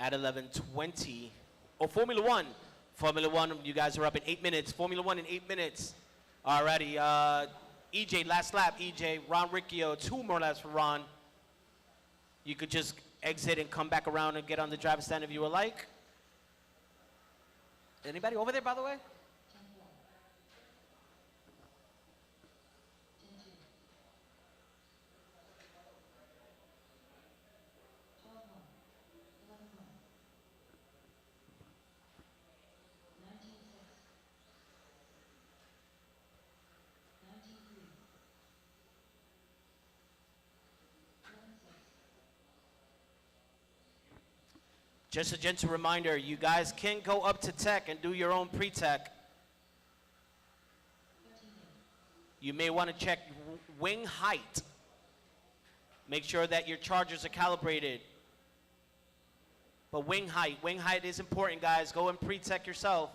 at 11:20. Oh, Formula One. Formula One, you guys are up in 8 minutes. Formula One in 8 minutes. Alrighty, EJ, last lap, EJ. Ron Riccio, 2 more laps for Ron. You could just exit and come back around and get on the driver's stand if you would like. Anybody over there, by the way? Just a gentle reminder, you guys can go up to tech and do your own pre-tech. You may want to check wing height. Make sure that your chargers are calibrated. But wing height is important, guys. Go and pre-tech yourself.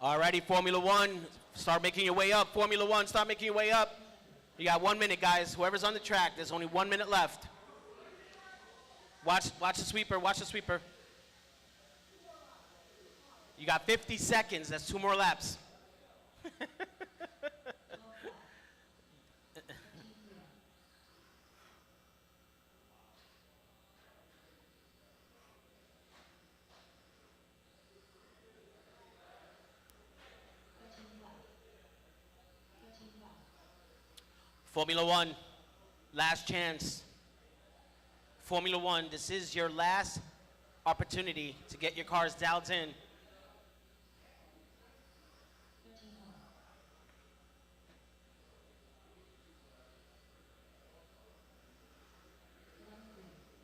Alrighty, Formula One, start making your way up. Formula One, start making your way up. You got 1 minute, guys. Whoever's on the track, there's only 1 minute left. Watch the sweeper, watch the sweeper. You got 50 seconds, that's 2 more laps. Formula One, last chance. Formula One, this is your last opportunity to get your cars dialed in.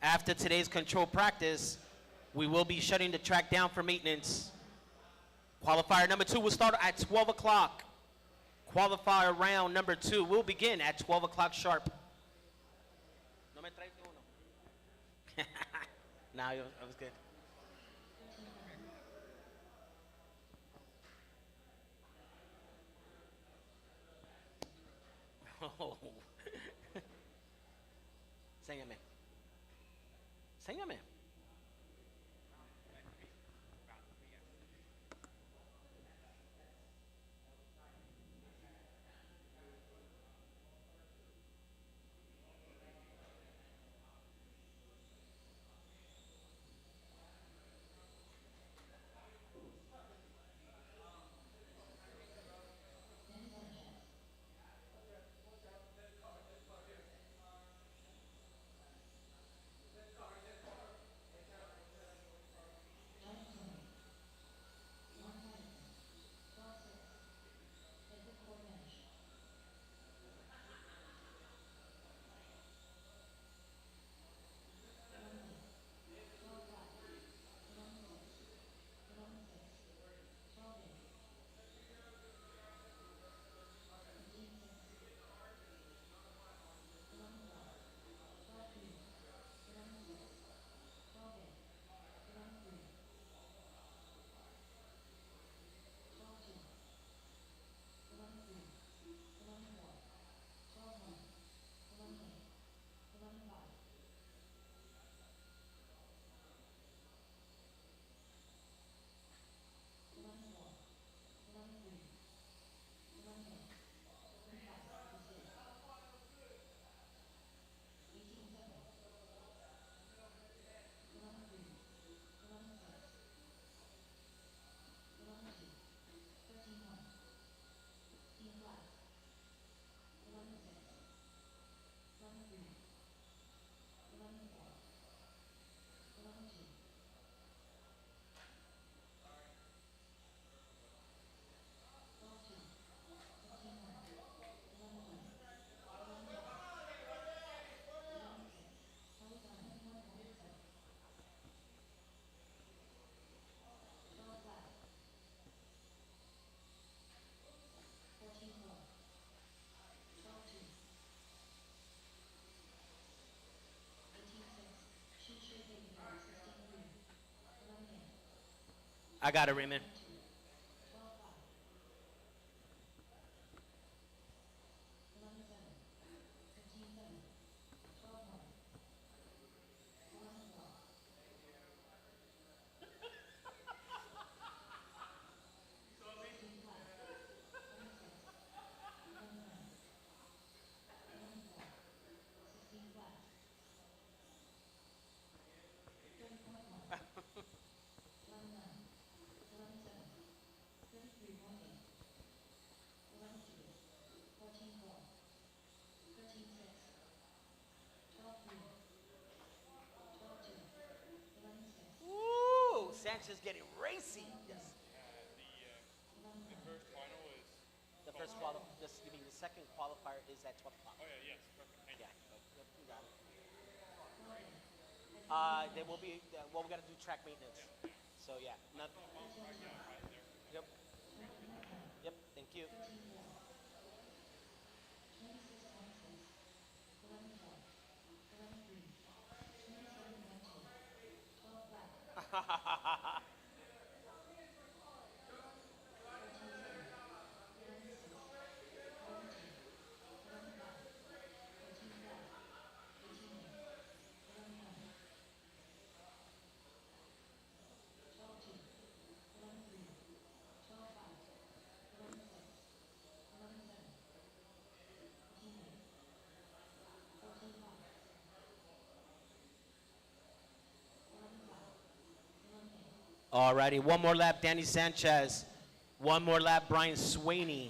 After today's control practice, we will be shutting the track down for maintenance. Qualifier number 2 will start at 12 o'clock. Qualifier round number 2 will begin at 12 o'clock sharp. No me traes uno. Nah, it was good. Oh. Enséñame. Enséñame. I got it, Raymond. Ooh, Sanchez getting racy. Yes. The first final is. The first you mean the second qualifier is at 12 o'clock. Oh yeah, yes, perfect. Thank Yeah. you. Yep, you got it. There will be. Well, we got to do track maintenance. So yeah. Not, yep. Yep. Thank you. Alrighty, one more lap, Danny Sanchez. One more lap, Brian Swaney.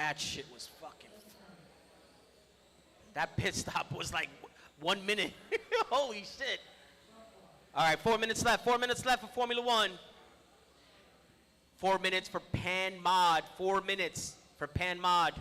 That shit was fucking. That pit stop was like 1 minute. Holy shit. All right, 4 minutes left. 4 minutes left for Formula One. 4 minutes for Pan Mod. 4 minutes for Pan Mod.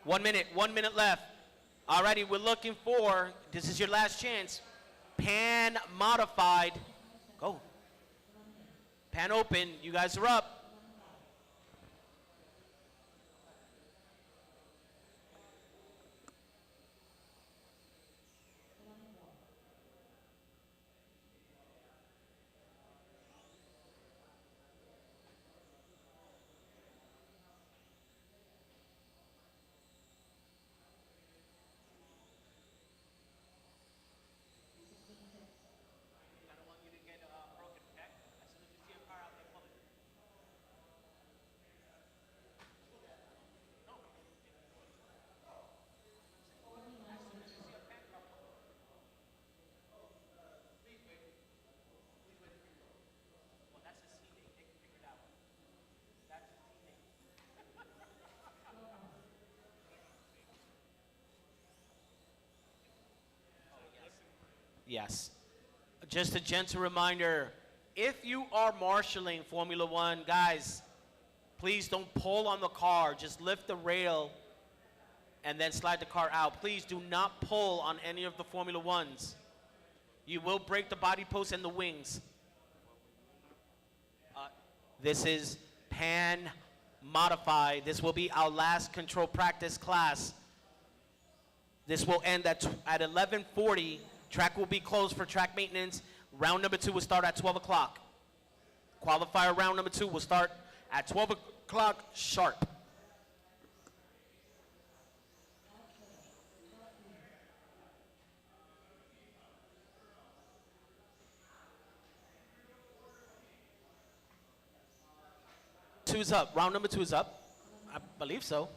1 minute left. Alrighty, we're looking for, this is your last chance, pan modified. Go. Pan open, you guys are up. Yes. Just a gentle reminder, if you are marshaling Formula One, guys, please don't pull on the car. Just lift the rail and then slide the car out. Please do not pull on any of the Formula Ones. You will break the body post and the wings. This is pan modified. This will be our last control practice class. This will end at 11:40. Track will be closed for track maintenance. Round number 2 will start at 12 o'clock. Qualifier round number 2 will start at 12 o'clock sharp. Two's up. Round number 2 is up. I believe so.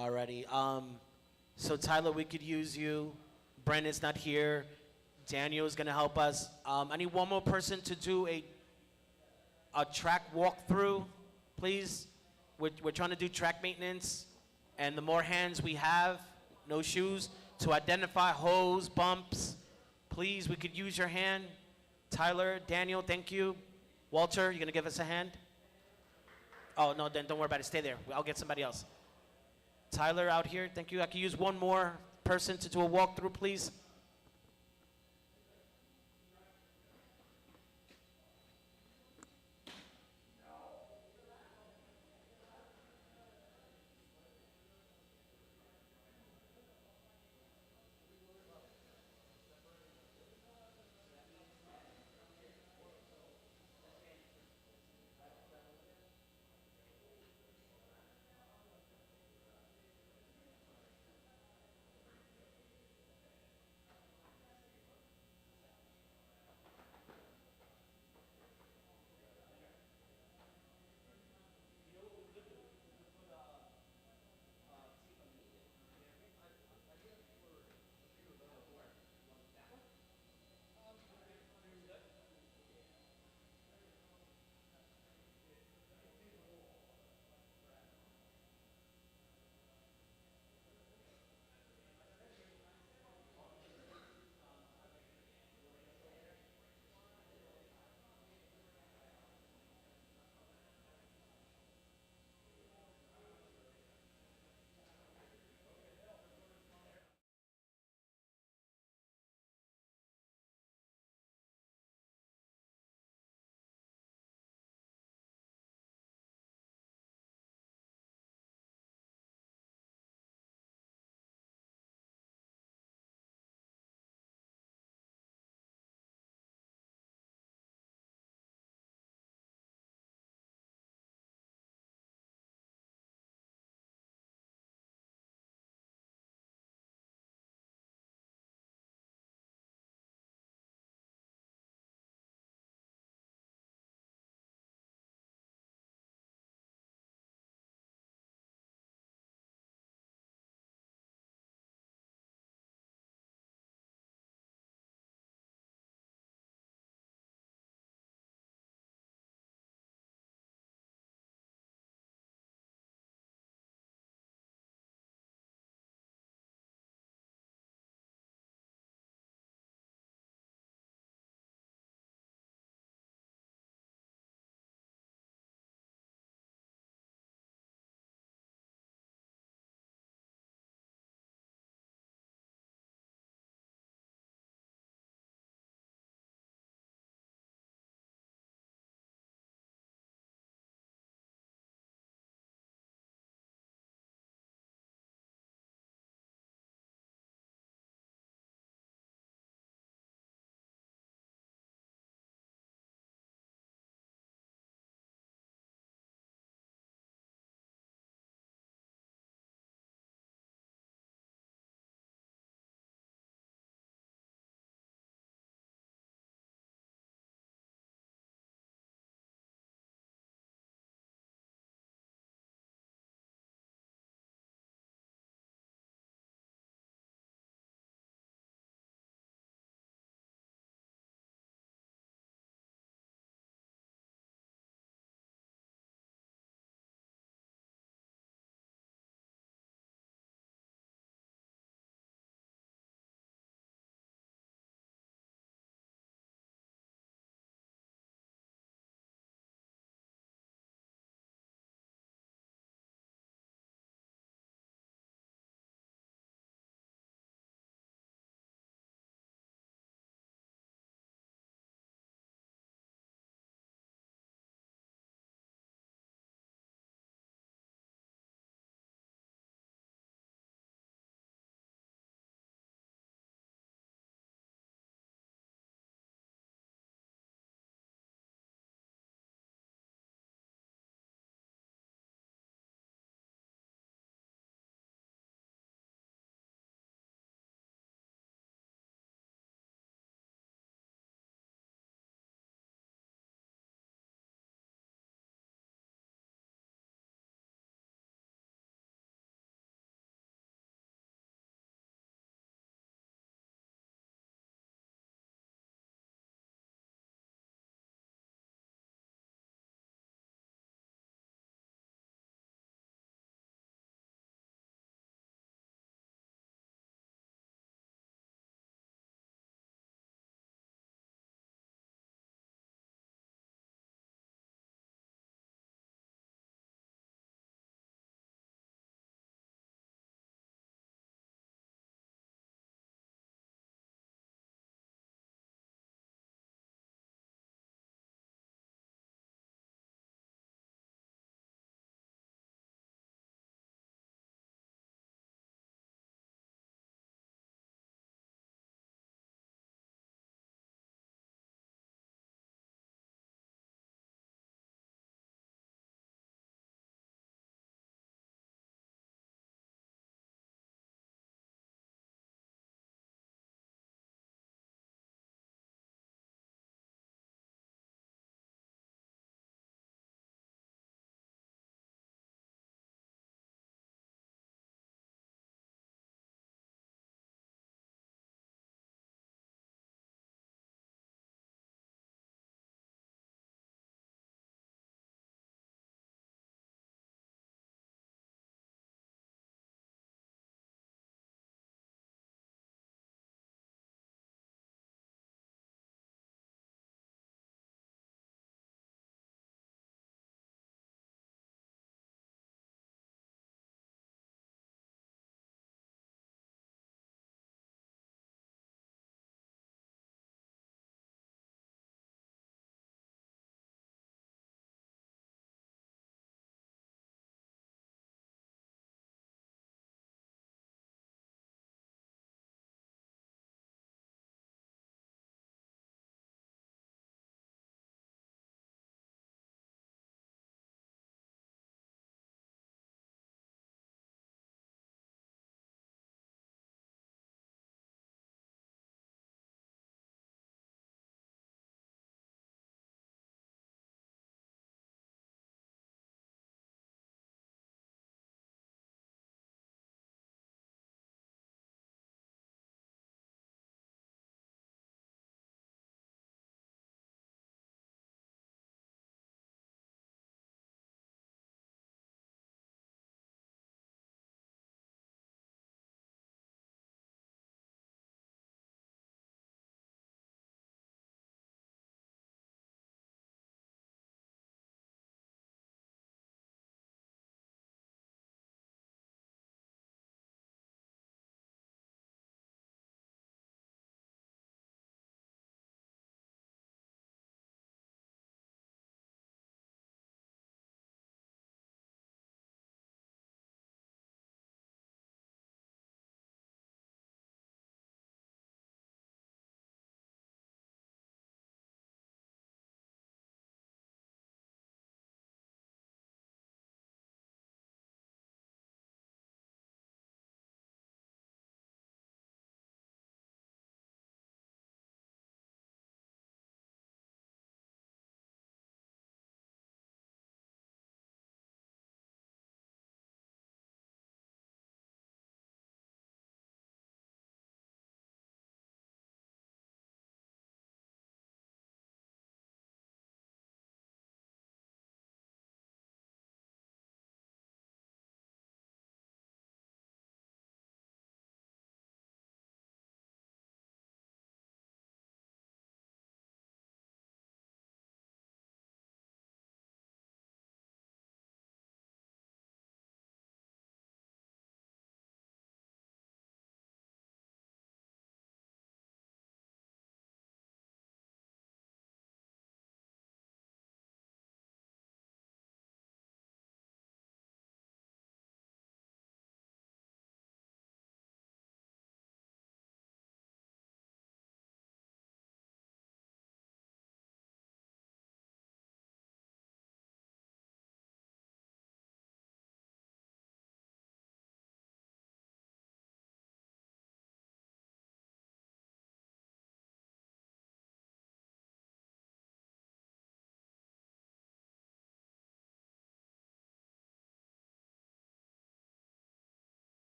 Alrighty. So Tyler, we could use you. Brandon's not here. Daniel's gonna help us. I need one more person to do a track walkthrough, please. We're trying to do track maintenance, and the more hands we have, no shoes, to identify holes, bumps, please, we could use your hand. Tyler, Daniel, thank you. Walter, you gonna give us a hand? Oh, no, then don't worry about it. Stay there. I'll get somebody else. Tyler out here, thank you. I could use one more person to do a walkthrough, please.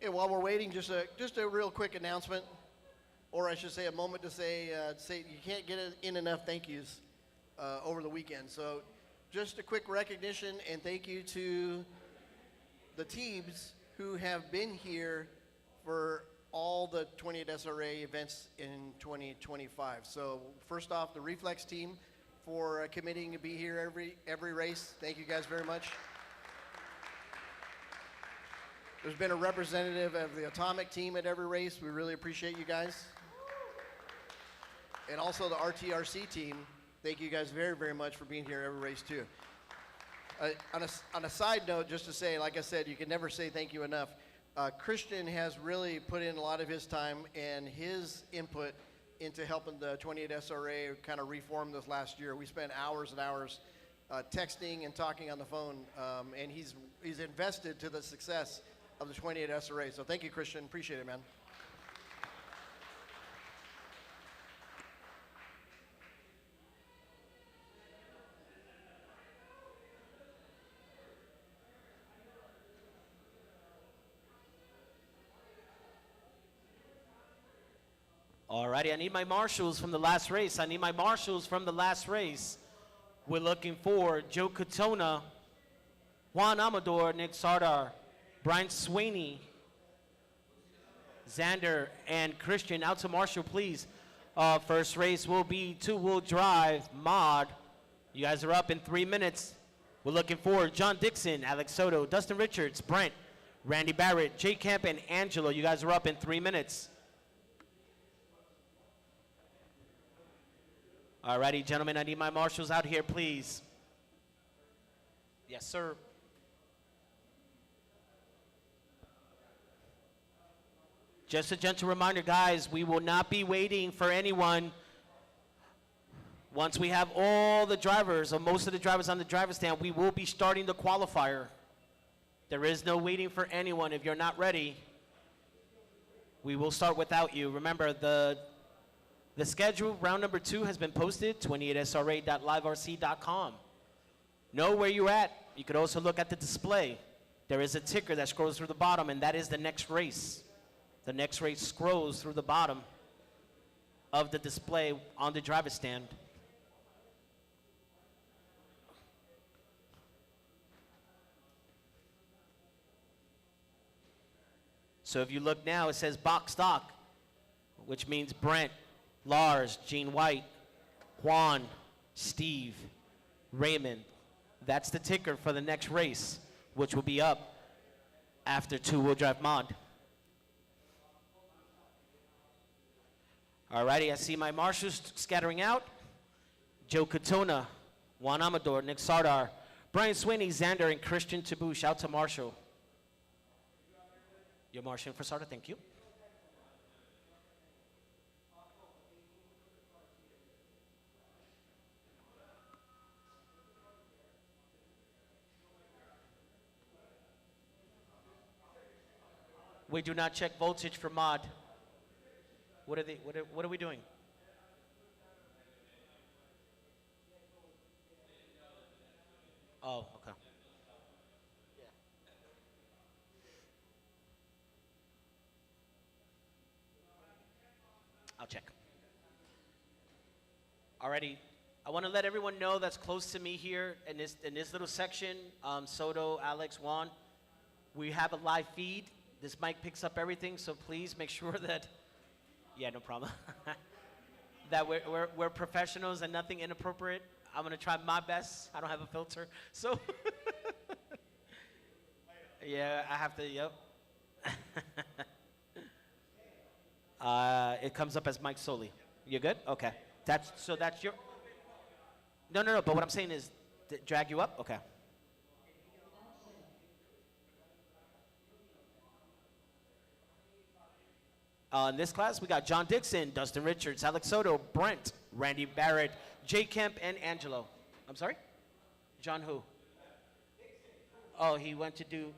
Okay, while we're waiting, just a real quick announcement, or I should say a moment to say you can't get in enough thank yous over the weekend. So just a quick recognition and thank you to the teams who have been here for all the 28 SRA events in 2025. So first off, the Reflex team for committing to be here every race. Thank you guys very much. There's been a representative of the Atomic team at every race. We really appreciate you guys. And also the RTRC team. Thank you guys very, very much for being here every race too. On a side note, just to say, like I said, you can never say thank you enough. Christian has really put in a lot of his time and his input into helping the 28 SRA kind of reform this last year. We spent hours and hours texting and talking on the phone, and he's invested to the success of the 28 SRA. So thank you, Christian. Appreciate it, man. Alrighty, I need my marshals from the last race. We're looking for Joe Katona, Juan Amador, Nick Sardar, Brian Sweeney, Xander, and Christian. Out to marshal, please. First race will be two-wheel drive mod. You guys are up in 3 minutes. We're looking for John Dixon, Alex Soto, Dustin Richards, Brent, Randy Barrett, Jay Camp, and Angelo. You guys are up in 3 minutes. Alrighty, gentlemen, I need my marshals out here, please. Yes, sir. Just a gentle reminder, guys, we will not be waiting for anyone. Once we have all the drivers, or most of the drivers on the driver's stand, we will be starting the qualifier. There is no waiting for anyone. If you're not ready, we will start without you. Remember, the schedule, round number 2, has been posted, 28sra.liverc.com. Know where you're at. You could also look at the display. There is a ticker that scrolls through the bottom, and that is the next race. The next race scrolls through the bottom of the display on the driver's stand. So if you look now, it says box stock, which means Brent, Lars, Gene White, Juan, Steve, Raymond. That's the ticker for the next race, which will be up after two-wheel drive mod. Alrighty, I see my marshals scattering out. Joe Katona, Juan Amador, Nick Sardar, Brian Sweeney, Xander, and Christian Taboosh. Out to marshal. You're marshaling for Sardar, thank you. We do not check voltage for mod. What are we doing? Oh, okay. I'll check. Alrighty, I want to let everyone know that's close to me here in this little section, Soto, Alex, Juan, we have a live feed. This mic picks up everything, so please make sure that, yeah, no problem, that we're professionals and nothing inappropriate. I'm going to try my best. I don't have a filter, so yeah, I have to, yep. It comes up as Mike Soli. You good? Okay. That's your, no, but what I'm saying is, drag you up? Okay. In this class, we got John Dixon, Dustin Richards, Alex Soto, Brent, Randy Barrett, Jay Kemp, and Angelo. I'm sorry? John who? Oh, he went to do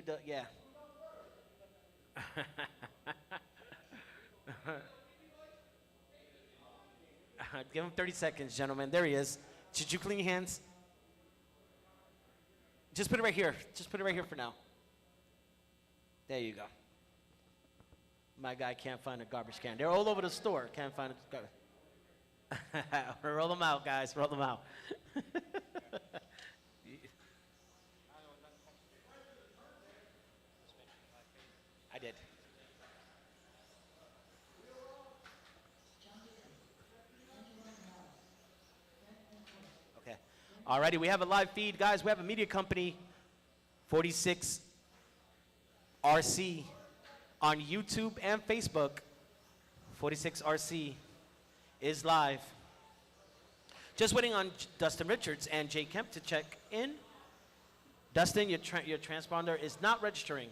the, yeah. Give him 30 seconds, gentlemen. There he is. Did you clean your hands? Just put it right here. Just put it right here for now. There you go. My guy can't find a garbage can. They're all over the store. Can't find a garbage. Roll them out, guys. Roll them out. I did. Okay. Alrighty, we have a live feed, guys. We have a media company, 46 RC, on YouTube and Facebook. 46 RC is live. Just waiting on Dustin Richards and Jay Kemp to check in. Dustin, your transponder is not registering.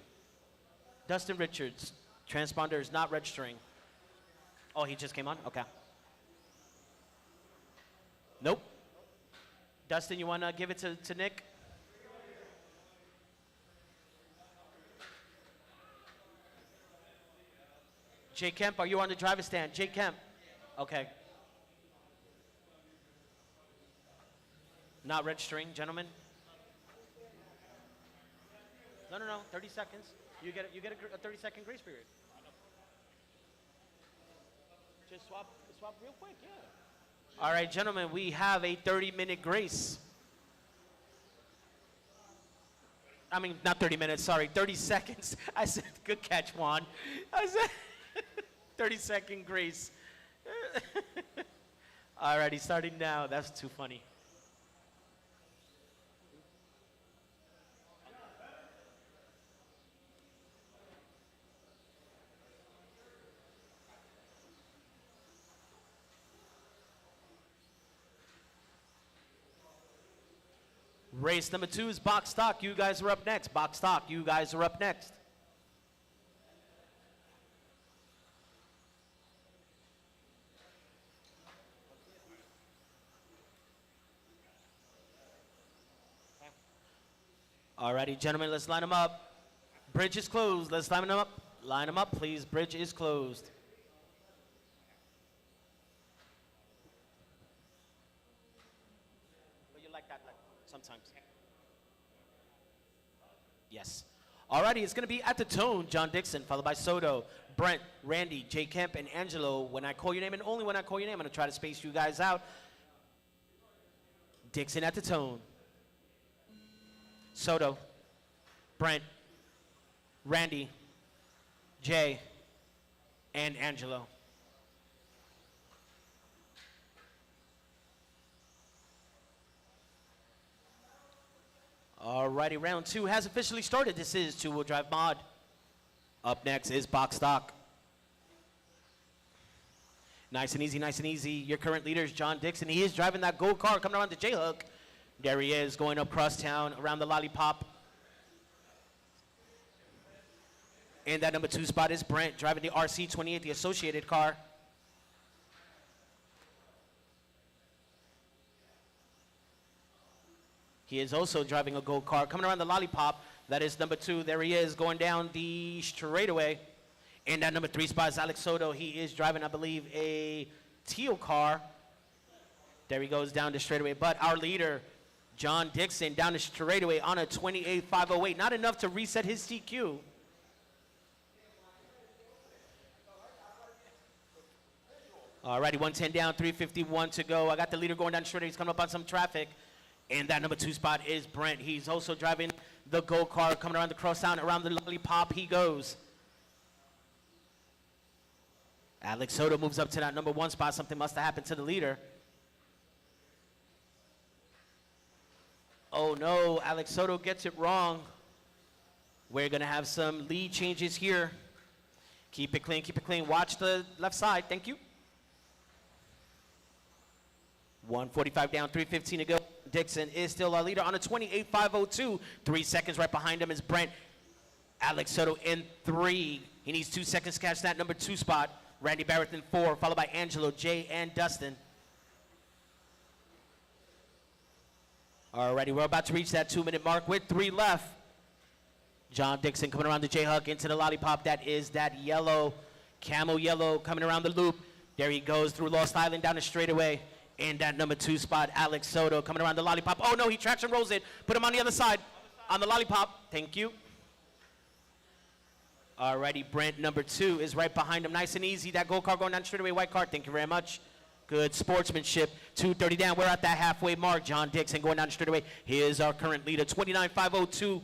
Dustin Richards, transponder is not registering. Oh, he just came on? Okay. Nope. Dustin, you want to give it to Nick? Jay Kemp, are you on the driver's stand? Jay Kemp. Okay. Not registering, gentlemen. No, 30 seconds. You get a 30-second grace period. Just swap real quick, yeah. All right, gentlemen, we have a 30-minute grace. I mean, not 30 minutes, sorry, 30 seconds. I said, good catch, Juan. I said 30-second grace. All righty, starting now. That's too funny. Race number 2 is box stock. You guys are up next. Box stock. You guys are up next. Alrighty, gentlemen, let's line them up. Bridge is closed. Let's line them up. Line them up, please. Bridge is closed. But you like that, like, sometimes. Yes. Alrighty, it's going to be at the tone, John Dixon, followed by Soto, Brent, Randy, Jay Kemp, and Angelo. When I call your name, and only when I call your name, I'm going to try to space you guys out. Dixon at the tone. Soto, Brent, Randy, Jay, and Angelo. Alrighty, round 2 has officially started. This is two-wheel drive mod. Up next is box stock. Nice and easy, nice and easy. Your current leader is John Dixon. He is driving that gold car coming around the J-Hook. There he is, going up crosstown around the Lollipop. And that number 2 spot is Brent, driving the RC28, the associated car. He is also driving a gold car coming around the Lollipop. That is number 2. There he is, going down the straightaway. And that number 3 spot is Alex Soto. He is driving, I believe, a teal car. There he goes down the straightaway. But our leader, John Dixon, down the straightaway on a 28.508. Not enough to reset his CQ. Alrighty, 110 down, 351 to go. I got the leader going down the straightaway. He's coming up on some traffic. And that number 2 spot is Brent. He's also driving the gold car coming around the crosstown, around the Lollipop. He goes. Alex Soto moves up to that number 1 spot. Something must have happened to the leader. Oh no, Alex Soto gets it wrong. We're gonna have some lead changes here. Keep it clean, keep it clean. Watch the left side, thank you. 145 down, 315 to go. Dixon is still our leader on a 28.502. 3 seconds right behind him is Brent. Alex Soto in 3. He needs 2 seconds to catch that number 2 spot. Randy Barrett in 4, followed by Angelo, Jay, and Dustin. Alrighty, we're about to reach that 2-minute mark with 3 left. John Dixon coming around the J-Hook into the Lollipop. That is that yellow, camo yellow coming around the loop. There he goes through Lost Island down the straightaway. And that number 2 spot, Alex Soto coming around the Lollipop. Oh no, he traction rolls it. Put him on the other side, on the Lollipop. Thank you. Alrighty, Brent, number 2, is right behind him. Nice and easy. That gold car going down straight away. White car. Thank you very much. Good sportsmanship. 2:30 down. We're at that halfway mark. John Dixon going down straight away. Here's our current leader, 29.502.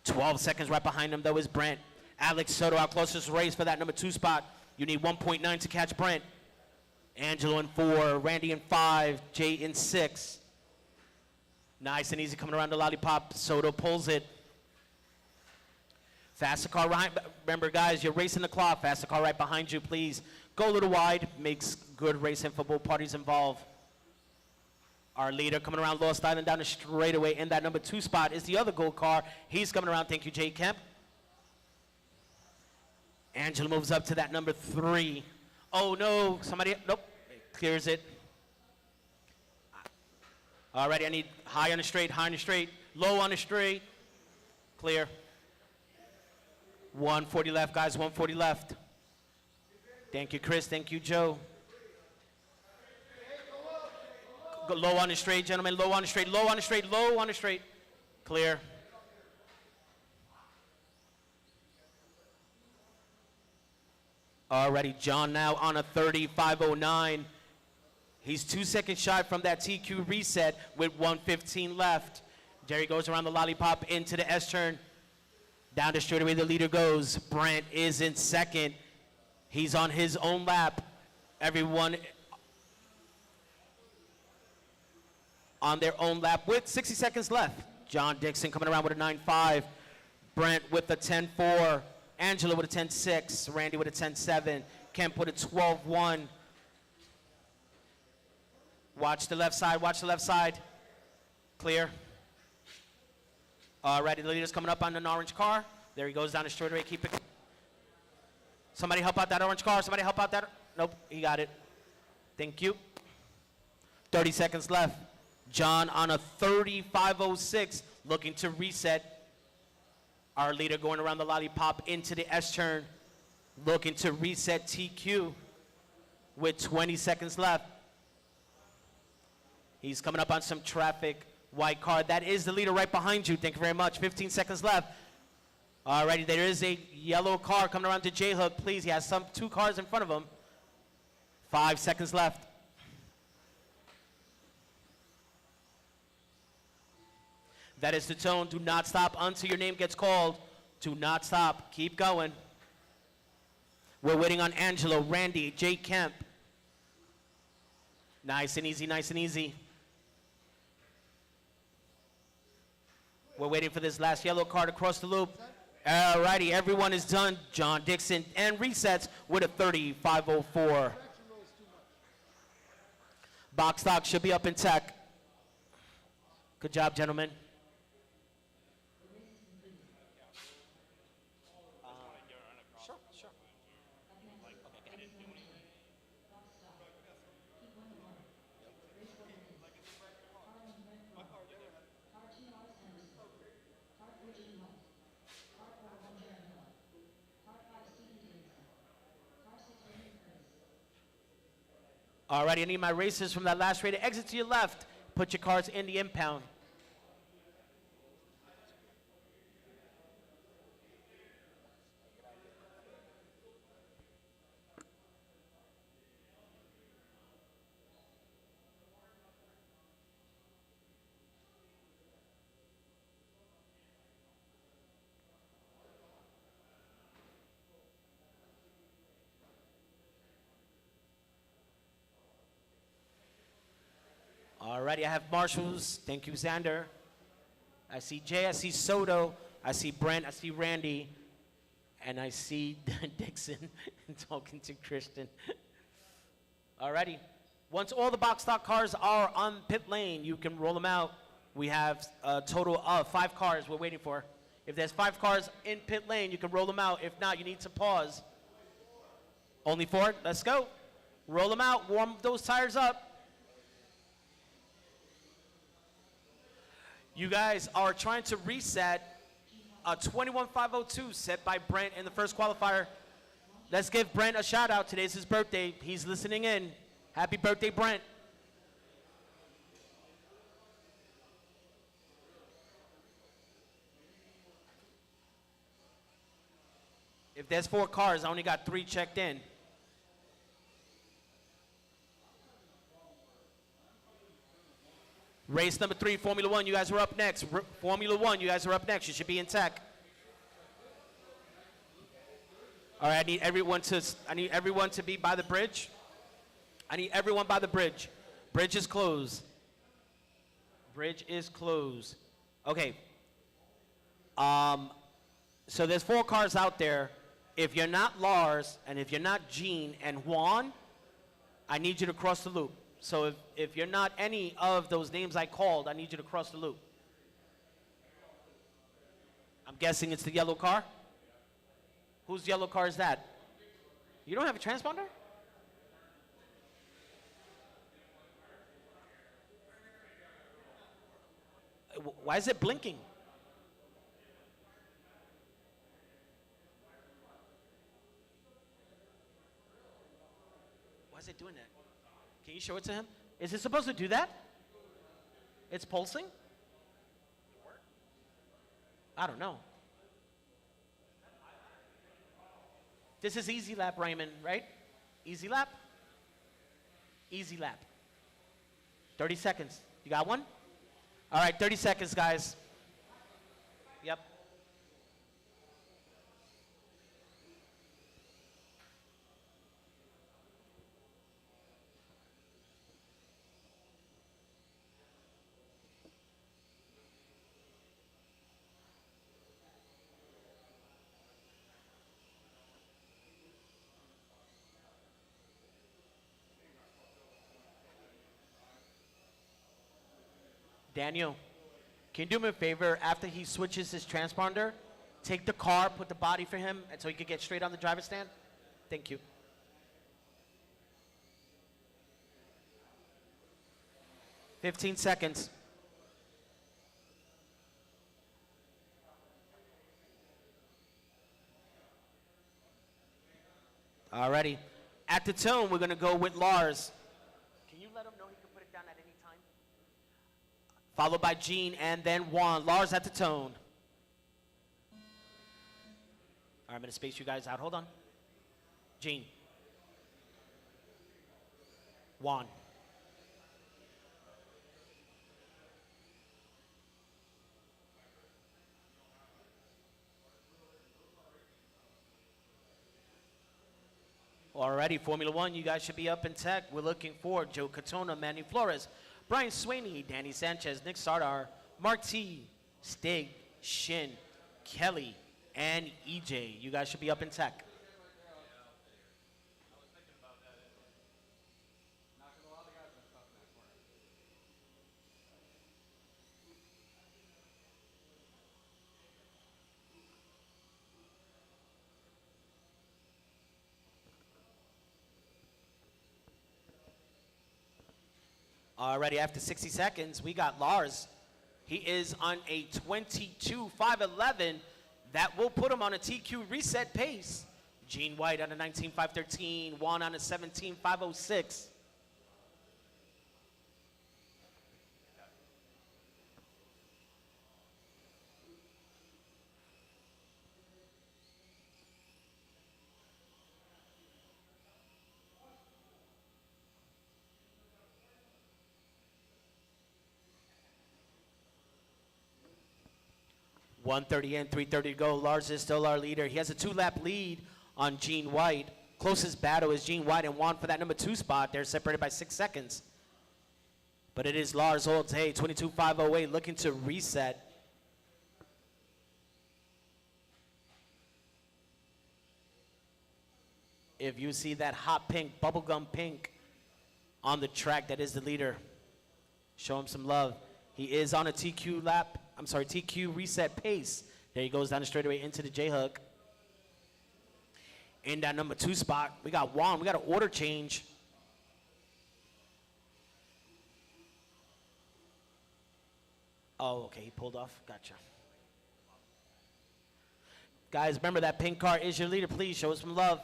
12 seconds right behind him, though, is Brent. Alex Soto, our closest race for that number 2 spot. You need 1.9 to catch Brent. Angelo in 4, Randy in 5, Jay in 6. Nice and easy coming around the lollipop. Soto pulls it. Faster car right. Remember, guys, you're racing the clock. Faster car right behind you, please. Go a little wide. Makes good racing for both parties involved. Our leader coming around Lost Island down the straightaway in that number 2 spot is the other gold car. He's coming around. Thank you, Jay Kemp. Angela moves up to that number 3. Oh, no. Somebody. Nope. Clears it. Alrighty, I need high on the straight, high on the straight, low on the straight. Clear. 140 left, guys. 140 left. Thank you, Chris. Thank you, Joe. Go low on the straight, gentlemen. Low on the straight, low on the straight, low on the straight. Clear. Alrighty, John now on a 35.09. He's 2 seconds shy from that TQ reset with 1:15 left. Jerry goes around the lollipop into the S-turn. Down the straightaway, the leader goes. Brent is in second. He's on his own lap. Everyone on their own lap with 60 seconds left. John Dixon coming around with a 9.5. Brent with a 10.4. Angela with a 10.6. Randy with a 10.7. Kemp with a 12.1. Watch the left side. Watch the left side. Clear. Alrighty, the leader's coming up on an orange car. There he goes down the straightaway. Keep it. Somebody help out that orange car. Somebody help out that. Nope, he got it. Thank you. 30 seconds left. John on a 35.06, looking to reset. Our leader going around the lollipop into the S-turn, looking to reset TQ with 20 seconds left. He's coming up on some traffic. White car. That is the leader right behind you. Thank you very much. 15 seconds left. Alrighty, there is a yellow car coming around to J-Hook. Please, he has 2 cars in front of him. 5 seconds left. That is the tone. Do not stop until your name gets called. Do not stop. Keep going. We're waiting on Angelo, Randy, Jay Kemp. Nice and easy, nice and easy. We're waiting for this last yellow car to cross the loop. Alrighty, everyone is done. John Dixon and resets with a 35.04. Box stock should be up in tech. Good job, gentlemen. Alrighty, I need my racers from that last race to exit to your left. Put your cars in the impound. Alrighty, I have marshals. Thank you, Xander. I see Jay, I see Soto, I see Brent, I see Randy, and I see Dixon talking to Christian. Alrighty. Once all the box stock cars are on pit lane, you can roll them out. We have a total of 5 cars we're waiting for. If there's 5 cars in pit lane, you can roll them out. If not, you need to pause. Only 4? Let's go. Roll them out. Warm those tires up. You guys are trying to reset a 21.502 set by Brent in the first qualifier. Let's give Brent a shout out. Today's his birthday. He's listening in. Happy birthday, Brent. If there's 4 cars, I only got 3 checked in. Race number 3, Formula 1, you guys are up next. Formula 1, you guys are up next. You should be in tech. All right, I need everyone to be by the bridge. I need everyone by the bridge. Bridge is closed. Bridge is closed. Okay. So there's 4 cars out there. If you're not Lars, and if you're not Gene and Juan, I need you to cross the loop. So if you're not any of those names I called, I need you to cross the loop. I'm guessing it's the yellow car. Whose yellow car is that? You don't have a transponder? Why is it blinking? Why is it doing that? Can you show it to him? Is it supposed to do that? It's pulsing? I don't know. This is Easy Lap, Raymond, right? Easy Lap? Easy Lap. 30 seconds. You got one? All right, 30 seconds, guys. Yep. Daniel, can you do me a favor? After he switches his transponder, take the car, put the body for him, and so he could get straight on the driver's stand? Thank you. "15 seconds. Alrighty. At the tone, we're going to go with Lars. Can you let him know he can put it down at any time? Followed by Gene and then Juan. Lars at the tone. All right, I'm going to space you guys out. Hold on. Gene. Juan. Alrighty, Formula 1, you guys should be up in tech. We're looking for Joe Catona, Manny Flores, Brian Sweeney, Danny Sanchez, Nick Sardar, Mark T, Stig, Shin, Kelly, and EJ. You guys should be up in tech. Alrighty, after 60 seconds, we got Lars. He is on a 22.511. That will put him on a TQ reset pace. Gene White on a 19.513. Juan on a 17.506. .130 in, 3:30 to go. Lars is still our leader. He has a 2-lap lead on Gene White. Closest battle is Gene White and Juan for that number 2 spot. They're separated by 6 seconds. But it is Lars all day, 22.508, looking to reset. If you see that hot pink, bubblegum pink on the track, that is the leader. Show him some love. He is on a TQ reset pace. There he goes down the straightaway into the J-hook. In that number 2 spot, we got Juan. We got an order change. Oh, okay, he pulled off. Gotcha. Guys, remember that pink car is your leader. Please show us some love.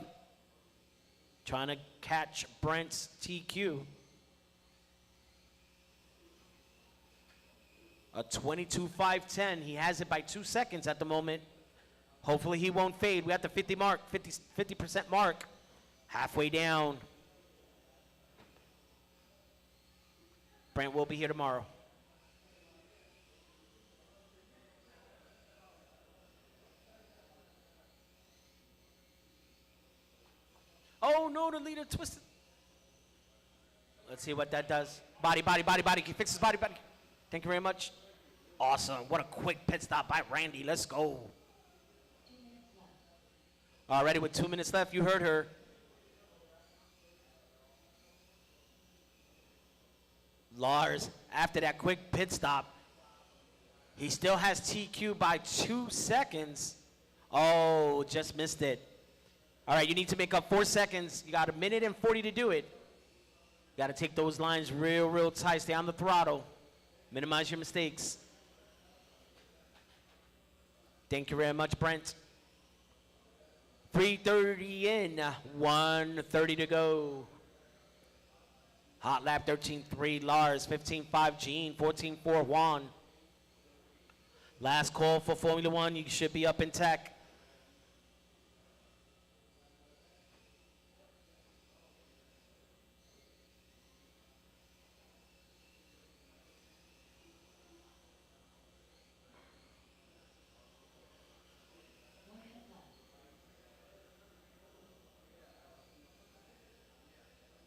Trying to catch Brent's TQ. A 22.510. He has it by 2 seconds at the moment. Hopefully he won't fade. We got the 50 mark, 50% mark. Halfway down. Brent will be here tomorrow. Oh no, the leader twisted. Let's see what that does. Body, body, body, body. He fixes body, body. Thank you very much. Awesome. What a quick pit stop by Randy. Let's go. Already with 2 minutes left. You heard her. Lars, after that quick pit stop, he still has TQ by 2 seconds. Oh, just missed it. All right, you need to make up 4 seconds. You got 1 minute and 40 to do it. You got to take those lines real, real tight. Stay on the throttle. Minimize your mistakes. Thank you very much, Brent. 3:30 in, 1:30 to go. Hot lap 13.3, Lars, 15.5, Gene, 14.4, Juan. Last call for Formula One. You should be up in tech.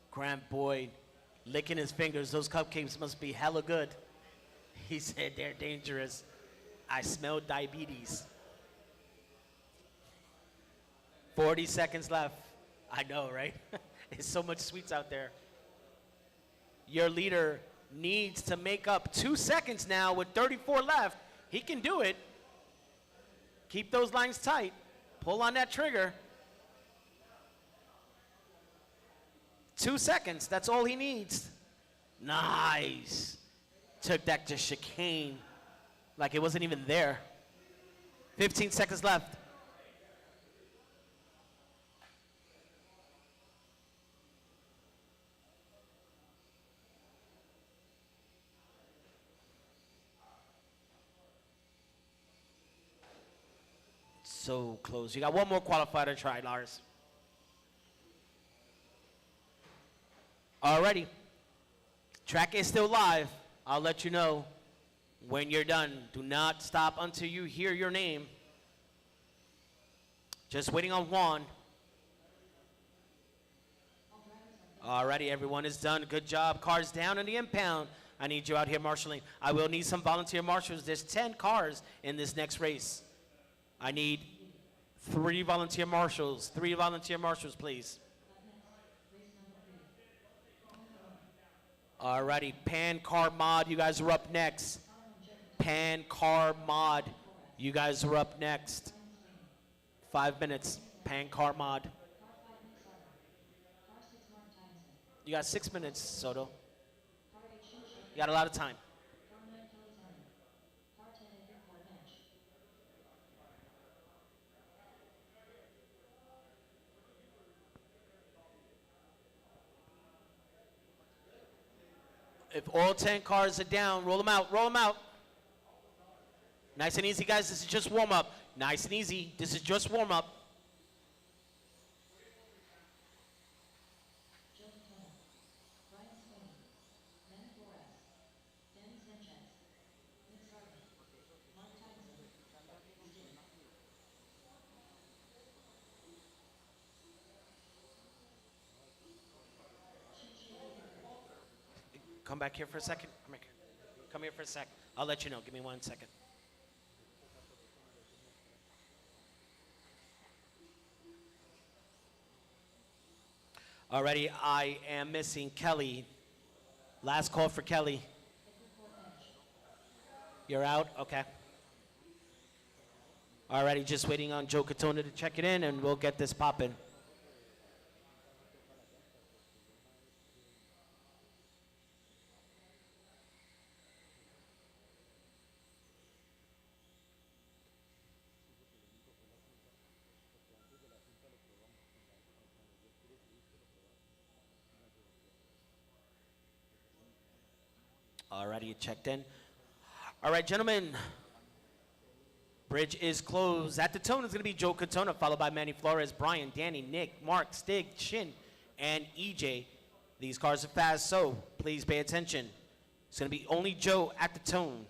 Grant Boyd licking his fingers. Those cupcakes must be hella good. He said they're dangerous. I smell diabetes. 40 seconds left. I know, right? There's so much sweets out there. Your leader needs to make up 2 seconds now with 34 left. He can do it. Keep those lines tight. Pull on that trigger. 2 seconds, that's all he needs. Nice. Took that to chicane like it wasn't even there. 15 seconds left. So close. You got one more qualifier to try, Lars. Alrighty. Track is still live. I'll let you know when you're done. Do not stop until you hear your name. Just waiting on Juan. Alrighty, everyone is done. Good job. Cars down in the impound. I need you out here marshaling. I will need some volunteer marshals. There's 10 cars in this next race. I need 3 volunteer marshals. 3 volunteer marshals, please. Alrighty, Pan Car Mod, you guys are up next. Pan Car Mod, you guys are up next. 5 minutes, Pan Car Mod. You got 6 minutes, Soto. You got a lot of time. If all 10 cars are down, roll them out, roll them out. Nice and easy, guys. This is just warm up. Nice and easy. This is just warm up. Come back here for a second. Come here for a sec. I'll let you know. Give me 1 second. Alrighty, I am missing Kelly. Last call for Kelly. You're out? Okay. Alrighty, just waiting on Joe Katona to check it in, and we'll get this popping. Alrighty, you checked in. All right, gentlemen. Bridge is closed. At the tone is going to be Joe Katona, followed by Manny Flores, Brian, Danny, Nick, Mark, Stig, Shin, and EJ. These cars are fast, so please pay attention. It's going to be only Joe at the tone.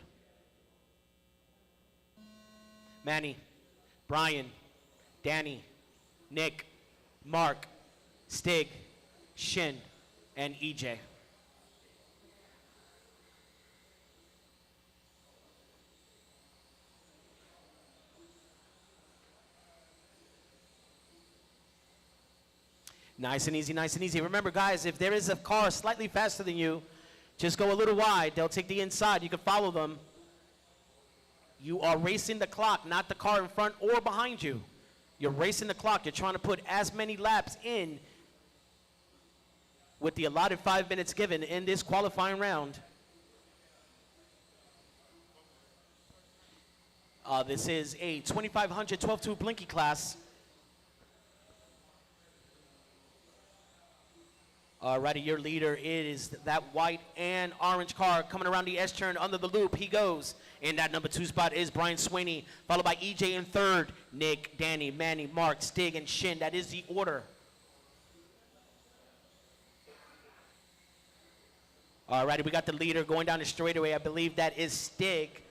Manny, Brian, Danny, Nick, Mark, Stig, Shin, and EJ. Nice and easy, nice and easy. Remember, guys, if there is a car slightly faster than you, just go a little wide. They'll take the inside. You can follow them. You are racing the clock, not the car in front or behind you. You're racing the clock. You're trying to put as many laps in with the allotted 5 minutes given in this qualifying round. This is a 2500 12-2 Blinky class. Alrighty, your leader is that white and orange car coming around the S-turn under the loop. He goes. In that number 2 spot is Brian Sweeney, followed by EJ in third. Nick, Danny, Manny, Mark, Stig, and Shin. That is the order. Alrighty, we got the leader going down the straightaway. I believe that is Stig.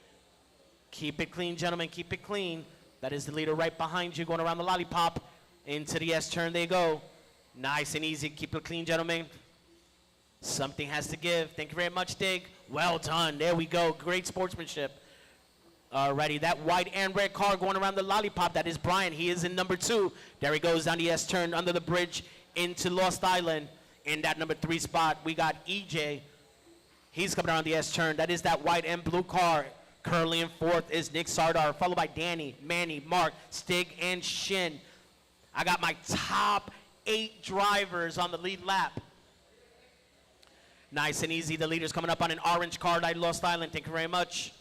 Keep it clean, gentlemen. Keep it clean. That is the leader right behind you going around the lollipop. Into the S-turn they go. Nice and easy. Keep it clean, gentlemen. Something has to give. Thank you very much, Stig. Well done. There we go. Great sportsmanship. Alrighty, that white and red car going around the lollipop. That is Brian. He is in number 2. There he goes down the S-turn under the bridge into Lost Island. In that number 3 spot, we got EJ. He's coming around the S-turn. That is that white and blue car. Currently in 4th is Nick Sardar, followed by Danny, Manny, Mark, Stig, and Shin. I got my top 8 drivers on the lead lap. Nice and easy. The leader's coming up on an orange car like Lost Island. Thank you very much.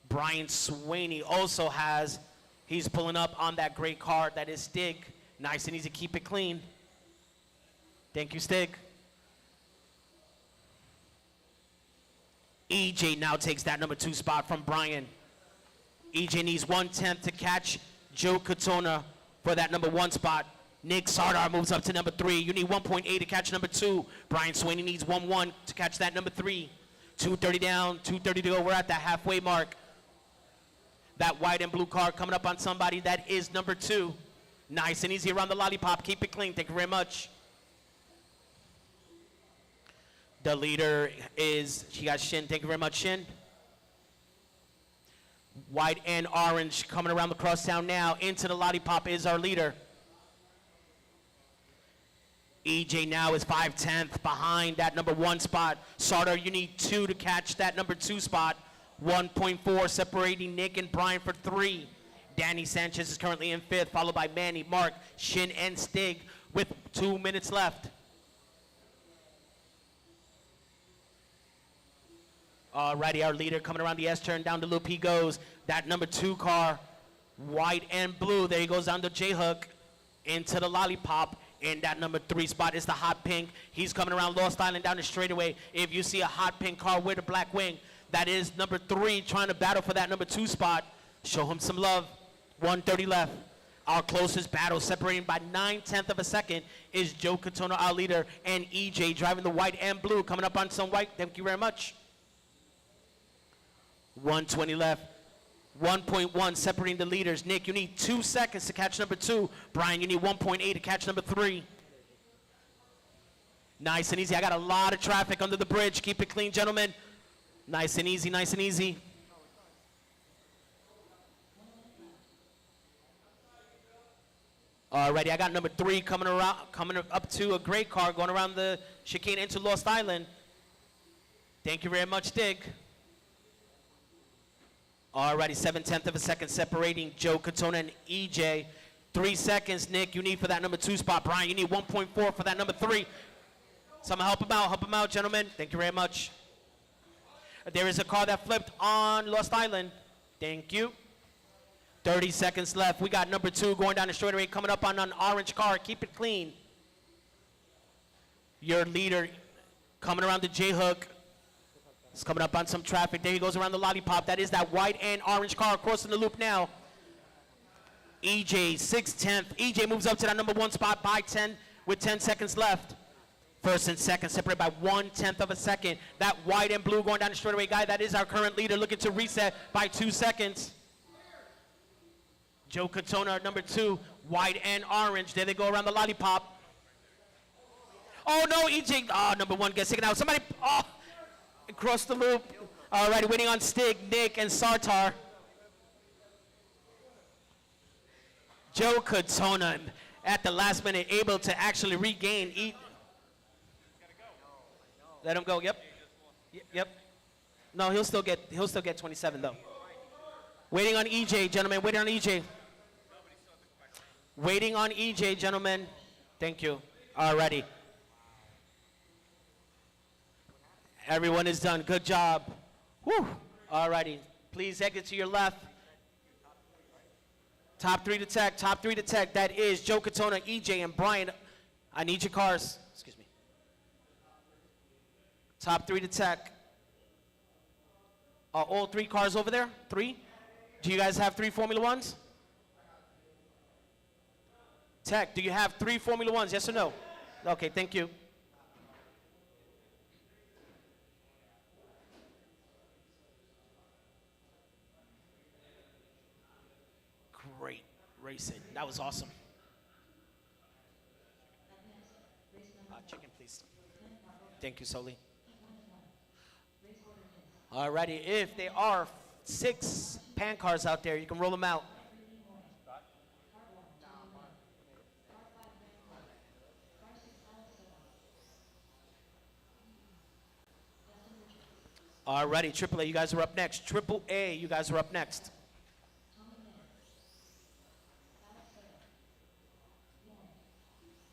Brian Sweeney also has, he's pulling up on that great car. That is Stig. Nice and easy. Keep it clean. Thank you, Stig. EJ now takes that number 2 spot from Brian. EJ needs 1/10 to catch Joe Katona for that number 1 spot. Nick Sardar moves up to number 3. You need 1.8 to catch number 2. Brian Sweeney needs 1-1 to catch that number 3. 2:30 down, 2:30 to go. We're at the halfway mark. That white and blue car coming up on somebody. That is number 2. Nice and easy around the lollipop. Keep it clean. Thank you very much. The leader is, she got Shin. Thank you very much, Shin. White and orange coming around the crosstown now. Into the lollipop is our leader. EJ now is 5/10 behind that number 1 spot. Sardar, you need 2 to catch that number 2 spot. 1.4 separating Nick and Brian for 3. Danny Sanchez is currently in 5th, followed by Manny, Mark, Shin, and Stig with 2 minutes left. Alrighty, our leader coming around the S-turn down the loop. He goes. That number 2 car, white and blue. There he goes down the J-hook into the lollipop. In that number 3 spot is the hot pink. He's coming around Lost Island down the straightaway. If you see a hot pink car with a black wing, that is number 3 trying to battle for that number 2 spot. Show him some love. 1:30 left. Our closest battle, separating by 9/10 of a second, is Joe Katona, our leader, and EJ driving the white and blue, coming up on some white. Thank you very much. 1:20 left. 1.1 separating the leaders. Nick, you need 2 seconds to catch number 2. Brian, you need 1.8 to catch number 3. Nice and easy. I got a lot of traffic under the bridge. Keep it clean, gentlemen. Nice and easy, nice and easy. Alrighty, I got number 3 coming up to a great car going around the chicane into Lost Island. Thank you very much, Stig. Alrighty, 7/10 of a second separating Joe Katona and EJ. 3 seconds, Nick, you need for that number 2 spot. Brian, you need 1.4 for that number 3. Someone help him out, gentlemen. Thank you very much. There is a car that flipped on Lost Island. Thank you. 30 seconds left. We got number 2 going down the straightaway, coming up on an orange car. Keep it clean. Your leader coming around the J-hook. He's coming up on some traffic. There he goes around the lollipop. That is that white and orange car crossing the loop now. EJ, 6/10. EJ moves up to that number 1 spot by 10 with 10 seconds left. First and second separated by 1/10 of a second. That white and blue going down the straightaway guy, that is our current leader, looking to reset by 2 seconds. Joe Katona, number 2, white and orange. There they go around the lollipop. Oh no, EJ, number 1 gets taken out. Somebody, across the loop. All right, waiting on Stig, Nick, and Sartar. Joe Katona at the last minute able to actually regain. Let him go. Yep. Yep. No, he'll still get 27 though. Waiting on EJ, gentlemen. Waiting on EJ. Waiting on EJ, gentlemen. Thank you. Alrighty. Everyone is done. Good job. Whew. Alrighty. Please exit to your left. Top 3 to tech. Top 3 to tech. That is Joe Katona, EJ, and Brian. I need your cars. Excuse me. Top 3 to tech. Are all 3 cars over there? 3? Do you guys have 3 Formula Ones? Tech, do you have 3 Formula Ones? Yes or no? Okay, thank you. Great racing. That was awesome. Chicken, please. Thank you, Soli. Alrighty, if there are 6 pan cars out there, you can roll them out. Alrighty, AAA, you guys are up next. AAA, you guys are up next.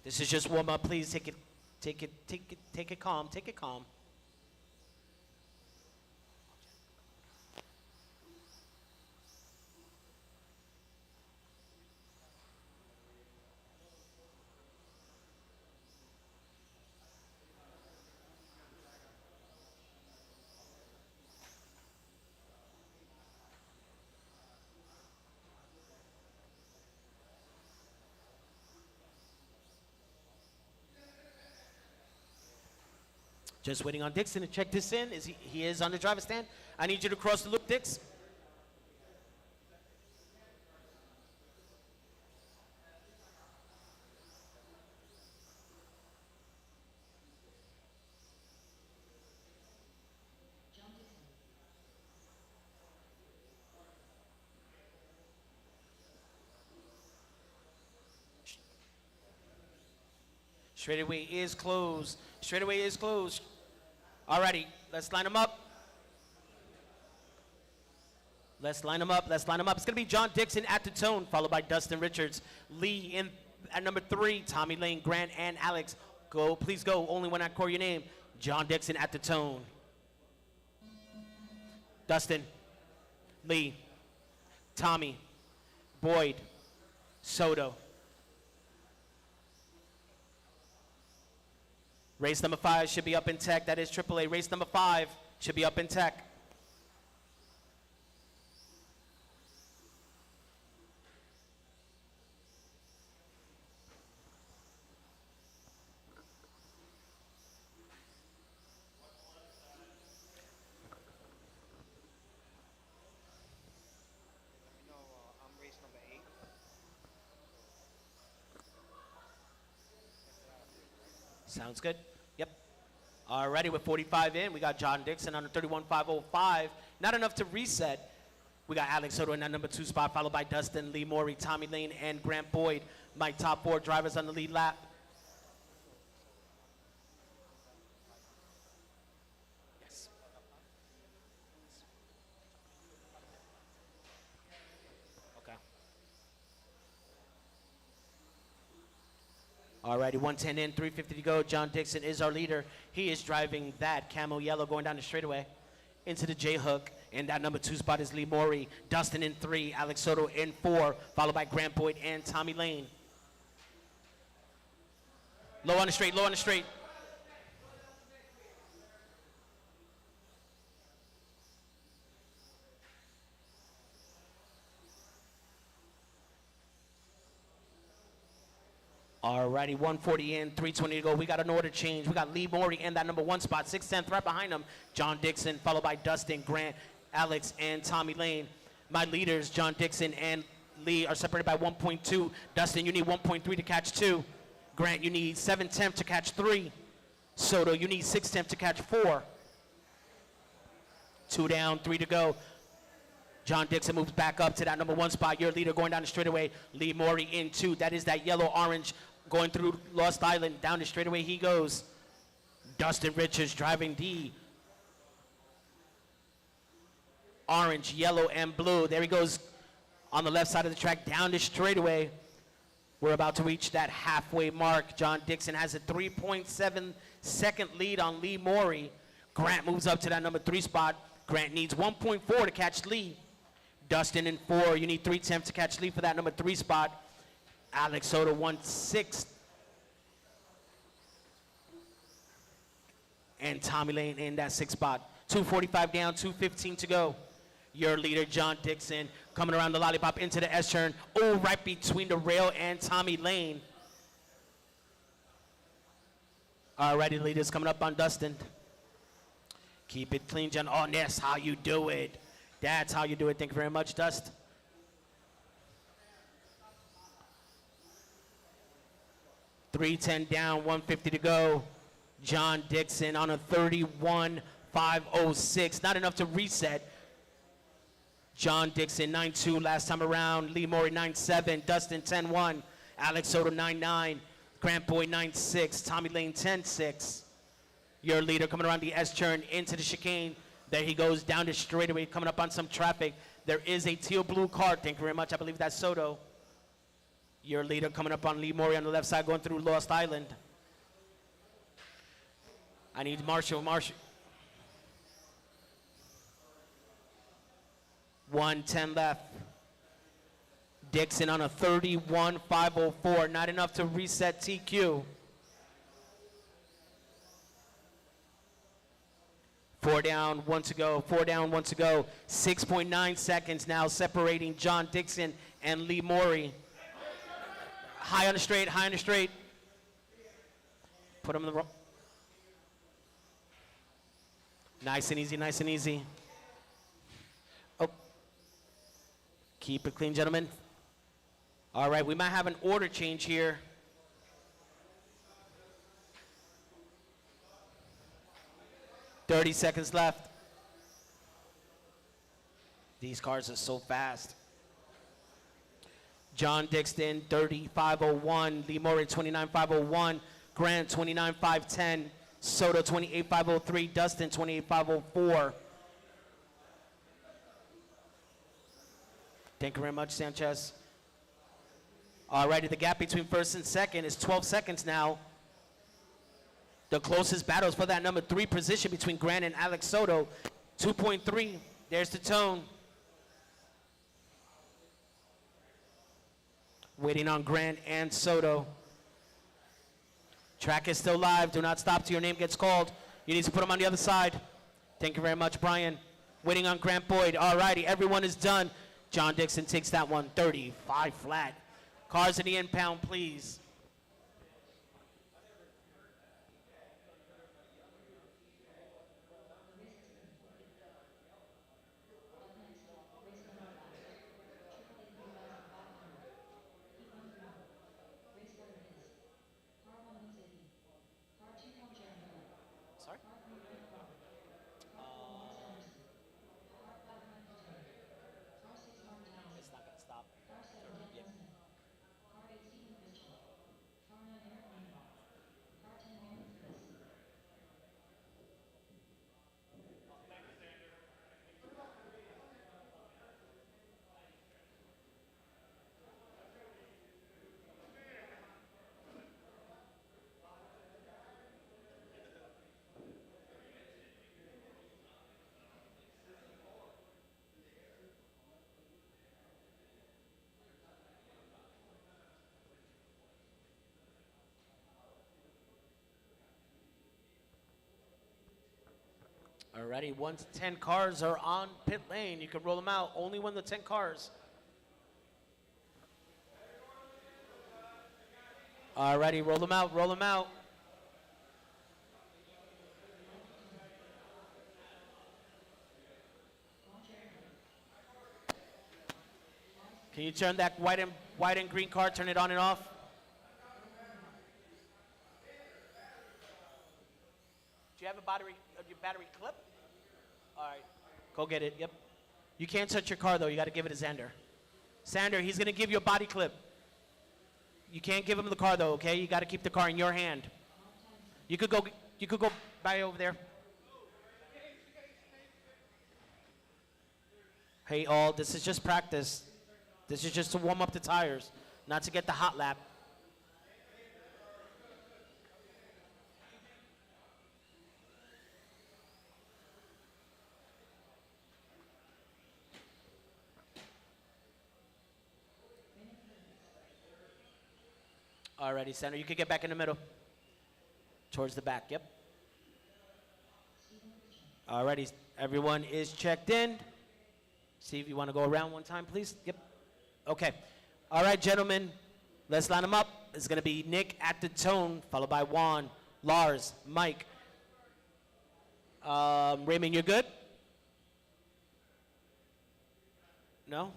This is just warm up. Please take it calm. Take it calm. Just waiting on Dixon to check this in. He is on the driver's stand. I need you to cross the loop, Dix. Straightaway is closed. Straightaway is closed. Alrighty, let's line them up. Let's line them up. Let's line them up. It's going to be John Dixon at the tone, followed by Dustin Richards. Lee in at number 3, Tommy Lane, Grant, and Alex. Go, please go. Only when I call your name. John Dixon at the tone. Dustin, Lee, Tommy, Boyd, Soto. Race number 5 should be up in tech. That is AAA. Race number 5 should be up in tech. Sounds good. Yep. Alrighty, with 45 in, we got John Dixon on the 31.505. Not enough to reset. We got Alex Soto in that number 2 spot, followed by Dustin, Lee Morey, Tommy Lane, and Grant Boyd. My top 4 drivers on the lead lap. Yes. Okay. Alrighty, 110 in, 350 to go. John Dixon is our leader. He is driving that camo yellow going down the straightaway into the J-hook. And that number 2 spot is Lee Morey. Dustin in 3, Alex Soto in 4, followed by Grant Boyd and Tommy Lane. Low on the straight, low on the straight. Alrighty, 140 in, 320 to go. We got an order change. We got Lee Morey in that number 1 spot. 610th right behind him, John Dixon, followed by Dustin, Grant, Alex, and Tommy Lane. My leaders, John Dixon and Lee, are separated by 1.2. Dustin, you need 1.3 to catch 2. Grant, you need 7/10 to catch 3. Soto, you need 6/10 to catch 4. 2 down, 3 to go. John Dixon moves back up to that number 1 spot. Your leader going down the straightaway. Lee Morey in 2. That is that yellow-orange going through Lost Island. Down the straightaway he goes. Dustin Richards driving the orange, yellow, and blue. There he goes on the left side of the track down the straightaway. We're about to reach that halfway mark. John Dixon has a 3.7 second lead on Lee Morey. Grant moves up to that number 3 spot. Grant needs 1.4 to catch Lee. Dustin in 4. You need 3/10 to catch Lee for that number 3 spot. Alex Soto 1/6. And Tommy Lane in that 6th spot. 2:45 down, 2:15 to go. Your leader, John Dixon, coming around the lollipop into the S-turn. Oh, right between the rail and Tommy Lane. Alrighty, leaders coming up on Dustin. Keep it clean, John. Oh, that's how you do it. That's how you do it. Thank you very much, Dust. $310 down, 150 to go. John Dixon on a 31.506. Not enough to reset. John Dixon 9.2 last time around. Lee Morey 9.7. Dustin 10.1. Alex Soto 9.9. Grant Boy 9.6. Tommy Lane 10.6. Your leader coming around the S-turn into the chicane. There he goes down the straightaway, coming up on some traffic. There is a teal blue car. Thank you very much. I believe that's Soto. Your leader coming up on Lee Morey on the left side, going through Lost Island. I need Marshall. 1:10 left. Dixon on a 31.504. Not enough to reset TQ. 4 down, 1 to go. 4 down, 1 to go. 6.9 seconds now separating John Dixon and Lee Morey. High on the straight, high on the straight. Put him in the row. Nice and easy, nice and easy. Oh. Keep it clean, gentlemen. All right, we might have an order change here. $30 left. These cars are so fast. John Dixon, 35.01. Lee Morey, 29.501. Grant, 29.510. Soto, 28.503. Dustin, 28.504. Thank you very much, Sanchez. All righty, the gap between first and second is 12 seconds now. The closest battles for that number 3 position between Grant and Alex Soto. 2.3. There's the tone. Waiting on Grant and Soto. Track is still live. Do not stop till your name gets called. You need to put them on the other side. Thank you very much, Brian. Waiting on Grant Boyd. All righty, everyone is done. John Dixon takes that one, 35 flat. Cars in the impound, please. Sorry? It's not going to stop. Yep. Alrighty, 1 to 10 cars are on pit lane. You can roll them out only when the 10 cars. Alrighty, roll them out, roll them out. Can you turn that white and green card, turn it on and off? Do you have your battery clip? All right, go get it, yep. You can't touch your car though, you gotta give it to Xander. Xander, he's gonna give you a body clip. You can't give him the car though, okay? You gotta keep the car in your hand. You could go by over there. Hey all, this is just practice. This is just to warm up the tires, not to get the hot lap. Alrighty, Center, you can get back in the middle. Towards the back, yep. Alrighty, everyone is checked in. See if you want to go around one time, please. Yep. Okay. All right, gentlemen, let's line them up. It's going to be Nick at the tone, followed by Juan, Lars, Mike. Raymond, you're good? No?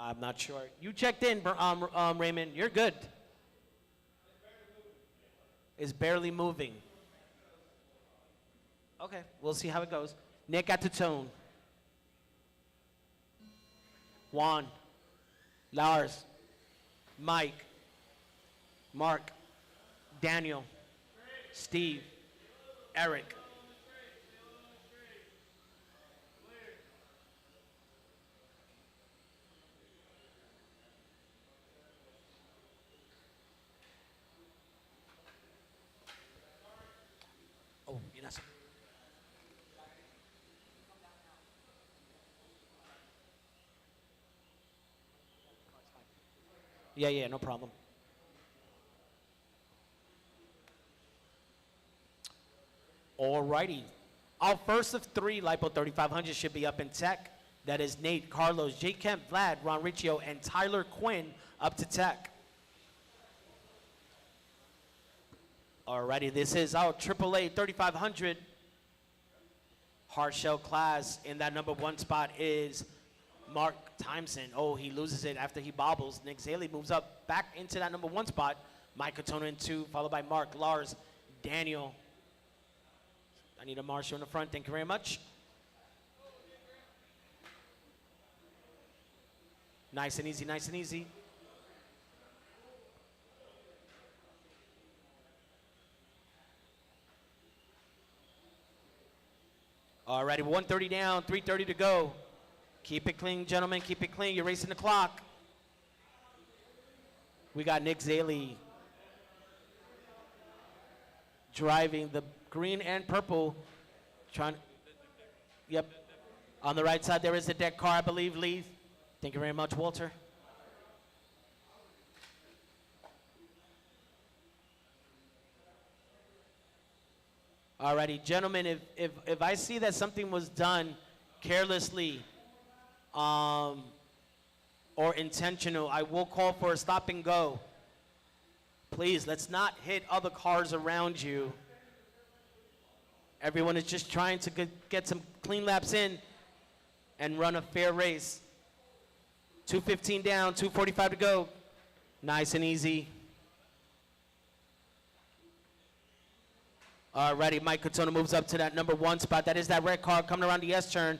I'm not sure. You checked in, Raymond. You're good. It's barely moving. Okay, we'll see how it goes. Nick at the tone. Juan, Lars, Mike, Mark, Daniel, Steve, Eric. Oh, you're not. Yeah, no problem. Alrighty. Our first of three LiPo 3500 should be up in tech. That is Nate, Carlos, J. Kemp, Vlad, Ron Riccio, and Tyler Quinn up to tech. Alrighty, this is our AAA 3500 hard shell class. In that number one spot is Mark Timeson. Oh, he loses it after he bobbles. Nick Zaley moves up back into that number one spot. Mike Katona in two, followed by Mark, Lars, Daniel. I need a marshal in the front. Thank you very much. Nice and easy, nice and easy. Alrighty, 130 down, 330 to go. Keep it clean, gentlemen, keep it clean. You're racing the clock. We got Nick Zaley driving the green and purple. Yep. On the right side, there is the deck car, I believe, Lee. Thank you very much, Walter. Alrighty, gentlemen, if I see that something was done carelessly or intentional, I will call for a stop and go. Please, let's not hit other cars around you. Everyone is just trying to get some clean laps in and run a fair race. 2:15 down, 2:45 to go. Nice and easy. Alrighty, Mike Katona moves up to that number one spot. That is that red car coming around the S turn.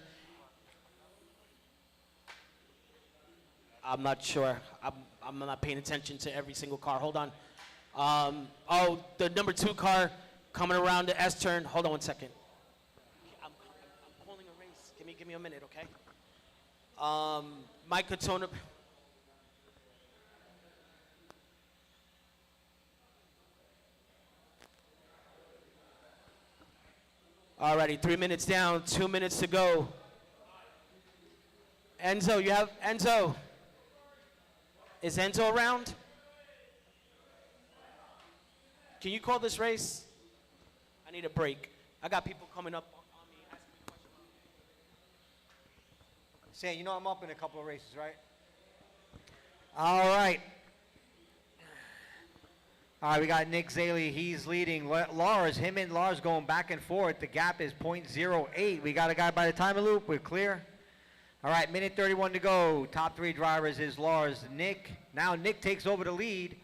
I'm not sure. I'm not paying attention to every single car. Hold on. Oh, the number two car coming around the S turn. Hold on one second. I'm calling a race. Give me a minute, okay? Mike Katona. Alrighty, 3 minutes down, 2 minutes to go. Enzo, you have Enzo. Is Enzo around? Can you call this race? I need a break. I got people coming up on me asking me questions. Sam, you know I'm up in a couple of races, right? All right. All right, we got Nick Zaley. He's leading. Lars, him and Lars going back and forth. The gap is .08. We got a guy by the timer loop. We're clear. All right, minute 31 to go. Top three drivers is Lars, Nick. Now Nick takes over the lead.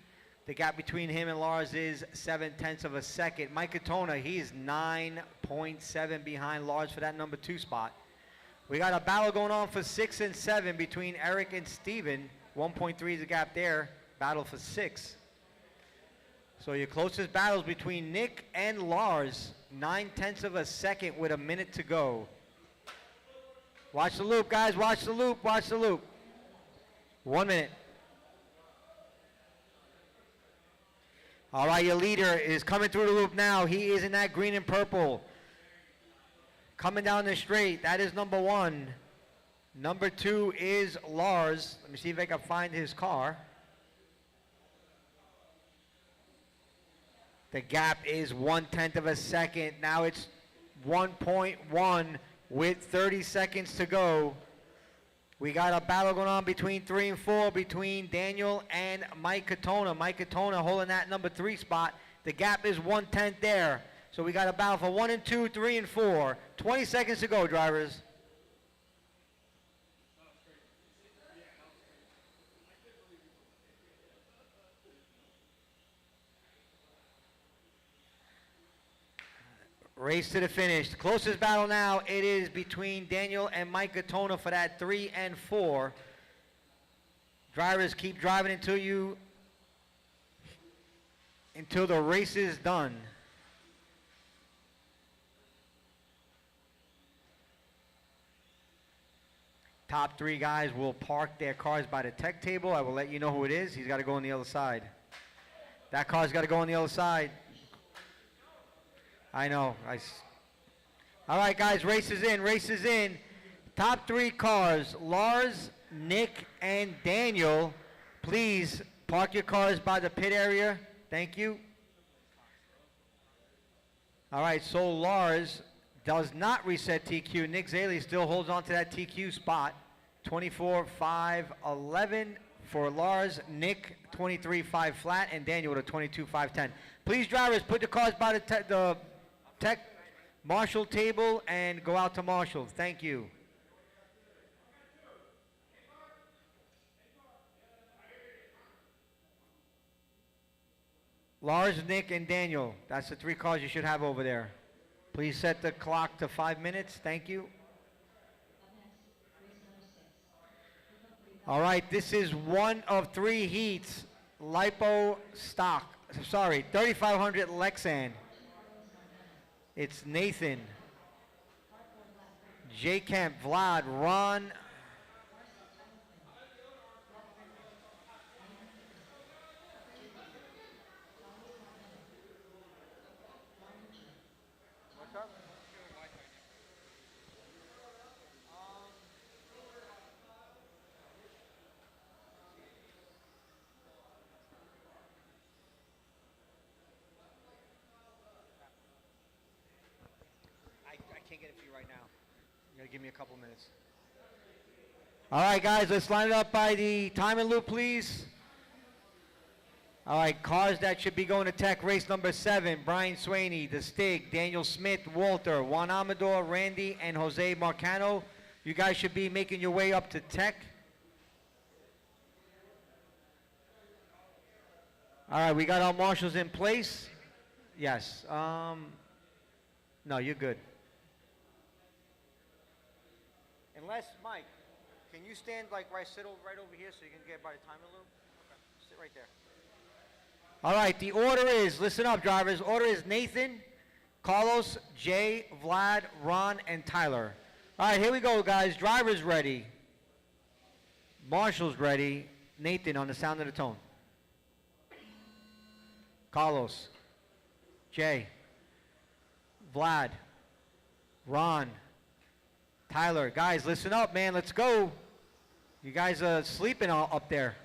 The gap between him and Lars is 0.7 of a second. Mike Katona, he's 9.7 behind Lars for that number 2 spot. We got a battle going on for 6 and 7 between Eric and Steven. 1.3 is the gap there. Battle for 6. So your closest battles between Nick and Lars. 0.9 of a second with a minute to go. Watch the loop, guys. Watch the loop. Watch the loop. 1 minute. All right, your leader is coming through the loop now. He is in that green and purple. Coming down the straight. That is number 1. Number 2 is Lars. Let me see if I can find his car. The gap is 0.1 of a second. Now it's 1.1 with 30 seconds to go. We got a battle going on between 3 and 4 between Daniel and Mike Katona. Mike Katona holding that number 3 spot. The gap is 1/10 there. So we got a battle for 1 and 2, 3 and 4. 20 seconds to go, drivers. Race to the finish. The closest battle now, it is between Daniel and Mike Katona for that 3 and 4. Drivers, keep driving until the race is done. Top 3 guys will park their cars by the tech table. I will let you know who it is. He's got to go on the other side. That car's got to go on the other side. I know. All right, guys, race is in, race is in. Top 3 cars, Lars, Nick, and Daniel. Please park your cars by the pit area. Thank you. All right, so Lars does not reset TQ. Nick Zaley still holds on to that TQ spot. 24.511 for Lars, Nick 23.5 flat, and Daniel with a 22.510. Please, drivers, put the cars by the tech marshal table and go out to marshal. Thank you. Lars, Nick, and Daniel. That's the 3 cars you should have over there. Please set the clock to 5 minutes. Thank you. All right, this is one of 3 heats. Lipo stock. Sorry, 3500 Lexan. It's Nathan, J. Kemp, Vlad, Ron. I can't get it for you right now. You gotta give me a couple minutes. All right, guys, let's line it up by the time and loop, please. All right, cars that should be going to tech. Race number 7, Brian Swaney, The Stig, Daniel Smith, Walter, Juan Amador, Randy, and Jose Marcano. You guys should be making your way up to tech. All right, we got our marshals in place. Yes. No, you're good. Unless, Mike, can you stand right over here so you can get by the timer loop? Okay, sit right there. All right, the order is, listen up, drivers. Order is Nathan, Carlos, Jay, Vlad, Ron, and Tyler. All right, here we go, guys. Drivers ready. Marshals ready. Nathan on the sound of the tone. Carlos, Jay, Vlad, Ron, Tyler. Guys, listen up, man. Let's go. You guys are sleeping up there.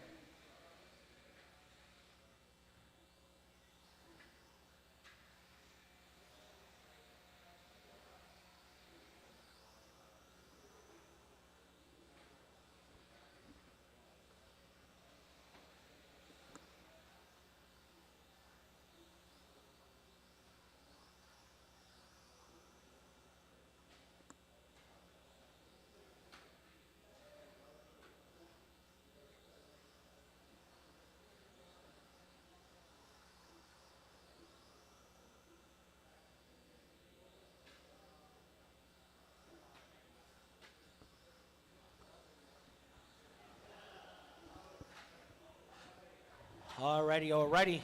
Alrighty.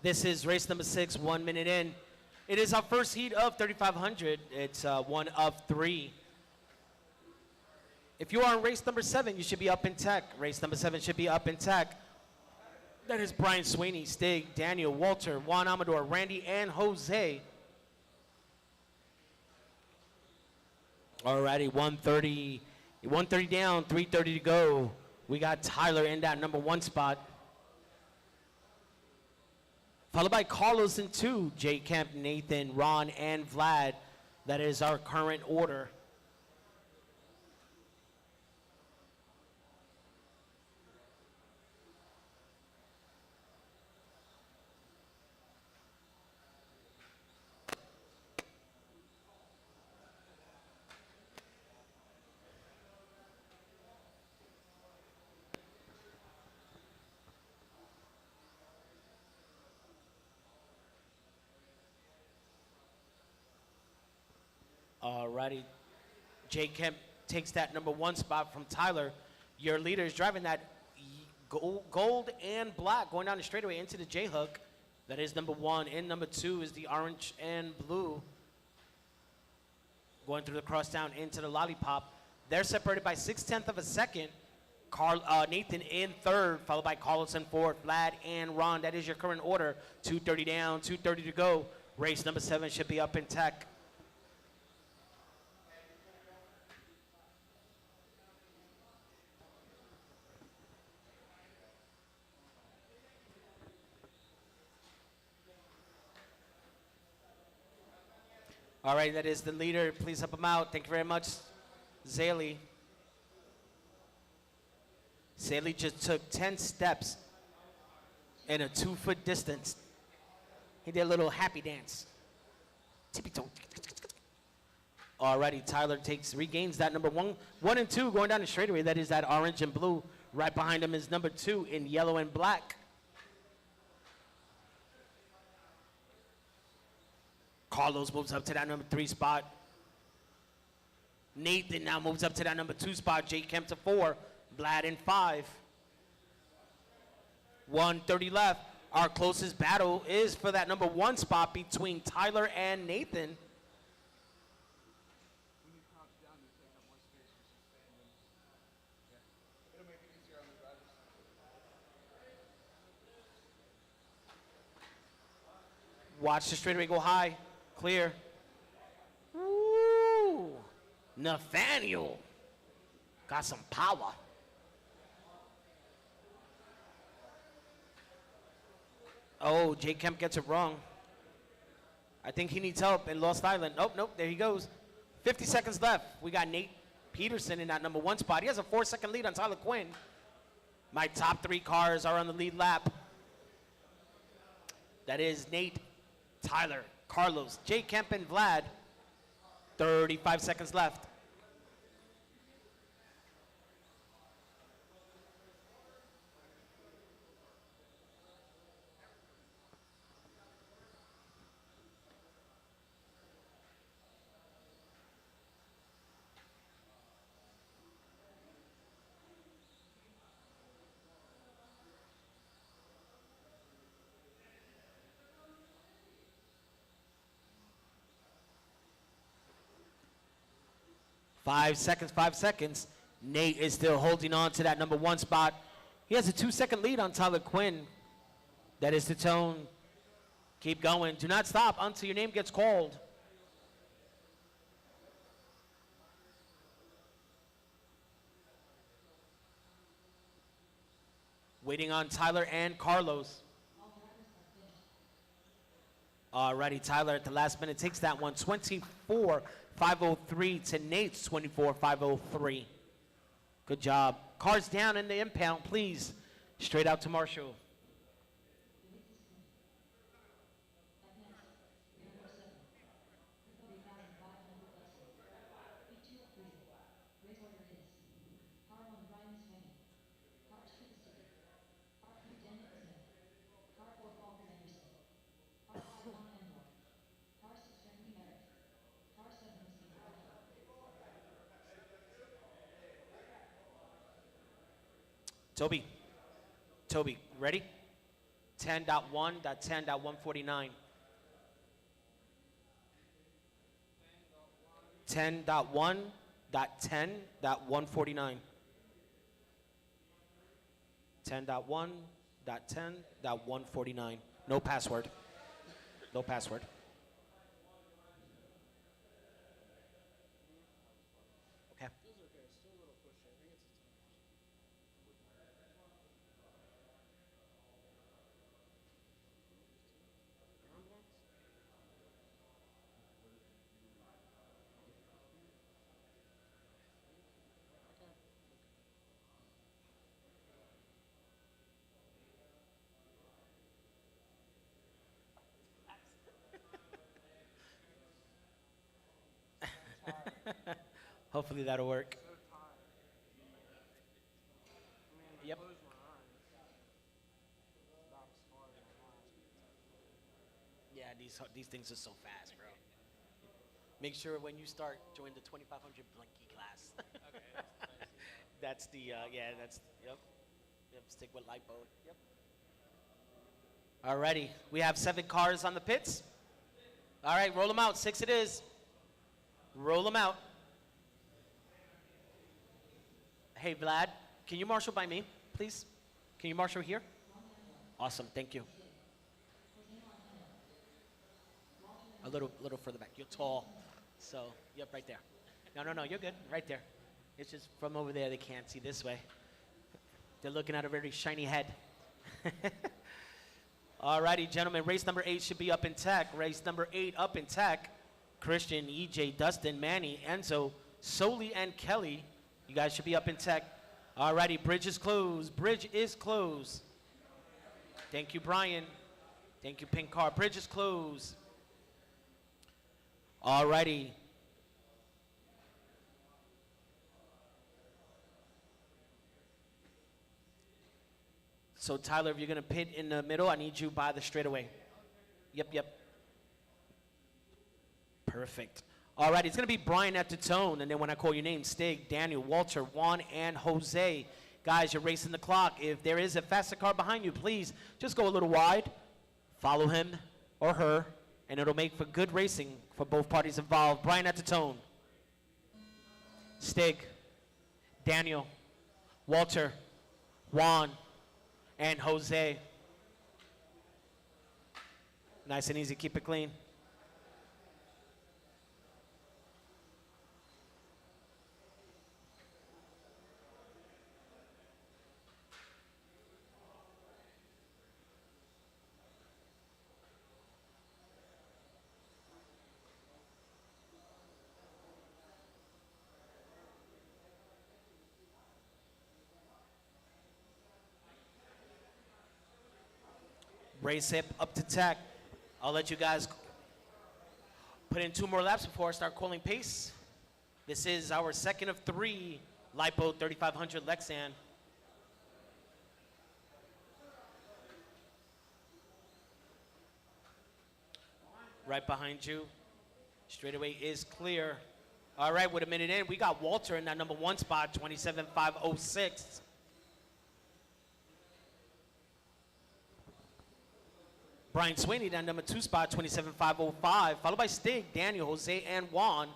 This is race number 6, 1 minute in. It is our first heat of 3,500. It's one of 3. If you are in race number 7, you should be up in tech. Race number 7 should be up in tech. That is Brian Sweeney, Stig, Daniel, Walter, Juan Amador, Randy, and Jose. Alrighty, 130 down, 3:30 to go. We got Tyler in that number 1 spot. Followed by Carlos in 2, Jay Kemp, Nathan, Ron, and Vlad. That is our current order. Alrighty. Jay Kemp takes that number 1 spot from Tyler. Your leader is driving that gold and black going down the straightaway into the J-hook. That is number 1. And number 2 is the orange and blue. Going through the cross down into the lollipop. They're separated by 0.6 of a second. Nathan in 3rd, followed by Carlos in 4th, Vlad and Ron. That is your current order. 2:30 down, 2:30 to go. Race number 7 should be up in tech. All right, that is the leader. Please help him out. Thank you very much, Zaley. Zaley just took 10 steps in a 2-foot distance. He did a little happy dance. Tippy toe. Alrighty, Tyler regains that number 1 and 2 going down the straightaway. That is that orange and blue. Right behind him is number 2 in yellow and black. Carlos moves up to that number 3 spot. Nathan now moves up to that number 2 spot. Jay Kemp to 4. Vlad in 5. 1:30 left. Our closest battle is for that number 1 spot between Tyler and Nathan. Watch the straightaway go high. Clear. Ooh. Nathaniel. Got some power. Oh, Jay Kemp gets it wrong. I think he needs help in Lost Island. Nope, there he goes. 50 seconds left. We got Nate Peterson in that number 1 spot. He has a 4-second lead on Tyler Quinn. My top 3 cars are on the lead lap. That is Nate, Tyler, Carlos, Jay Kemp, and Vlad. 35 seconds left. Five seconds. Nate is still holding on to that number 1 spot. He has a 2-second lead on Tyler Quinn. That is the tone. Keep going. Do not stop until your name gets called. Waiting on Tyler and Carlos. Alrighty, Tyler at the last minute takes that one. 24.503 to Nate's 24.503. Good job. Cars down in the impound, please. Straight out to Marshall. Toby. Toby, ready? 10.1.10.149. 10.1.10.149. 10.1.10.149. No password. No password. Okay. Hopefully that'll work. Yep. Yeah, these things are so fast, bro. Make sure when you start, join the 2500 Blinky class. Okay, that's nice. That's the, yeah, that's, yep. Yep, stick with lipo. Yep. Alrighty, we have 7 cars on the pits. All right, roll them out. 6 it is. Roll them out. Hey, Vlad, can you marshal by me, please? Can you marshal here? Awesome, thank you. A little further back. You're tall, so yep, right there. No, you're good. Right there. It's just from over there they can't see this way. They're looking at a very shiny head. Alrighty, gentlemen. Race number 8 should be up in tech. Race number 8 up in tech. Christian, EJ, Dustin, Manny, Enzo, Soli, and Kelly. You guys should be up in tech. Alrighty, bridge is closed. Bridge is closed. Thank you, Brian. Thank you, Pink Car. Bridge is closed. Alrighty. So Tyler, if you're gonna pit in the middle, I need you by the straightaway. Yep. Perfect. All right, it's going to be Brian at the tone, and then when I call your name, Stig, Daniel, Walter, Juan, and Jose. Guys, you're racing the clock. If there is a faster car behind you, please just go a little wide, follow him or her, and it'll make for good racing for both parties involved. Brian at the tone. Stig, Daniel, Walter, Juan, and Jose. Nice and easy, keep it clean. Race hip up to tech. I'll let you guys put in 2 more laps before I start calling pace. This is our second of 3 Lipo 3500 Lexan. Right behind you. Straightaway is clear. All right, with a minute in, we got Walter in that number 1 spot, 27.506. Brian Sweeney, that number 2 spot, 27.505, followed by Stig, Daniel, Jose, and Juan.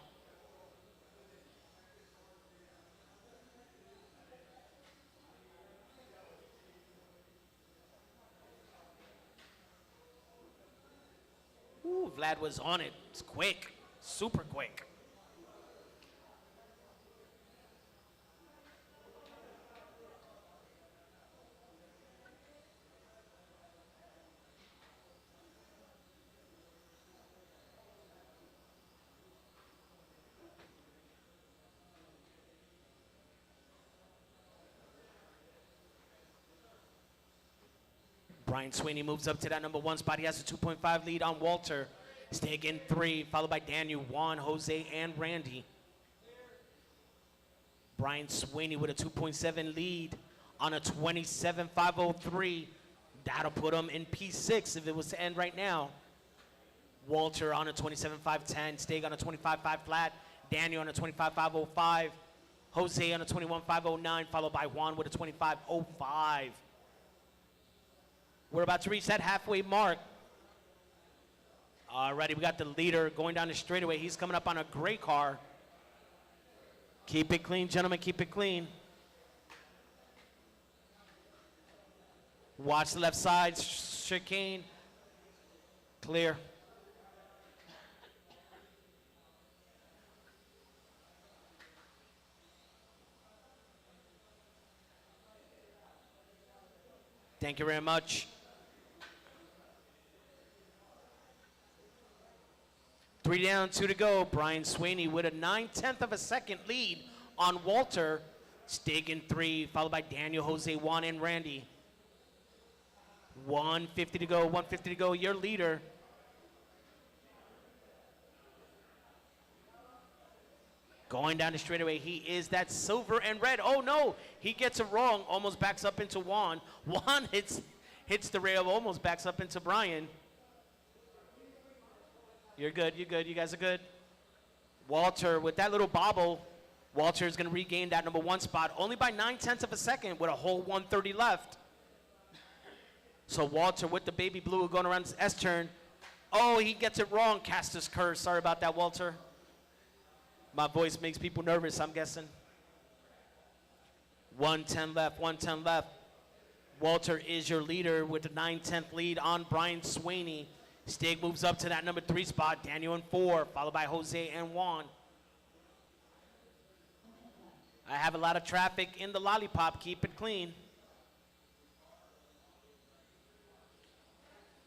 Ooh, Vlad was on it. It's quick, super quick. Brian Sweeney moves up to that number 1 spot. He has a 2.5 lead on Walter. Stig in 3, followed by Daniel, Juan, Jose, and Randy. Brian Sweeney with a 2.7 lead on a 27.503. That'll put him in P6 if it was to end right now. Walter on a 27.510. Stig on a 25.5 flat. Daniel on a 25.505. Jose on a 21.509, followed by Juan with a 25.05. We're about to reach that halfway mark. Alrighty, we got the leader going down the straightaway. He's coming up on a gray car. Keep it clean, gentlemen, keep it clean. Watch the left side, chicane. Clear. Thank you very much. 3 down, 2 to go. Brian Sweeney with a 9/10 of a second lead on Walter. Stig in 3, followed by Daniel, Jose, Juan, and Randy. 150 to go, 150 to go. Your leader. Going down the straightaway, he is that silver and red. Oh no, he gets it wrong. Almost backs up into Juan. Juan hits the rail, almost backs up into Brian. You're good, you're good, you guys are good. Walter, with that little bobble, Walter is gonna regain that number 1 spot, only by 9/10 of a second with a whole 130 left. So Walter with the baby blue going around his S turn. Oh, he gets it wrong, Caster's curse. Sorry about that, Walter. My voice makes people nervous, I'm guessing. 110 left, 110 left. Walter is your leader with the 9/10 lead on Brian Sweeney. Stig moves up to that number 3 spot, Daniel in 4, followed by Jose and Juan. I have a lot of traffic in the lollipop, keep it clean.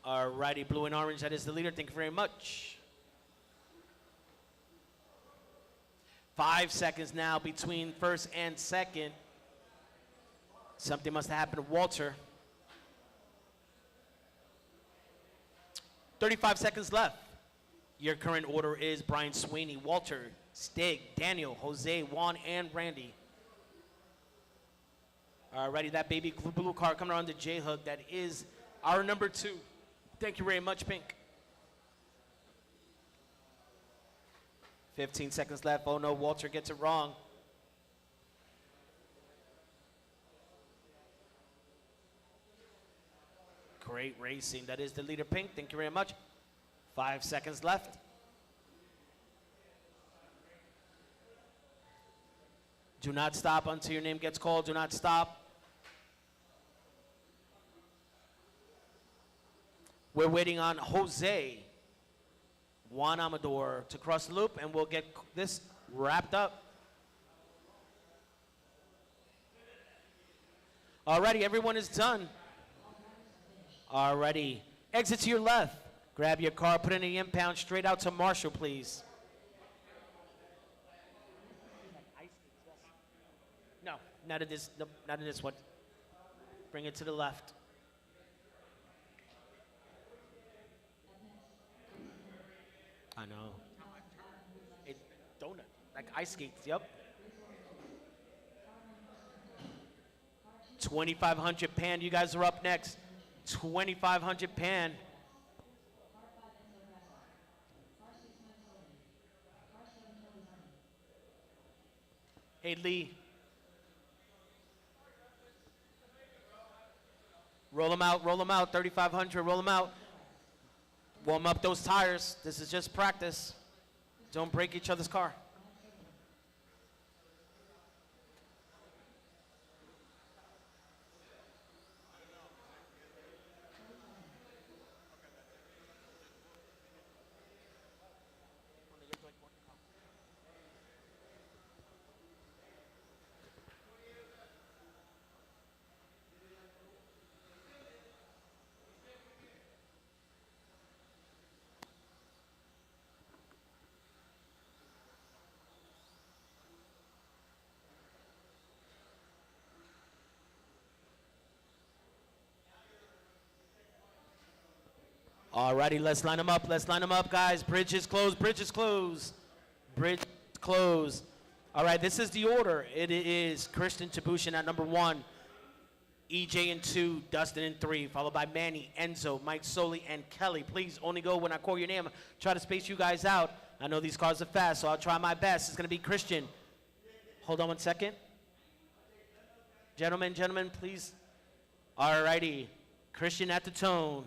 Alrighty, blue and orange, that is the leader, thank you very much. 5 seconds now between first and second. Something must have happened to Walter. 35 seconds left. Your current order is Brian Sweeney, Walter, Stig, Daniel, Jose, Juan, and Randy. Alrighty, that baby blue car coming around the J-hook. That is our number 2. Thank you very much, Pink. 15 seconds left. Oh no, Walter gets it wrong. Great racing. That is the leader, Pink. Thank you very much. 5 seconds left. Do not stop until your name gets called. Do not stop. We're waiting on Jose, Juan Amador to cross the loop, and we'll get this wrapped up. Alrighty, everyone is done. Alrighty, exit to your left. Grab your car, put in the impound, straight out to Marshall, please. No, not in this, no, not in this one. Bring it to the left. I know. It donut, like ice skates, yep. 2500 pan, you guys are up next. 2500 pan. Hey, Lee. Roll them out, 3,500, roll them out. Warm up those tires. This is just practice. Don't break each other's car. Alrighty, let's line them up, guys. Bridge is closed, bridge is closed. Bridge closed. All right, this is the order. It is Christian Tabushin at number 1, EJ in 2, Dustin in 3, followed by Manny, Enzo, Mike Soli, and Kelly. Please only go when I call your name. Try to space you guys out. I know these cars are fast, so I'll try my best. It's gonna be Christian. Hold on one second. Gentlemen, please. Alrighty. Christian at the tone.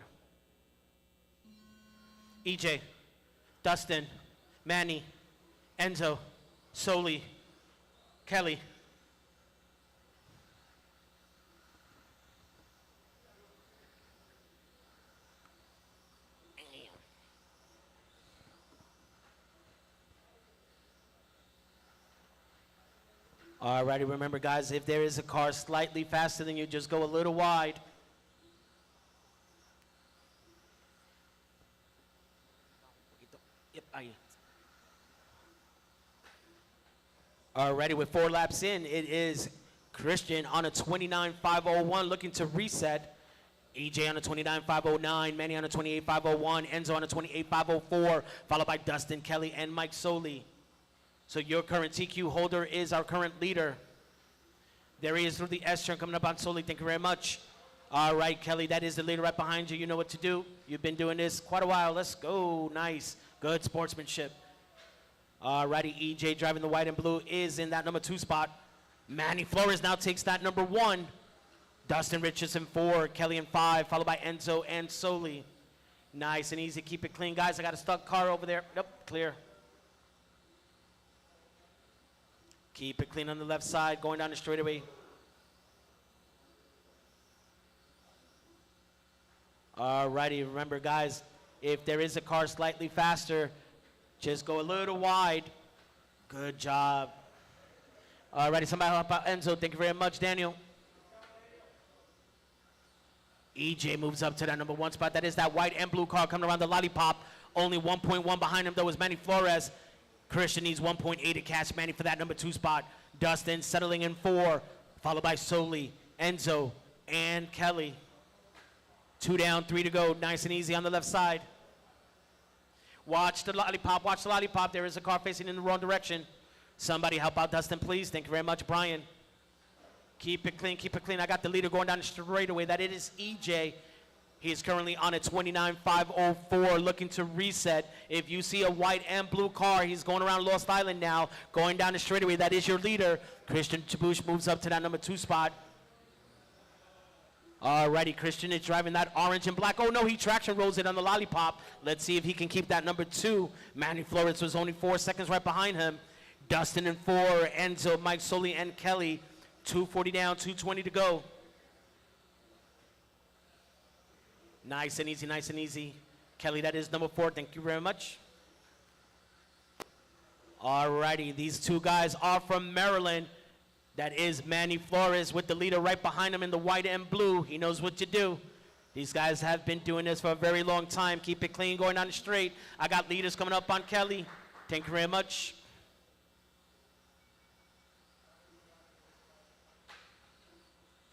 EJ, Dustin, Manny, Enzo, Soli, Kelly. Alrighty, remember guys, if there is a car slightly faster than you, just go a little wide. Yep, alrighty, with 4 laps in, it is Christian on a 29.501 looking to reset. EJ on a 29.509, Manny on a 28.501, Enzo on a 28.504, followed by Dustin, Kelly, and Mike Soli. So your current TQ holder is our current leader. There he is through the S-turn coming up on Soli. Thank you very much. All right, Kelly, that is the leader right behind you. You know what to do. You've been doing this quite a while. Let's go. Nice. Good sportsmanship. All righty, EJ driving the white and blue is in that number 2 spot. Manny Flores now takes that number 1. Dustin Richardson 4, Kelly in 5, followed by Enzo and Soli. Nice and easy. Keep it clean, guys. I got a stuck car over there. Nope, clear. Keep it clean on the left side, going down the straightaway. Alrighty, remember guys, if there is a car slightly faster, just go a little wide. Good job. Alrighty, somebody help out Enzo. Thank you very much, Daniel. EJ moves up to that number 1 spot. That is that white and blue car coming around the lollipop. Only 1.1 behind him, though, is Manny Flores. Christian needs 1.8 to catch Manny for that number 2 spot. Dustin settling in 4, followed by Soli, Enzo, and Kelly. 2 down, 3 to go. Nice and easy on the left side. Watch the lollipop. Watch the lollipop. There is a car facing in the wrong direction. Somebody help out Dustin, please. Thank you very much, Brian. Keep it clean. Keep it clean. I got the leader going down the straightaway. That it is EJ. He is currently on a 29.504 looking to reset. If you see a white and blue car, he's going around Lost Island now, going down the straightaway. That is your leader. Christian Chabush moves up to that number 2 spot. Alrighty, Christian is driving that orange and black. Oh no, he traction rolls it on the lollipop. Let's see if he can keep that number 2. Manny Flores was only 4 seconds right behind him. Dustin in 4, Enzo, Mike Soli, and Kelly. 240 down, 220 to go. Nice and easy, nice and easy. Kelly, that is number 4. Thank you very much. Alrighty, these 2 guys are from Maryland. That is Manny Flores with the leader right behind him in the white and blue. He knows what to do. These guys have been doing this for a very long time. Keep it clean, going down the straight. I got leaders coming up on Kelly. Thank you very much.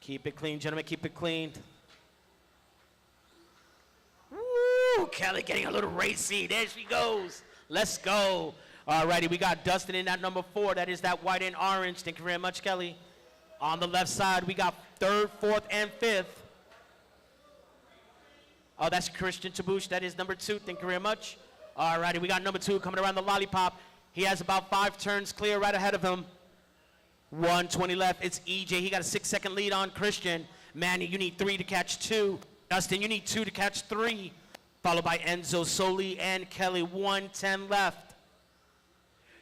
Keep it clean, gentlemen, keep it clean. Woo, Kelly getting a little racy. There she goes. Let's go. Alrighty, we got Dustin in that number 4. That is that white and orange. Thank you very much, Kelly. On the left side, we got 3rd, 4th, and 5th. Oh, that's Christian Chabush. That is number 2. Thank you very much. Alrighty, we got number 2 coming around the lollipop. He has about 5 turns clear right ahead of him. 120 left. It's EJ. He got a 6-second lead on Christian. Manny, you need 3 to catch 2. Dustin, you need 2 to catch 3. Followed by Enzo, Soli, and Kelly. 110 left.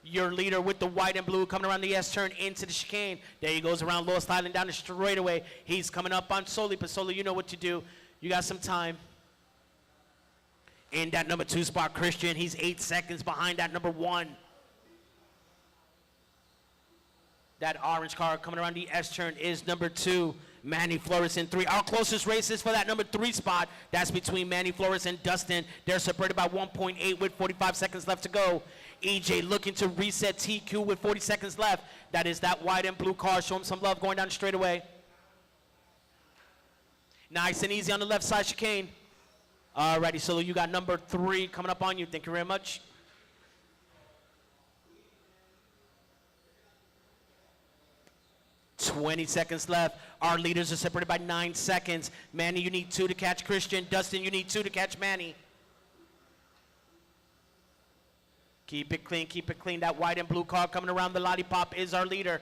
Your leader with the white and blue coming around the S-turn into the chicane. There he goes around Lost Island down the straightaway. He's coming up on Soli, but Soli, you know what to do. You got some time. In that number 2 spot, Christian. He's 8 seconds behind that number 1. That orange car coming around the S-turn is number 2. Manny Flores in 3. Our closest race is for that number 3 spot. That's between Manny Flores and Dustin. They're separated by 1.8 with 45 seconds left to go. EJ looking to reset TQ with 40 seconds left. That is that white and blue car. Show him some love going down the straightaway. Nice and easy on the left side chicane. Alrighty, so you got number 3 coming up on you. Thank you very much. $20 seconds left. Our leaders are separated by 9 seconds. Manny, you need 2 to catch Christian. Dustin, you need 2 to catch Manny. Keep it clean, keep it clean. That white and blue car coming around the lollipop is our leader.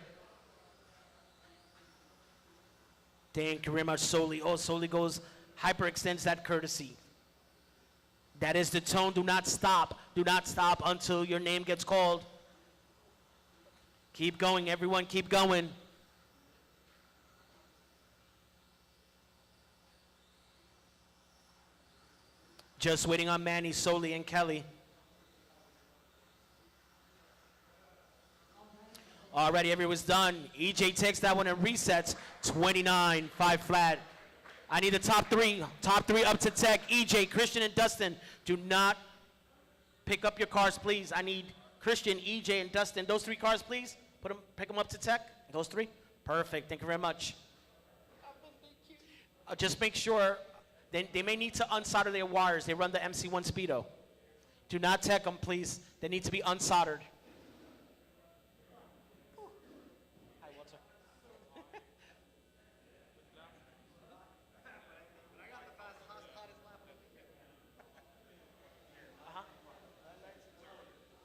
Thank you very much, Soli. Oh, Soli goes hyperextends that courtesy. That is the tone. Do not stop. Do not stop until your name gets called. Keep going, everyone. Keep going. Just waiting on Manny, Soli, and Kelly. Already, everyone's done. EJ takes that one and resets. 29, 5 flat. I need the top three. Top three up to tech. EJ, Christian, and Dustin. Do not pick up your cars, please. I need Christian, EJ, and Dustin. Those 3 cars, please. Pick them up to tech. Those 3. Perfect. Thank you very much. Just make sure they may need to unsolder their wires. They run the MC1 Speedo. Do not tech them, please. They need to be unsoldered. Hi, Walter.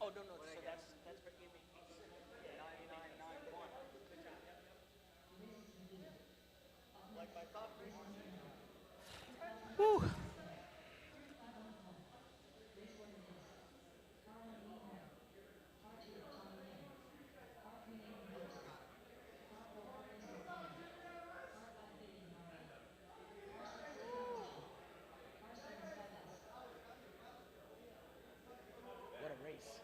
Oh, no, so that's for Amy. 9991. Whew. What a race.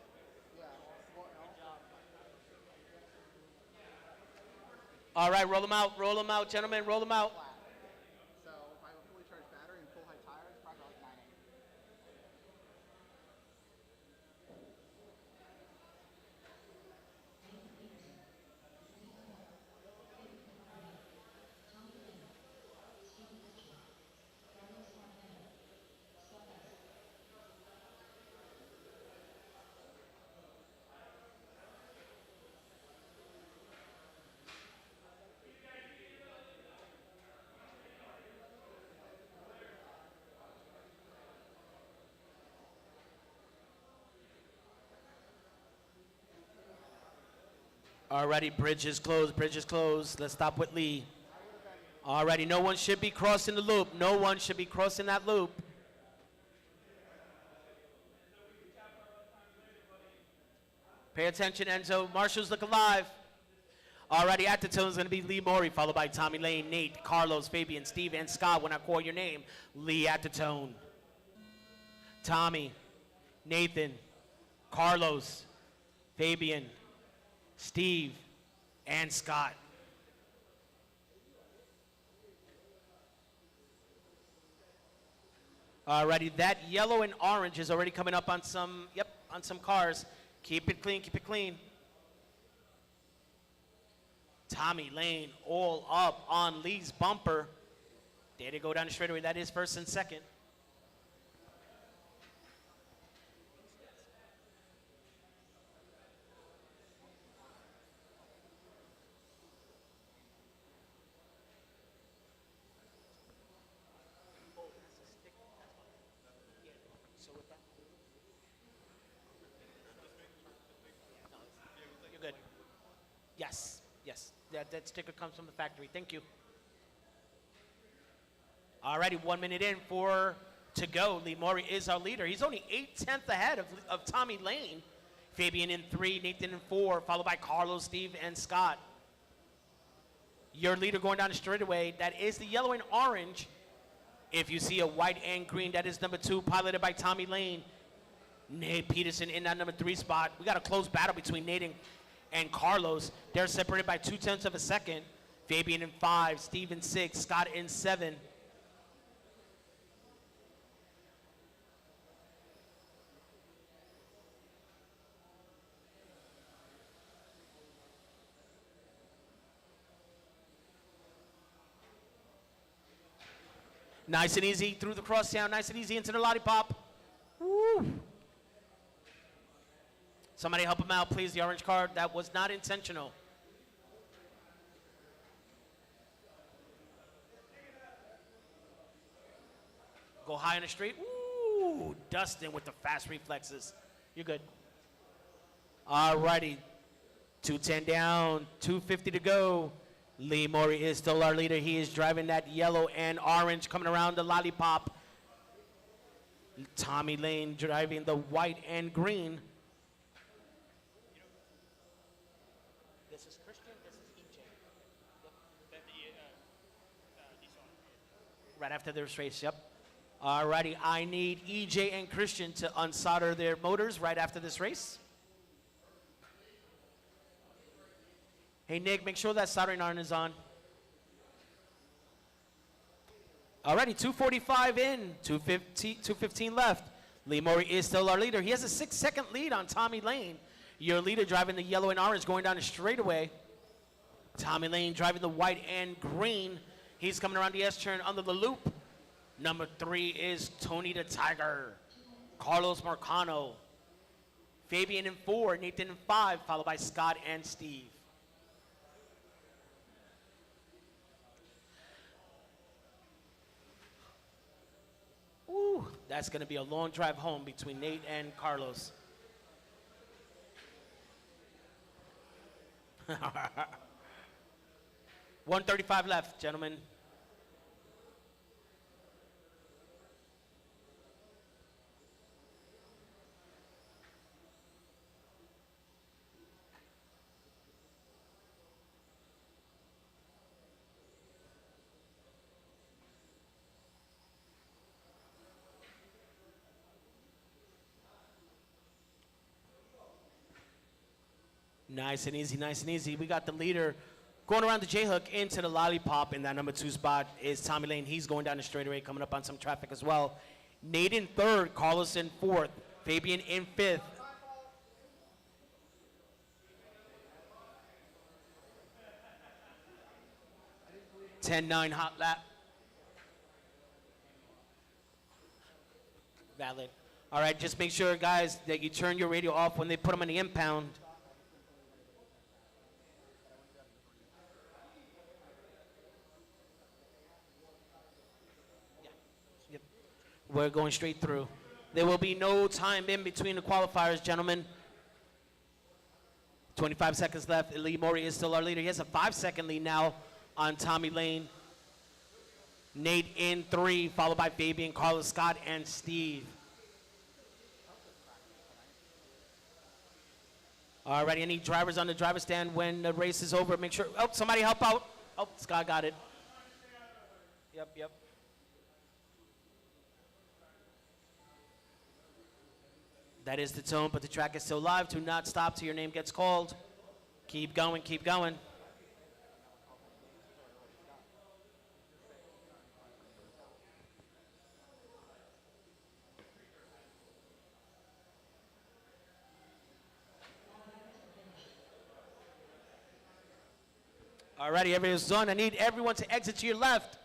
All right, roll them out, gentlemen, roll them out. So if I have a fully charged battery and full height tires, probably like 980. Alrighty, bridge is closed. Let's stop with Lee. Alrighty, no one should be crossing the loop. No one should be crossing that loop. Pay attention, Enzo. Marshals look alive. Alrighty, at the tone is going to be Lee Maury, followed by Tommy Lane, Nate, Carlos, Fabian, Steve, and Scott when I call your name. Lee at the tone. Tommy, Nathan, Carlos, Fabian, Steve, and Scott. Alrighty, that yellow and orange is already coming up on some cars. Keep it clean, keep it clean. Tommy Lane all up on Lee's bumper. There they go down the straightaway. That is first and second. You're good. Yes, yes. That sticker comes from the factory. Thank you. Alrighty, 1 minute in to go. Lee Maury is our leader. He's only 8/10 ahead of Tommy Lane. Fabian in 3, Nathan in 4, followed by Carlos, Steve, and Scott. Your leader going down the straightaway, that is the yellow and orange. If you see a white and green, that is number 2, piloted by Tommy Lane. Nate Peterson in that number 3 spot. We got a close battle between Nate and Carlos. They're separated by 0.2 of a second. Fabian in 5, Steve in 6, Scott in 7. Nice and easy through the crosstown, nice and easy into the lollipop. Woo. Somebody help him out, please. The orange card, that was not intentional. Go high on the street. Ooh, Dustin with the fast reflexes. You're good. All righty. 210 down, 250 to go. Lee Mori is still our leader. He is driving that yellow and orange coming around the lollipop. Tommy Lane driving the white and green. This is Christian, this is EJ. Right after this race, yep. Alrighty, I need EJ and Christian to unsolder their motors right after this race. Hey Nick, make sure that soldering iron is on. Alrighty, 2:45 in, 2:15 left. Lee Mori is still our leader. He has a 6-second lead on Tommy Lane. Your leader driving the yellow and orange going down the straightaway. Tommy Lane driving the white and green. He's coming around the S-turn under the loop. Number 3 is Tony the Tiger. Carlos Marcano. Fabian in 4, Nathan in 5, followed by Scott and Steve. Ooh, that's going to be a long drive home between Nate and Carlos. 1:35 left, gentlemen. Nice and easy, nice and easy. We got the leader going around the J-hook into the lollipop, and that number 2 spot is Tommy Lane. He's going down the straightaway, coming up on some traffic as well. Nate in 3rd, Carlos in 4th, Fabian in 5th. (10-9) hot lap. Valid. All right, just make sure, guys, that you turn your radio off when they put them in the impound. We're going straight through. There will be no time in between the qualifiers, gentlemen. 25 seconds left. Lee Mori is still our leader. He has a 5-second lead now on Tommy Lane. Nate in 3, followed by Fabian, Carlos, Scott, and Steve. All right, any drivers on the driver's stand when the race is over? Make sure, oh, somebody help out. Oh, Scott got it. Yep. That is the tone, but the track is still live. Do not stop till your name gets called. Keep going, keep going. Alrighty, everybody's done. I need everyone to exit to your left.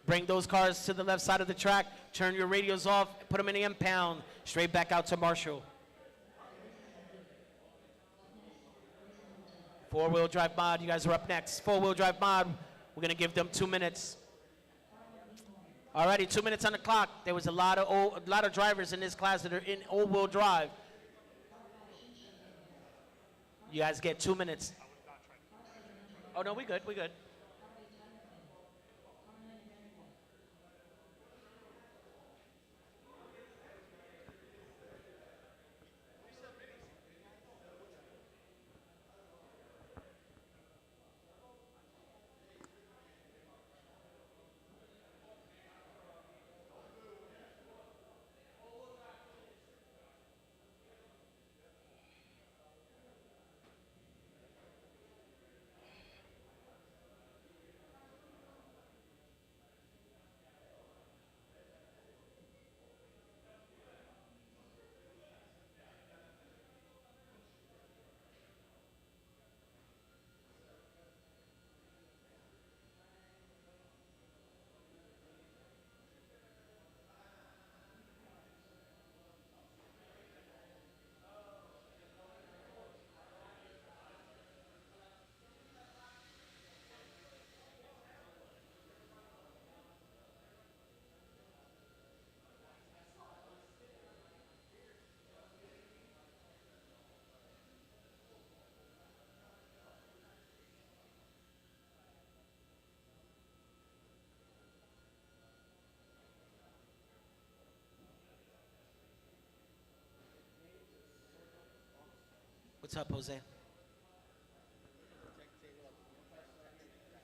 Bring those cars to the left side of the track. Turn your radios off. Put them in the impound. Straight back out to Marshall. 4-wheel drive mod. You guys are up next. 4-wheel drive mod. We're going to give them 2 minutes. Alrighty, 2 minutes on the clock. There was a lot of drivers in this class that are in all-wheel drive. You guys get 2 minutes. Oh, no, we good. What's up, Jose?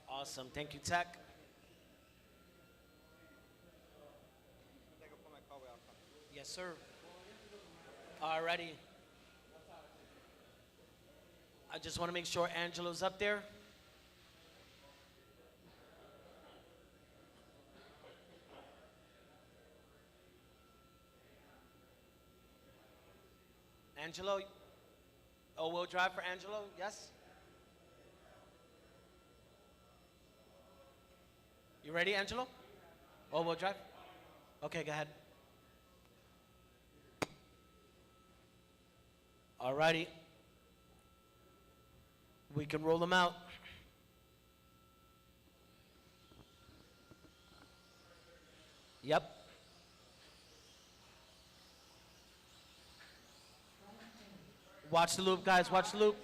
Awesome. Thank you, Tech. Yes, sir. Alrighty. I just want to make sure Angelo's up there. Angelo, all-wheel drive for Angelo, yes? You ready, Angelo? All-wheel drive? Okay, go ahead. Alrighty. We can roll them out. Yep. Watch the loop, guys. Watch the loop.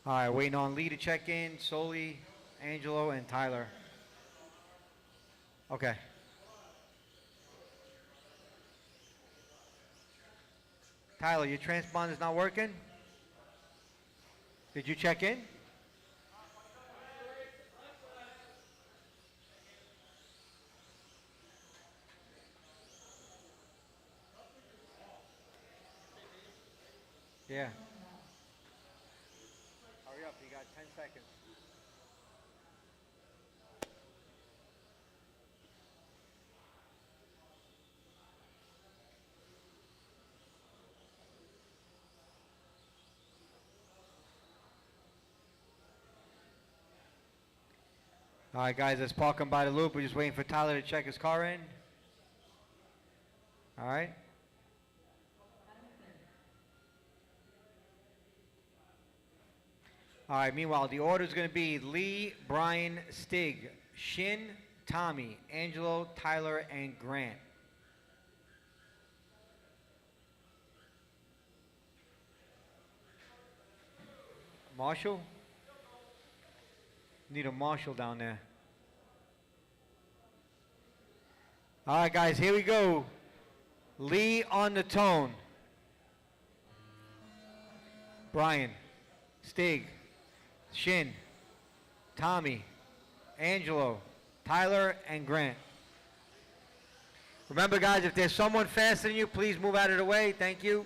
All right, waiting on Lee to check in, Soli, Angelo, and Tyler. Okay. Tyler, your transponder is not working? Did you check in? Yeah. Hurry up, you got 10 seconds. All right, guys, let's park him by the loop. We're just waiting for Tyler to check his car in. All right. All right, meanwhile, the order is going to be Lee, Brian, Stig, Shin, Tommy, Angelo, Tyler, and Grant. Marshall? Need a marshal down there. All right, guys, here we go. Lee on the tone. Brian, Stig, Shin, Tommy, Angelo, Tyler, and Grant. Remember, guys, if there's someone faster than you, please move out of the way. Thank you.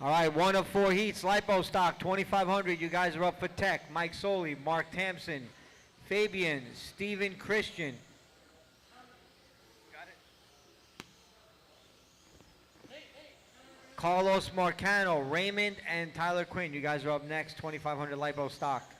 All right, one of four heats, lipo stock, 2,500. You guys are up for tech. Mike Soli, Mark Tamson, Fabian, Steven Christian. Got it. Carlos Marcano, Raymond, and Tyler Quinn. You guys are up next, 2,500 lipo stock.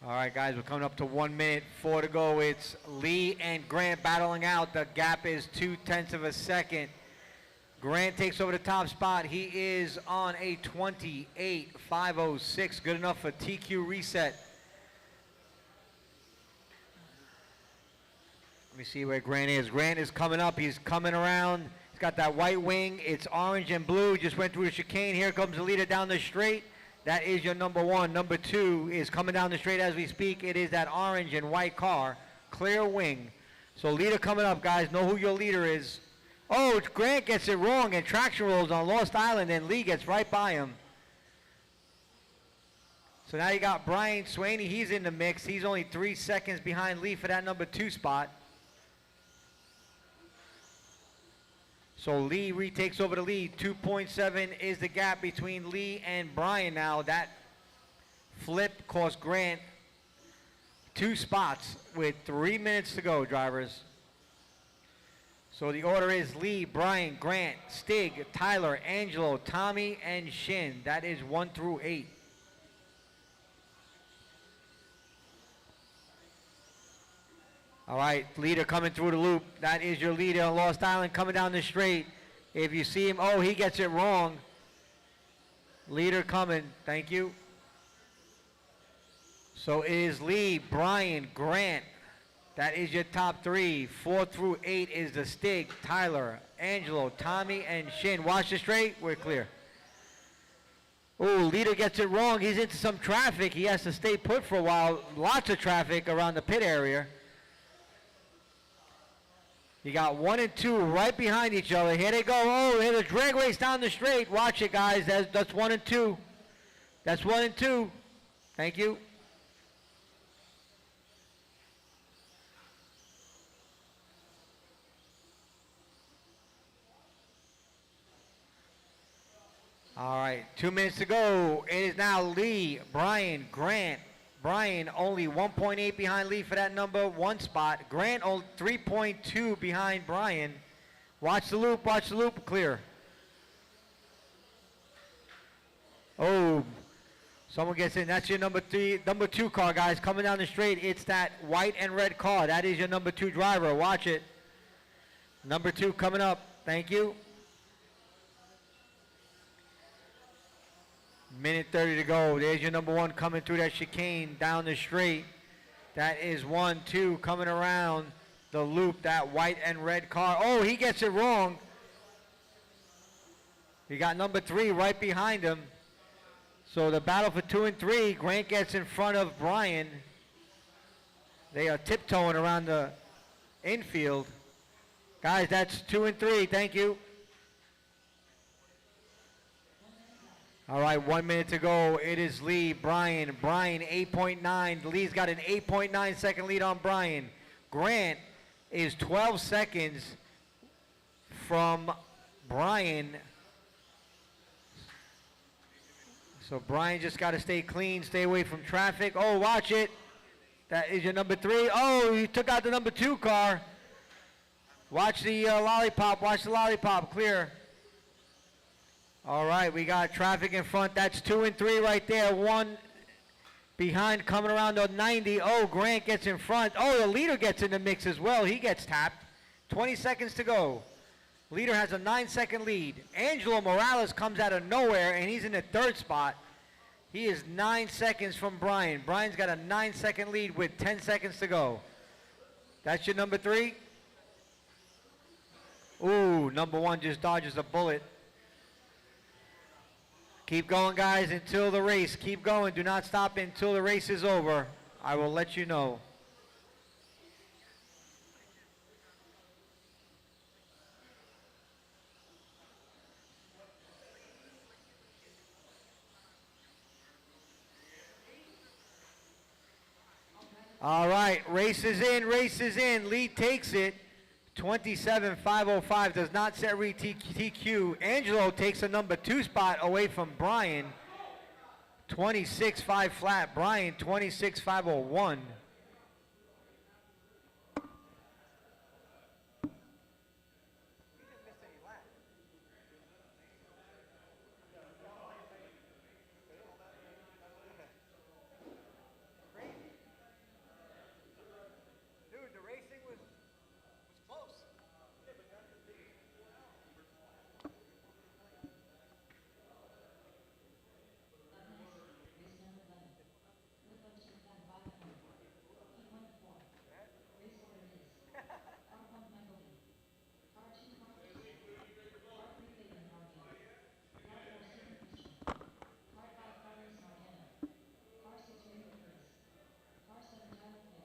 All right, guys, we're coming up to 1 minute, 4 to go. It's Lee and Grant battling out. The gap is 0.2 of a second. Grant takes over the top spot. He is on a 28.506. Good enough for TQ reset. Let me see where Grant is. Grant is coming up. He's coming around. He's got that white wing. It's orange and blue. Just went through the chicane. Here comes the leader down the straight. That is your number one. Number two is coming down the straight as we speak. It is that orange and white car. Clear wing. So leader coming up, guys. Know who your leader is. Oh, Grant gets it wrong and traction rolls on Lost Island, and Lee gets right by him. So now you got Brian Swaney. He's in the mix. He's only 3 seconds behind Lee for that number 2 spot. So Lee retakes over the lead. 2.7 is the gap between Lee and Brian now. That flip cost Grant 2 spots with 3 minutes to go, drivers. So the order is Lee, Brian, Grant, Stig, Tyler, Angelo, Tommy, and Shin. That is 1 through 8. All right, leader coming through the loop. That is your leader on Lost Island coming down the straight. If you see him, oh, he gets it wrong. Leader coming, thank you. So it is Lee, Brian, Grant. That is your top three. 4 through 8 is the Stig, Tyler, Angelo, Tommy, and Shin. Watch the straight, we're clear. Oh, leader gets it wrong. He's into some traffic. He has to stay put for a while. Lots of traffic around the pit area. You got 1 and 2 right behind each other. Here they go. Oh, here's a drag race down the straight. Watch it, guys. That's 1 and 2. That's 1 and 2. Thank you. All right, 2 minutes to go. It is now Lee, Brian, Grant. Brian only 1.8 behind Lee for that number 1 spot. Grant only 3.2 behind Brian. Watch the loop, clear. Oh, someone gets in. That's your number 2 car, guys, coming down the straight. It's that white and red car. That is your number 2 driver. Watch it. Number 2 coming up. Thank you. Minute 30 to go. There's your number 1 coming through that chicane down the straight. That is 1, 2 coming around the loop, that white and red car. Oh, he gets it wrong. You got number 3 right behind him. So the battle for 2 and 3, Grant gets in front of Brian. They are tiptoeing around the infield. Guys, that's 2 and 3. Thank you. All right, 1 minute to go. It is Lee, Brian. Brian, 8.9. Lee's got an 8.9 second lead on Brian. Grant is 12 seconds from Brian. So Brian just got to stay clean, stay away from traffic. Oh, watch it. That is your number 3. Oh, you took out the number 2 car. Watch the lollipop. Watch the lollipop. Clear. All right, we got traffic in front. That's 2 and 3 right there. 1 behind coming around the 90. Oh, Grant gets in front. Oh, the leader gets in the mix as well. He gets tapped. 20 seconds to go. Leader has a 9-second lead. Angelo Morales comes out of nowhere, and he's in the 3rd spot. He is 9 seconds from Brian. Brian's got a 9-second lead with 10 seconds to go. That's your number 3. Ooh, number 1 just dodges a bullet. Keep going, guys, until the race. Keep going. Do not stop until the race is over. I will let you know. All right, race is in, race is in. Lead takes it. 27.505 does not set TQ. Angelo takes a number 2 spot away from Brian. 26.5 flat. Brian 26.501.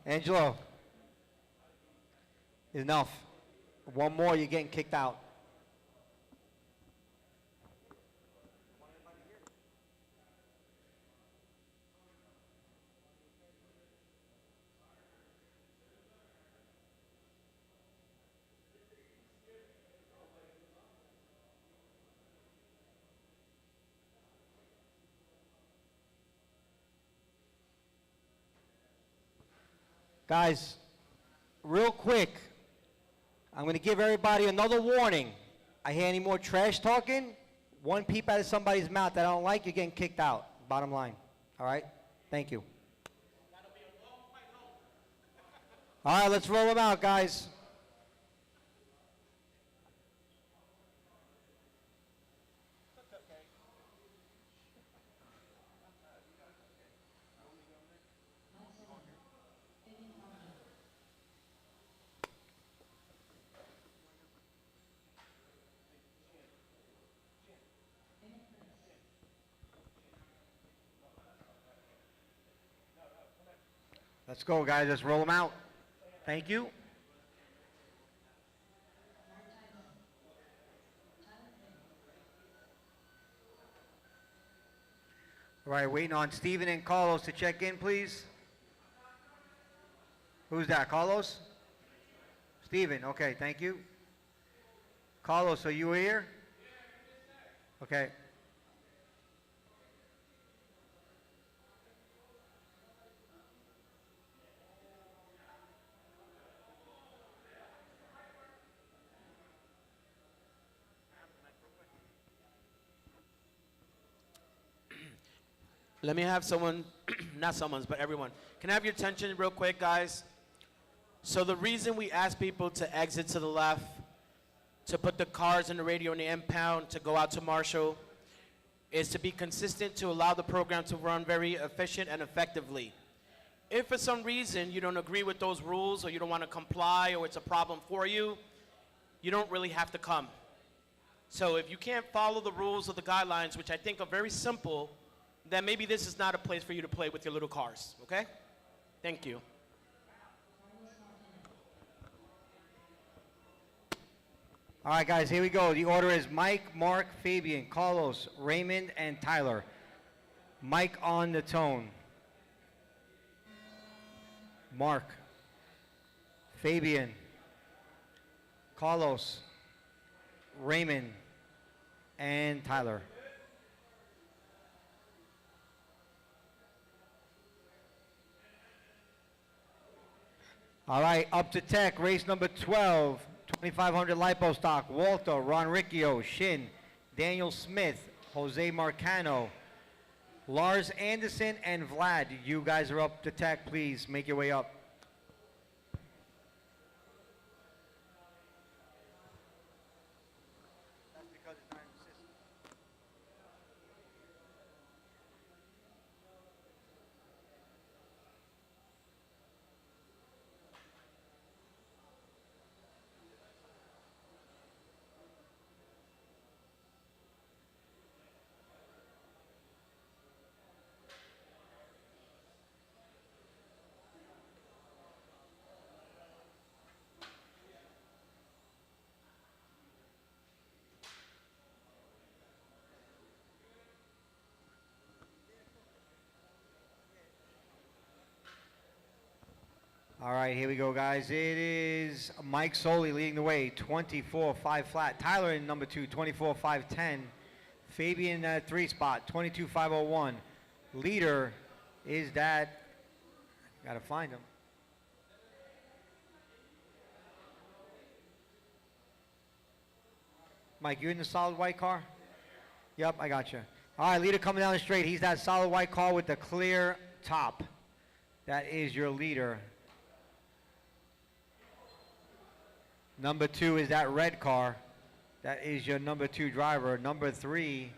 Angelo, enough. One more, you're getting kicked out. Guys, real quick, I'm going to give everybody another warning. I hear any more trash talking, 1 peep out of somebody's mouth that I don't like, you're getting kicked out. Bottom line. All right? Thank you. All right, let's roll them out, guys. Let's go, guys. Let's roll them out. Thank you. All right, waiting on Steven and Carlos to check in, please. Who's that, Carlos? Steven, okay, thank you. Carlos, are you here? Okay. Let me have someone, not someone's, but everyone. Can I have your attention real quick, guys? So the reason we ask people to exit to the left, to put the cars in the radio in the impound, to go out to Marshall, is to be consistent, to allow the program to run very efficient and effectively. If for some reason you don't agree with those rules or you don't want to comply or it's a problem for you, you don't really have to come. So if you can't follow the rules or the guidelines, which I think are very simple, then maybe this is not a place for you to play with your little cars, okay? Thank you. All right, guys, here we go. The order is Mike, Mark, Fabian, Carlos, Raymond, and Tyler. Mike on the tone. Mark, Fabian, Carlos, Raymond, and Tyler. All right, up to tech, race number 12, 2500 lipo stock, Walter, Ron Riccio, Shin, Daniel Smith, Jose Marcano, Lars Anderson, and Vlad. You guys are up to tech, please make your way up. All right, here we go, guys. It is Mike Soley leading the way, 24-5 flat. Tyler in number 2, 24-5-10. Fabian at 3 spot, 22-501. Leader is that, gotta find him. Mike, you in the solid white car? Yep, I got you. All right, leader coming down the straight. He's that solid white car with the clear top. That is your leader. Number 2 is that red car. That is your number 2 driver. Number 3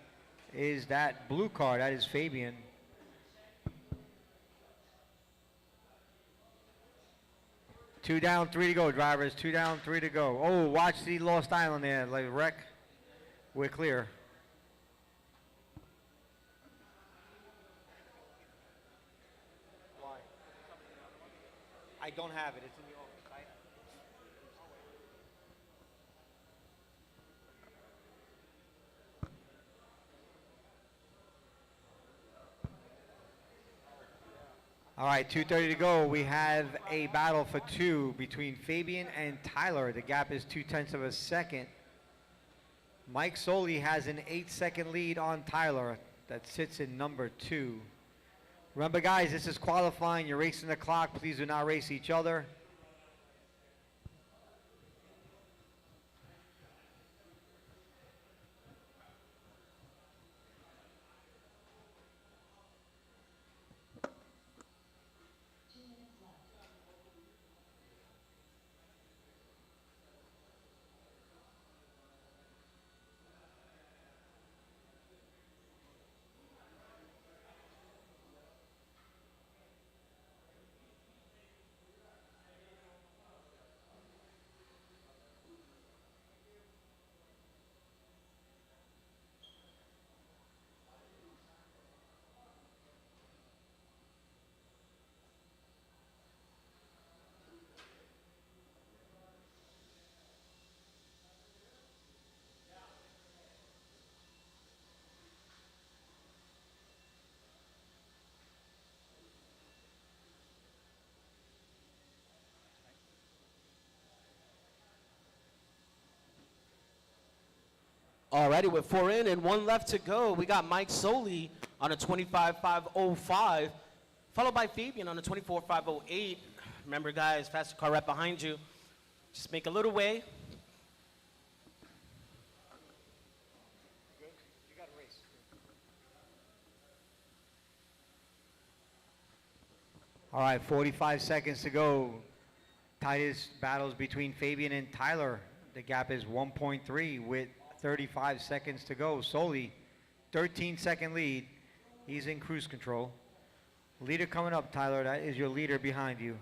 is that blue car. That is Fabian. Two down, 3 to go, drivers. 2 down, 3 to go. Oh, watch the Lost Island there, like wreck. We're clear. Why? I don't have it. It's in the office. All right, 2:30 to go. We have a battle for 2 between Fabian and Tyler. The gap is 0.2 of a second. Mike Soley has an 8-second lead on Tyler that sits in number 2. Remember, guys, this is qualifying. You're racing the clock. Please do not race each other. Alrighty, with 4 in and 1 left to go, we got Mike Soley on a 25.505, followed by Fabian on a 24.508. Remember, guys, faster car right behind you. Just make a little way. All right, 45 seconds to go. Tightest battles between Fabian and Tyler. The gap is 1.3 with 35 seconds to go. Solely, 13-second lead. He's in cruise control. Leader coming up, Tyler. That is your leader behind you.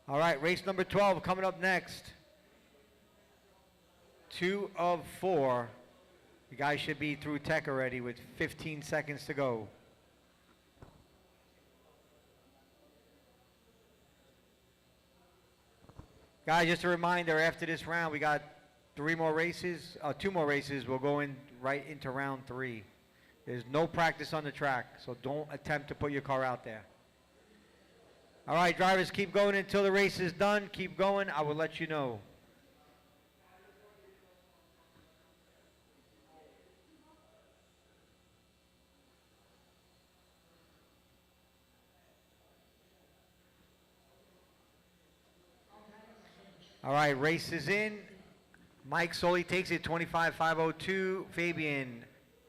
All right, race number 12 coming up next. 2 of 4. You guys should be through tech already with 15 seconds to go. Guys, just a reminder, after this round, we got 2 more races. We'll go in right into round 3. There's no practice on the track, so don't attempt to put your car out there. All right, drivers, keep going until the race is done. Keep going. I will let you know. All right, race is in. Mike Soley takes it 25.502, Fabian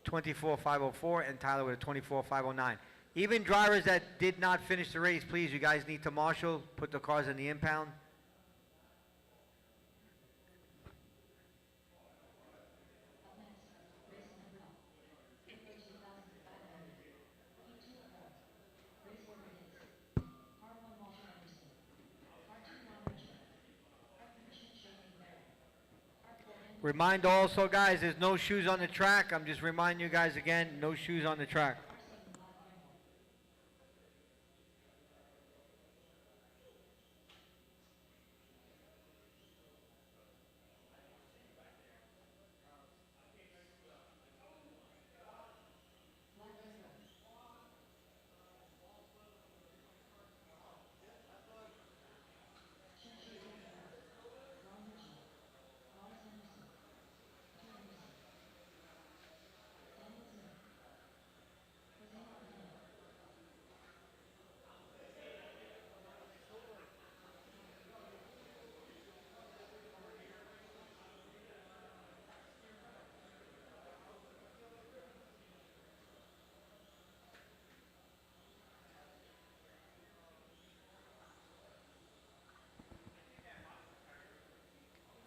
24.504, and Tyler with a 24.509. Even drivers that did not finish the race, please, you guys need to marshal, put the cars in the impound. Remind also, guys, there's no shoes on the track. I'm just reminding you guys again, no shoes on the track.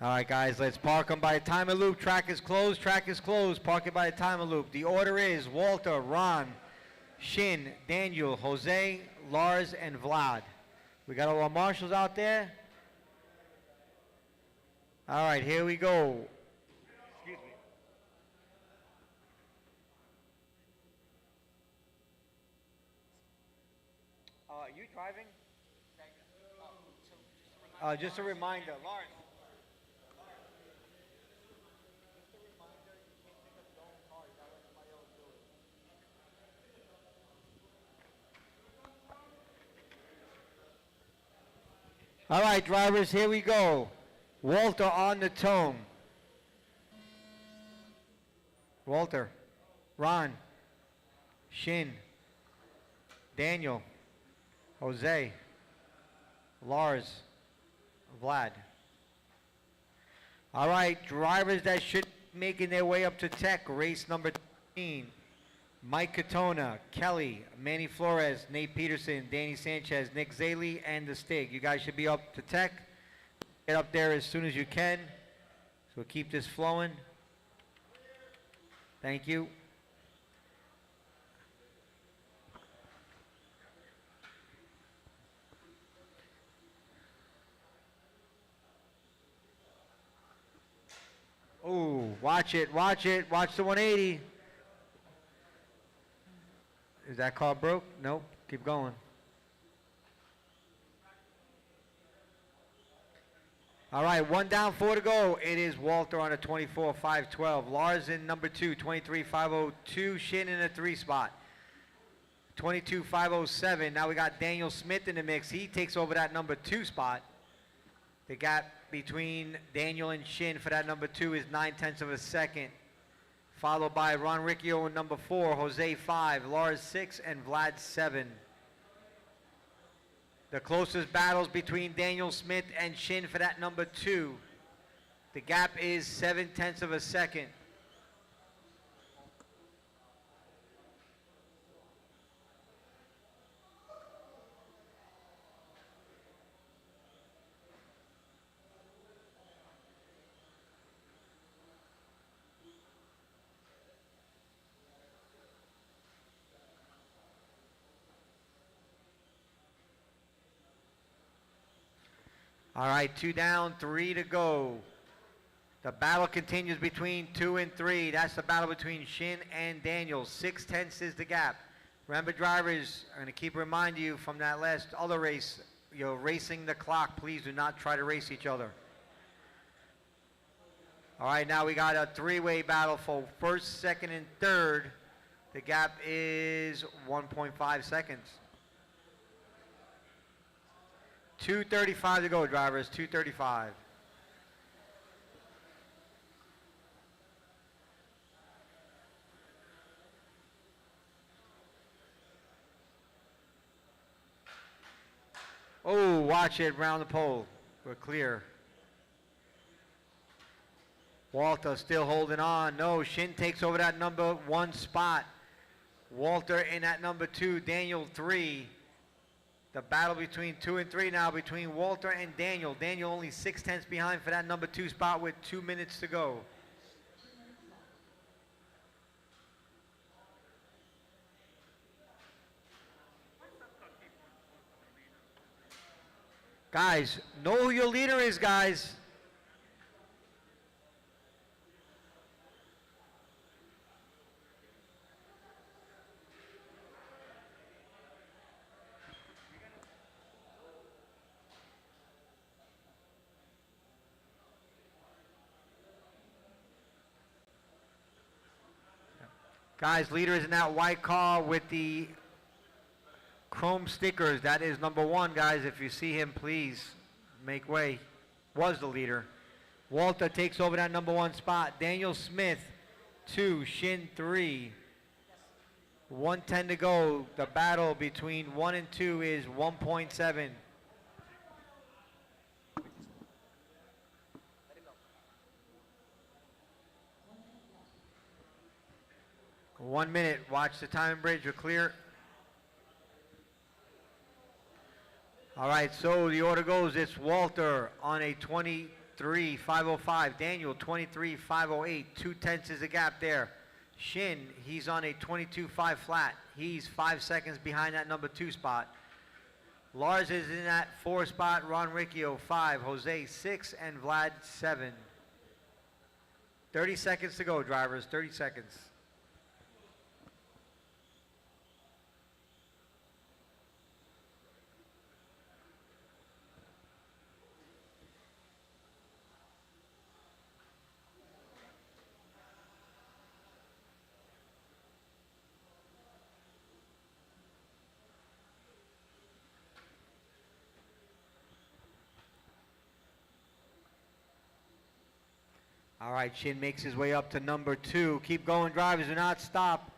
All right, guys, let's park them by the timer loop. Track is closed. Track is closed. Park it by the timer loop. The order is Walter, Ron, Shin, Daniel, Jose, Lars, and Vlad. We got all our marshals out there. All right, here we go. Excuse me. You driving? Just a reminder, Lawrence. All right, drivers, here we go. Walter on the tone. Walter, Ron, Shin, Daniel, Jose, Lars, Vlad. All right, drivers that should be making their way up to tech, race number 13. Mike Katona, Kelly, Manny Flores, Nate Peterson, Danny Sanchez, Nick Zaley, and the Stig. You guys should be up to tech. Get up there as soon as you can. So keep this flowing. Thank you. Oh, watch it, watch it, watch the 180. Is that car broke? Nope. Keep going. All right, 1 down, 4 to go. It is Walter on a 24.512. Lars in number 2, 23.502. Shin in a 3 spot. 22.507. Now we got Daniel Smith in the mix. He takes over that number 2 spot. The gap between Daniel and Shin for that number 2 is 9/10 of a second. Followed by Ron Riccio in number 4, Jose 5, Lars 6, and Vlad 7. The closest battles between Daniel Smith and Shin for that number 2. The gap is 7/10 of a second. All right, 2 down, 3 to go. The battle continues between 2 and 3. That's the battle between Shin and Daniel. 6/10 is the gap. Remember, drivers, I'm going to keep reminding you from that last other race, you're racing the clock. Please do not try to race each other. All right, now we got a 3-way battle for first, second, and third. The gap is 1.5 seconds. 2:35 to go, drivers, 2:35. Oh, watch it, round the pole. We're clear. Walter still holding on. No, Shin takes over that number 1 spot. Walter in at number 2, Daniel 3. The battle between 2 and 3 now between Walter and Daniel. Daniel only 6/10 behind for that number 2 spot with 2 minutes to go. Guys, know who your leader is, guys. Guys, leader is in that white car with the chrome stickers. That is number 1, guys. If you see him, please make way. Was the leader. Walter takes over that number 1 spot. Daniel Smith, 2. Shin, 3. 1:10 to go. The battle between 1 and 2 is 1.7. 1 minute. Watch the time bridge. We're clear. All right, so the order goes. It's Walter on a 23.505. Daniel, 23.508. 2/10 is the gap there. Shin, he's on a 22.5 flat. He's 5 seconds behind that number 2 spot. Lars is in that 4 spot. Ron Riccio, 5. Jose, 6. And Vlad, 7. 30 seconds to go, drivers. 30 seconds. All right, Shin makes his way up to number 2. Keep going, drivers. Do not stop.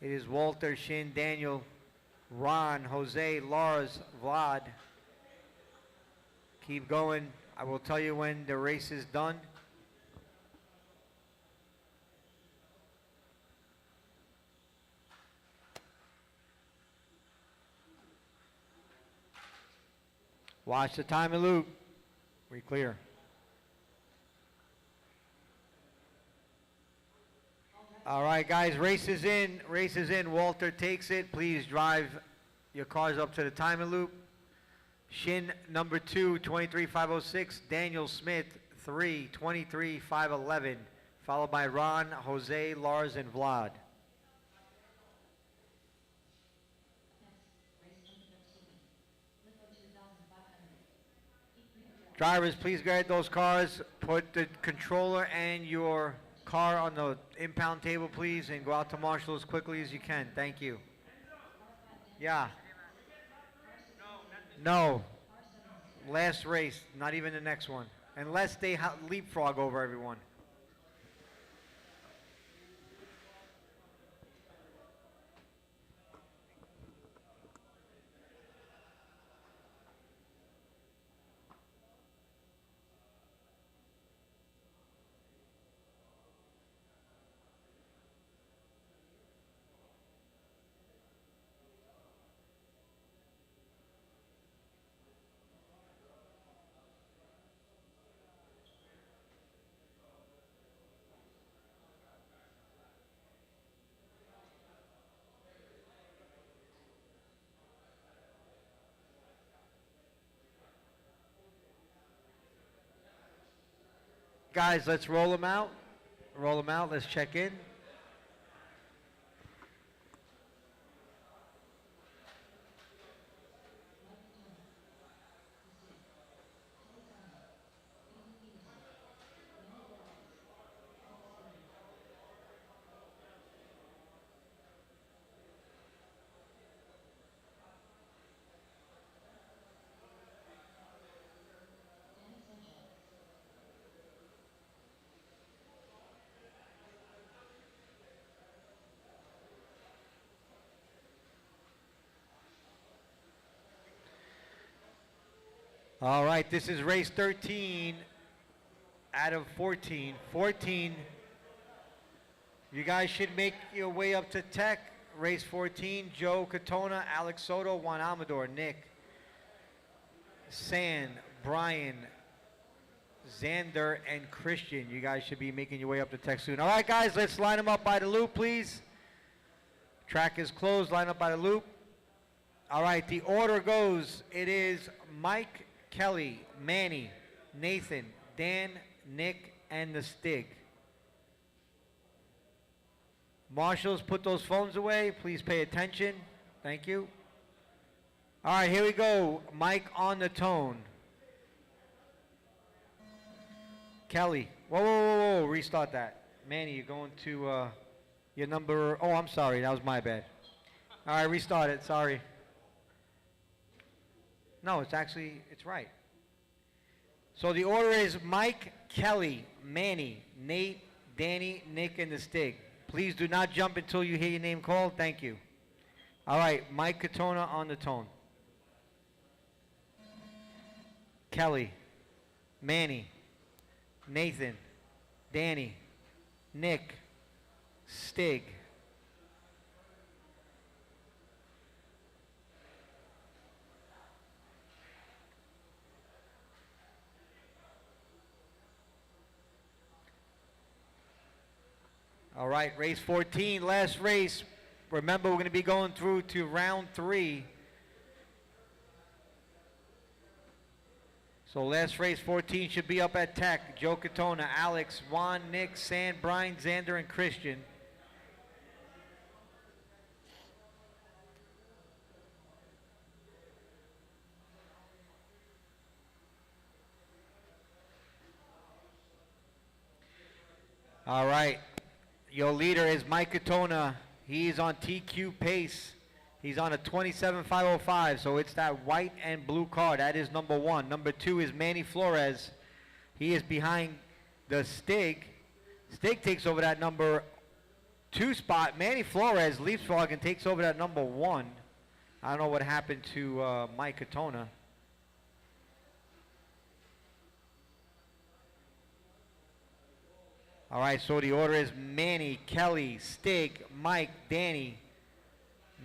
It is Walter, Shin, Daniel, Ron, Jose, Lars, Vlad. Keep going. I will tell you when the race is done. Watch the time and loop. We clear. All right, guys, race is in. Race is in. Walter takes it. Please drive your cars up to the timer loop. Shin, number 2, 23.506. Daniel Smith, 3, 23.511. Followed by Ron, Jose, Lars, and Vlad. Drivers, please guard those cars. Put the controller and your car on the impound table, please, and go out to Marshall as quickly as you can. Thank you. Yeah. No. Last race, not even the next one. Unless they leapfrog over everyone. Guys, let's roll them out. Roll them out. Let's check in. All right, this is race 13 out of 14. 14, you guys should make your way up to Tech. Race 14, Joe Katona, Alex Soto, Juan Amador, Nick, San, Brian, Xander, and Christian. You guys should be making your way up to Tech soon. All right, guys, let's line them up by the loop, please. Track is closed, line up by the loop. All right, the order goes, it is Mike, Kelly, Manny, Nathan, Dan, Nick, and the Stig. Marshals, put those phones away. Please pay attention. Thank you. All right, here we go. Mike on the tone. Kelly. Whoa, whoa, whoa, whoa. Restart that. Manny, you're going to your number. Oh, I'm sorry. That was my bad. All right, restart it. Sorry. No, it's right. So the order is Mike, Kelly, Manny, Nate, Danny, Nick, and the Stig. Please do not jump until you hear your name called. Thank you. All right, Mike Katona on the tone. Kelly, Manny, Nathan, Danny, Nick, Stig. All right, race 14, last race. Remember, we're going to be going through to round 3. So last race 14 should be up at Tech. Joe Katona, Alex, Juan, Nick, San, Brian, Xander, and Christian. All right. Your leader is Mike Katona. He's on TQ pace. He's on a 27.505, so it's that white and blue car. That is number 1. Number 2 is Manny Flores. He is behind the Stig. Stig takes over that number 2 spot. Manny Flores leapfrogs and takes over that number 1. I don't know what happened to Mike Katona. All right, so the order is Manny, Kelly, Stig, Mike, Danny,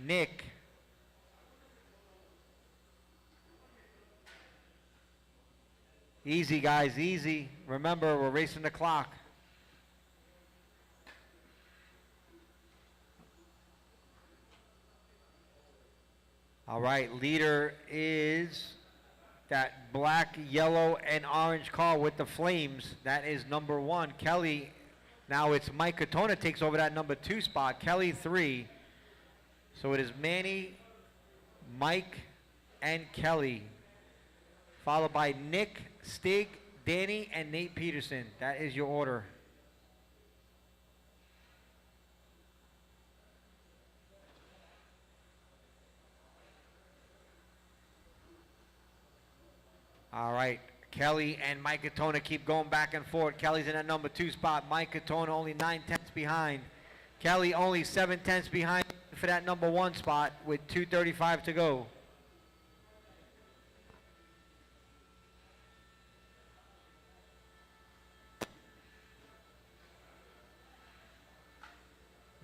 Nick. Easy, guys, easy. Remember, we're racing the clock. All right, leader is that black, yellow, and orange car with the flames. That is number 1. Kelly, now it's Mike Katona takes over that number 2 spot. Kelly 3. So it is Manny, Mike, and Kelly. Followed by Nick, Stig, Danny, and Nate Peterson. That is your order. All right, Kelly and Mike Katona keep going back and forth. Kelly's in that number 2 spot. Mike Katona only 9/10 behind. Kelly only 7/10 behind for that number 1 spot with 2:35 to go.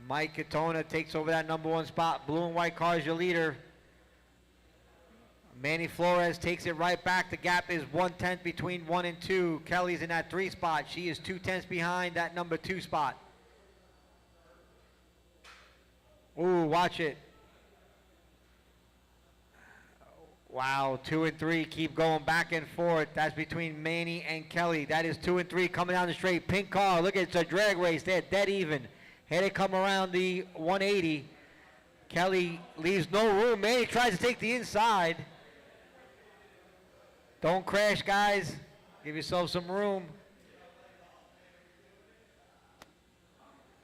Mike Katona takes over that number 1 spot. Blue and white car is your leader. Manny Flores takes it right back. The gap is 1/10 between 1 and 2. Kelly's in that 3 spot. She is 2/10 behind that number 2 spot. Ooh, watch it. Wow, 2 and 3 keep going back and forth. That's between Manny and Kelly. That is 2 and 3 coming down the straight. Pink car, look, it's a drag race. They're dead even. Here they come around the 180. Kelly leaves no room. Manny tries to take the inside. Don't crash, guys. Give yourself some room.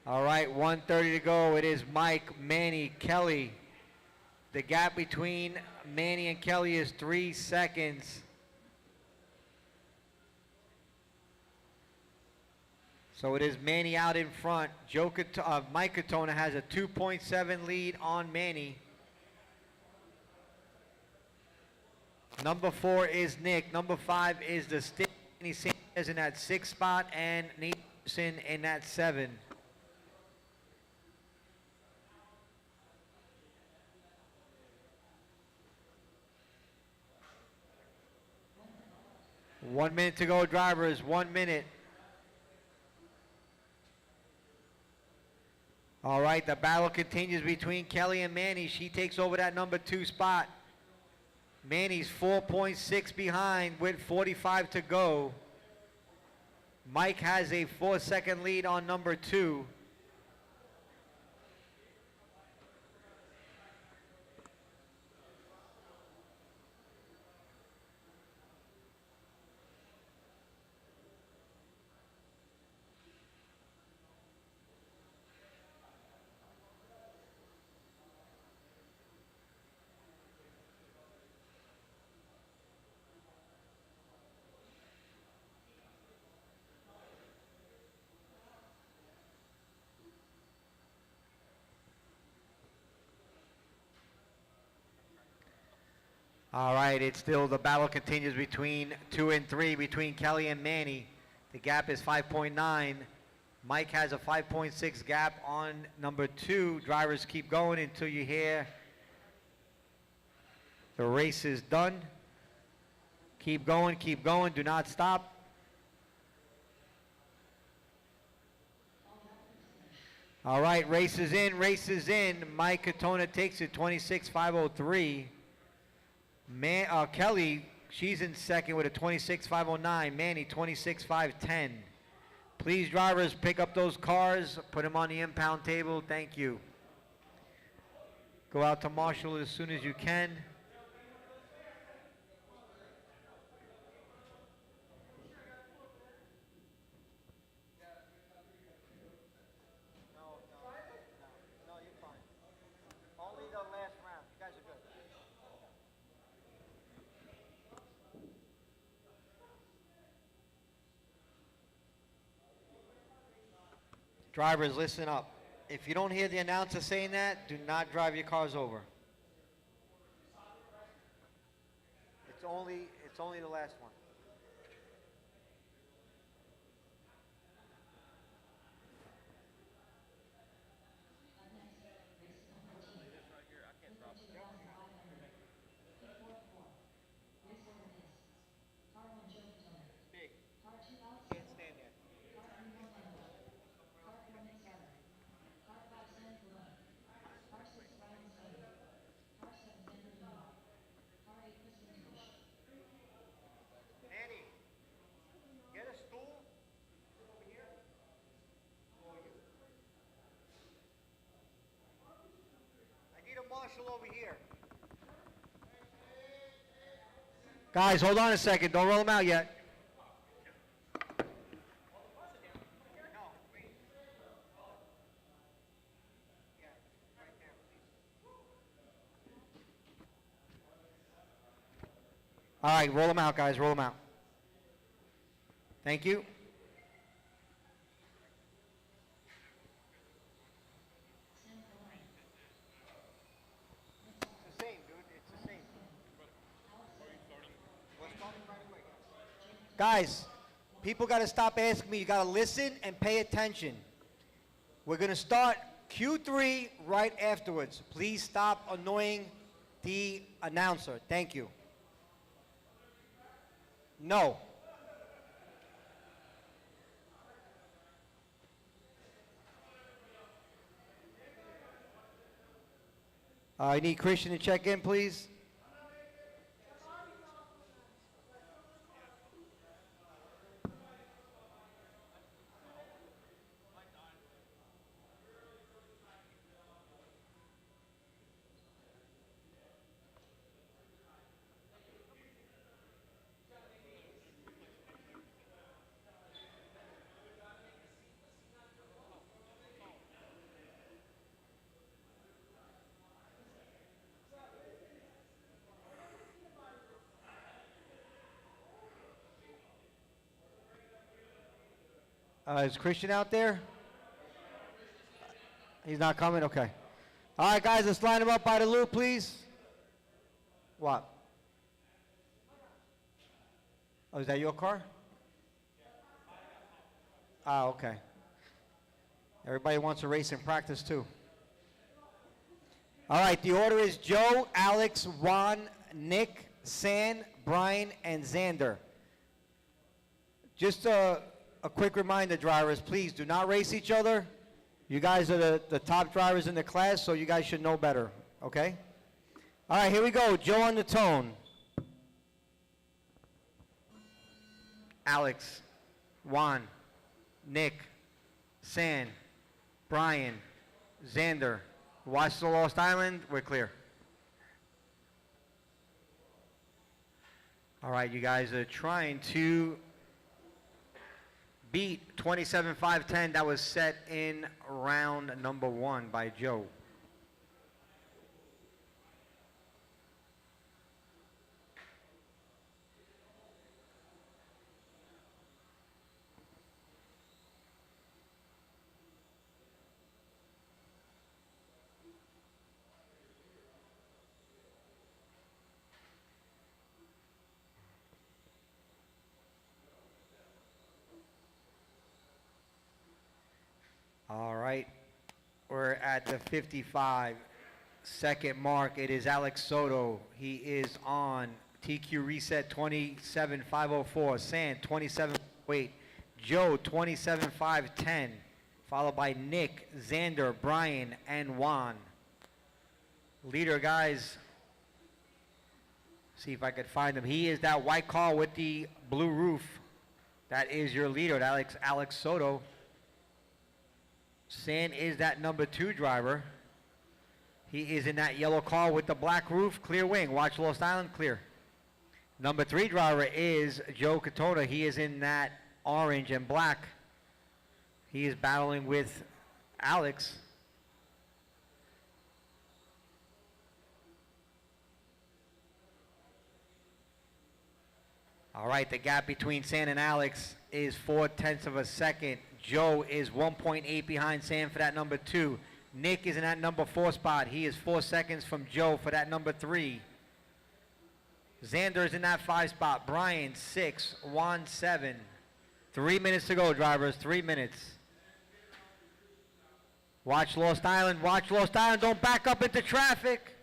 All right, 1:30 to go. It is Mike, Manny, Kelly. The gap between Manny and Kelly is 3 seconds. So it is Manny out in front. Mike Katona has a 2.7 lead on Manny. Number 4 is Nick. Number 5 is the Stick. Anthony Sanchez in that 6th spot and Nate Anderson in that 7. One minute to go, drivers. 1 minute. All right, the battle continues between Kelly and Manny. She takes over that number 2 spot. Manny's 4.6 behind with 45 to go. Mike has a 4-second lead on number 2. All right, it's still the battle continues between 2 and 3, between Kelly and Manny. The gap is 5.9. Mike has a 5.6 gap on number 2. Drivers keep going until you hear the race is done. Keep going, do not stop. All right, race is in. Mike Katona takes it, 26.503. Kelly, she's in second with a 26.509. Manny, 26.510. Please, drivers, pick up those cars, put them on the impound table. Thank you. Go out to Marshall as soon as you can. No, you're fine. Only the last round. You guys are good. Drivers, listen up. If you don't hear the announcer saying that, do not drive your cars over. It's only the last one. Big. Can't stand there. Manny, get a stool over here. I need a marshal over here. Guys, hold on a second. Don't roll them out yet. No, wait. Yeah, right there, please. All right, roll them out, guys. Roll them out. Thank you. It's the same, dude. It's the same. Guys, people got to stop asking me. You got to listen and pay attention. We're going to start Q3 right afterwards. Please stop annoying the announcer. Thank you. No. I need Christian to check in, please. Is Christian out there? He's not coming? Okay. All right, guys, let's line him up by the loop, please. What? Oh, is that your car? Ah, okay. Everybody wants to race in practice, too. All right, the order is Joe, Alex, Juan, Nick, San, Brian, and Xander. Just a quick reminder, drivers, please do not race each other. You guys are the top drivers in the class, so you guys should know better, okay? All right, here we go. Joe on the tone. Alex, Juan, Nick, San, Brian, Xander. Watch the Lost Island. We're clear. All right, you guys are trying to beat 27.510 that was set in round number 1 by Joe. All right, we're at the 55-second mark. It is Alex Soto. He is on TQ reset 27.504. San 27.8. Joe 27.510. Followed by Nick, Xander, Brian, and Juan. Leader, guys. See if I could find him. He is that white car with the blue roof. That is your leader, Alex Soto. San is that number 2 driver. He is in that yellow car with the black roof, clear wing. Watch Lost Island, clear. Number 3 driver is Joe Katona. He is in that orange and black. He is battling with Alex. All right, the gap between San and Alex is 0.4 of a second. Joe is 1.8 behind San for that number 2. Nick is in that number 4 spot. He is 4 seconds from Joe for that number 3. Xander is in that 5 spot. Brian, 6. Juan, 7. 3 minutes to go, drivers. 3 minutes. Watch Lost Island. Watch Lost Island. Don't back up into traffic.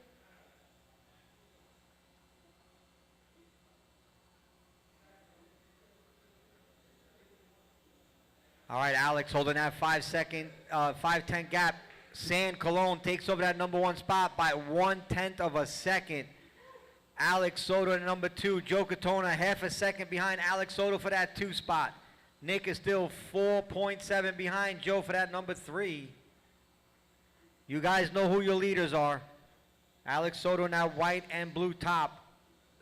All right, Alex holding that 5:10 gap. San Colon takes over that number 1 spot by 1/10 of a second. Alex Soto at number 2. Joe Katona half a second behind Alex Soto for that 2 spot. Nick is still 4.7 behind Joe for that number 3. You guys know who your leaders are. Alex Soto in that white and blue top.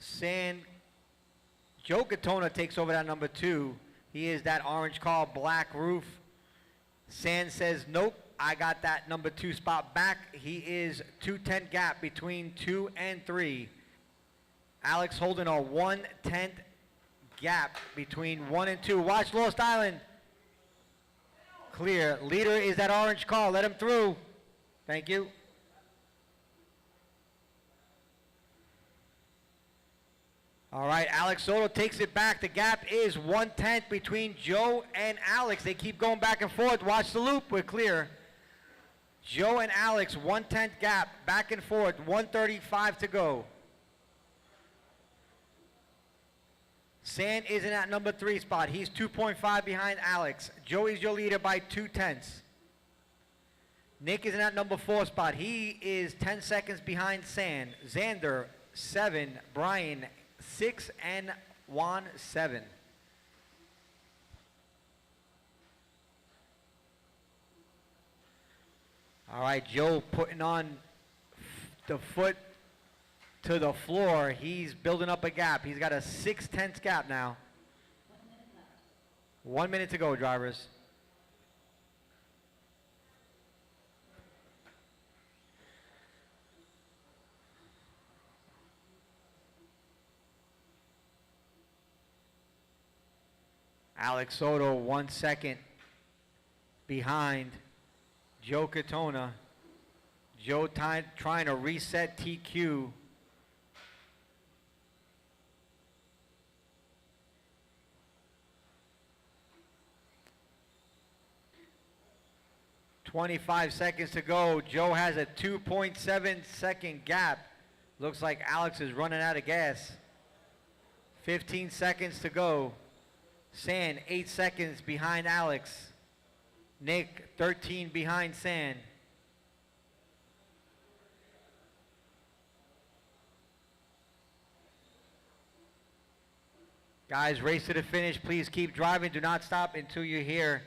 Joe Katona takes over that number 2. He is that orange car, black roof. San says, nope, I got that number 2 spot back. He is 2:10 gap between 2 and 3. Alex holding a 1/10 gap between 1 and 2. Watch Lost Island. Clear. Leader is that orange car. Let him through. Thank you. All right, Alex Soto takes it back. The gap is 1/10 between Joe and Alex. They keep going back and forth. Watch the loop. We're clear. Joe and Alex, 1/10 gap, back and forth. 1:35 to go. San is in that number 3 spot. He's 2.5 behind Alex. Joey's your leader by 2/10. Nick is in that number 4 spot. He is 10 seconds behind San. Xander, 7. Brian, 6. And Juan, 7. All right, Joe putting on the foot to the floor. He's building up a gap. He's got a 6/10 gap now. 1 minute to go, drivers. Alex Soto 1 second behind Joe Katona. Joe trying to reset TQ. "25 seconds to go. Joe has a 2.7 second gap. Looks like Alex is running out of gas. 15 seconds to go. San, 8 seconds behind Alex. Nick, 13 behind San. Guys, race to the finish. Please keep driving. Do not stop until you're here.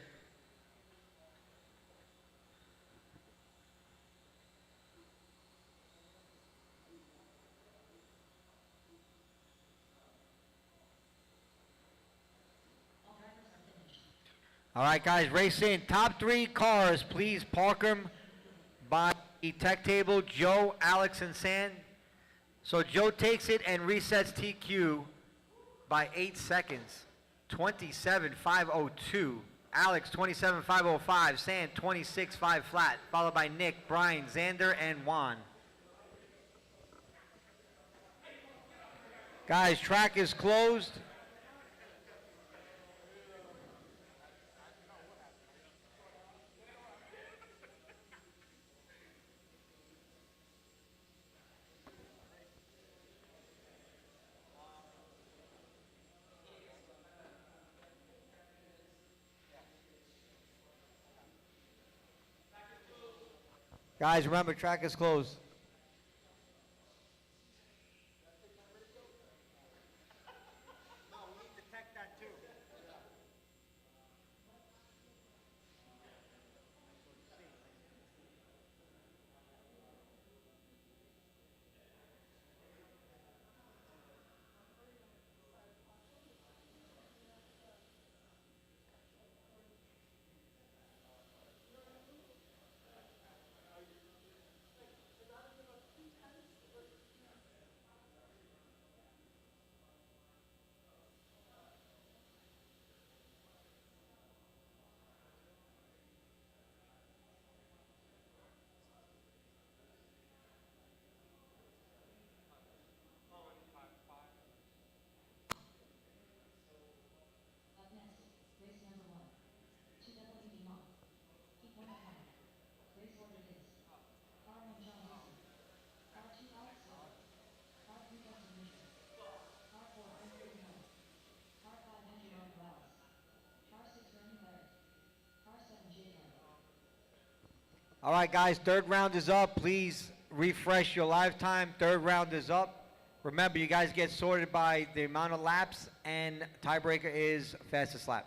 All right, guys, race in. Top 3 cars, please park them by the tech table. Joe, Alex, and San. So Joe takes it and resets TQ by 8 seconds. 27.502. Alex, 27.505. San, 26.5 flat. Followed by Nick, Brian, Xander, and Juan. Guys, track is closed. Guys, remember, track is closed. All right, guys, 3rd round is up. Please refresh your live time. 3rd round is up. Remember, you guys get sorted by the amount of laps, and tiebreaker is fastest lap.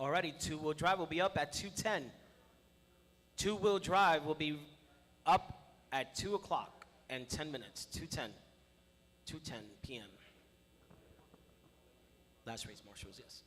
Alrighty, two-wheel drive will be up at 2:10. Two-wheel drive will be up at 2 o'clock and 10 minutes. 2:10 p.m. Last race marshals, yes.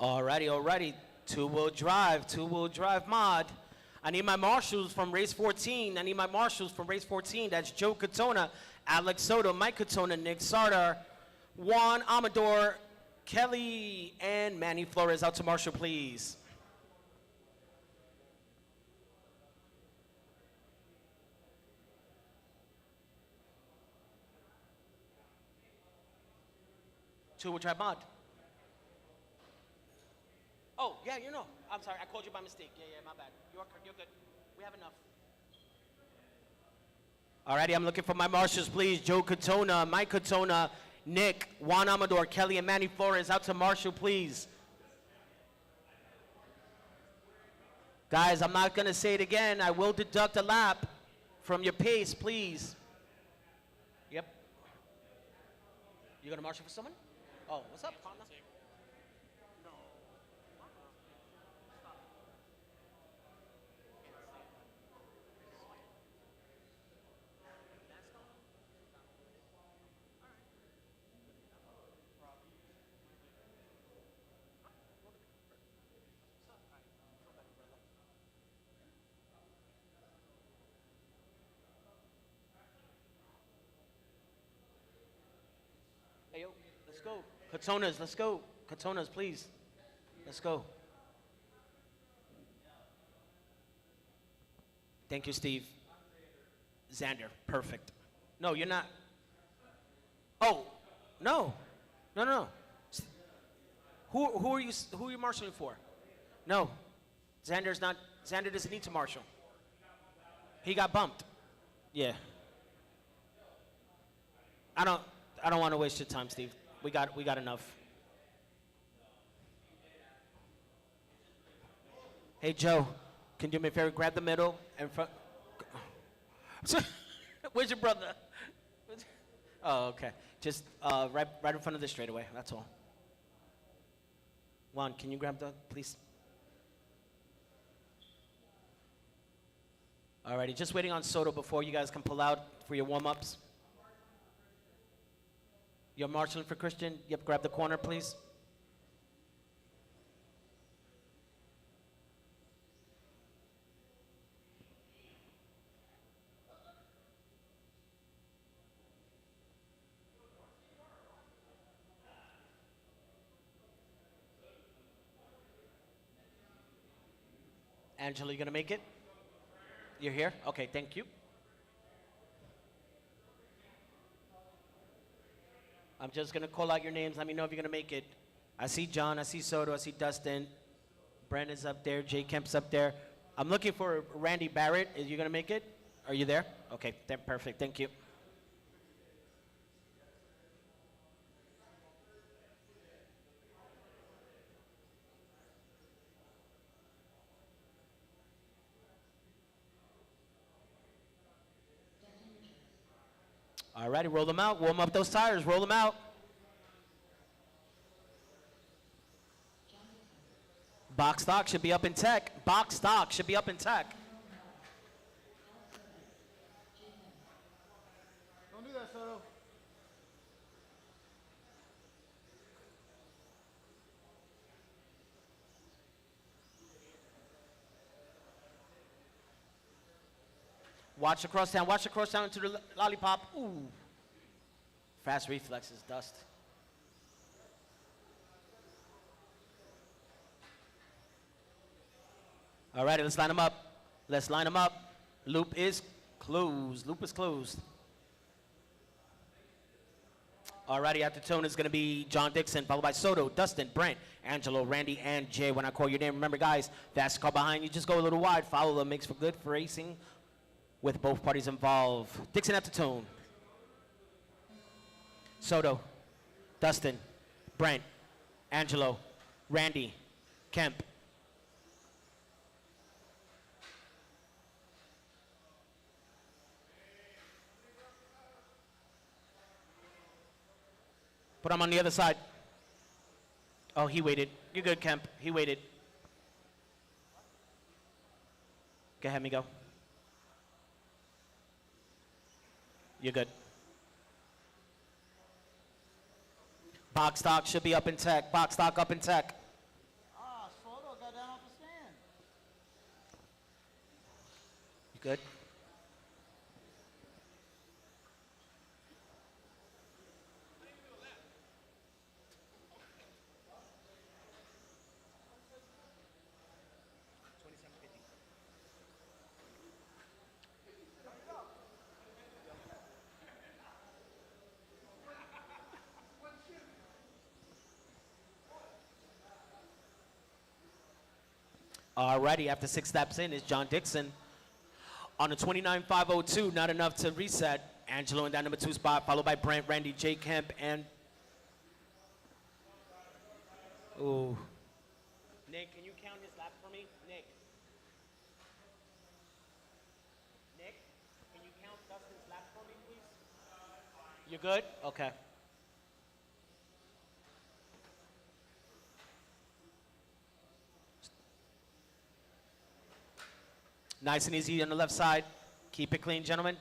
Alrighty. Two-wheel drive mod. I need my marshals from race 14. That's Joe Katona, Alex Soto, Mike Katona, Nick Sardar, Juan Amador, Kelly, and Manny Flores. Out to marshal, please. Two-wheel drive mod. Oh, yeah, you know. I'm sorry, I called you by mistake. Yeah, my bad. You're good. We have enough. Alrighty, I'm looking for my marshals, please. Joe Katona, Mike Katona, Nick, Juan Amador, Kelly, and Manny Flores. Out to marshal, please. Guys, I'm not going to say it again. I will deduct a lap from your pace, please. Yep. You going to marshal for someone? Oh, what's up, partner? Hey, yo, let's go. Katonas, let's go. Katonas, please. Let's go. Thank you, Steve. Xander, perfect. No, you're not. Oh, no. Who are you marshaling for? No. Xander doesn't need to marshal. He got bumped. Yeah. I don't want to waste your time, Steve. We got enough. Hey, Joe, can you do me a favor? Grab the middle and front. Where's your brother? Oh, okay. Just right in front of the straightaway. That's all. Juan, can you grab the, please? Alrighty, just waiting on Soto before you guys can pull out for your warm-ups. You're marshaling for Christian? Yep, grab the corner, please. Angela, you gonna make it? You're here? Okay, thank you. I'm just gonna call out your names. Let me know if you're gonna make it. I see John, I see Soto, I see Dustin. Brandon's up there, Jay Kemp's up there. I'm looking for Randy Barrett. Is you gonna make it? Are you there? Okay, perfect, thank you. All righty, roll them out. Warm up those tires. Roll them out. Box stock should be up in tech. Box stock should be up in tech. Don't do that, Soto. Watch the cross down. Watch the cross down into the lollipop. Ooh. Fast reflexes, Dust. All righty, let's line them up. Let's line them up. Loop is closed. Loop is closed. All righty, after tone is going to be John Dixon, followed by Soto, Dustin, Brent, Angelo, Randy, and Jay. When I call your name, remember, guys, fast car behind you. Just go a little wide. Follow them. Makes for good for racing with both parties involved. Dixon at the tone. Soto, Dustin, Brent, Angelo, Randy, Kemp. Put him on the other side. Oh, he waited. You're good, Kemp. He waited. Go ahead, Migo. You're good. Box stock should be up in tech. Box stock up in tech. Good. Alrighty, after 6 laps in is John Dixon on a 29.502, not enough to reset. Angelo in that number 2 spot, followed by Brent, Randy, J. Kemp, and... Ooh. Nick, can you count his laps for me? Nick. Nick, can you count Dustin's laps for me, please? You good? Okay. Nice and easy on the left side. Keep it clean, gentlemen.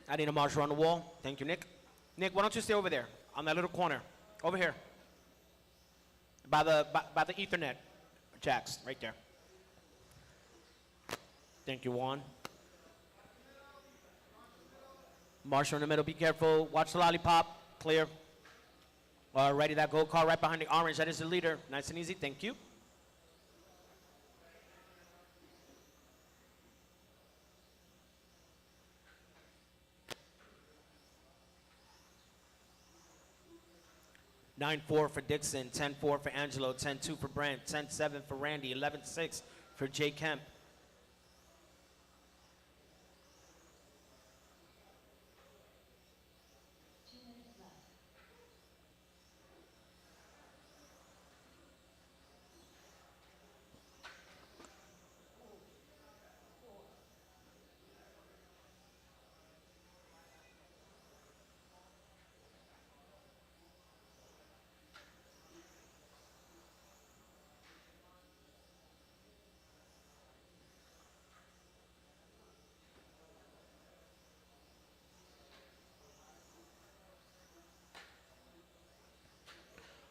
I need a marshal on the wall. Thank you, Nick. Nick, why don't you stay over there on that little corner? Over here. By the Ethernet jacks, right there. Thank you, Juan. Marshal in the middle, be careful. Watch the lollipop. Clear. Alrighty, that gold car right behind the orange. That is the leader. Nice and easy. Thank you. (9-4) for Dixon, 10-4 for Angelo, 10-2 for Brent, 10-7 for Randy, 11-6 for J. Kemp.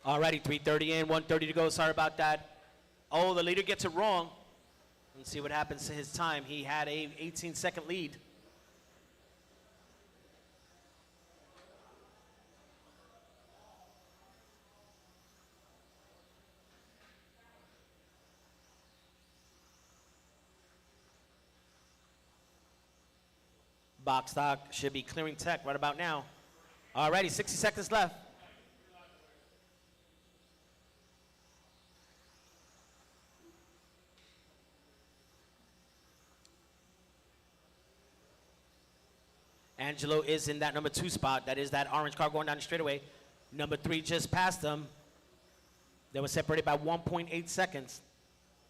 Alrighty, 3:30 in, 1:30 to go. Sorry about that. Oh, the leader gets it wrong. Let's see what happens to his time. He had a 18-second lead. Box stock should be clearing tech right about now. Alrighty, 60 seconds left. Angelo is in that number 2 spot. That is that orange car going down the straightaway. Number 3 just passed them. They were separated by 1.8 seconds.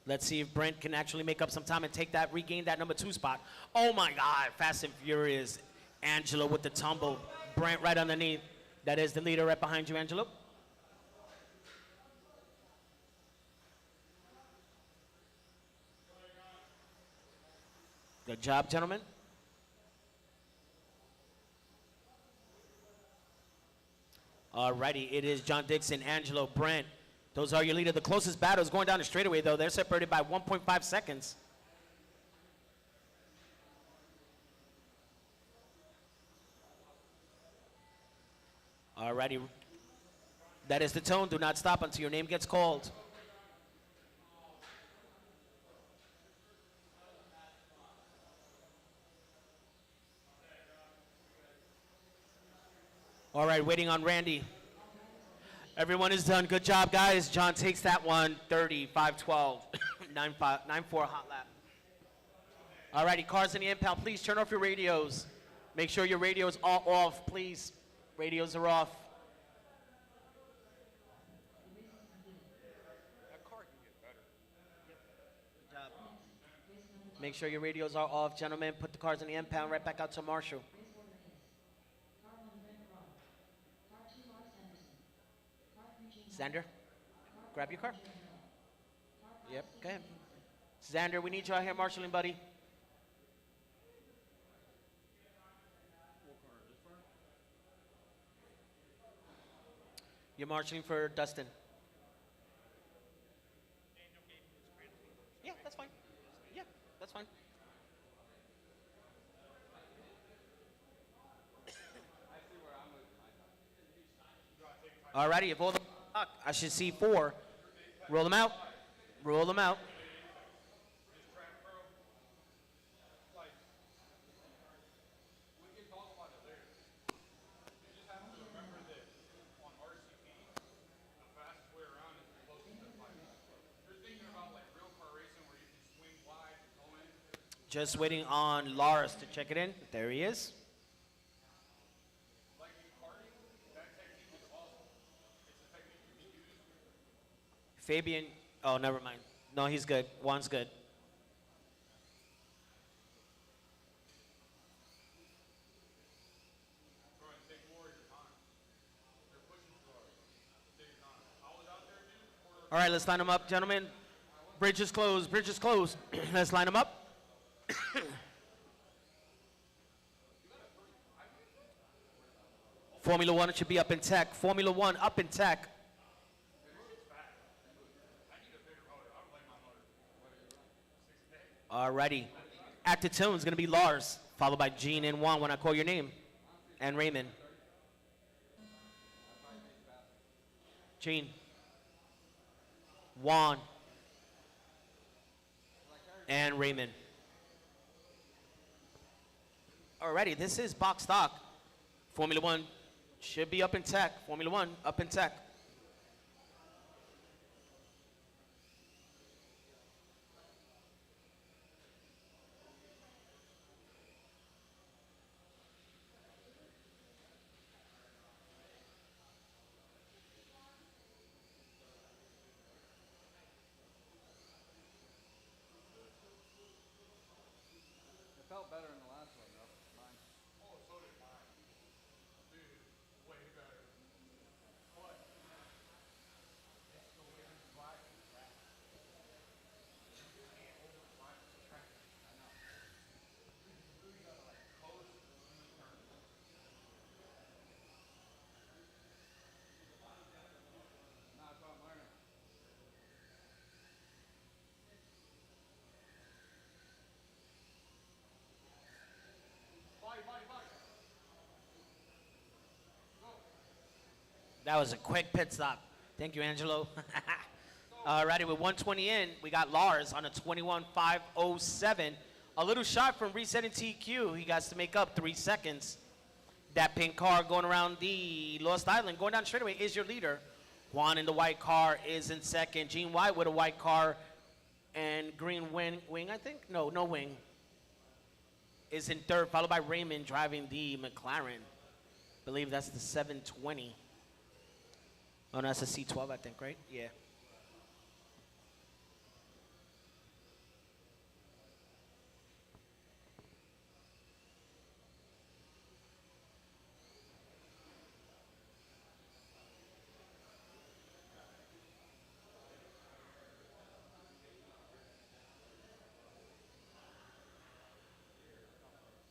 Let's see if Brent can actually make up some time and regain that number 2 spot. Oh my God, fast and furious. Angelo with the tumble. Brent right underneath. That is the leader right behind you, Angelo. Good job, gentlemen. Alrighty, it is John Dixon, Angelo, Brent. Those are your leader. The closest battle is going down the straightaway, though. They're separated by 1.5 seconds. Alrighty. That is the tone. Do not stop until your name gets called. All right, waiting on Randy. Everyone is done. Good job, guys. John takes that one, 30-5-12, 9-4 hot lap. All righty, cars in the impound, please turn off your radios. Make sure your radios are off, please. Radios are off. That car can get better. Good job. Make sure your radios are off, gentlemen. Put the cars in the impound right back out to Marshall. Xander, grab your car. Yep, go ahead. Xander, we need you out here marshalling, buddy. You're marshalling for Dustin. Yeah, that's fine. Yeah, that's fine. Alrighty, if all the I should see 4. Roll them out. Roll them out. Just waiting on Lars to check it in. There he is. Fabian, oh, never mind. No, he's good. Juan's good. All right, let's line them up, gentlemen. Bridge is closed. Bridge is closed. Let's line them up. Formula One should be up in tech. Formula One up in tech. Alrighty. Active tune is going to be Lars, followed by Gene and Juan when I call your name, and Raymond. Gene. Juan. And Raymond. Alrighty, this is box stock. Formula One should be up in tech. Formula One up in tech. It felt better in the last one, though. Mine. No, that's what I'm learning. That was a quick pit stop. Thank you, Angelo. Alrighty, with 120 in, we got Lars on a 21.507. A little shot from resetting TQ. He got to make up 3 seconds. That pink car going around the Lost Island, going down straightaway, is your leader. Juan in the white car is in second. Gene White with a white car and green wing, I think? No wing. Is in third, followed by Raymond driving the McLaren. Believe that's the 720. Oh, no, that's a C12, I think, right? Yeah.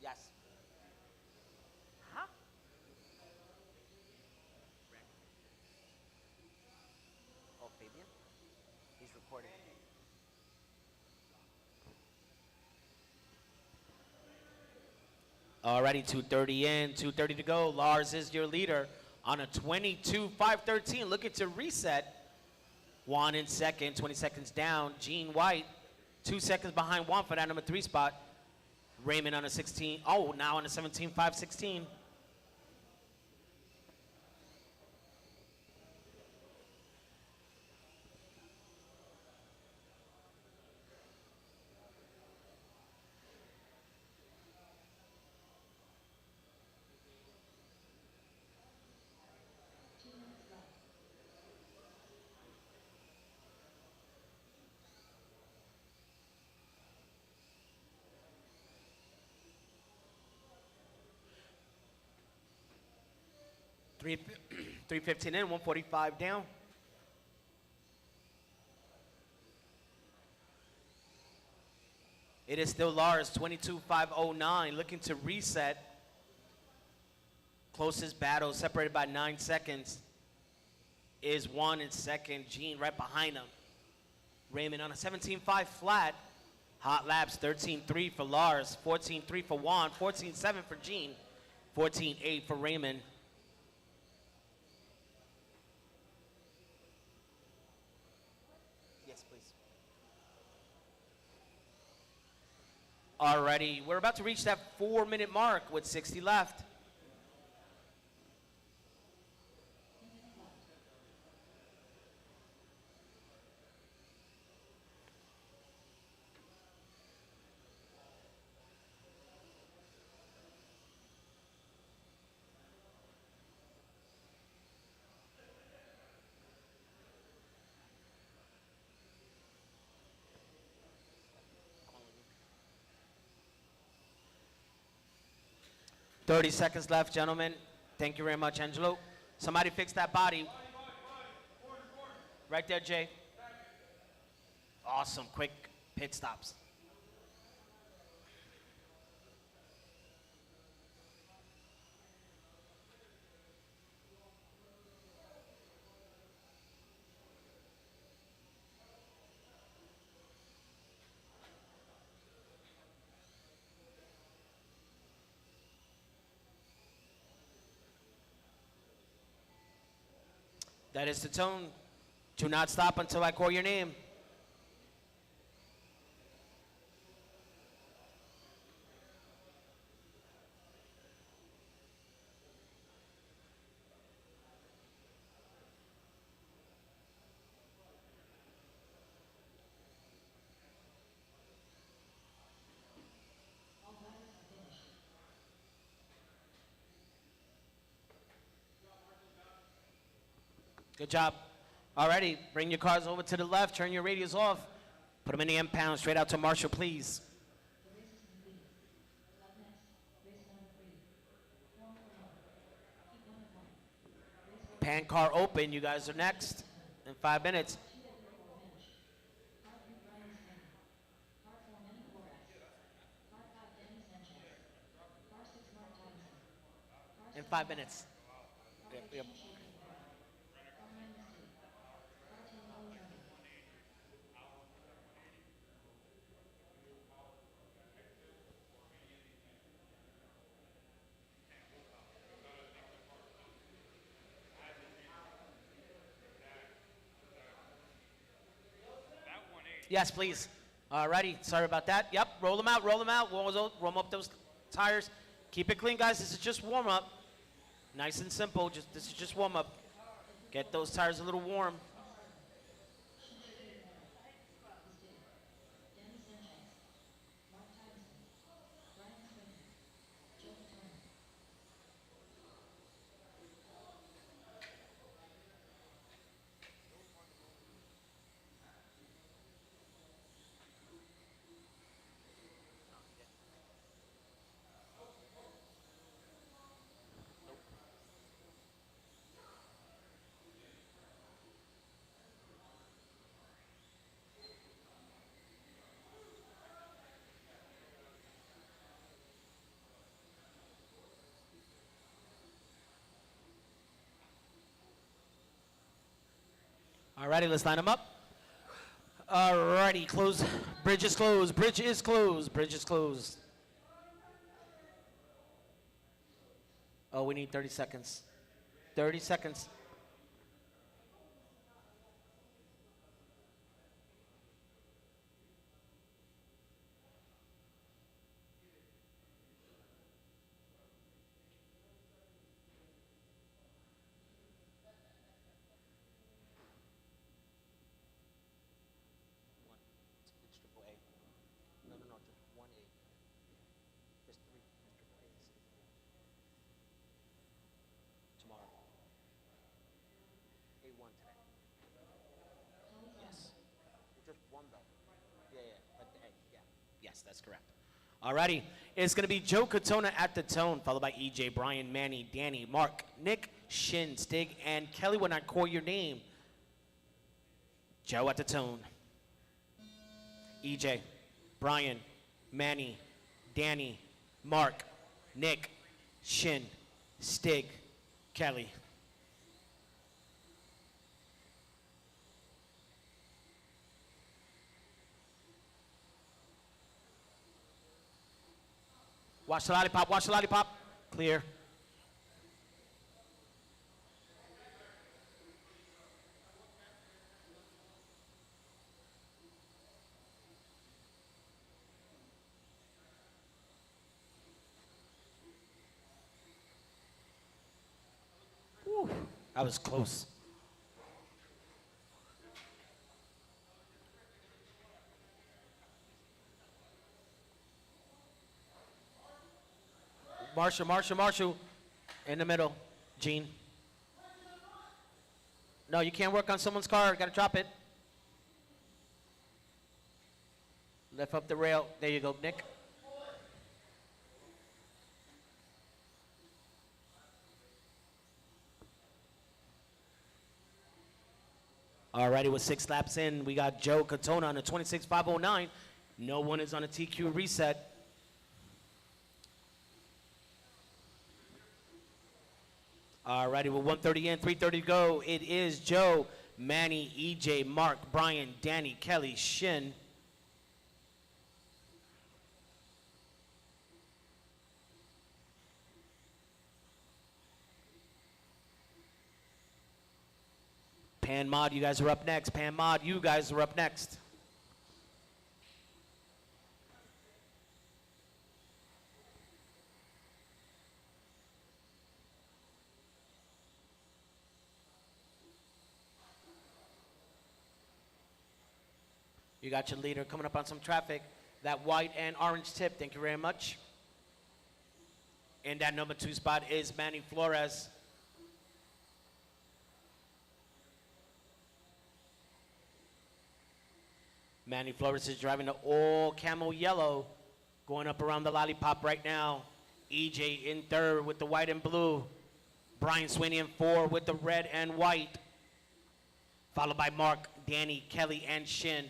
Yes. Huh? Oh, Fabian? He's recording. Alrighty, 2:30 in, 2:30 to go. Lars is your leader on a 22.513. Looking to reset. Juan in second, 20 seconds down. Gene White, 2 seconds behind Juan for that number 3 spot. Raymond on a 16. Oh, now on a 17.516. 3, 3:15 in, 145 down. It is still Lars, 22,509, looking to reset. Closest battle, separated by 9 seconds, is Juan in second. Gene right behind him. Raymond on a 17.5 flat. Hot laps, 13.3 for Lars, 14.3 for Juan, 14.7 for Gene, 14.8 for Raymond. Yes, please. Alrighty, we're about to reach that 4-minute mark with 60 left. Thirty seconds left, gentlemen. Thank you very much, Angelo. Somebody fix that body. Right there, Jay. Awesome, quick pit stops. That is the tone. Do not stop until I call your name. Good job. Alrighty, bring your cars over to the left, turn your radios off, put them in the impound, straight out to Marshall, please. Pan car open, you guys are next in 5 minutes. In 5 minutes. Yep. Yes, please. Alrighty, sorry about that. Yep, roll them out, warm up those tires. Keep it clean, guys. This is just warm up. Nice and simple. This is just warm up. Get those tires a little warm. Alrighty, let's line them up. Alrighty, close. Bridge is closed. Bridge is closed. Bridge is closed. Oh, we need 30 seconds. 30 seconds. It's triple A. No, just 1A. There's 3 triple A's. Tomorrow. A1 today. Yes. Just one though. Yeah, like the A, yeah. Yes, that's correct. Alrighty, It's going to be Joe Katona at the tone, followed by EJ, Brian, Manny, Danny, Mark, Nick, Shin, Stig, and Kelly when I call your name. Joe at the tone. EJ, Brian, Manny, Danny, Mark, Nick, Shin, Stig, Kelly. Watch the lollipop, watch the lollipop. Clear. Whew, that was close. Marshall. In the middle. Gene. No, you can't work on someone's car. Gotta drop it. Lift up the rail. There you go, Nick. Alrighty, with 6 laps in, we got Joe Katona on the 26.509. No one is on a TQ reset. Alrighty, with 1:30 in, 3:30 to go. It is Joe, Manny, EJ, Mark, Brian, Danny, Kelly, Shin. Pan Mod, you guys are up next. Pan Mod, you guys are up next. You got your leader coming up on some traffic. That white and orange tip, thank you very much. And that number 2 spot is Manny Flores. Manny Flores is driving the all camo yellow, going up around the lollipop right now. EJ in 3rd with the white and blue. Brian Sweeney in 4 with the red and white. Followed by Mark, Danny, Kelly, and Shin.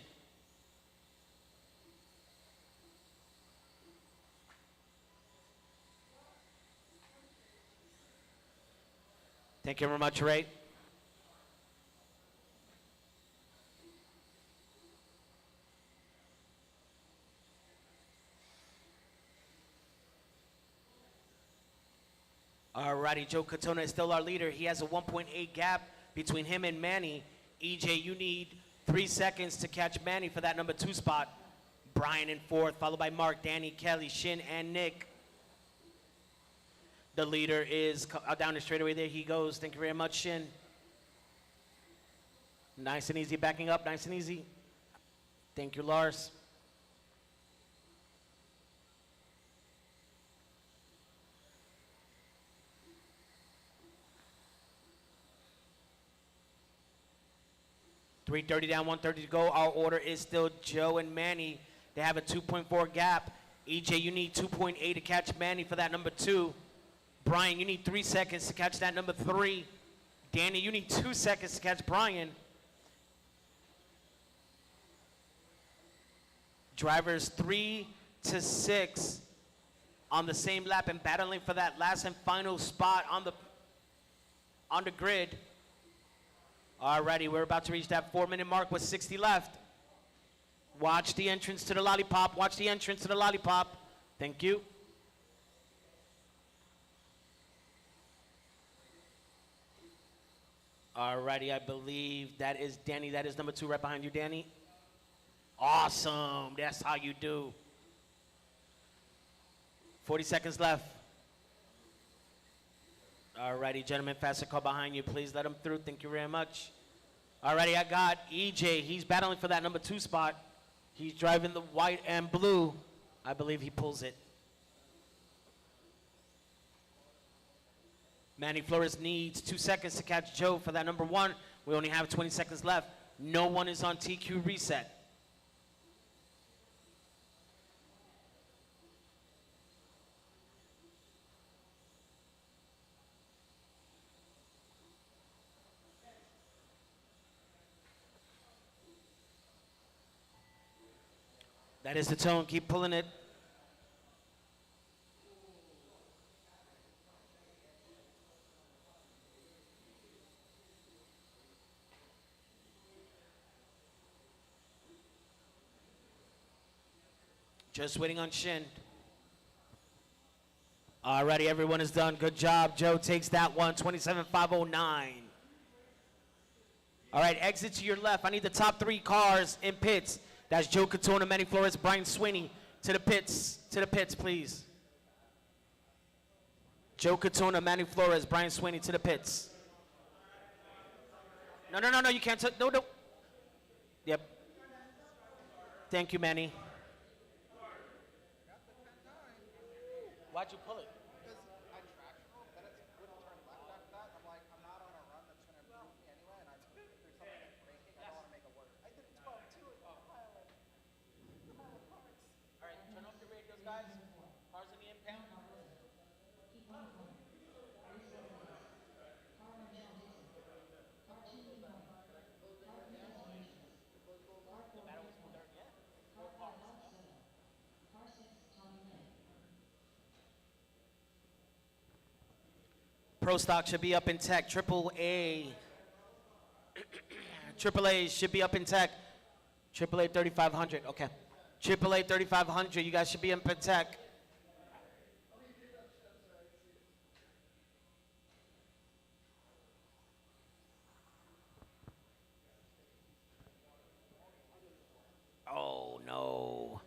Thank you very much, Ray. Alrighty, Joe Katona is still our leader. He has a 1.8 gap between him and Manny. EJ, you need 3 seconds to catch Manny for that number 2 spot. Brian in 4th, followed by Mark, Danny, Kelly, Shin, and Nick. The leader is down the straightaway. There he goes. Thank you very much, Shin. Nice and easy, backing up, nice and easy. Thank you, Lars. .330 down, 1:30 to go. Our order is still Joe and Manny. They have a 2.4 gap. EJ, you need 2.8 to catch Manny for that number 2. Brian, you need 3 seconds to catch that number 3. Danny, you need 2 seconds to catch Brian. Drivers 3 to 6 on the same lap and battling for that last and final spot on the grid. Alrighty, we're about to reach that 4-minute mark with 60 left. Watch the entrance to the lollipop. Watch the entrance to the lollipop. Thank you. Alrighty, I believe that is Danny. That is number 2 right behind you, Danny. Awesome. That's how you do. 40 seconds left. Alrighty, gentlemen, faster car behind you. Please let him through. Thank you very much. Alrighty, I got EJ. He's battling for that number 2 spot. He's driving the white and blue. I believe he pulls it. Manny Flores needs 2 seconds to catch Joe for that number 1. We only have 20 seconds left. No one is on TQ reset. That is the tone. Keep pulling it. Just waiting on Shin. Alrighty, everyone is done. Good job. Joe takes that one, 27,509. All right, exit to your left. I need the top 3 cars in pits. That's Joe Catona, Manny Flores, Brian Sweeney. To the pits, please. Joe Catona, Manny Flores, Brian Sweeney, to the pits. No, you can't. No. Yep. Thank you, Manny. Why'd you pull it? Because I tractional, then it wouldn't turn left after that. I'm like, I'm not on a run that's going to improve me anyway, and there's something that's breaking. I don't want to make it worse. I did 12 to it. Oh, pilot. All right, turn off your radios, guys. Cars in the impound. Pro stock should be up in tech. Triple A should be up in tech. AAA 3500. Okay. AAA 3500. You guys should be up in tech. Oh no.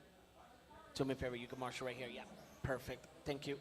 Do me a favor. You can marshal right here. Yeah. Perfect. Thank you.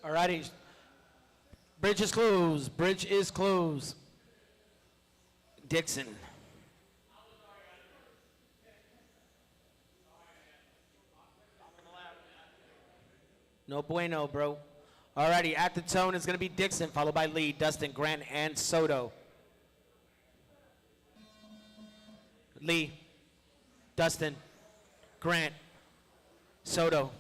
Alrighty. Bridge is closed. Bridge is closed. Dixon. No bueno, bro. Alrighty, at the tone is going to be Dixon, followed by Lee, Dustin, Grant, and Soto. Lee, Dustin, Grant, Soto.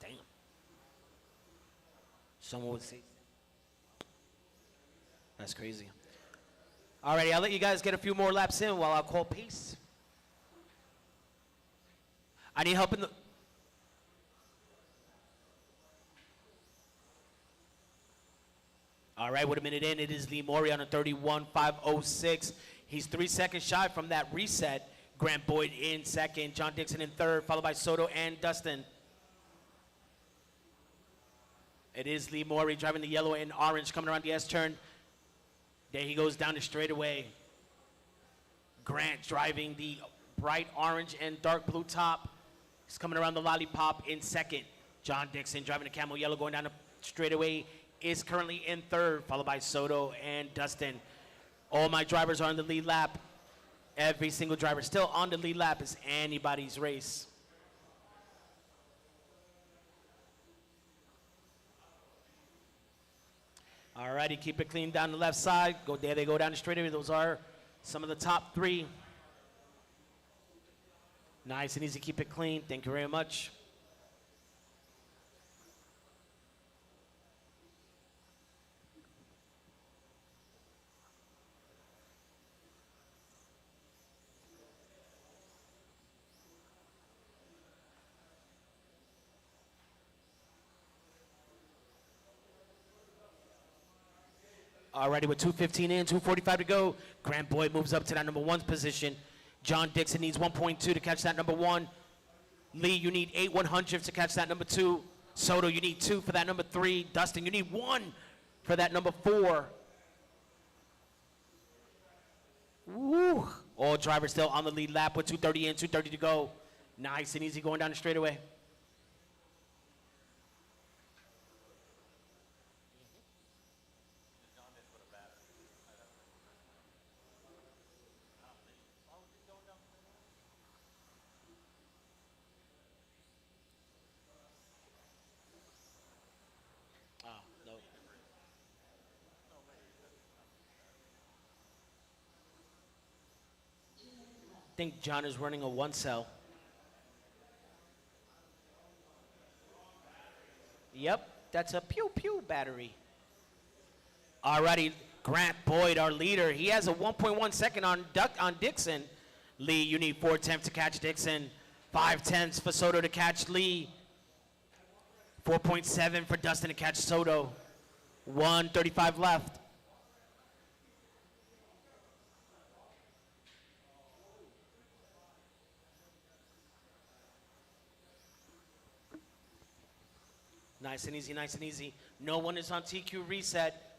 Damn. Someone would say. That's crazy. Alrighty, I'll let you guys get a few more laps in while I'll call pace. I need help in the. All right, with a minute in, it is Lee Mori on a 31.506. He's 3 seconds shy from that reset. Grant Boyd in second, John Dixon in third, followed by Soto and Dustin. It is Lee Mori driving the yellow and orange coming around the S-turn. There he goes down the straightaway. Grant driving the bright orange and dark blue top. He's coming around the lollipop in second. John Dixon driving the camel yellow going down the straightaway is currently in third, followed by Soto and Dustin. All my drivers are on the lead lap. Every single driver still on the lead lap. Is anybody's race. All righty, keep it clean down the left side. Go there, they go down the straightaway. Those are some of the top 3. Nice and easy, keep it clean. Thank you very much. Already with 2:15 in, 2:45 to go. Grant Boyd moves up to that number 1's position. John Dixon needs 1.2 to catch that number 1. Lee, you need 8 100s to catch that number 2. Soto, you need 2 for that number 3. Dustin, you need 1 for that number 4. Woo! All drivers still on the lead lap with 2:30 in, 2:30 to go. Nice and easy going down the straightaway. Oh, no. I think John is running a 1 cell. Yep, that's a pew pew battery. Alrighty, Grant Boyd, our leader. He has a 1.1 second on Dixon. Lee, you need 4 tenths to catch Dixon. 5 tenths for Soto to catch Lee. 4.7 for Dustin to catch Soto. 1:35 left. Nice and easy, nice and easy. No one is on TQ reset.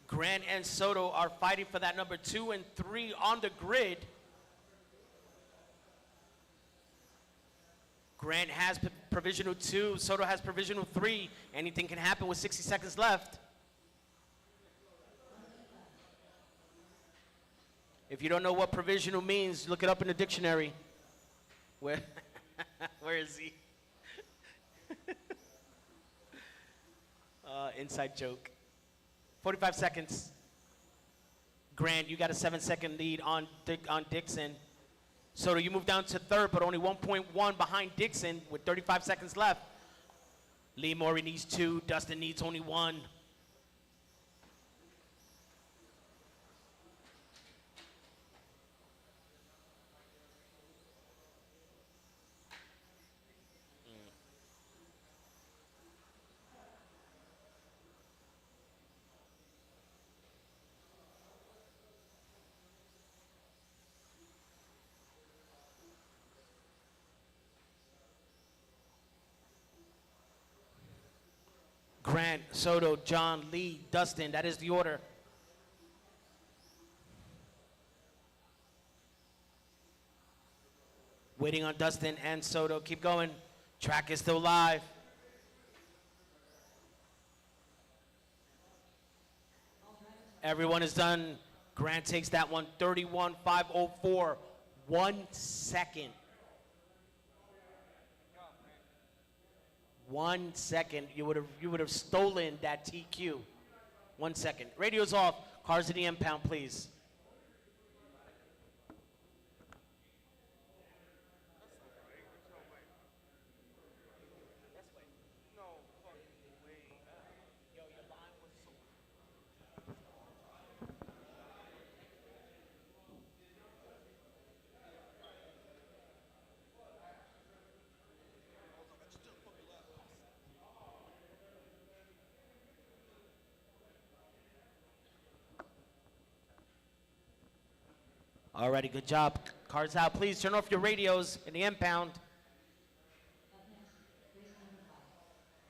Grant and Soto are fighting for that number 2 and 3 on the grid. Grant has provisional 2, Soto has provisional 3. Anything can happen with 60 seconds left. If you don't know what provisional means, look it up in the dictionary. Where is he? Inside joke. 45 seconds. Grant, you got a 7-second lead on Dixon. Soto, you move down to 3rd, but only 1.1 behind Dixon with 35 seconds left. Lee Morey needs 2. Dustin needs only 1. Grant, Soto, John, Lee, Dustin. That is the order. Waiting on Dustin and Soto. Keep going. Track is still live. Everyone is done. Grant takes that one. 31.504. 1 second. 1 second, you would have stolen that TQ. 1 second. Radio's off. Cars to the impound, please. Alrighty, good job. Cars out, please turn off your radios in the impound.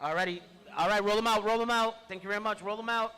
Alrighty, all right, roll them out, roll them out. Thank you very much, roll them out.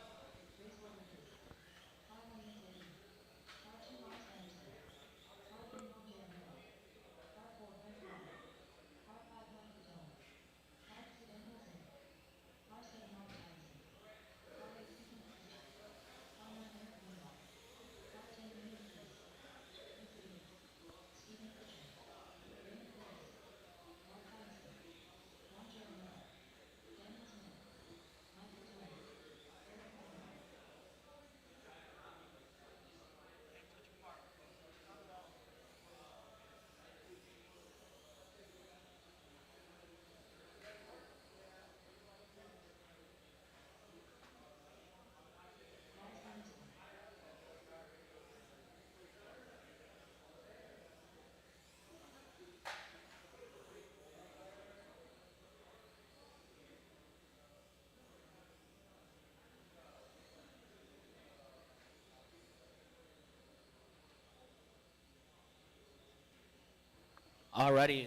Alrighty.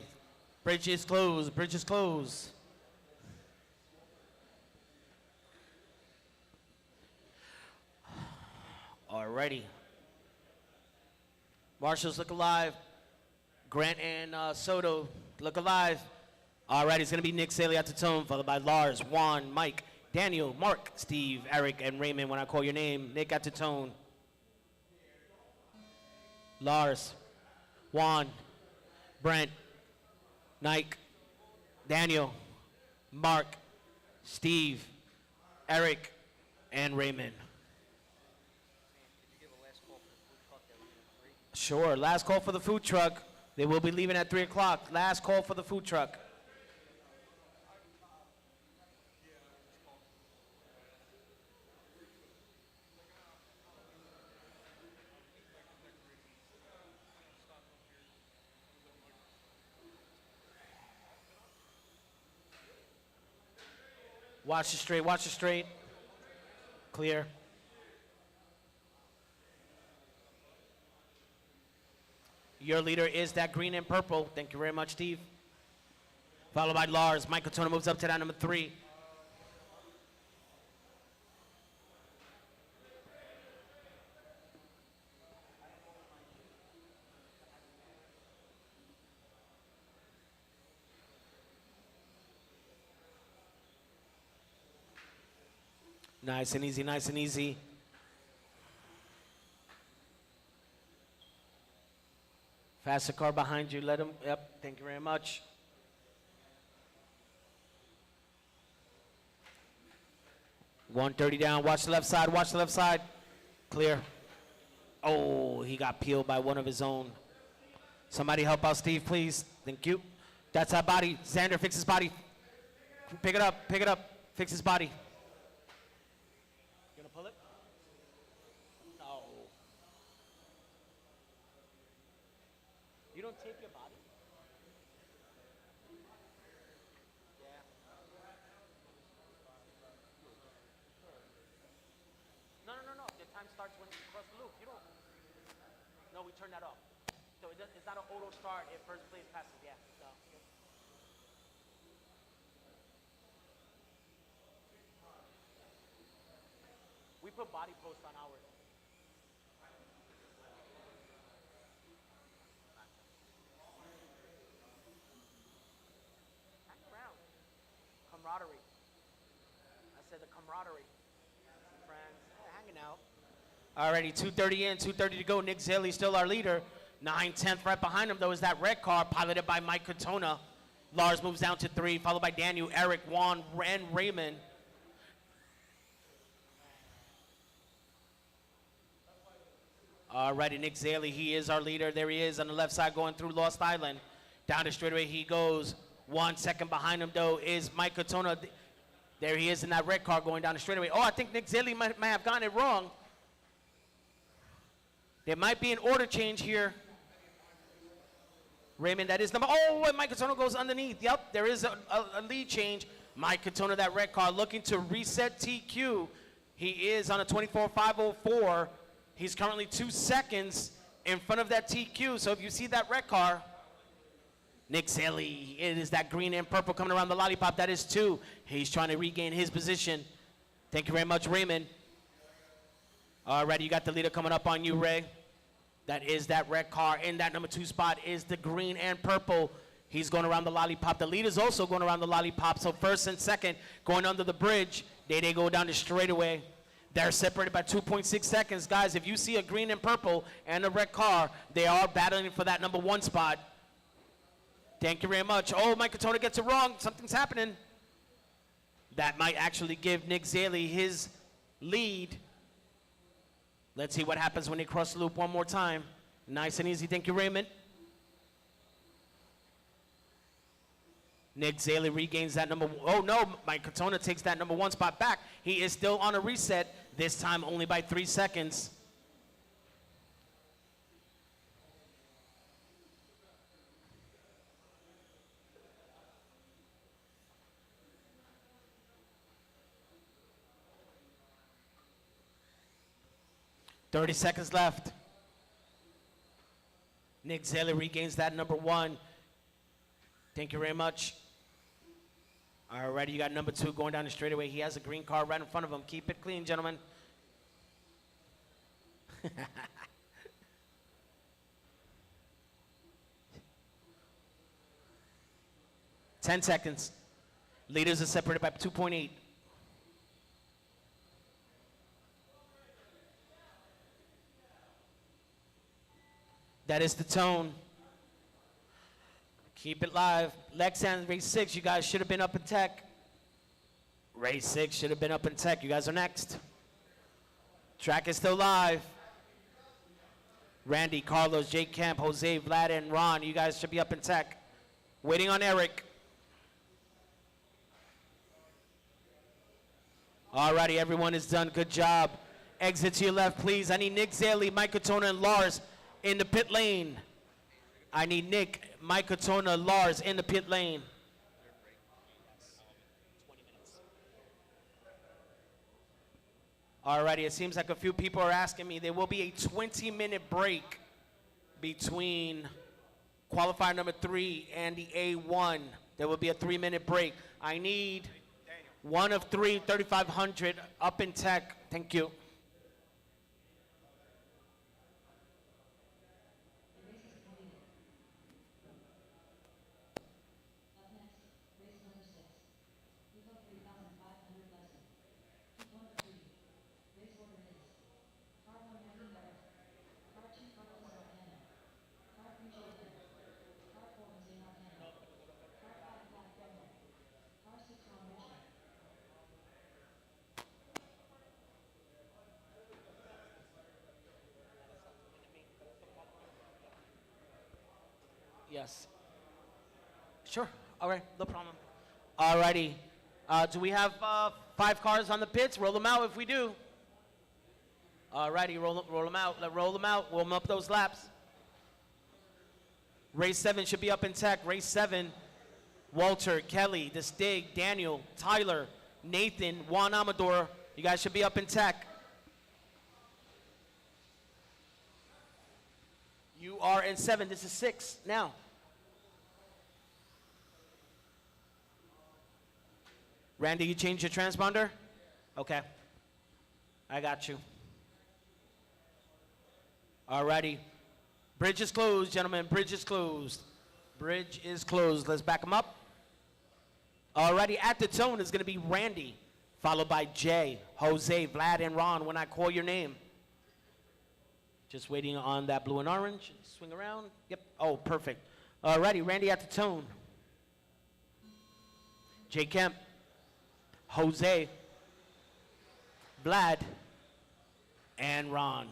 Bridge is closed. Bridge is closed. Alrighty. Marshals look alive. Grant and Soto look alive. Alrighty, it's going to be Nick Saley at the tone, followed by Lars, Juan, Mike, Daniel, Mark, Steve, Eric, and Raymond when I call your name. Nick at the tone. Lars, Juan, Brent, Nike, Daniel, Mark, Steve, Eric, and Raymond. Sure, last call for the food truck. They will be leaving at 3 o'clock. Last call for the food truck. Watch it straight, watch it straight. Clear. Your leader is that green and purple. Thank you very much, Steve. Followed by Lars. Mike Katona moves up to that number 3. Nice and easy, nice and easy. Faster car behind you, let him, yep, thank you very much. $130 down, watch the left side, watch the left side. Clear. Oh, he got peeled by one of his own. Somebody help out Steve, please. Thank you. That's our body. Xander, fix his body. Pick it up, fix his body. You gonna pull it? No. You don't tape your body? Yeah. No. The time starts when you cross the loop. You don't. No, we turn that off. So it's not an auto start if first place passes. Yeah. No. We put body posts on ours. Hang around. Camaraderie. I said the camaraderie. Friends, hanging out. Alrighty, 2:30 in, 2:30 to go. Nick Zaley still our leader. 9/10 right behind him, though, is that red car piloted by Mike Katona. Lars moves down to 3, followed by Daniel, Eric, Juan, and Raymond. Alrighty, Nick Zaley, he is our leader. There he is on the left side going through Lost Island. Down the straightaway he goes. 1 second behind him, though, is Mike Katona. There he is in that red car going down the straightaway. Oh, I think Nick Zaley might have gotten it wrong. There might be an order change here. Raymond, that is number, oh, and Mike Katona goes underneath. Yep, there is a lead change. Mike Katona, that red car, looking to reset TQ. He is on a 24.504. He's currently 2 seconds in front of that TQ. So if you see that red car, Nick Zaley, it is that green and purple coming around the lollipop. That is 2. He's trying to regain his position. Thank you very much, Raymond. Alrighty, you got the leader coming up on you, Ray. That is that red car. In that number 2 spot is the green and purple. He's going around the lollipop. The leader's also going around the lollipop. So first and second going under the bridge. They go down the straightaway. They're separated by 2.6 seconds. Guys, if you see a green and purple and a red car, they are battling for that number 1 spot. Thank you very much. Oh, Mike Katona gets it wrong. Something's happening. That might actually give Nick Zaley his lead. Let's see what happens when they cross the loop one more time. Nice and easy. Thank you, Raymond. Nick Zaley regains that number. Oh, no. Mike Katona takes that number 1 spot back. He is still on a reset, this time only by 3 seconds. .30 seconds left. Nick Zaley regains that number 1. Thank you very much. Alrighty, you got number 2 going down the straightaway. He has a green card right in front of him. Keep it clean, gentlemen. 10 seconds. Leaders are separated by 2.8. That is the tone. Keep it live. Lexan, race 6, you guys should have been up in tech. Race 6 should have been up in tech. You guys are next. Track is still live. Randy, Carlos, Jake Kemp, Jose, Vlad, and Ron, you guys should be up in tech. Waiting on Eric. Alrighty, everyone is done. Good job. Exit to your left, please. I need Nick Zaley, Mike Katona, and Lars in the pit lane. I need Nick, Mike Katona, Lars in the pit lane. Alrighty, it seems like a few people are asking me. There will be a 20-minute break between qualifier number 3 and the A1. There will be a 3-minute break. I need one of 3, 3,500 up in tech. Thank you. Yes. Sure. All right. No problem. All righty. Do we have 5 cars on the pits? Roll them out if we do. All righty. Roll them out. Roll them out. Warm up those laps. Race 7 should be up in tech. Race 7. Walter, Kelly, The Stig, Daniel, Tyler, Nathan, Juan Amador. You guys should be up in tech. You are in 7. This is 6 now. Randy, you changed your transponder? Okay. I got you. Alrighty. Bridge is closed, gentlemen. Bridge is closed. Bridge is closed. Let's back him up. Alrighty. At the tone is going to be Randy, followed by Jay, Jose, Vlad, and Ron when I call your name. Just waiting on that blue and orange. Swing around. Yep. Oh, perfect. Alrighty. Randy at the tone. Jay Kemp. Jose, Vlad, and Ron.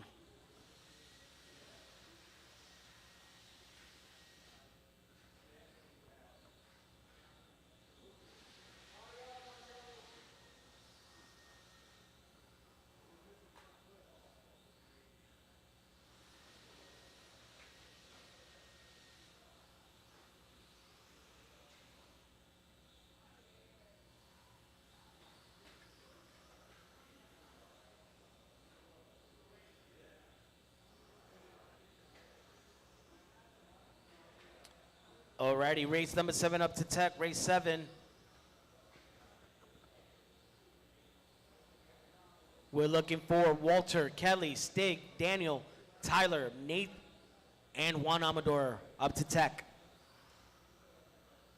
Alrighty, race number 7 up to tech, race 7. We're looking for Walter, Kelly, Stig, Daniel, Tyler, Nate, and Juan Amador up to tech.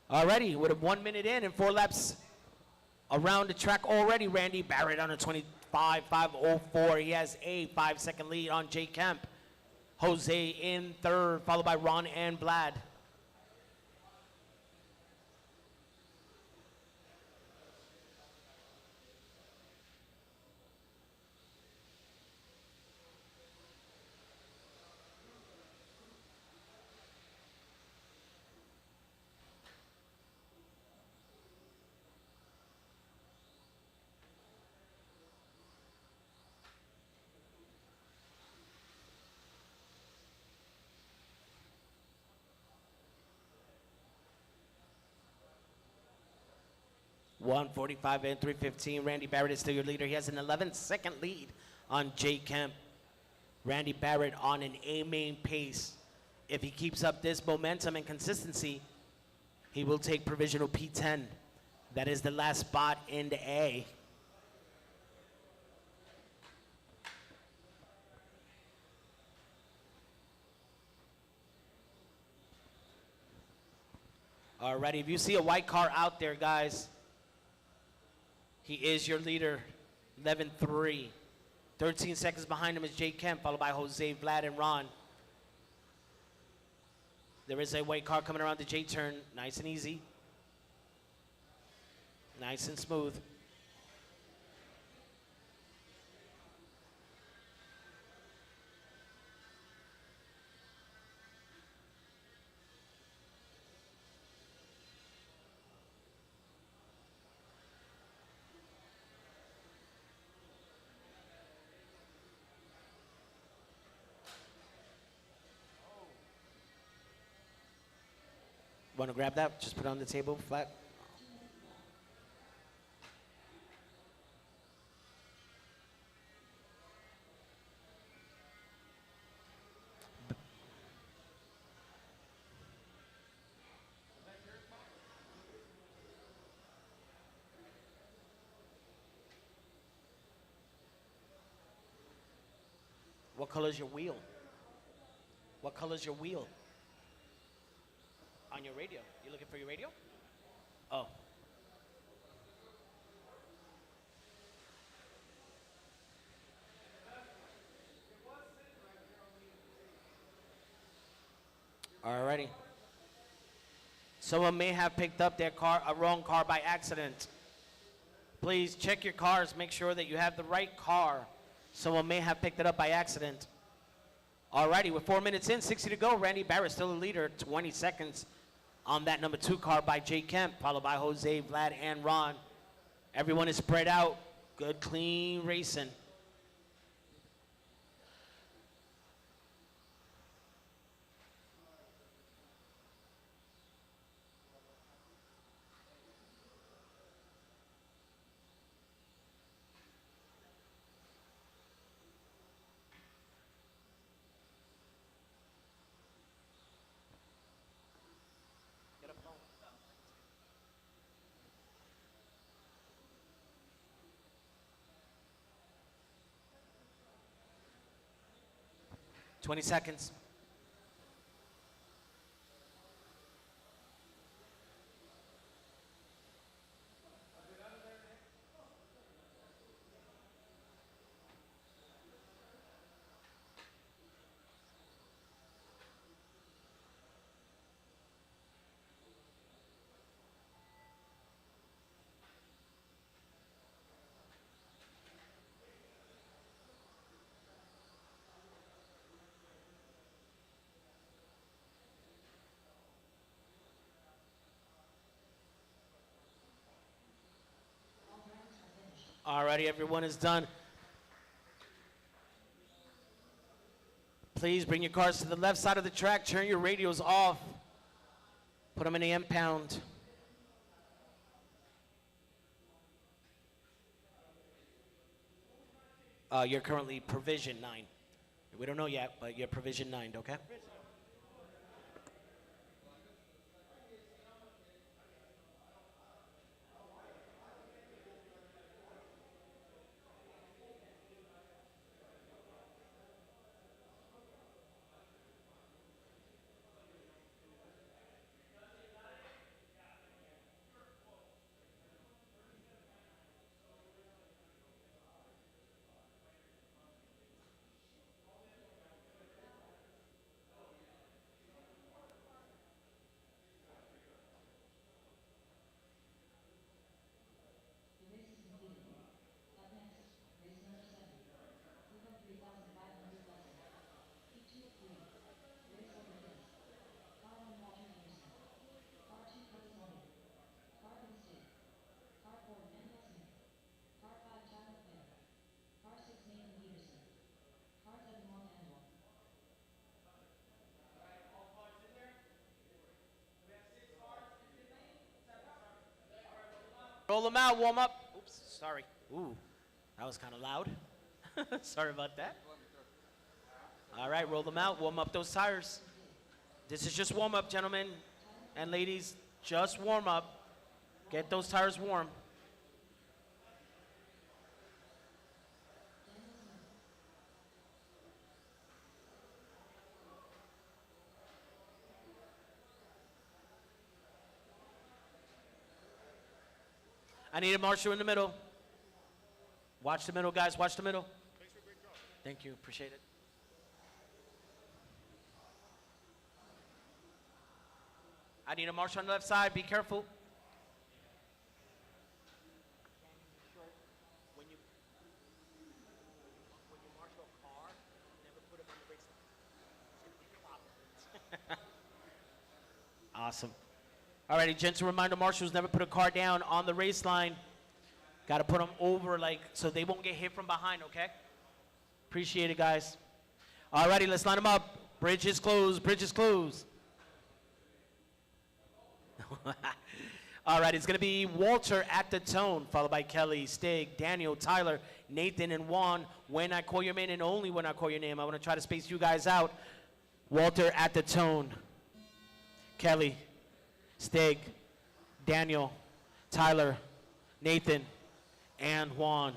Alrighty, with a 1 minute in and 4 laps around the track already, Randy Barrett on a 25.504. He has a 5-second lead on Jay Kemp. Jose in 3rd, followed by Ron and Vlad. .145 and 3:15. Randy Barrett is still your leader. He has an 11-second lead on Jay Kemp. Randy Barrett on an A-main pace. If he keeps up this momentum and consistency, He will take provisional P10. That is the last spot in the A. Alrighty, if you see a white car out there, guys, he is your leader, 11-3. 13 seconds behind him is Jay Kemp, followed by Jose, Vlad, and Ron. There is a white car coming around the J turn, nice and easy. Nice and smooth. Want to grab that? Just put it on the table flat. What color is your wheel? What color is your wheel? On your radio. You looking for your radio? Oh. Alrighty. Someone may have picked up their car, a wrong car by accident. Please check your cars, make sure that you have the right car. Someone may have picked it up by accident. Alrighty, with 4 minutes in, 60 to go. Randy Barrett still the leader, 20 seconds on that number 2 car by Jay Kemp, followed by Jose, Vlad, and Ron. Everyone is spread out. Good, clean racing. Get a phone. 20 seconds. Alrighty, everyone is done. Please bring your cars to the left side of the track. Turn your radios off. Put them in the impound. You're currently provision 9. We don't know yet, but you're provision 9, okay? Roll them out, warm up. Oops, sorry. Ooh, that was kind of loud. Sorry about that. All right, roll them out, warm up those tires. This is just warm up, gentlemen and ladies. Just warm up. Get those tires warm. I need a marshal in the middle. Watch the middle, guys. Watch the middle. Thank you. Appreciate it. I need a marshal on the left side. Be careful. When you marshal a car, never put it on the race line. Awesome. Alrighty, gentle reminder, marshals never put a car down on the race line. Got to put them over, like, so they won't get hit from behind, okay? Appreciate it, guys. Alrighty, let's line them up. Bridge is closed, bridge is closed. Alright, it's going to be Walter at the tone, followed by Kelly, Stig, Daniel, Tyler, Nathan, and Juan. When I call your name, and only when I call your name, I want to try to space you guys out. Walter at the tone. Kelly, Stig, Daniel, Tyler, Nathan, and Juan.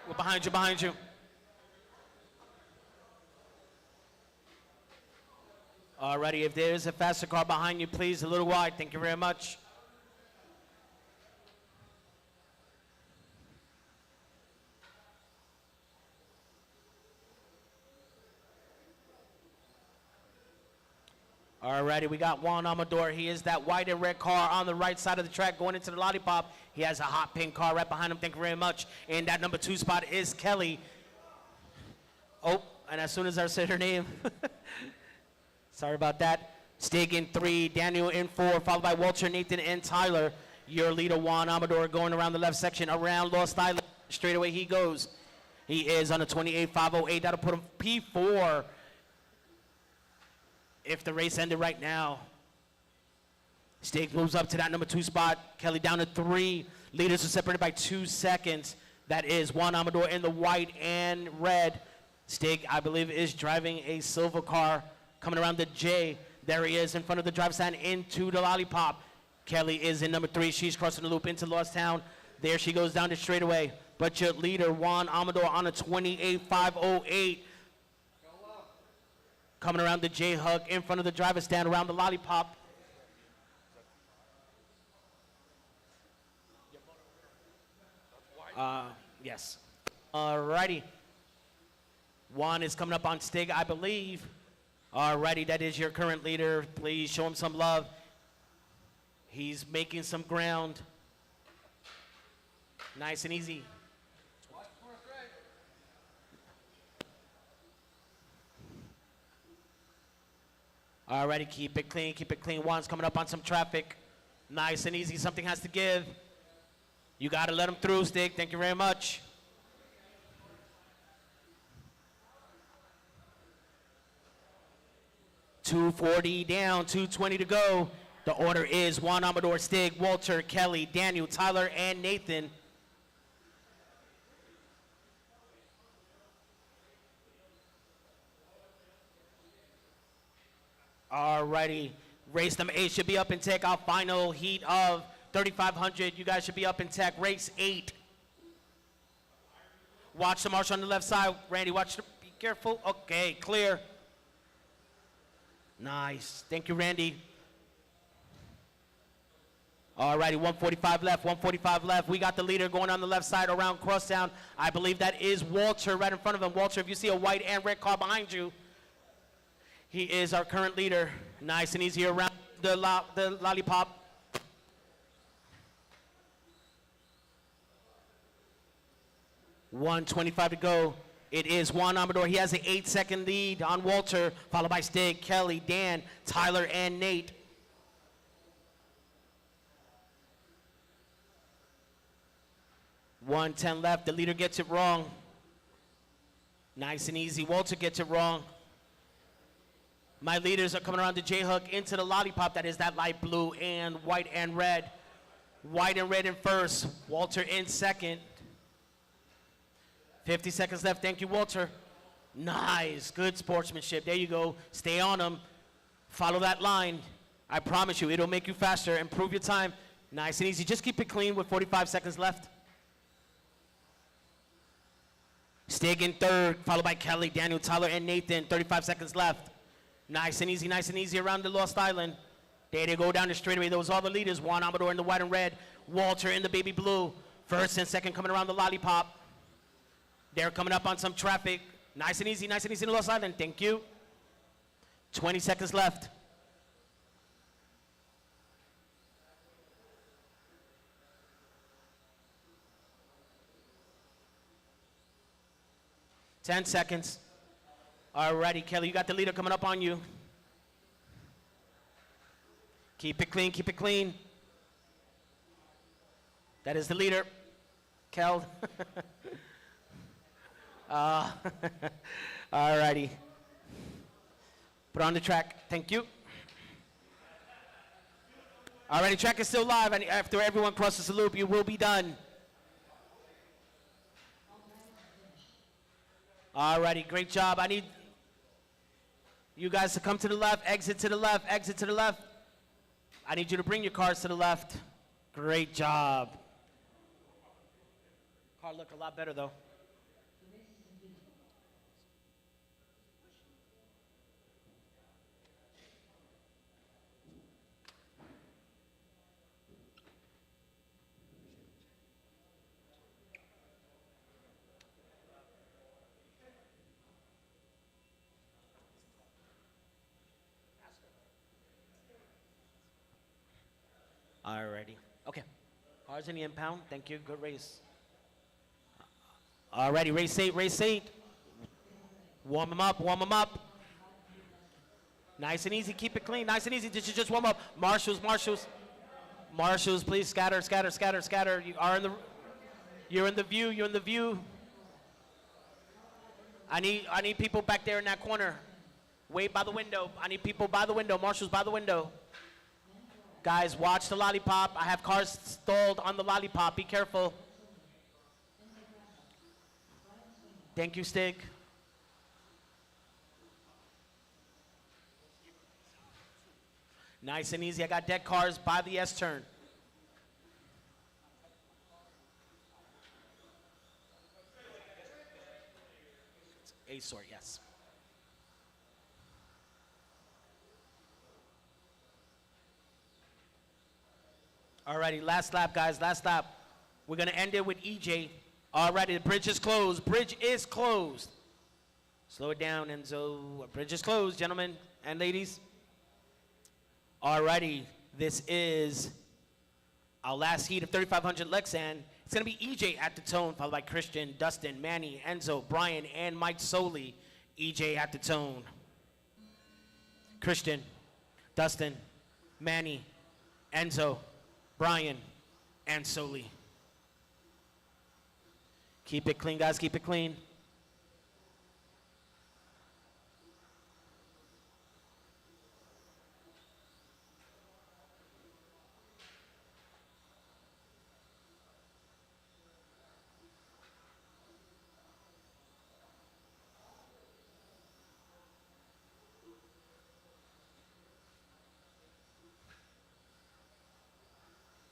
We're behind you, behind you. Alrighty, if there is a faster car behind you, please, a little wide. Thank you very much. Alrighty, we got Juan Amador. He is that white and red car on the right side of the track going into the lollipop. He has a hot pink car right behind him. Thank you very much. And that number 2 spot is Kelly. Oh, and as soon as I said her name, sorry about that. Stig in 3, Daniel in 4, followed by Walter, Nathan, and Tyler. Your leader, Juan Amador, going around the left section, around Lost Island. Straight away he goes. He is on a 28.508. That'll put him P4 if the race ended right now. Stig moves up to that number 2 spot. Kelly down to 3. Leaders are separated by 2 seconds. That is Juan Amador in the white and red. Stig, I believe, is driving a silver car coming around the J. There he is in front of the drive stand into the lollipop. Kelly is in number 3. She's crossing the loop into Lost Town. There she goes down the straightaway. But your leader, Juan Amador, on a 28.508. Coming around the J-Hug in front of the driver's stand around the lollipop. Yes. Alrighty. Juan is coming up on Stig, I believe. Alrighty, that is your current leader. Please show him some love. He's making some ground. Nice and easy. Alrighty, keep it clean, keep it clean. Juan's coming up on some traffic. Nice and easy, something has to give. You gotta let him through, Stig, thank you very much. $240 down, $220 to go. The order is Juan Amador, Stig, Walter, Kelly, Daniel, Tyler, and Nathan. Alrighty, race number 8 should be up in tech. Our final heat of 3,500. You guys should be up in tech. Race 8. Watch the marshal on the left side. Randy, watch the, be careful. Okay, clear. Nice. Thank you, Randy. Alrighty, 145 left, 145 left. We got the leader going on the left side around Crosstown. I believe that is Walter right in front of him. Walter, if you see a white and red car behind you, he is our current leader. Nice and easy around the lollipop. $125 to go. It is Juan Amador. He has an 8-second lead on Walter, followed by Stig, Kelly, Dan, Tyler, and Nate. 1:10 left. The leader gets it wrong. Nice and easy. Walter gets it wrong. My leaders are coming around the J-hook into the lollipop. That is that light blue and white and red. White and red in first. Walter in second. 50 seconds left. Thank you, Walter. Nice. Good sportsmanship. There you go. Stay on them. Follow that line. I promise you, it'll make you faster. Improve your time. Nice and easy. Just keep it clean with 45 seconds left. Stig in third, followed by Kelly, Daniel, Tyler, and Nathan. 35 seconds left. Nice and easy around the Lost Island. There they go down the straightaway. Those are the leaders. Juan Amador in the white and red. Walter in the baby blue. First and second coming around the lollipop. They're coming up on some traffic. Nice and easy in the Lost Island. Thank you. 20 seconds left. Ten seconds. Alrighty, Kelly, you got the leader coming up on you. Keep it clean, keep it clean. That is the leader, Kel. Alrighty. Put on the track, thank you. Alrighty, track is still live, and after everyone crosses the loop, you will be done. Alrighty, great job. I need you guys to come to the left, exit to the left, exit to the left. I need you to bring your cars to the left. Great job. Car look a lot better though. Alrighty. Okay. Cars in the impound. Thank you. Good race. Alrighty. Race 8. Race 8. Warm them up. Warm them up. Nice and easy. Keep it clean. Nice and easy. This is just warm up. Marshals. Marshals. Marshals, please scatter. Scatter. Scatter. Scatter. You are in the. You're in the view. You're in the view. I need people back there in that corner. Wait by the window. I need people by the window. Marshals by the window. Guys, watch the lollipop. I have cars stalled on the lollipop. Be careful. Thank you, Stig. Nice and easy. I got dead cars by the S-turn. A-sort, yes. Alrighty, last lap, guys, last lap. We're gonna end it with EJ. Alrighty, the bridge is closed. Bridge is closed. Slow it down, Enzo. Bridge is closed, gentlemen and ladies. Alrighty, this is our last heat of 3,500 Lexan. It's gonna be EJ at the tone, followed by Christian, Dustin, Manny, Enzo, Brian, and Mike Soley. EJ at the tone. Christian, Dustin, Manny, Enzo, Brian, and Soley. Keep it clean, guys, keep it clean.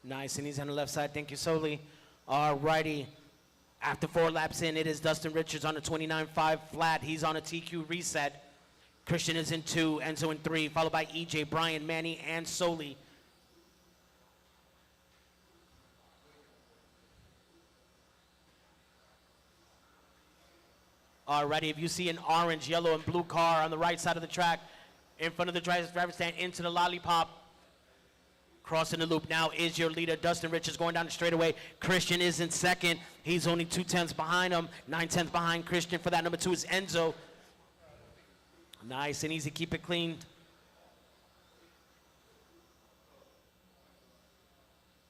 Nice and easy on the left side. Thank you, Solely. All righty. After 4 laps in, it is Dustin Richards on a 29.5 flat. He's on a TQ reset. Christian is in 2, Enzo in 3, followed by EJ, Brian, Manny, and Solely. Alrighty, if you see an orange, yellow, and blue car on the right side of the track, in front of the driver's stand, into the lollipop, crossing the loop now is your leader, Dustin Richards, going down the straightaway. Christian is in second. He's only 2/10 behind him. 9/10 behind Christian. For that, number 2 is Enzo. Nice and easy. Keep it clean.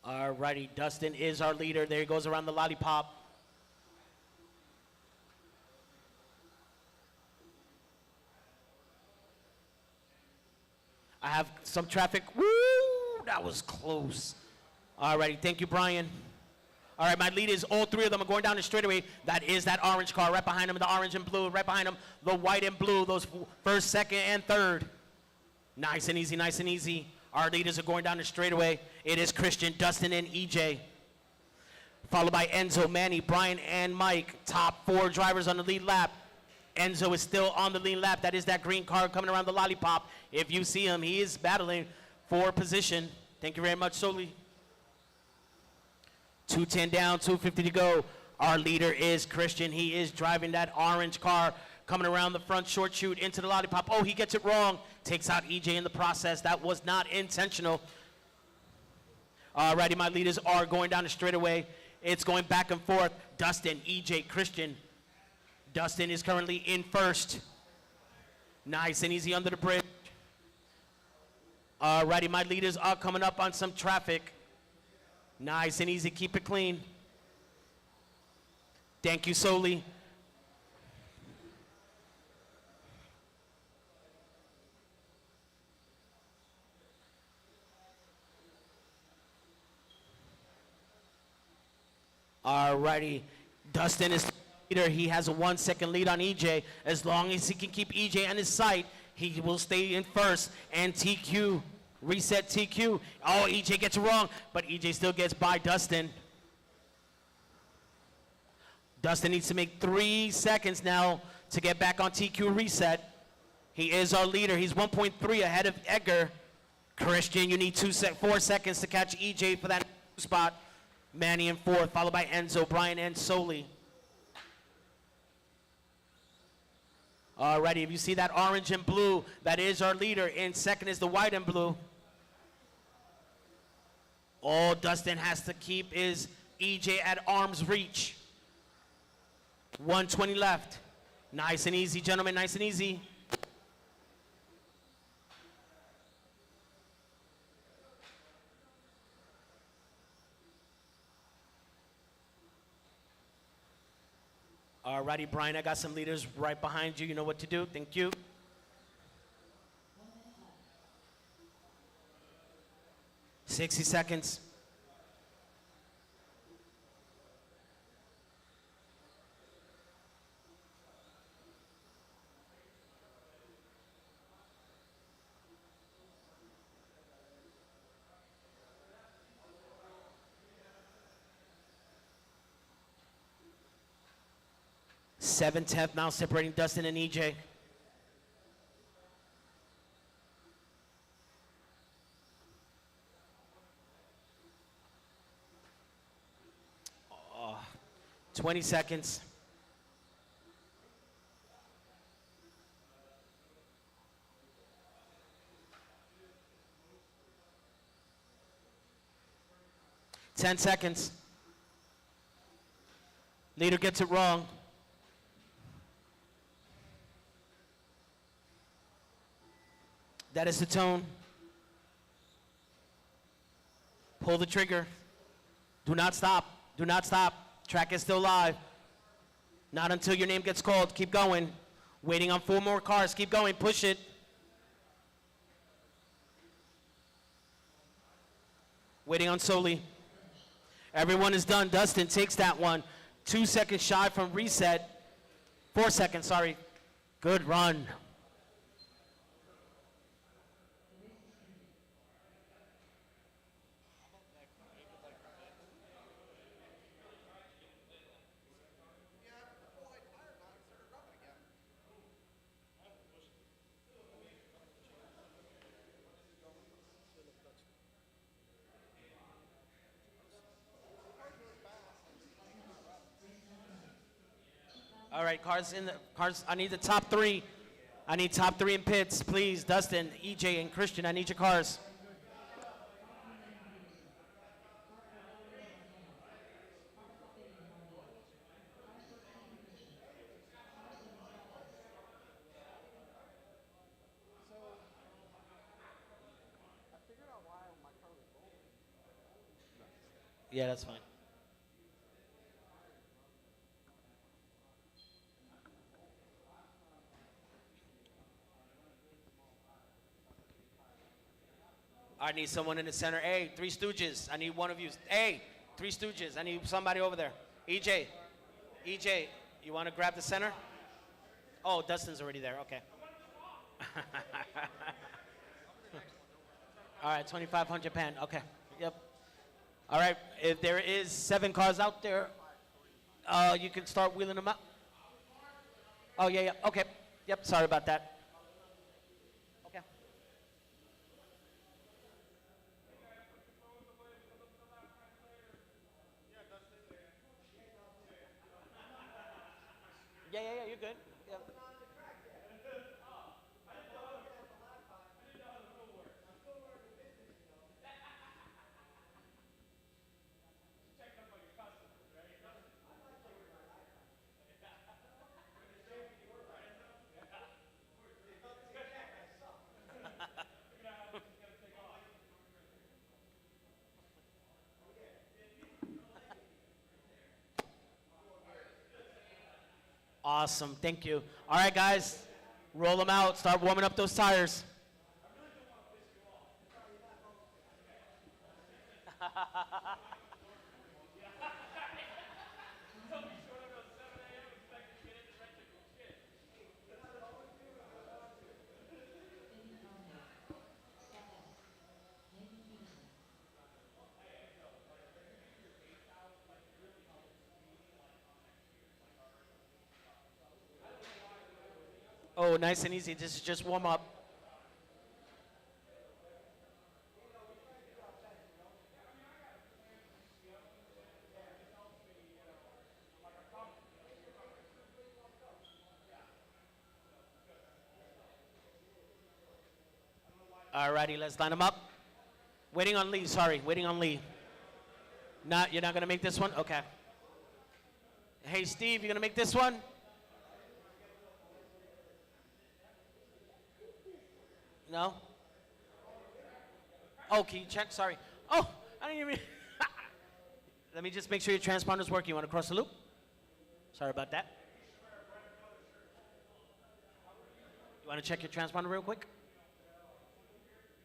Alrighty, Dustin is our leader. There he goes around the lollipop. I have some traffic. Woo! That was close. Alrighty, thank you, Brian. All right, my lead is all three of them are going down the straightaway. That is that orange car right behind him, the orange and blue. Right behind him, the white and blue, those first, second, and third. Nice and easy, nice and easy. Our leaders are going down the straightaway. It is Christian, Dustin, and EJ. Followed by Enzo, Manny, Brian, and Mike. Top four drivers on the lead lap. Enzo is still on the lead lap. That is that green car coming around the lollipop. If you see him, he is battling for position. Thank you very much, Soli. 210 down, 250 to go. Our leader is Christian. He is driving that orange car coming around the front short chute into the lollipop. Oh, he gets it wrong. Takes out EJ in the process. That was not intentional. Alrighty, my leaders are going down the straightaway. It's going back and forth. Dustin, EJ, Christian. Dustin is currently in first. Nice and easy under the bridge. Alrighty, my leaders are coming up on some traffic. Nice and easy, keep it clean. Thank you, Soli. Alrighty, Dustin is leader. He has a 1 second lead on EJ. As long as he can keep EJ on his sight, he will stay in first. And TQ, reset TQ. Oh, EJ gets it wrong, but EJ still gets by Dustin. Dustin needs to make 3 seconds now to get back on TQ reset. He is our leader. He's 1.3 ahead of Edgar. Christian, you need 4 seconds to catch EJ for that spot. Manny in fourth, followed by Enzo, Brian, and Soli. Alrighty, if you see that orange and blue, that is our leader. In second is the white and blue. All Dustin has to keep is EJ at arm's reach. 120 left. Nice and easy, gentlemen, nice and easy. Alrighty, Brian, I got some leaders right behind you. You know what to do. Thank you. $60 seconds. Seven-tenth now separating Dustin and EJ. Oh, 20 seconds. Ten seconds. Leader gets it wrong. That is the tone. Pull the trigger. Do not stop. Do not stop. Track is still live. Not until your name gets called. Keep going. Waiting on 4 more cars. Keep going. Push it. Waiting on Soli. Everyone is done. Dustin takes that one. 2 seconds shy from reset. 4 seconds, sorry. Good run. All right, cars, I need the top 3. I need top 3 in pits, please. Dustin, EJ, and Christian, I need your cars. I figured out why my car was rolling. Yeah, that's fine. I need someone in the center. Hey, Three Stooges. I need one of you. Hey, Three Stooges. I need somebody over there. EJ. EJ, you want to grab the center? Oh, Dustin's already there. Okay. All right, 2,500 pan. Okay. Yep. All right. If there is 7 cars out there, you can start wheeling them out. Oh, yeah, yeah. Okay. Yep. Sorry about that. Okay. Yeah, yeah, yeah. You're good. Yep. Awesome. Thank you. All right, guys. Roll them out. Start warming up those tires. Oh, nice and easy. This is just warm up. Alrighty, let's line them up. Waiting on Lee, sorry, waiting on Lee. You're not gonna make this one? Okay. Hey, Steve, you gonna make this one? No? Oh, can you check? Sorry. Oh, I didn't even. Let me just make sure your transponder's working. You wanna cross the loop? Sorry about that. You wanna check your transponder real quick?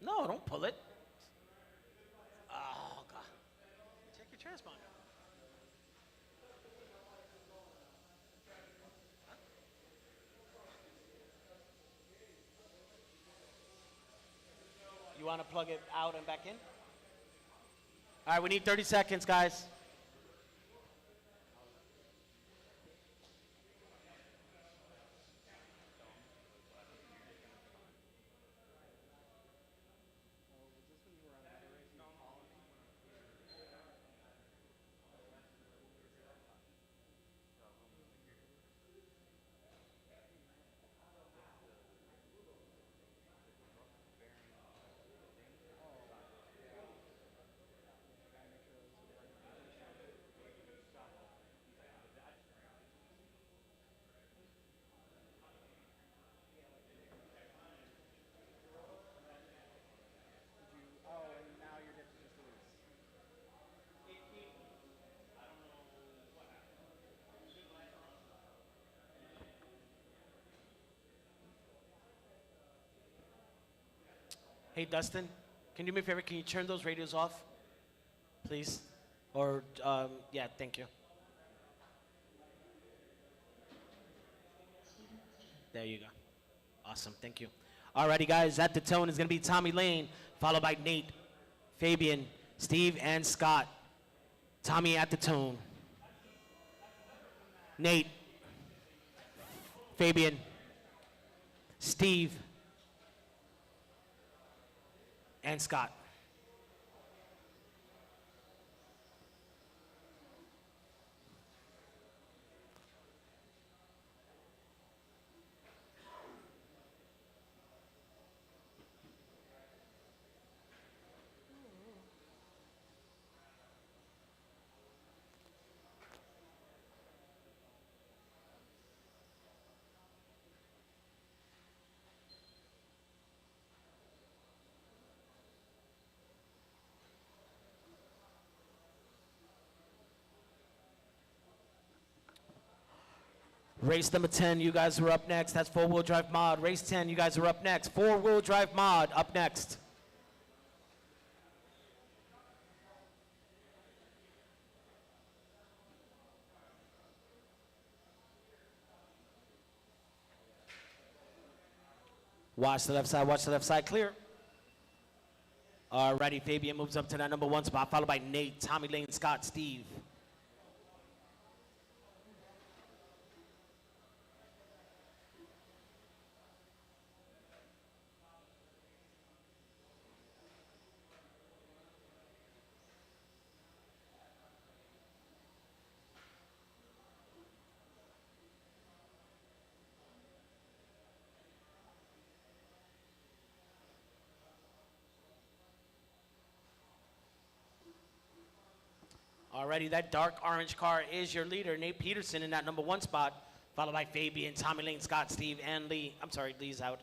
No, don't pull it. Oh, God. Check your transponder. You want to plug it out and back in? All right, we need 30 seconds, guys. Oh, and now your dip is just loose. Hey, Dustin, can you do me a favor? Can you turn those radios off, please? Or, yeah, thank you. There you go. Awesome, thank you. Alrighty, guys, at the tone is going to be Tommy Lane, followed by Nate, Fabian, Steve, and Scott. Tommy at the tone. Nate, Fabian, Steve, and Scott. Race number 10, you guys are up next. That's four-wheel drive mod. Race 10, you guys are up next. Four-wheel drive mod up next. Watch the left side, clear. Alrighty, Fabian moves up to that number 1 spot, followed by Nate, Tommy Lane, Scott, Steve. Alrighty, that dark orange car is your leader, Nate Peterson, in that number 1 spot, followed by Fabian, Tommy Lane, Scott, Steve, and Lee. I'm sorry, Lee's out.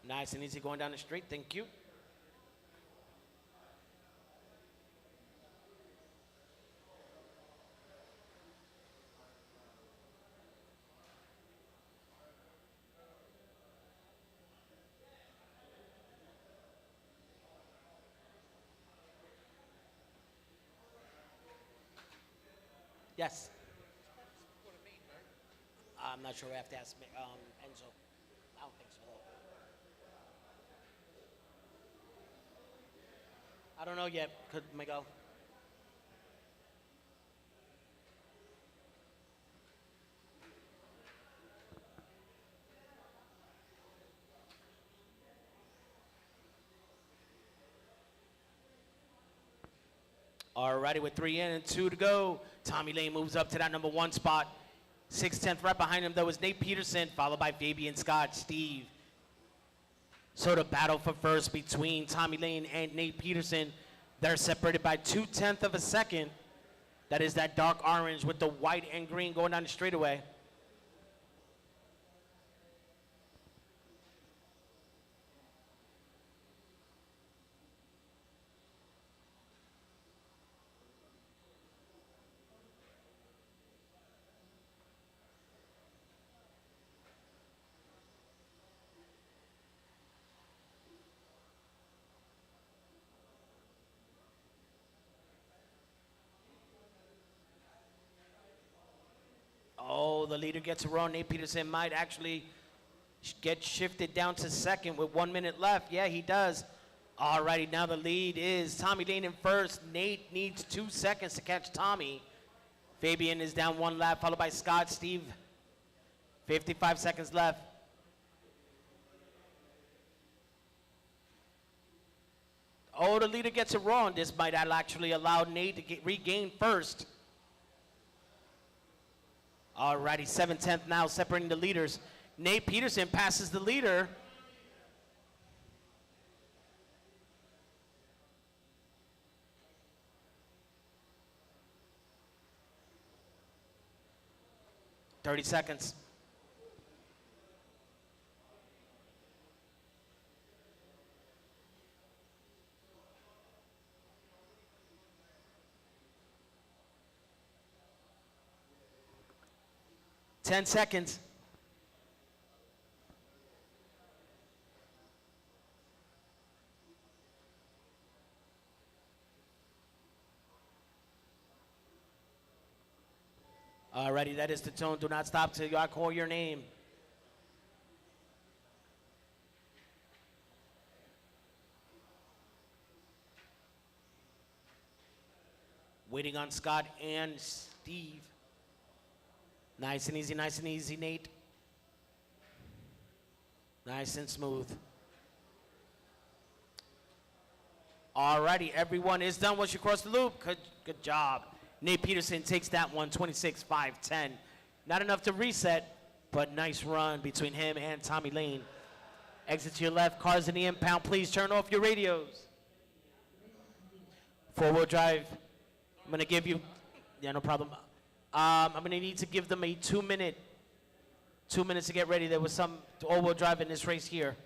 Nice and easy going down the street, thank you. Yes. I'm not sure. We have to ask Enzo. I don't think so. I don't know yet. Could Miguel? Alrighty, with 3 in and 2 to go. Tommy Lane moves up to that number 1 spot. 6/10 right behind him, though, is Nate Peterson, followed by Fabian, Scott, Steve. So the battle for first between Tommy Lane and Nate Peterson. They're separated by 2/10 of a second. That is that dark orange with the white and green going down the straightaway. Oh, the leader gets a run. Nate Peterson might actually get shifted down to second with 1 minute left. Yeah, he does. Alrighty, now the lead is Tommy Lane in first. Nate needs 2 seconds to catch Tommy. Fabian is down 1 lap, followed by Scott, Steve. 55 seconds left. Oh, the leader gets it wrong. This might actually allow Nate to regain first. Alrighty, 7/10 now separating the leaders. Nate Peterson passes the leader. Thirty seconds. Ten seconds. Alrighty, that is the tone. Do not stop till I call your name. Waiting on Scott and Steve. Nice and easy, Nate. Nice and smooth. Alrighty, everyone is done once you cross the loop. Good job. Nate Peterson takes that one, 26-5-10. Not enough to reset, but nice run between him and Tommy Lane. Exit to your left, cars in the impound. Please turn off your radios. Four-wheel drive. I'm gonna give you, yeah, no problem. I'm gonna need to give them a 2-minute 2 minutes to get ready. There was some all-wheel drive in this race here.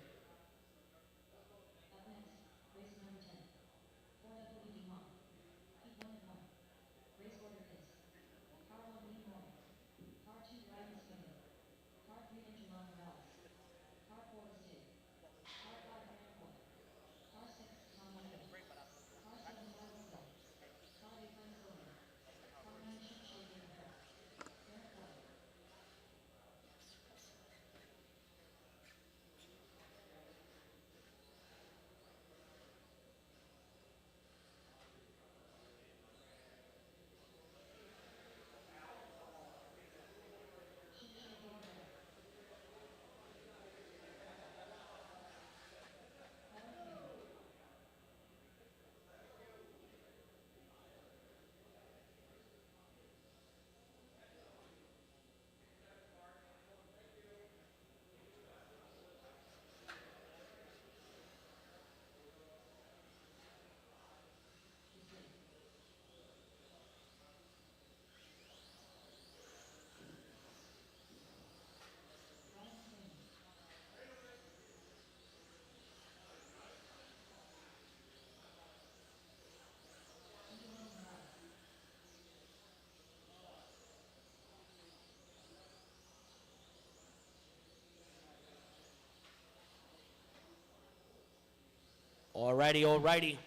Alrighty, alrighty.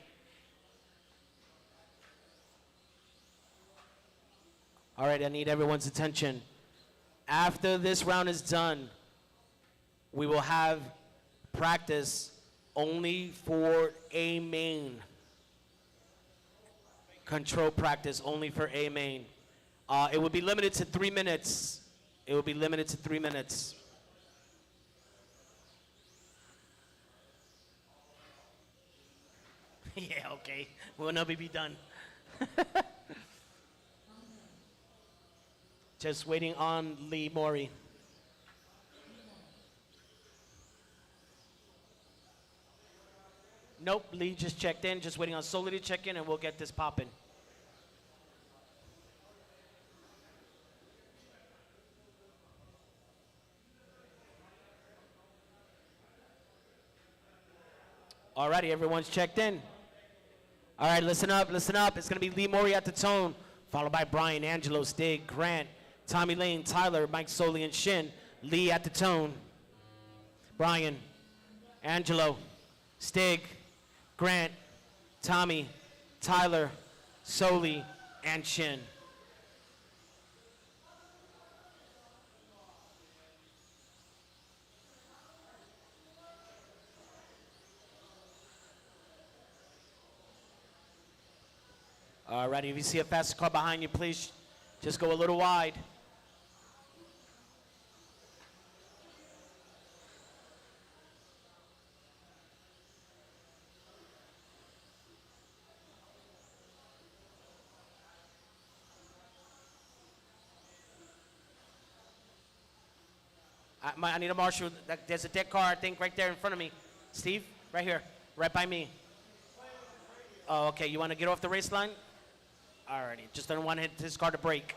All right, I need everyone's attention. After this round is done, we will have practice only for A main. Control practice only for A main. It will be limited to 3 minutes. It will be limited to 3 minutes. Yeah, okay. We'll never be done. Just waiting on Lee Mori. Nope, Lee just checked in. Just waiting on Soli to check in, and we'll get this popping. Alrighty, everyone's checked in. All right, listen up, listen up. It's going to be Lee Mori at the tone, followed by Brian, Angelo, Stig, Grant, Tommy Lane, Tyler, Mike Soli, and Shin. Lee at the tone. Brian, Angelo, Stig, Grant, Tommy, Tyler, Soli, and Shin. Alrighty, if you see a faster car behind you, please just go a little wide. I need a marshal. There's a dead car, I think, right there in front of me. Steve, right here, right by me. Oh, okay, you want to get off the race line? Alrighty, just don't want his car to break.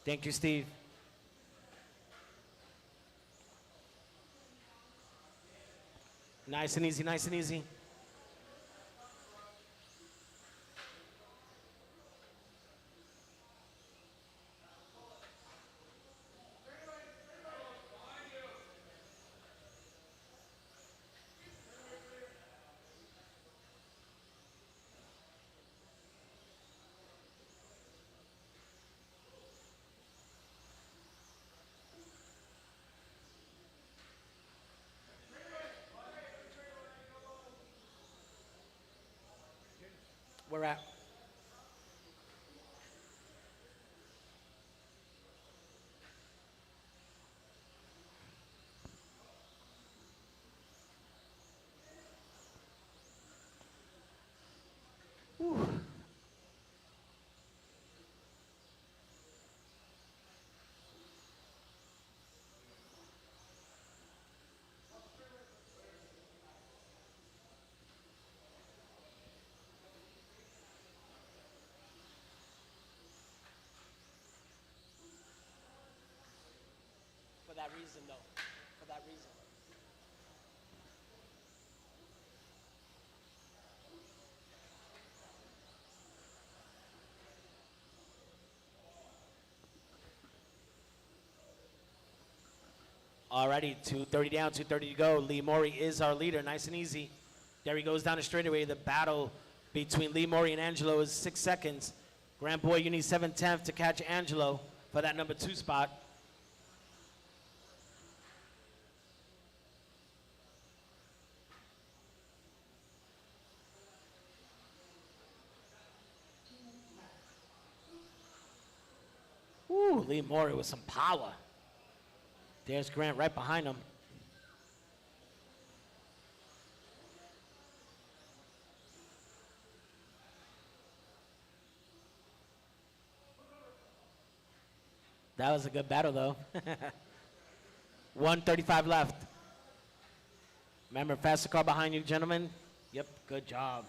Thank you, Steve. Nice and easy, nice and easy. We're at. Whew. reason, though. For that reason. Alrighty, 2:30 down, 2:30 to go. Lee Morey is our leader, nice and easy. There he goes down the straightaway. The battle between Lee Morey and Angelo is 6 seconds. Grand Boy, you need 7/10 to catch Angelo for that number 2 spot. Ooh, Lee Morey with some power. There's Grant right behind him. That was a good battle, though. 1:35 left. Remember, faster car behind you, gentlemen. Yep, good job.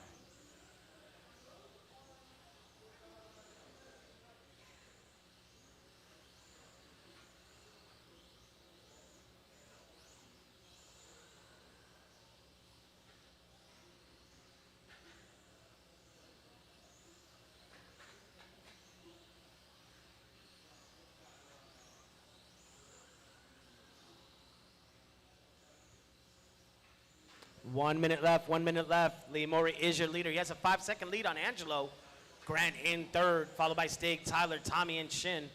One minute left, 1 minute left. Lee Morey is your leader. He has a 5-second lead on Angelo. Grant in third, followed by Stig, Tyler, Tommy, and Shin.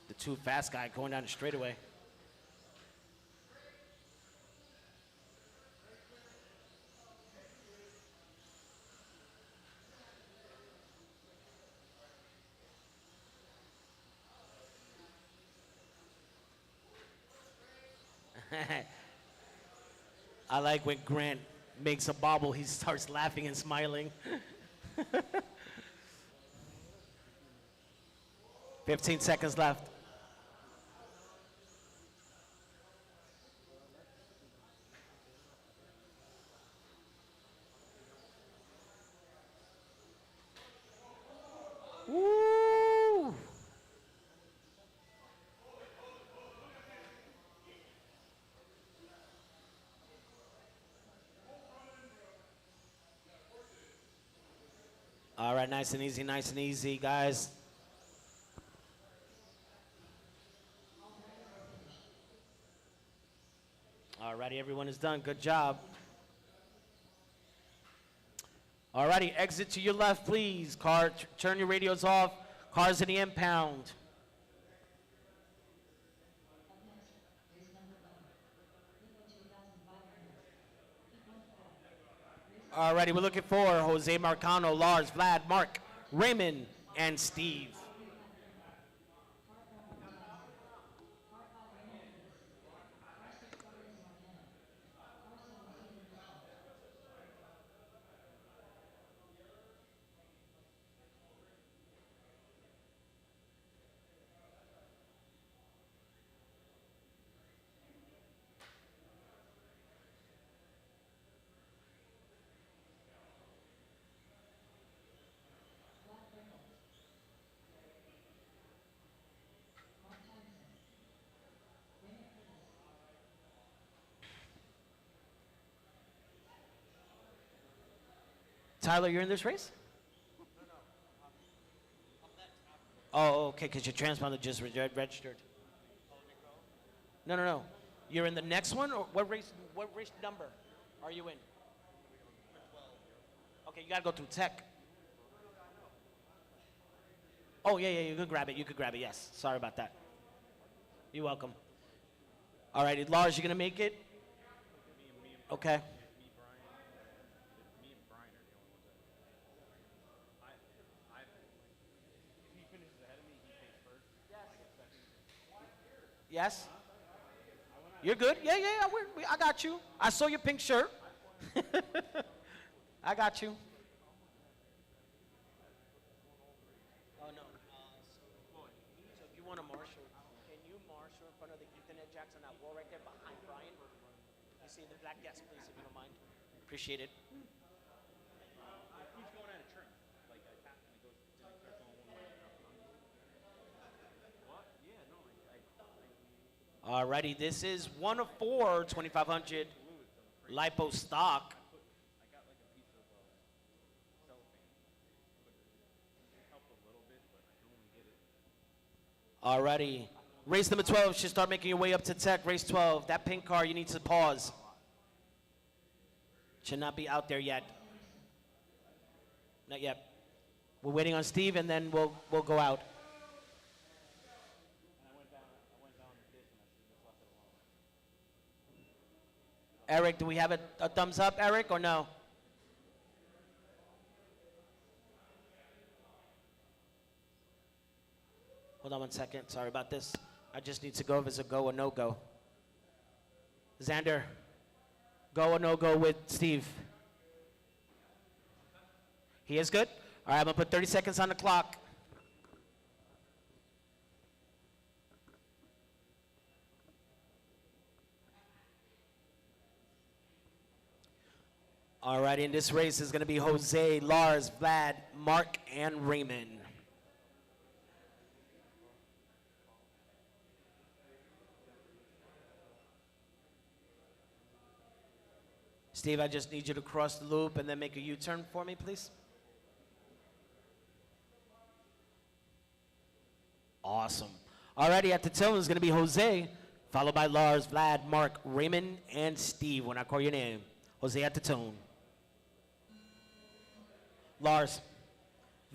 The too fast guy going down the straightaway. I like when Grant makes a bobble, he starts laughing and smiling. 15 seconds left. Woo! All right, nice and easy, guys. All righty, everyone is done. Good job. All righty, exit to your left, please. Car, turn your radios off. Cars in the impound. All righty, we're looking for Jose Marcano, Lars, Vlad, Mark, Raymond, and Steve. Tyler, you're in this race? Oh, okay, because your transponder just registered. No. You're in the next one, or what race number are you in? Okay, you gotta go through tech. Oh, yeah, you could grab it, yes. Sorry about that. You're welcome. All right, Lars, you gonna make it? Okay. Yes? You're good? Yeah, I got you. I saw your pink shirt. I got you. Oh, no. So if you want to marshal, can you marshal in front of the Ethernet jacks on that wall right there behind Brian? You see the black? Yes, please, if you don't mind. Appreciate it. Alrighty, this is one of four 2,500 lipo stock. Alrighty, race number 12 should start making your way up to tech. Race 12, that pink car, you need to pause. Should not be out there yet. Not yet. We're waiting on Steve, and then we'll go out. Eric, do we have a thumbs up, Eric, or no? Hold on one second. Sorry about this. I just need to go if it's a go or no go. Xander, go or no go with Steve? He is good? All right, I'm going to put 30 seconds on the clock. All right, in this race is going to be Jose, Lars, Vlad, Mark, and Raymond. Steve, I just need you to cross the loop and then make a U-turn for me, please. Awesome. Alrighty, at the tone is going to be Jose, followed by Lars, Vlad, Mark, Raymond, and Steve when I call your name. Jose at the tone. Lars,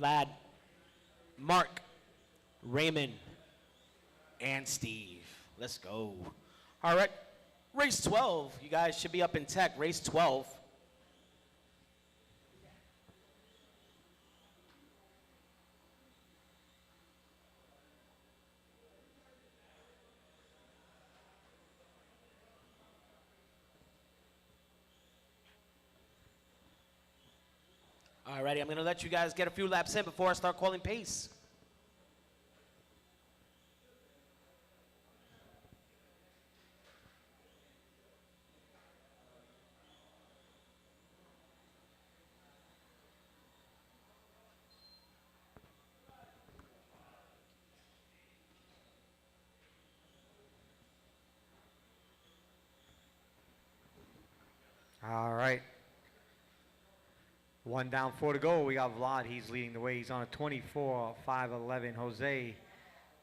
Vlad, Mark, Raymond, and Steve. Let's go. All right, race 12. You guys should be up in tech. Race 12. Alrighty, I'm going to let you guys get a few laps in before I start calling pace. All right. One down, four to go. We got Vlad. He's leading the way. He's on a 24-5-11. Jose,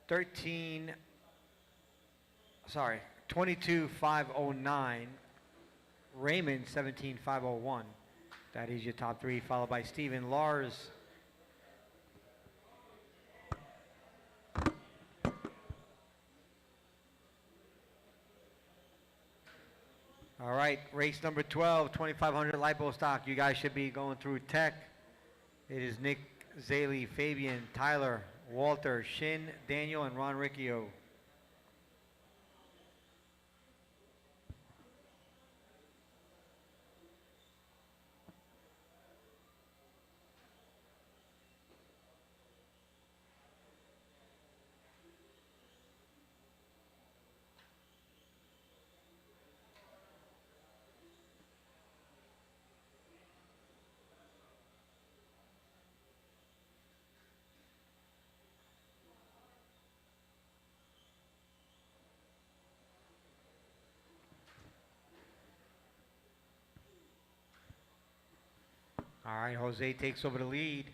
22-5-09. Raymond, 17-5-01. That is your top three, followed by Steven, Lars. All right, race number 12, 2,500 lipo stock. You guys should be going through tech. It is Nick, Zaley, Fabian, Tyler, Walter, Shin, Daniel, and Ron Riccio. All right, Jose takes over the lead.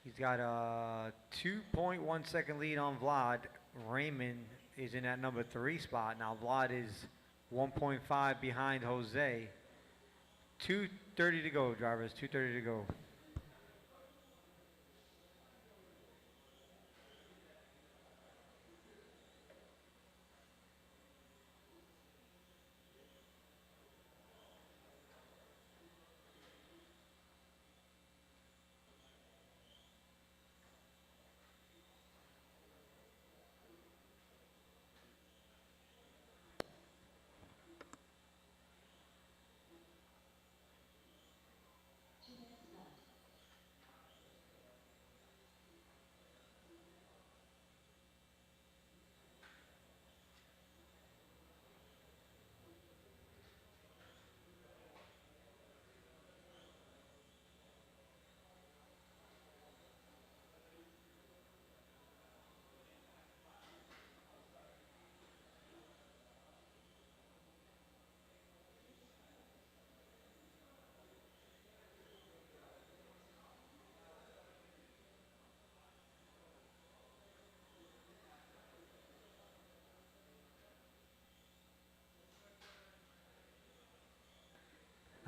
He's got a 2.1 second lead on Vlad. Raymond is in that number 3 spot. Now Vlad is 1.5 behind Jose. 2:30 to go, drivers, 2:30 to go.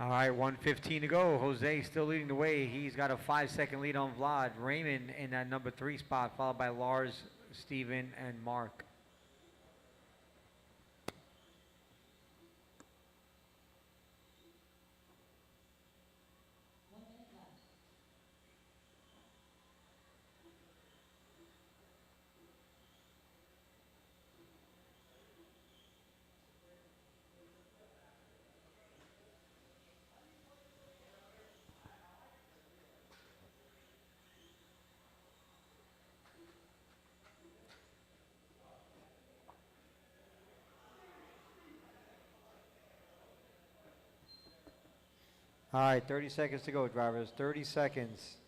All right, 1:15 to go. Jose still leading the way. He's got a 5-second lead on Vlad. Raymond in that number 3 spot, followed by Lars, Steven, and Mark. All right, 30 seconds to go, drivers. 30 seconds.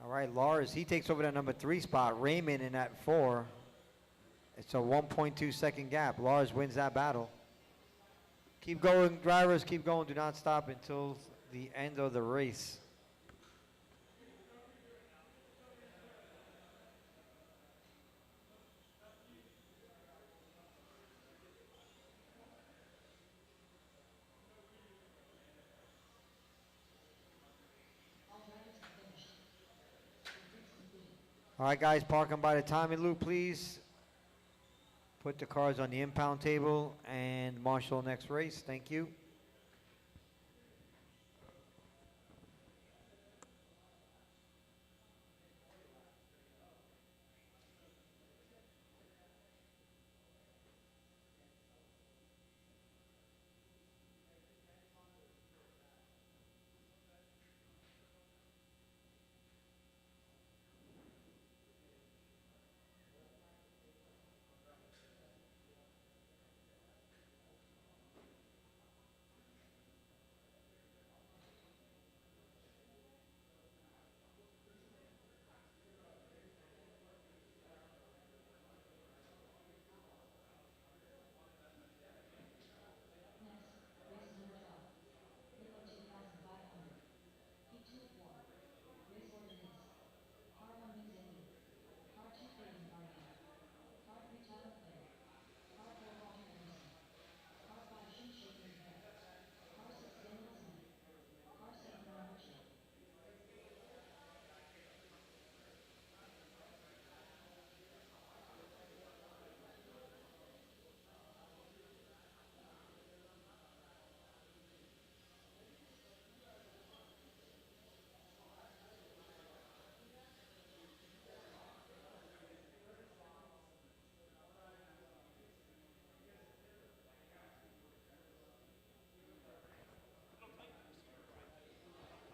All right, Lars, he takes over that number 3 spot. Raymond in that 4. It's a 1.2 second gap. Lars wins that battle. Keep going, drivers, keep going. Do not stop until the end of the race. All right, guys, park them by the timing loop, please. Put the cars on the impound table and marshal next race. Thank you.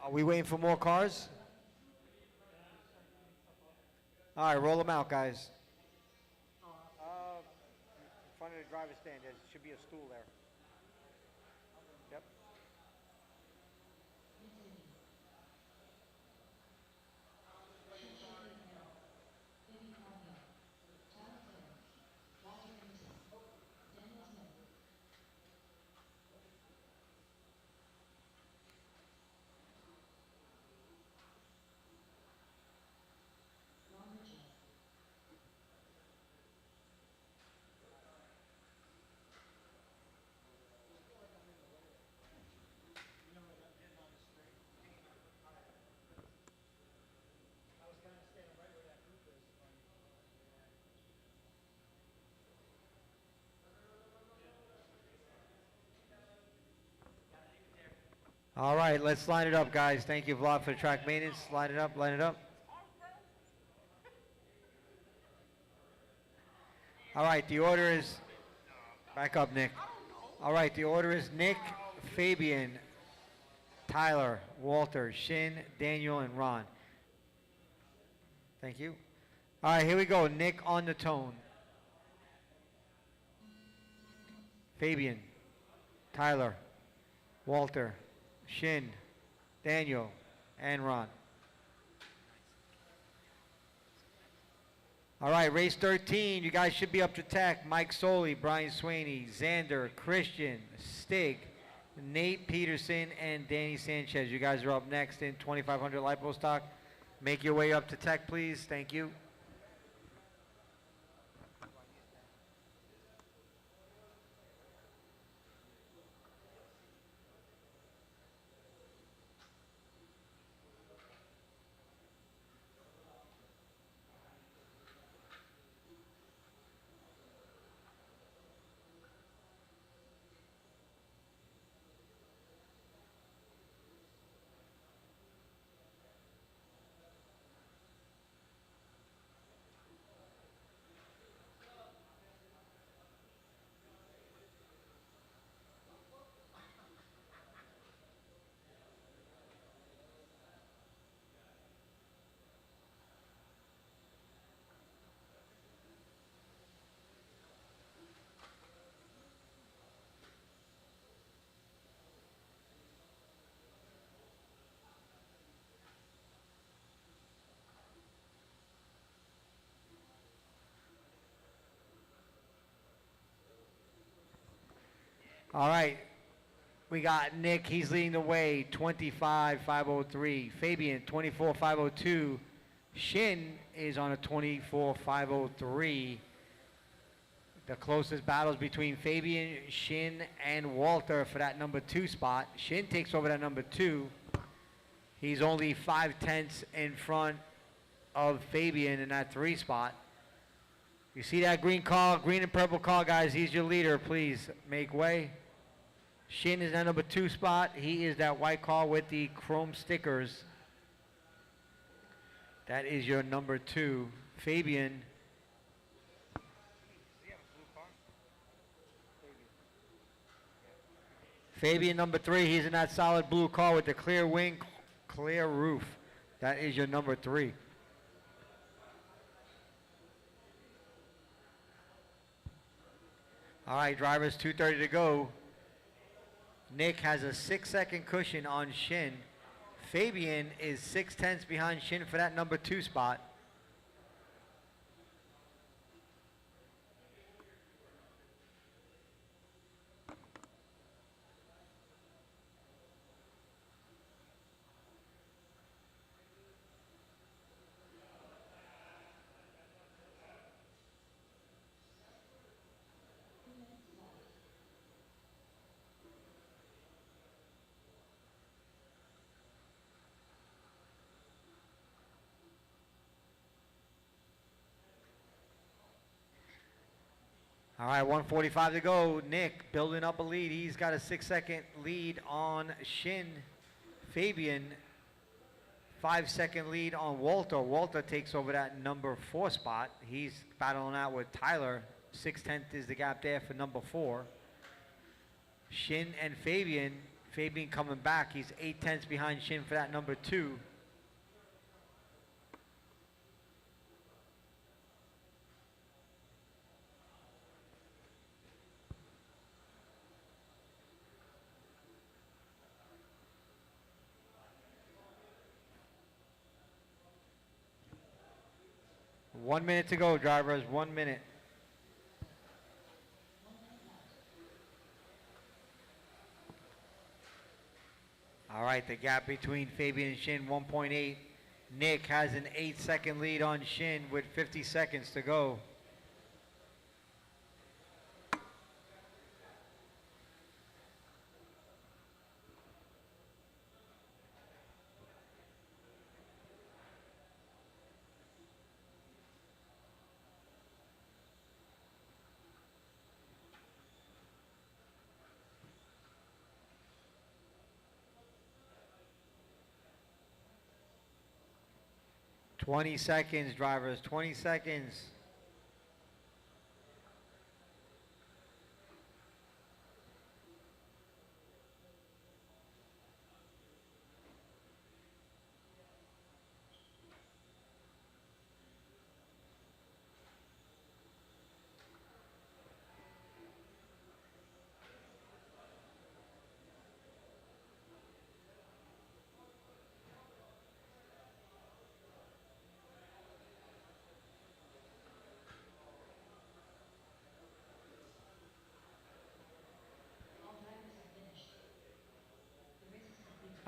Are we waiting for more cars? All right, roll them out, guys. In front of the driver's stand, there should be a stool there. Yep. All right, let's line it up, guys. Thank you, Vlad, for the track maintenance. Line it up, line it up. All right, the order is, back up, Nick. All right, the order is Nick, Fabian, Tyler, Walter, Shin, Daniel, and Ron. Thank you. All right, here we go. Nick on the tone. Fabian, Tyler, Walter, Shin, Daniel, and Ron. All right, race 13. You guys should be up to tech. Mike Soley, Brian Sweeney, Xander, Christian, Stig, Nate Peterson, and Danny Sanchez. You guys are up next in 2,500 lipo stock. Make your way up to tech, please. Thank you. All right. We got Nick, he's leading the way, 25,503. Fabian, 24,502. Shin is on a 24,503. The closest battles between Fabian, Shin, and Walter for that number 2 spot. Shin takes over that number 2. He's only 5/10 in front of Fabian in that 3 spot. You see that green car, green and purple car, guys, he's your leader. Please make way. Shin is that number 2 spot. He is that white car with the chrome stickers. That is your number 2. Fabian. Fabian number 3, he's in that solid blue car with the clear wing, clear roof. That is your number 3. All right, drivers, 2:30 to go. Nick has a 6-second cushion on Shin. Fabian is 6/10 behind Shin for that number 2 spot. All right, 1:45 to go. Nick building up a lead. He's got a 6-second lead on Shin. Fabian, 5-second lead on Walter. Walter takes over that number 4 spot. He's battling out with Tyler. 6/10 is the gap there for number 4. Shin and Fabian. Fabian coming back. He's 8/10 behind Shin for that number 2. One minute to go, drivers. 1 minute. All right, the gap between Fabian and Shin, 1.8. Nick has an 8-second lead on Shin with 50 seconds to go. Twenty seconds, drivers, 20 seconds.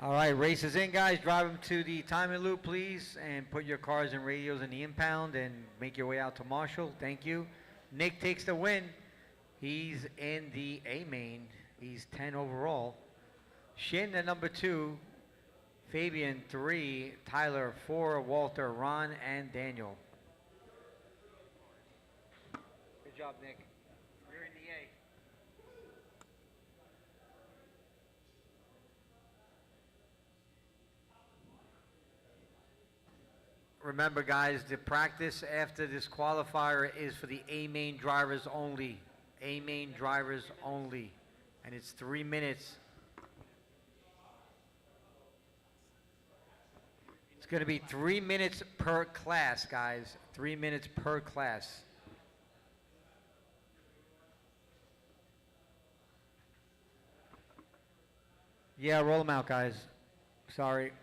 All right, race is in, guys. Drive them to the timing loop, please, and put your cars and radios in the impound and make your way out to Marshall. Thank you. Nick takes the win. He's in the A main. He's 10 overall. Shin at number 2. Fabian 3. Tyler 4. Walter, Ron, and Daniel. Good job, Nick. You're in the A. Remember, guys, the practice after this qualifier is for the A main drivers only. A main drivers only. And it's 3 minutes. It's going to be 3 minutes per class, guys. 3 minutes per class. Yeah, roll them out, guys. Sorry.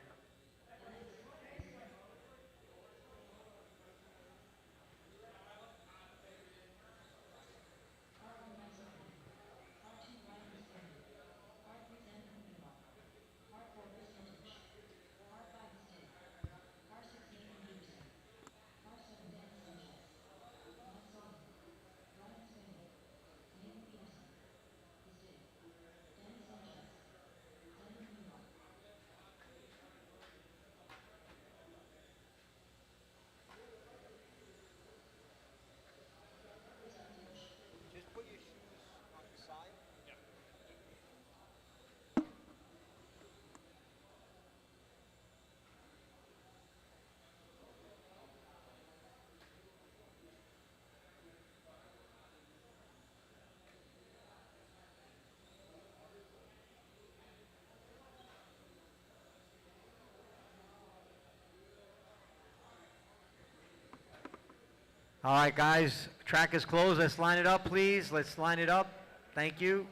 Just put your shoes on the side. All right, guys, track is closed. Let's line it up, please. Let's line it up. Thank you.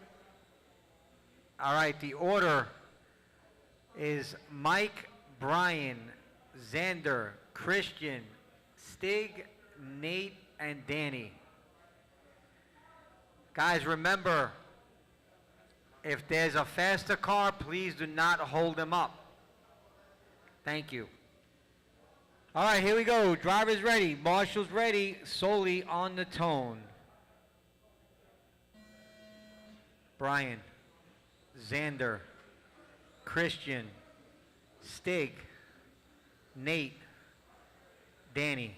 All right, the order is Mike, Brian, Xander, Christian, Stig, Nate, and Danny. Guys, remember, if there's a faster car, please do not hold them up. Thank you. All right, here we go. Driver's ready. Marshall's ready. Solely on the tone. Brian, Xander, Christian, Stig, Nate, Danny.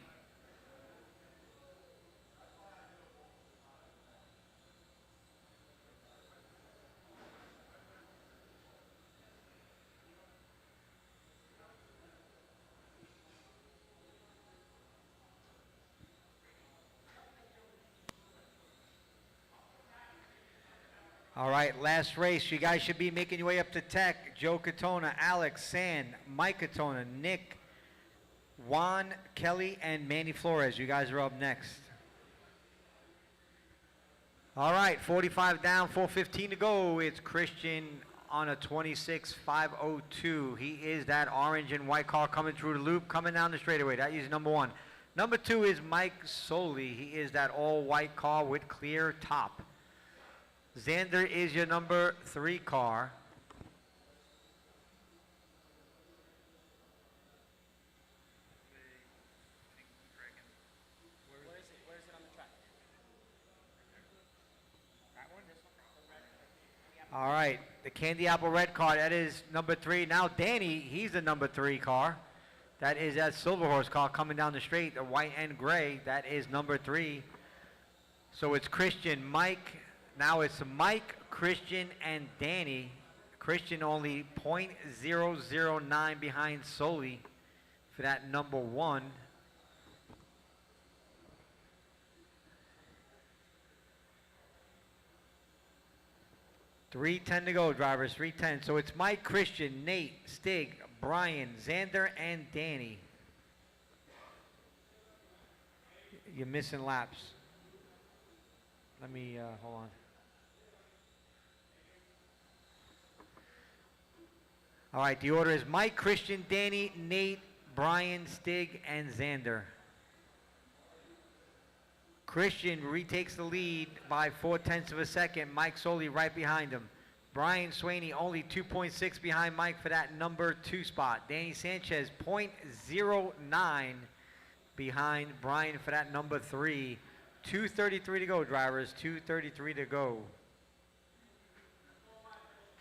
All right, last race. You guys should be making your way up to Tech. Joe Katona, Alex, San, Mike Katona, Nick, Juan, Kelly, and Manny Flores. You guys are up next. All right, 45 down, 4:15 to go. It's Christian on a 26.502. He is that orange and white car coming through the loop, coming down the straightaway. That is number 1. Number 2 is Mike Soley. He is that all-white car with clear top. Xander is your number 3 car. Where is it on the track? All right, the candy apple red car, that is number 3. Now Danny, he's the number 3 car. That is that silver horse car coming down the straight, the white and gray. That is number 3. So it's Christian, Mike. Now it's Mike, Christian, and Danny. Christian only .009 behind Soley for that number 1. .310 to go, drivers, 3:10. So it's Mike, Christian, Nate, Stig, Brian, Xander, and Danny. You're missing laps. Let me, hold on. All right, the order is Mike, Christian, Danny, Nate, Brian, Stig, and Xander. Christian retakes the lead by 0.4 of a second. Mike Soley right behind him. Brian Sweeney only 2.6 behind Mike for that number 2 spot. Danny Sanchez 0.09 behind Brian for that number 3. 2:33 to go, drivers. 2:33 to go.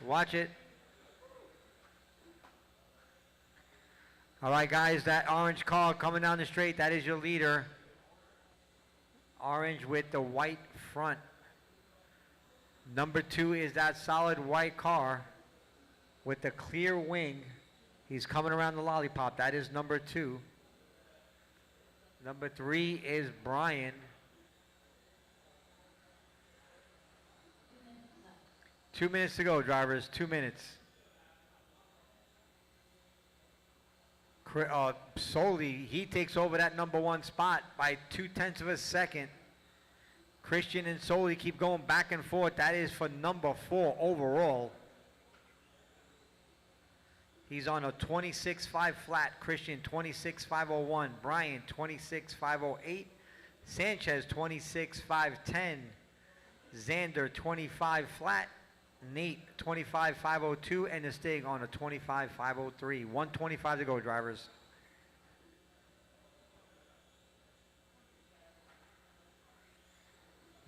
Watch it. All right, guys, that orange car coming down the straight, that is your leader. Orange with the white front. Number 2 is that solid white car with the clear wing. He's coming around the lollipop. That is number 2. Number 3 is Brian. 2 minutes to go, drivers. 2 minutes. Solely, he takes over that number 1 spot by 0.2 of a second. Christian and Solely keep going back and forth. That is for number 4 overall. He's on a 26.5 flat. Christian 26.501. Brian 26.508. Sanchez 26.510. Xander 25 flat. Nate 25.502. And the Stig on a 25.503. 125 to go, drivers.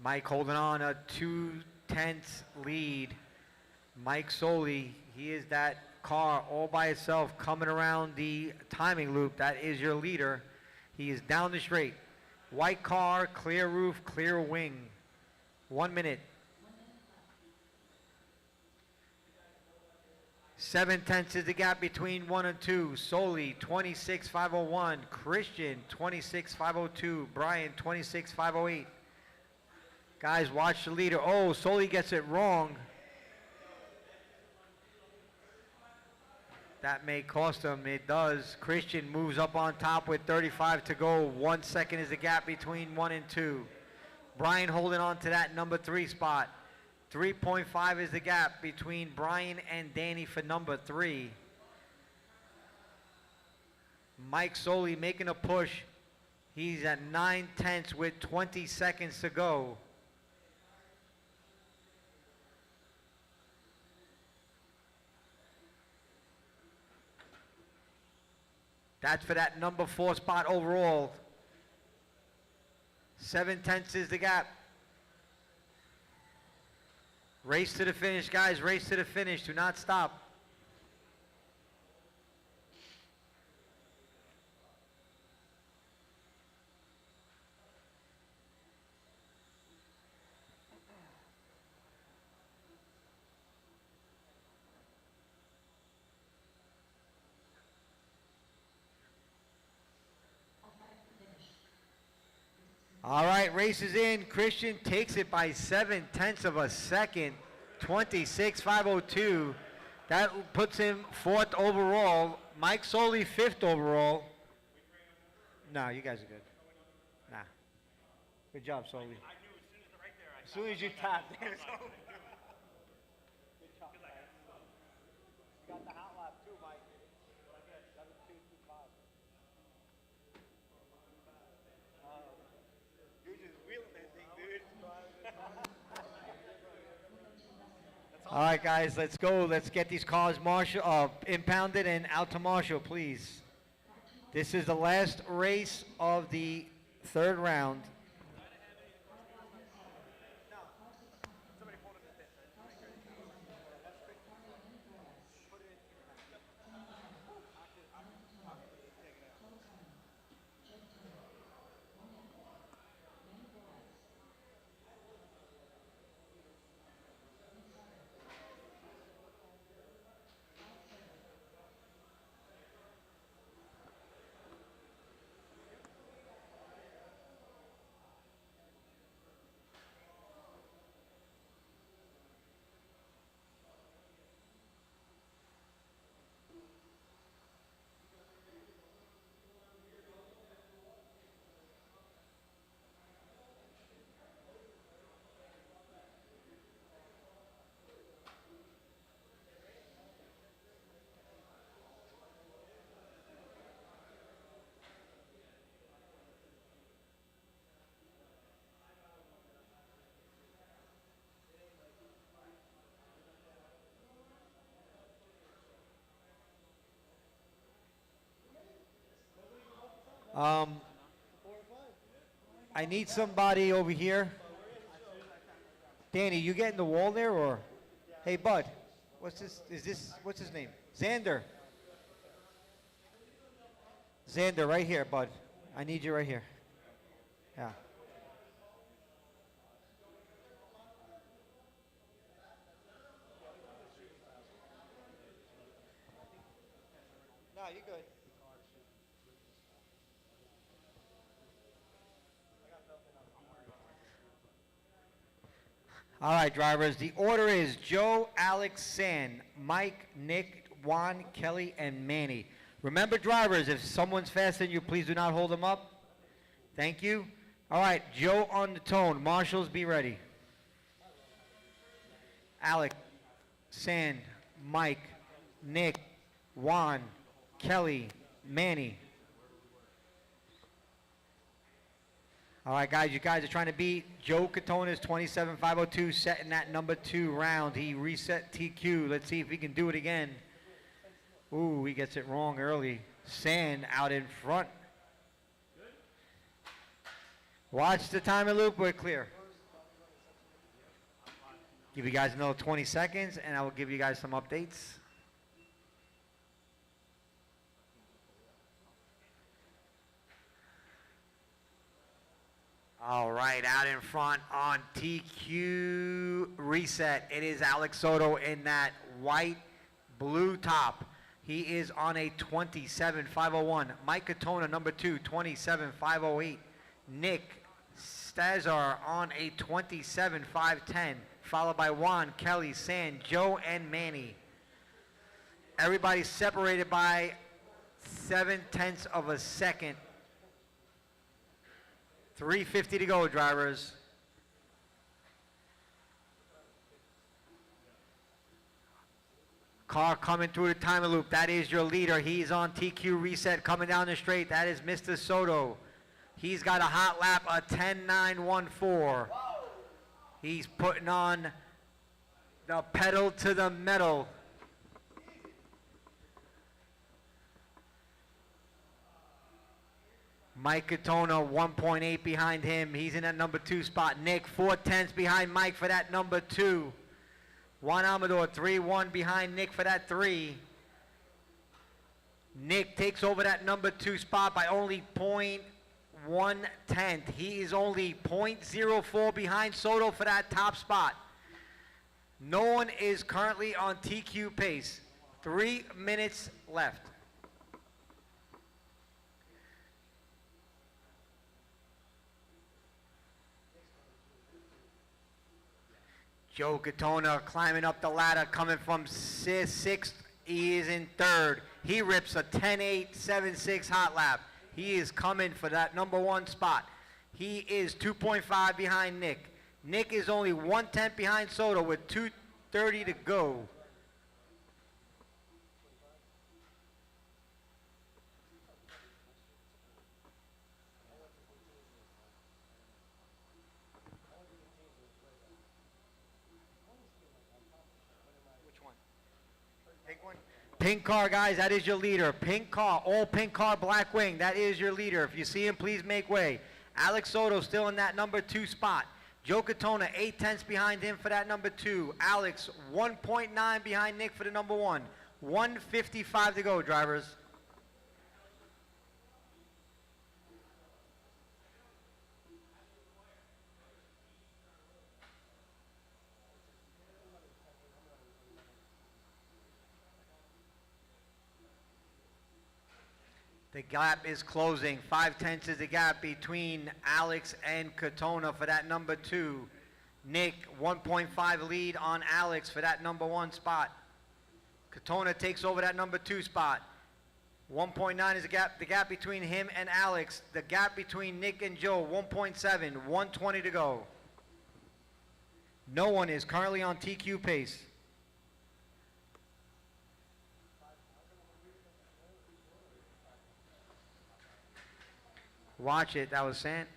Mike holding on a 2/10 lead. Mike Soley, he is that car all by itself coming around the timing loop. That is your leader. He is down the straight. White car, clear roof, clear wing. 1 minute. 0.7 is the gap between 1 and 2. Solely 26.501. Christian 26.502. Brian 26.508. Guys, watch the leader. Oh, Solely gets it wrong. That may cost him. It does. Christian moves up on top with 35 to go. 1 second is the gap between 1 and 2. Brian holding on to that number 3 spot. 3.5 is the gap between Brian and Danny for number 3. Mike Solely making a push. He's at 9/10 with 20 seconds to go. That's for that number 4 spot overall. 0.7 is the gap. Race to the finish, guys. Race to the finish. Do not stop. All right, race is in. Christian takes it by 0.7 of a second. 26.502. That puts him 4th overall. Mike Soley 5th overall. No, you guys are good. Nah. Good job, Soley. As soon as you tapped. Good job, guys. You got the hot lap too, Mike. 7.225. You're just wheeling that thing, dude. All right, guys, let's go. Let's get these cars impounded and out to Marshall, please. This is the last race of the 3rd round. I need somebody over here. Danny, you getting the wall there, or? Hey, Bud, what's his name? Xander. Xander, right here, Bud. I need you right here. Yeah. No, you're good. All right, drivers. The order is Joe, Alex, San, Mike, Nick, Juan, Kelly, and Manny. Remember, drivers, if someone's faster than you, please do not hold them up. Thank you. All right, Joe on the tone. Marshals, be ready. Alex, San, Mike, Nick, Juan, Kelly, Manny. All right, guys, you guys are trying to beat Joe Catona's 27.502, setting that number 2 round. He reset TQ. Let's see if he can do it again. Ooh, he gets it wrong early. San out in front. Watch the timer loop. We're clear. Give you guys another 20 seconds, and I will give you guys some updates. All right, out in front on TQ reset. It is Alex Soto in that white blue top. He is on a 27.501. Mike Katona, number 2, 27.508. Nick Stazar on a 27.510, followed by Juan, Kelly, San, Joe, and Manny. Everybody separated by 0.7 of a second. 3:50 to go, drivers. Car coming through the timer loop. That is your leader. He's on TQ reset coming down the straight. That is Mr. Soto. He's got a hot lap, a 10.914. He's putting on the pedal to the metal. Mike Katona, 1.8 behind him. He's in that number 2 spot. Nick, 0.4 behind Mike for that number 2. Juan Amador, 3-1 behind Nick for that 3. Nick takes over that number 2 spot by only 0.1. He is only 0.04 behind Soto for that top spot. No one is currently on TQ pace. 3 minutes left. Joe Katona climbing up the ladder, coming from 6th. He is in 3rd. He rips a 10.876 hot lap. He is coming for that number 1 spot. He is 2.5 behind Nick. Nick is only 1/10 behind Soto with 2:30 to go. Pink car, guys, that is your leader. Pink car, all pink car, black wing, that is your leader. If you see him, please make way. Alex Soto still in that number 2 spot. Joe Katona, 0.8 behind him for that number 2. Alex, 1.9 behind Nick for the number 1. 1:55 to go, drivers. The gap is closing. 0.5 is the gap between Alex and Katona for that number 2. Nick, 1.5 lead on Alex for that number 1 spot. Katona takes over that number 2 spot. 1.9 is the gap between him and Alex. The gap between Nick and Joe, 1.7, 1:20 to go. No one is currently on TQ pace. Watch it, that was Sant.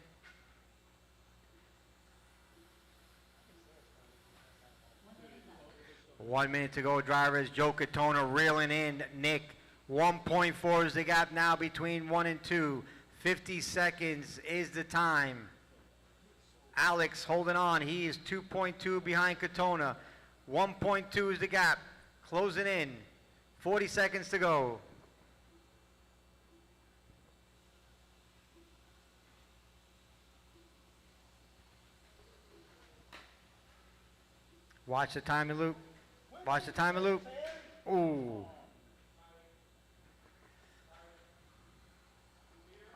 One minute to go, drivers. Joe Katona reeling in Nick. 1.4 is the gap now between 1 and 2. 50 seconds is the time. Alex holding on. He is 2.2 behind Katona. 1.2 is the gap. Closing in. 40 seconds to go. Watch the timing loop. Watch the timing loop. Ooh.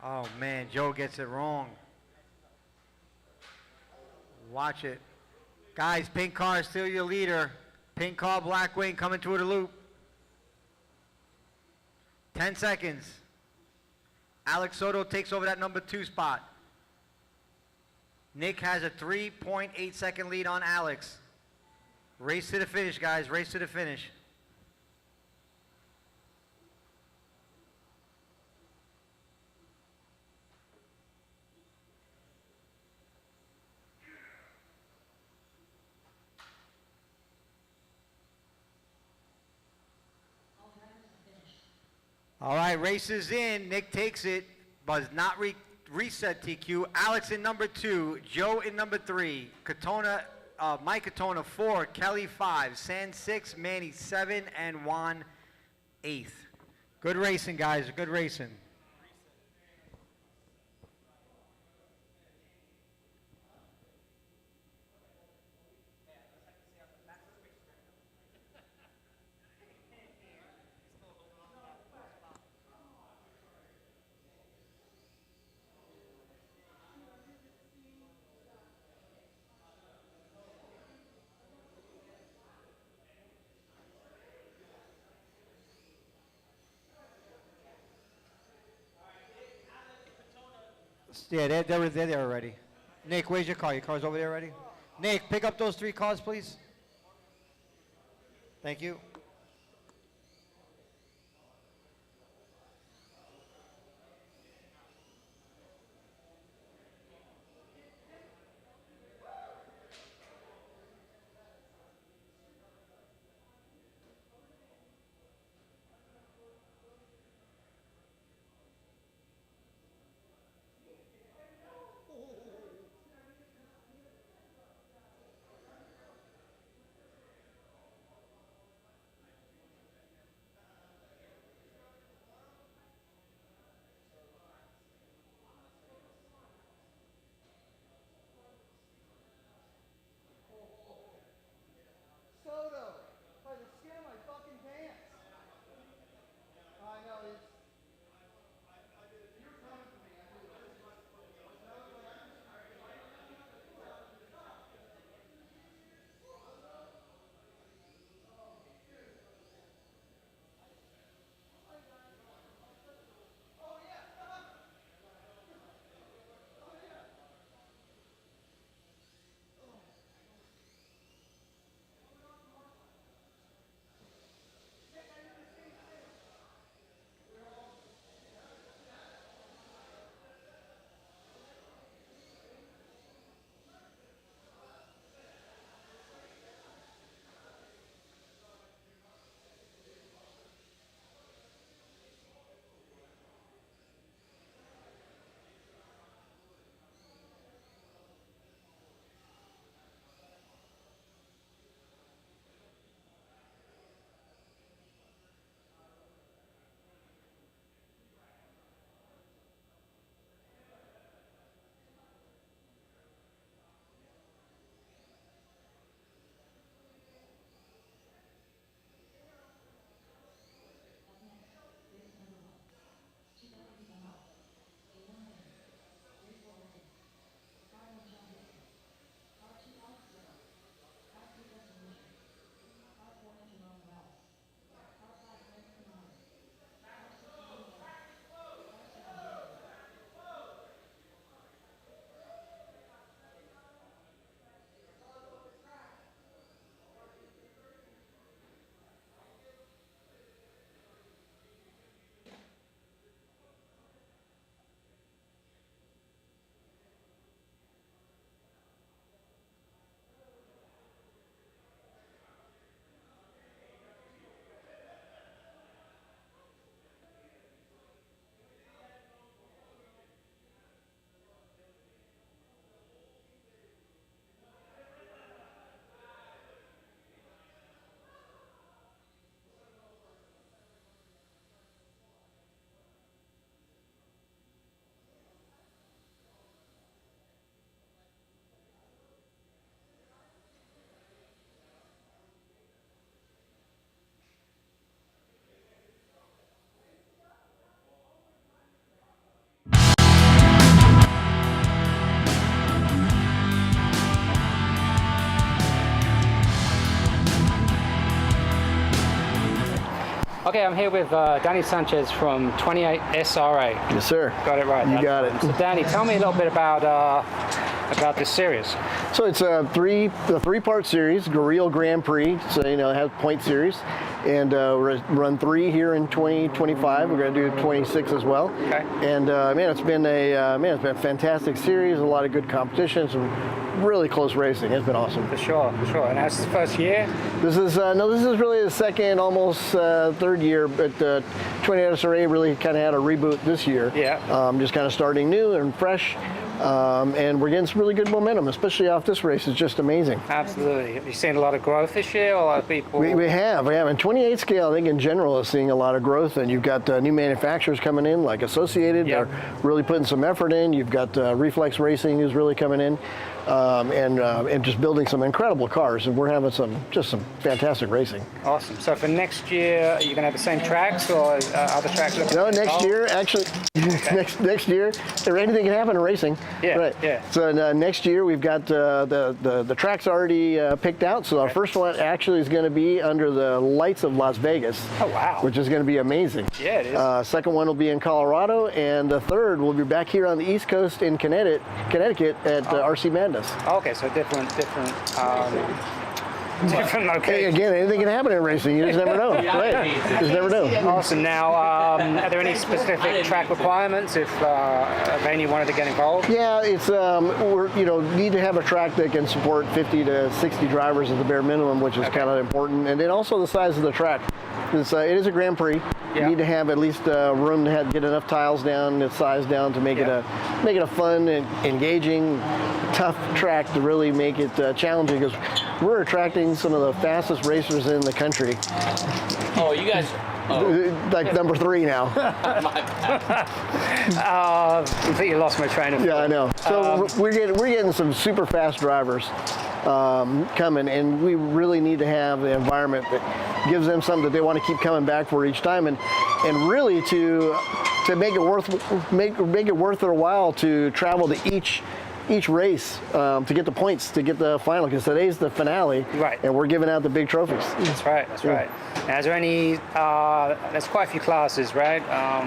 Oh man, Joe gets it wrong. Watch it. Guys, pink car is still your leader. Pink car, black wing coming through the loop. 10 seconds. Alex Soto takes over that number 2 spot. Nick has a 3.8 second lead on Alex. Race to the finish, guys. Race to the finish. All right, race is in. Nick takes it, but does not reset TQ. Alex in number 2, Joe in number 3, Katona, Mike Katona 4, Kelly 5, San 6, Manny 7, and Juan 8th. Good racing, guys. Good racing. Yeah, they're there already. Nick, where's your car? Your car's over there already? Nick, pick up those 3 cars, please. Thank you. Okay, I'm here with Danny Sanchez from 28 SRA. Yes, sir. Got it right. You got it. So Danny, tell me a little bit about this series. So it's a three-part series, Real Grand Prix. So it has point series, and run 3 here in 2025. We're going to do 26 as well. Okay. And man, it's been a fantastic series. A lot of good competitions. Really close racing. It's been awesome. For sure. And that's the first year? This is really the second, almost third year, but 28 SRA really kind of had a reboot this year. Yeah. Just kind of starting new and fresh, and we're getting some really good momentum, especially off this race. It's just amazing. Absolutely. Have you seen a lot of growth this year, or a lot of people? We have. In 28 scale, I think in general is seeing a lot of growth, and you've got new manufacturers coming in, like Associated. Yep. They're really putting some effort in. You've got Reflex Racing who's really coming in. And just building some incredible cars, and we're having some fantastic racing. Awesome. So for next year, are you going to have the same tracks, or other tracks? No, next year, actually, next year, anything can happen in racing. Yeah, right. yeah. So next year we've got the tracks already picked out. So our first one actually is going to be under the lights of Las Vegas. Oh wow! Which is going to be amazing. Yeah, it is. Second one will be in Colorado, and the third will be back here on the East Coast in Connecticut at RC Madness. Okay, so different different locations. Hey, again, anything can happen in racing. You just never know. Right? You just never know. Awesome. Now, are there any specific track requirements if Vaney wanted to get involved? Yeah, it's need to have a track that can support 50 to 60 drivers at the bare minimum, which is kind of important, and then also the size of the track. It is a Grand Prix. Yeah. You need to have at least room to get enough tiles down, its size down, to make it a fun and engaging, tough track to really make it challenging, because we're attracting some of the fastest racers in the country. Oh, you guys. Like number 3 now. Completely lost my train of thought. Yeah, I know. So we're getting some super fast drivers coming, and we really need to have the environment that gives them something that they want to keep coming back for each time, and really to make it worth their while to travel to each race to get the points, to get the final, because today's the finale, right? And we're giving out the big trophies. That's right. Now, is there any? There's quite a few classes, right?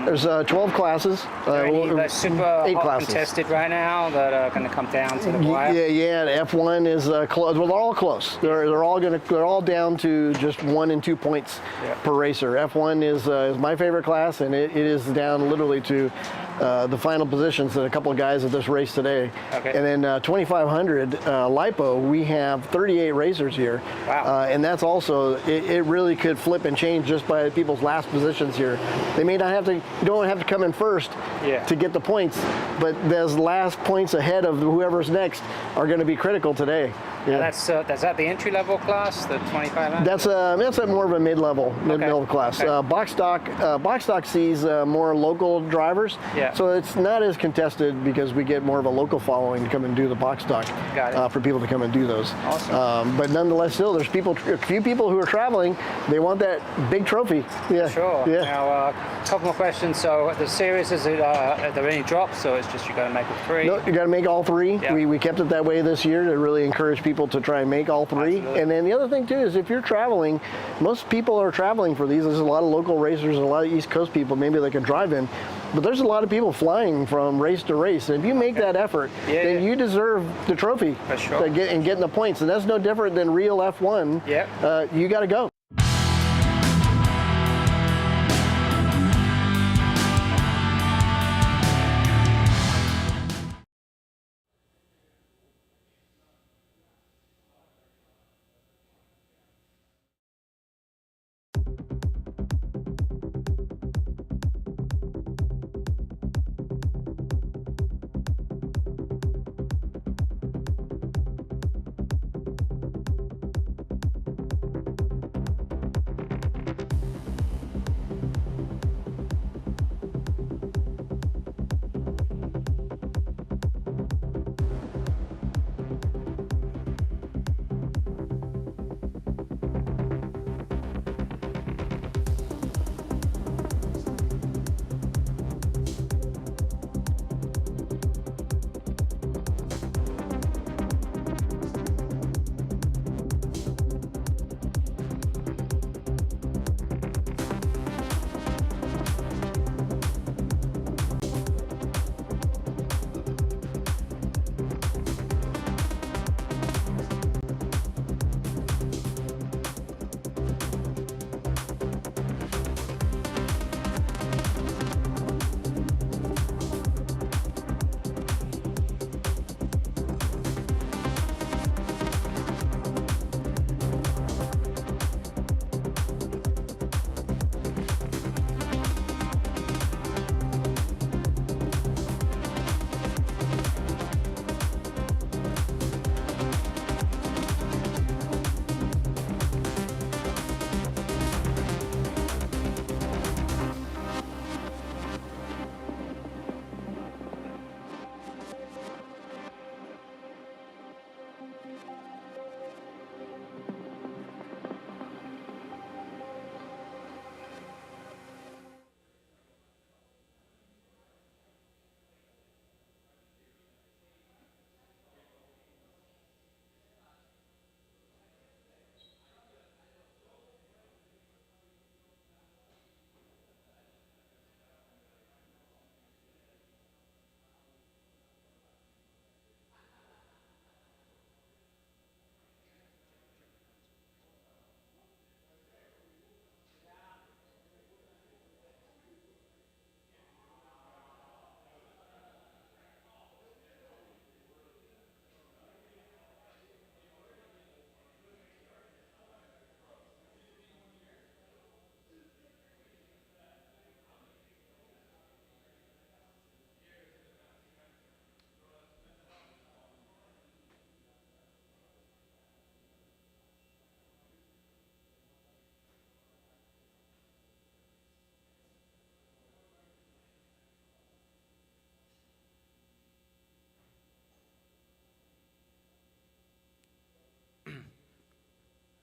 There's 12 classes. Are there any super 8 hot classes contested right now that are going to come down to the wire? Yeah. The F1 is close. Well, they're all close. They're all down to just 1 and 2 points per racer. F1 is my favorite class, and it is down literally to the final positions that a couple of guys at this race today. Okay. And then 2500 LiPo, we have 38 racers here. Wow. And that's also, it really could flip and change just by people's last positions here. They may not have to, you don't have to come in first to get the points, but those last points ahead of whoever's next are going to be critical today. Yeah. That's that the entry level class, the 2500? That's more of a mid-level class. Okay. Box stock sees more local drivers. Yeah. So it's not as contested because we get more of a local following to come and do the box stock. Got it. For people to come and do those. Awesome. But nonetheless, still there's a few people who are traveling. They want that big trophy. Yeah. Sure. Yeah. Now, a couple more questions. So the series, are there any drops, or it's just you got to make it 3? No, you got to make all 3. Yeah. We kept it that way this year to really encourage people to try and make all 3. Absolutely. And then the other thing too is if you're traveling, most people are traveling for these. There's a lot of local racers and a lot of East Coast people maybe they can drive in, but there's a lot of people flying from race to race. And if you make that effort, then you deserve the trophy. For sure. And getting the points. And that's no different than real F1. Yeah. You got to go.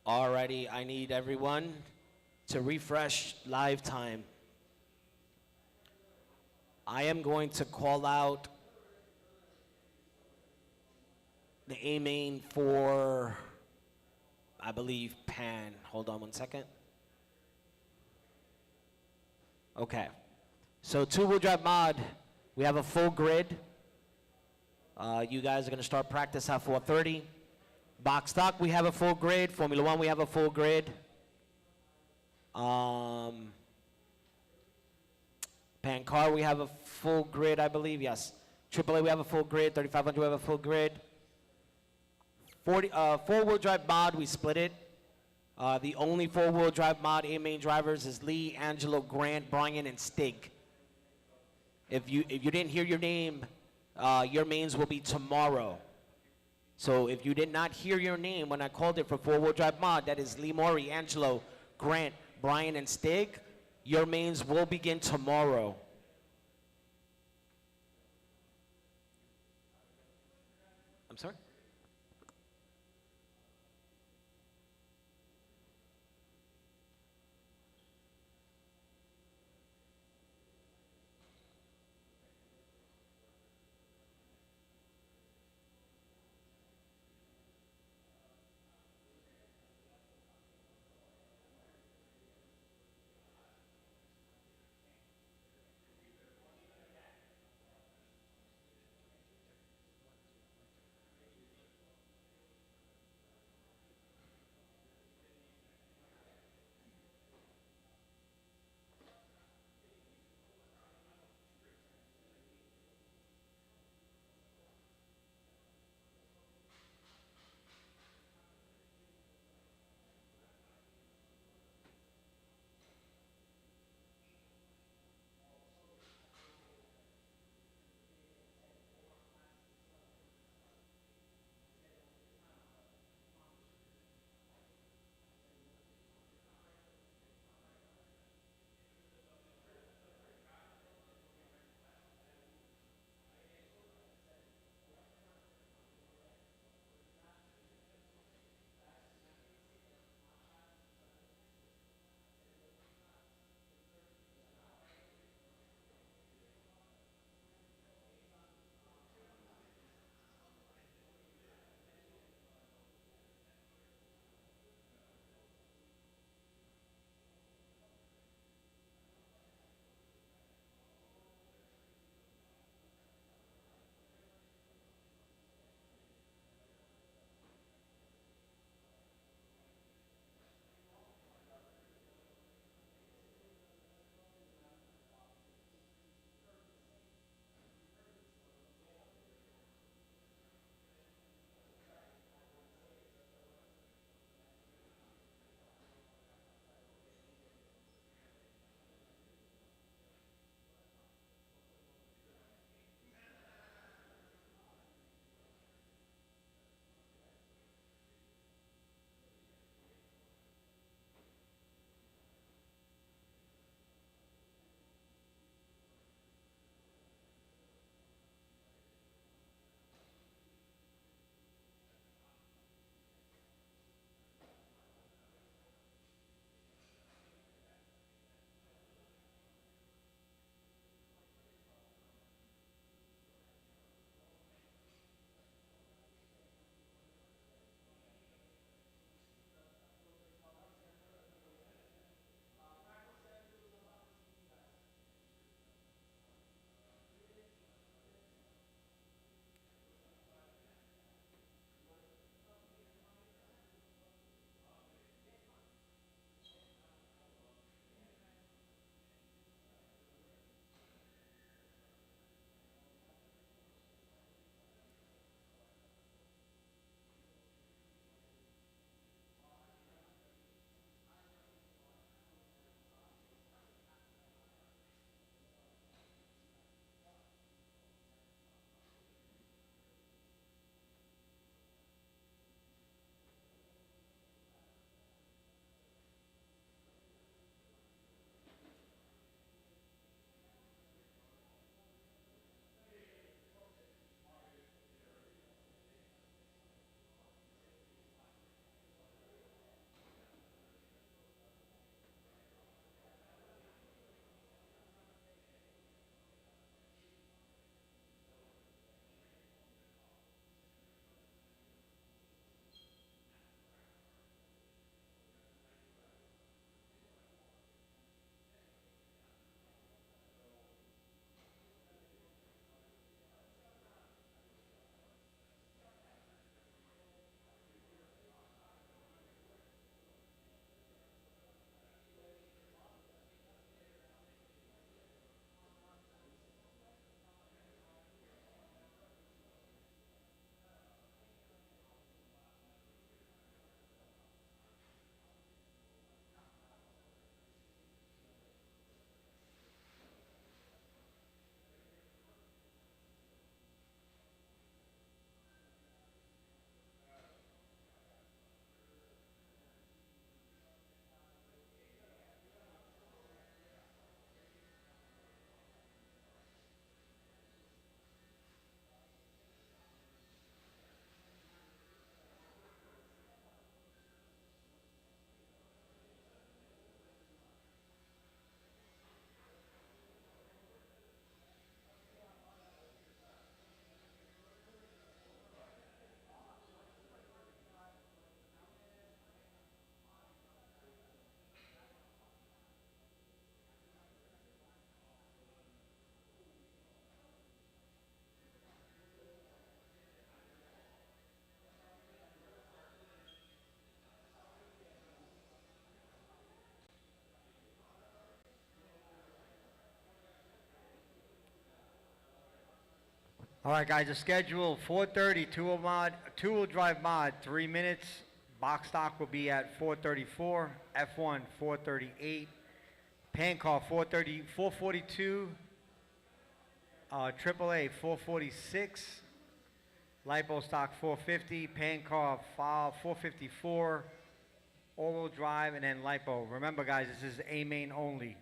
Alrighty, I need everyone to refresh live time. I am going to call out the A main for, I believe, Pan. Hold on one second. Okay. So two-wheel drive mod, we have a full grid. You guys are going to start practice at 4:30. Box stock, we have a full grid. Formula One, we have a full grid. Pan car, we have a full grid, I believe. Yes. AAA, we have a full grid. 3500, we have a full grid. Four-wheel drive mod, we split it. The only four-wheel drive mod A main drivers is Lee, Angelo, Grant, Brian, and Stig. If you didn't hear your name, your mains will be tomorrow. So if you did not hear your name when I called it for four-wheel drive mod, that is Lee Maury, Angelo, Grant, Brian, and Stig, your mains will begin tomorrow. I'm sorry? All right, guys, the schedule, 4:30, two-wheel drive mod, 3 minutes. Box stock will be at 4:34, F1, 4:38, pan car, 442, AAA, 446, lipo stock, 450, pan car, 454, all-wheel drive, and then lipo. Remember, guys, this is A main only.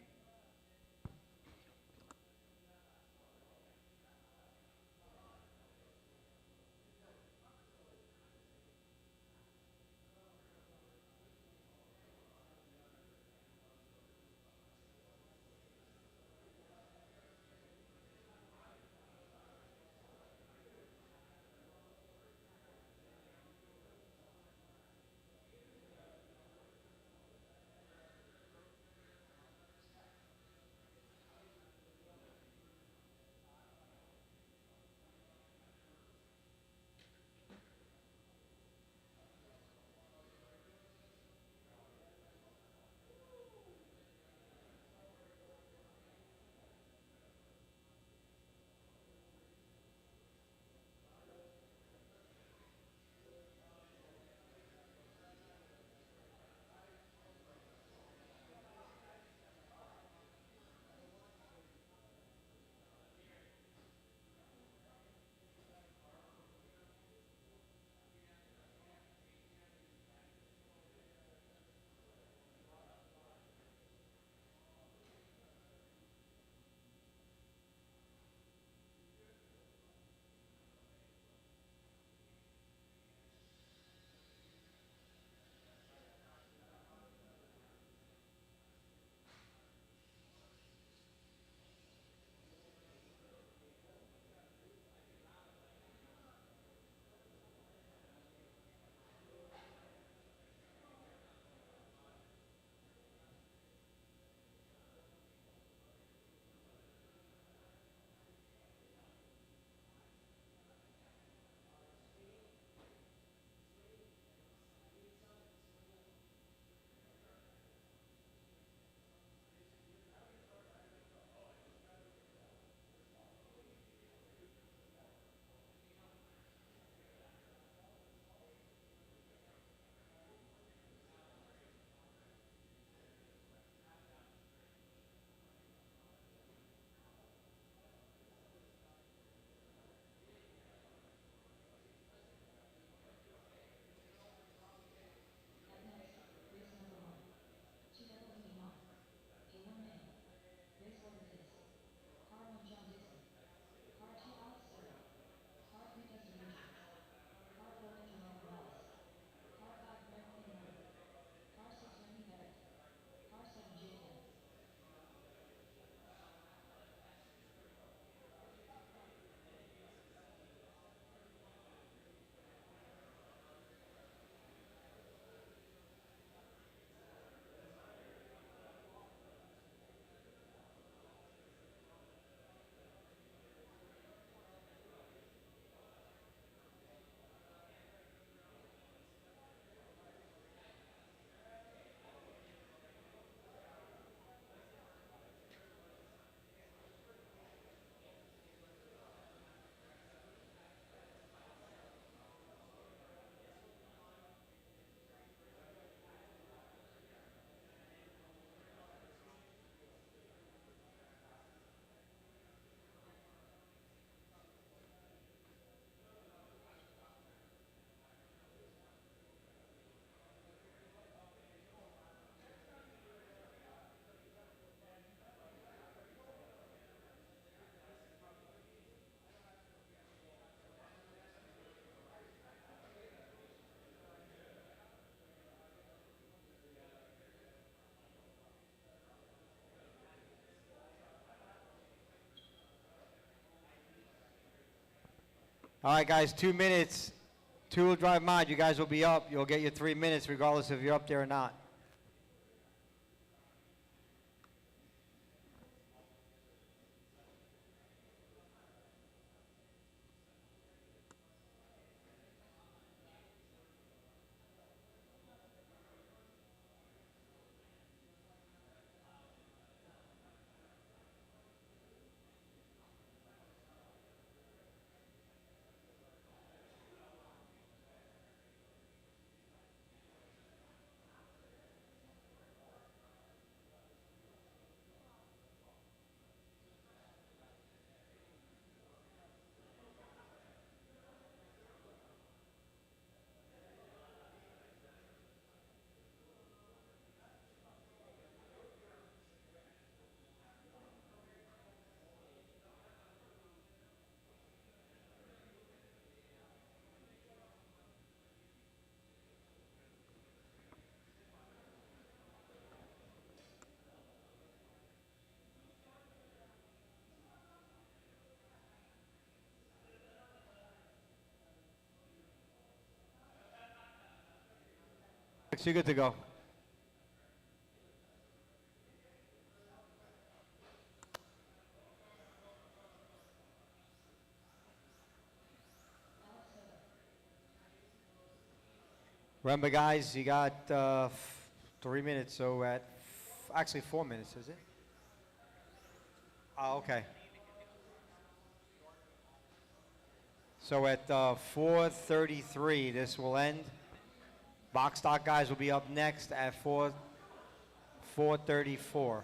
All right, guys, 2 minutes. Two-wheel drive mod, you guys will be up. You'll get your 3 minutes regardless if you're up there or not. You're good to go. Remember, guys, you got 3 minutes, so actually 4 minutes, is it? Oh, okay. So at 4:33, this will end. Box stock guys will be up next at 4:34.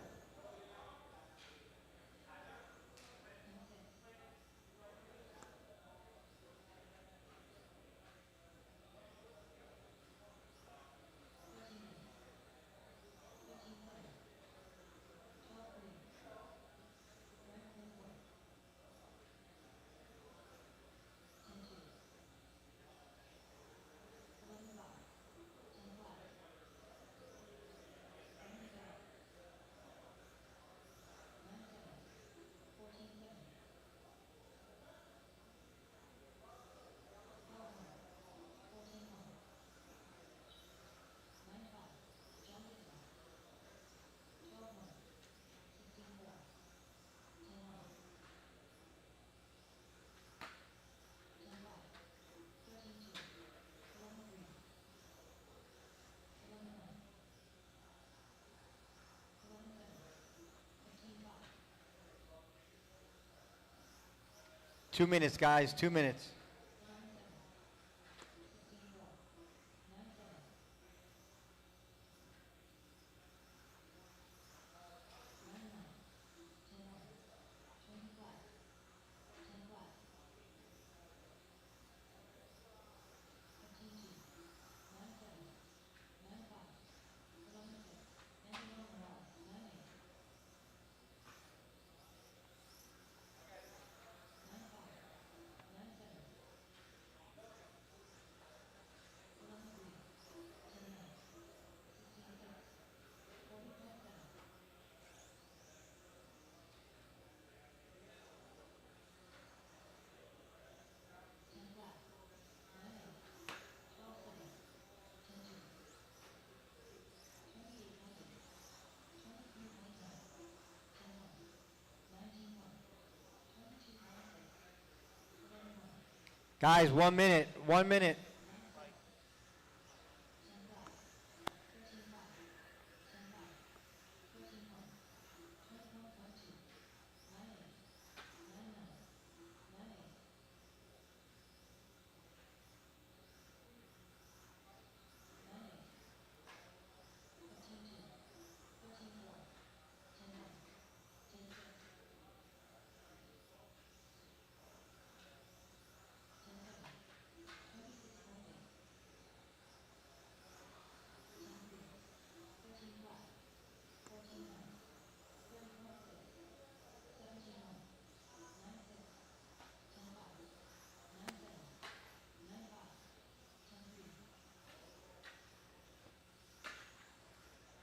Two minutes, guys, 2 minutes. Guys, 1 minute, 1 minute.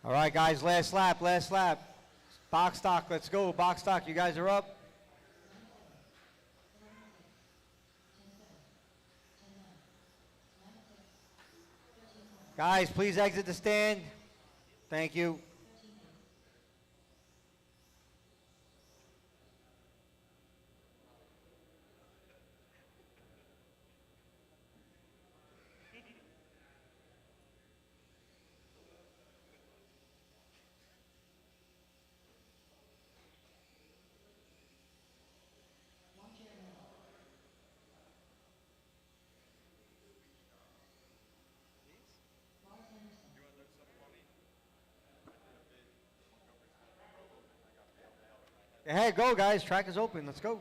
All right, guys, last lap, last lap. Box stock, let's go. Box stock, you guys are up. Guys, please exit the stand. Thank you. Hey, go, guys. Track is open. Let's go.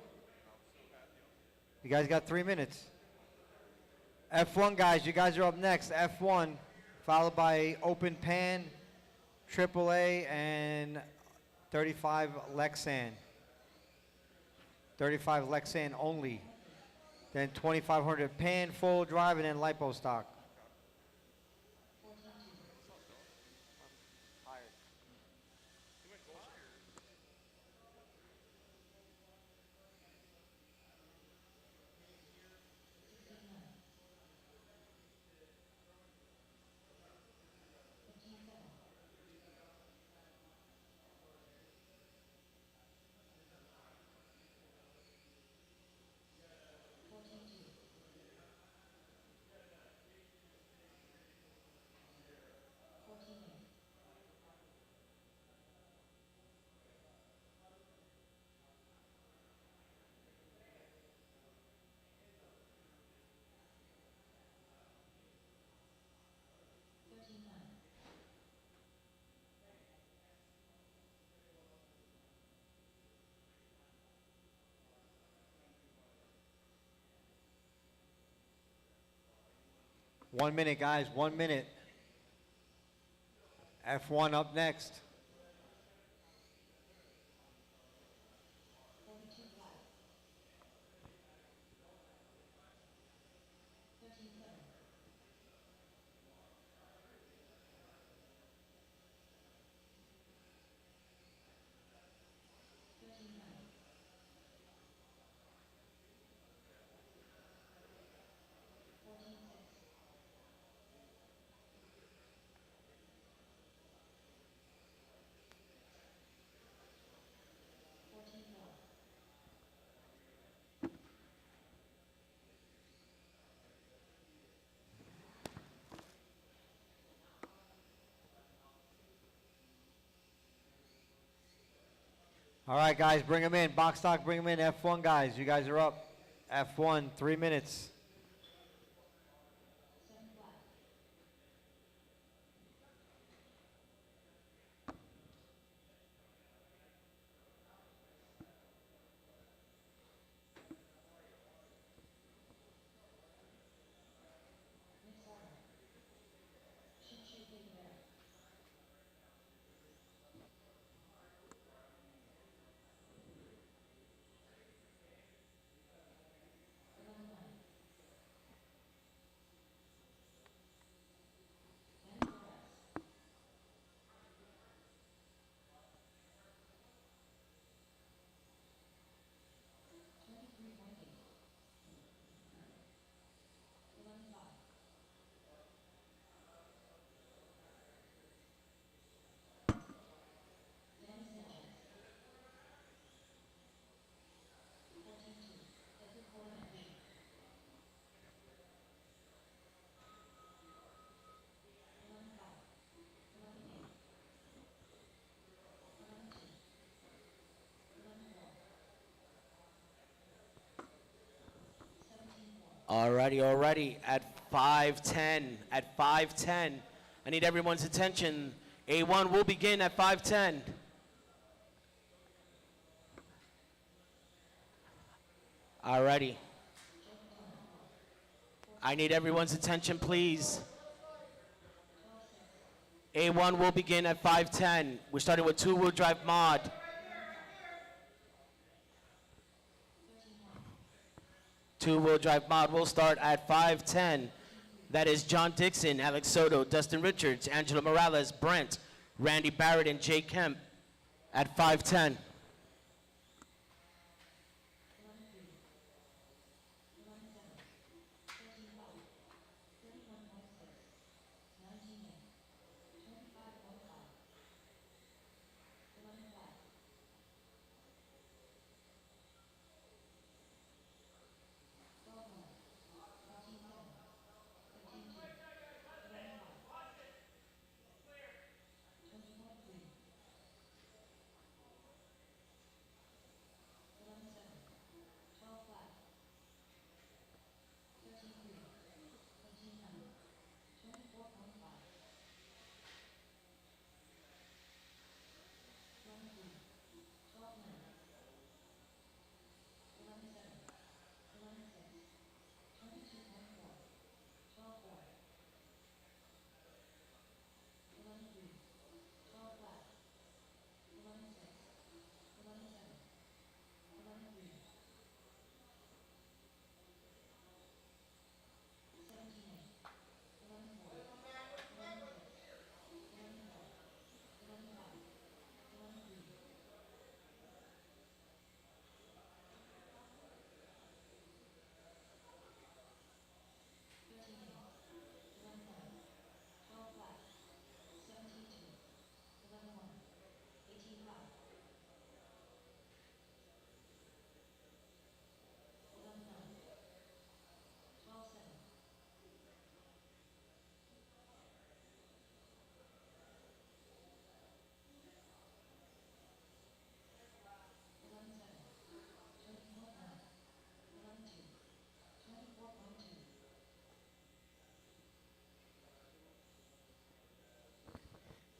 You guys got 3 minutes. F1, guys, you guys are up next. F1, followed by Open Pan, AAA, and 35 Lexan. 35 Lexan only. Then 2500 Pan, full drive, and then lipo stock. 1 minute, guys, 1 minute. F1 up next. All right, guys, bring them in. Box stock, bring them in. F1, guys, you guys are up. F1, 3 minutes. Alrighty. At 5:10. At 5:10. I need everyone's attention. A1 will begin at 5:10. Alrighty. I need everyone's attention, please. A1 will begin at 5:10. We're starting with two-wheel drive mod. Two-wheel drive mod will start at 5:10. That is John Dixon, Alex Soto, Dustin Richards, Angela Morales, Brent, Randy Barrett, and Jay Kemp at 5:10.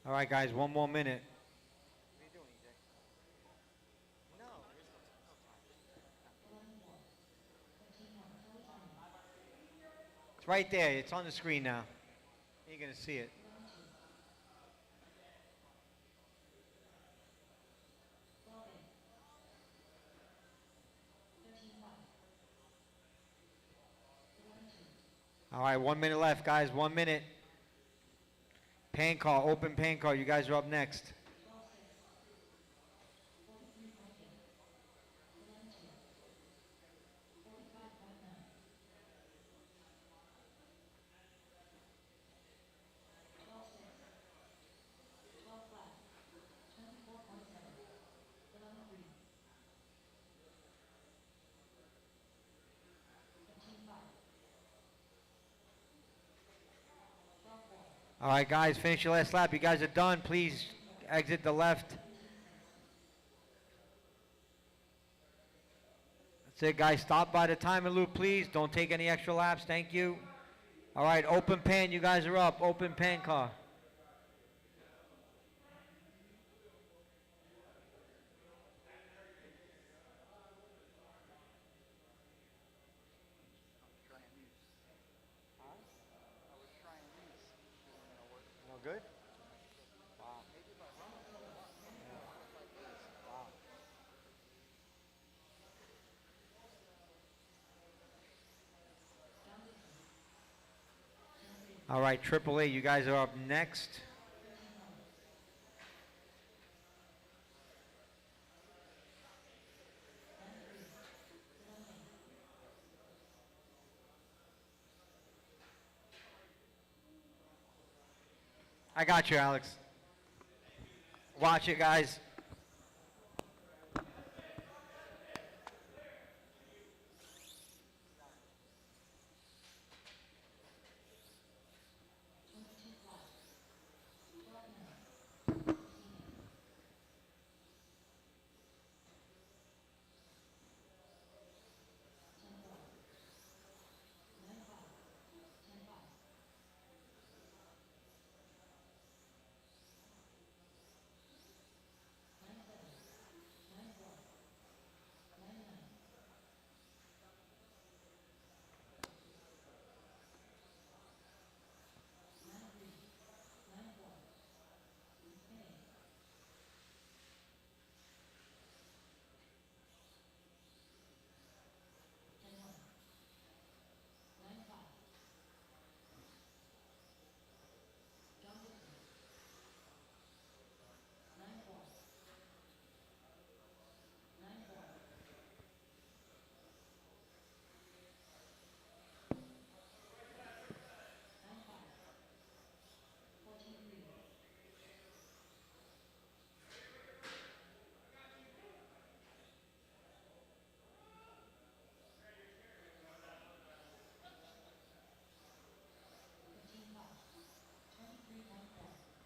All right, guys, 1 more minute. right there. It's on the screen now. You're gonna see it. All right, 1 minute left, guys. 1 minute. Pan call, open pan call. You guys are up next. All right, guys, finish your last lap. You guys are done. Please exit the left. That's it, guys. Stop by the timer loop, please. Don't take any extra laps. Thank you. All right, open pan. You guys are up. Open pan car. No good? All right, AAA, you guys are up next. I got you, Alex. Watch it, guys.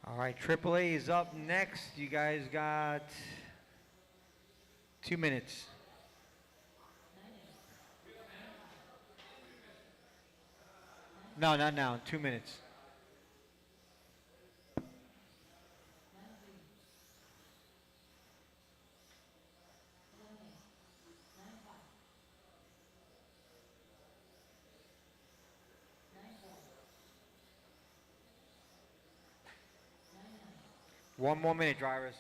All right, AAA is up next. You guys got 2 minutes. No, not now. 2 minutes. One more minute, drivers.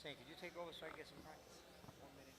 Say, could you take over so I can get some practice? 1 minute.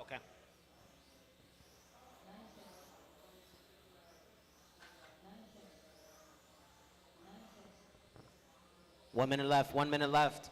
Okay. One minute left. 1 minute left.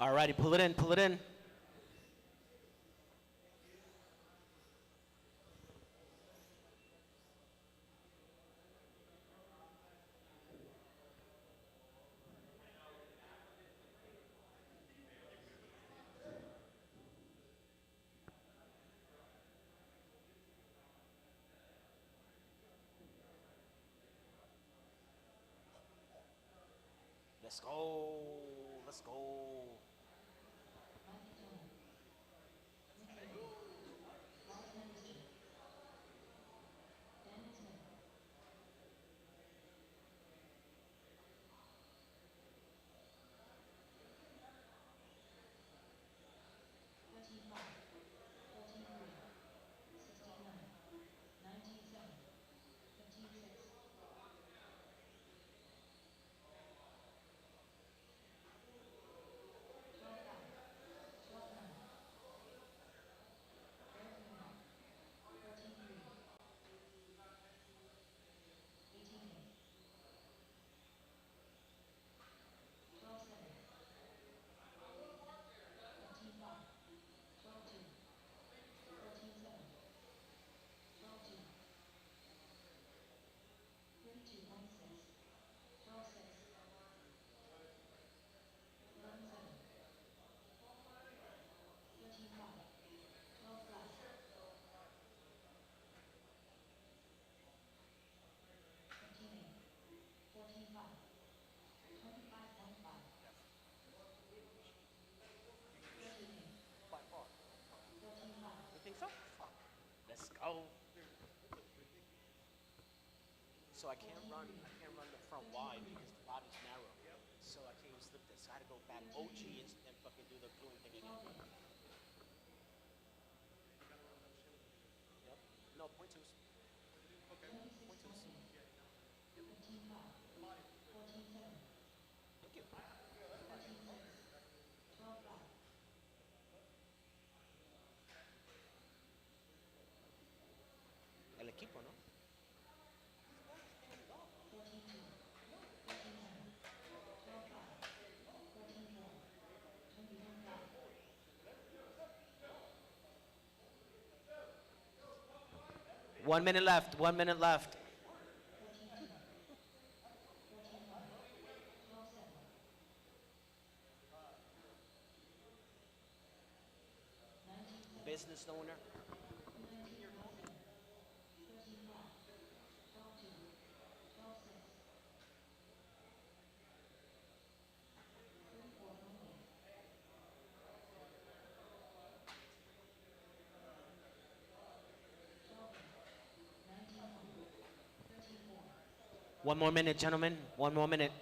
Alrighty, pull it in, pull it in. Let's go. Let's go. You think so? Let's go. So I can't run the front wide because the body's narrow. So I can't even slip this. I had to go back OG and fucking do the gluing thing again. Yep. No, point twos. Okay. Point twos. Thank you. El equipo, ¿no? One minute left. 1 minute left. Business owner. One more minute, gentlemen. One more minute.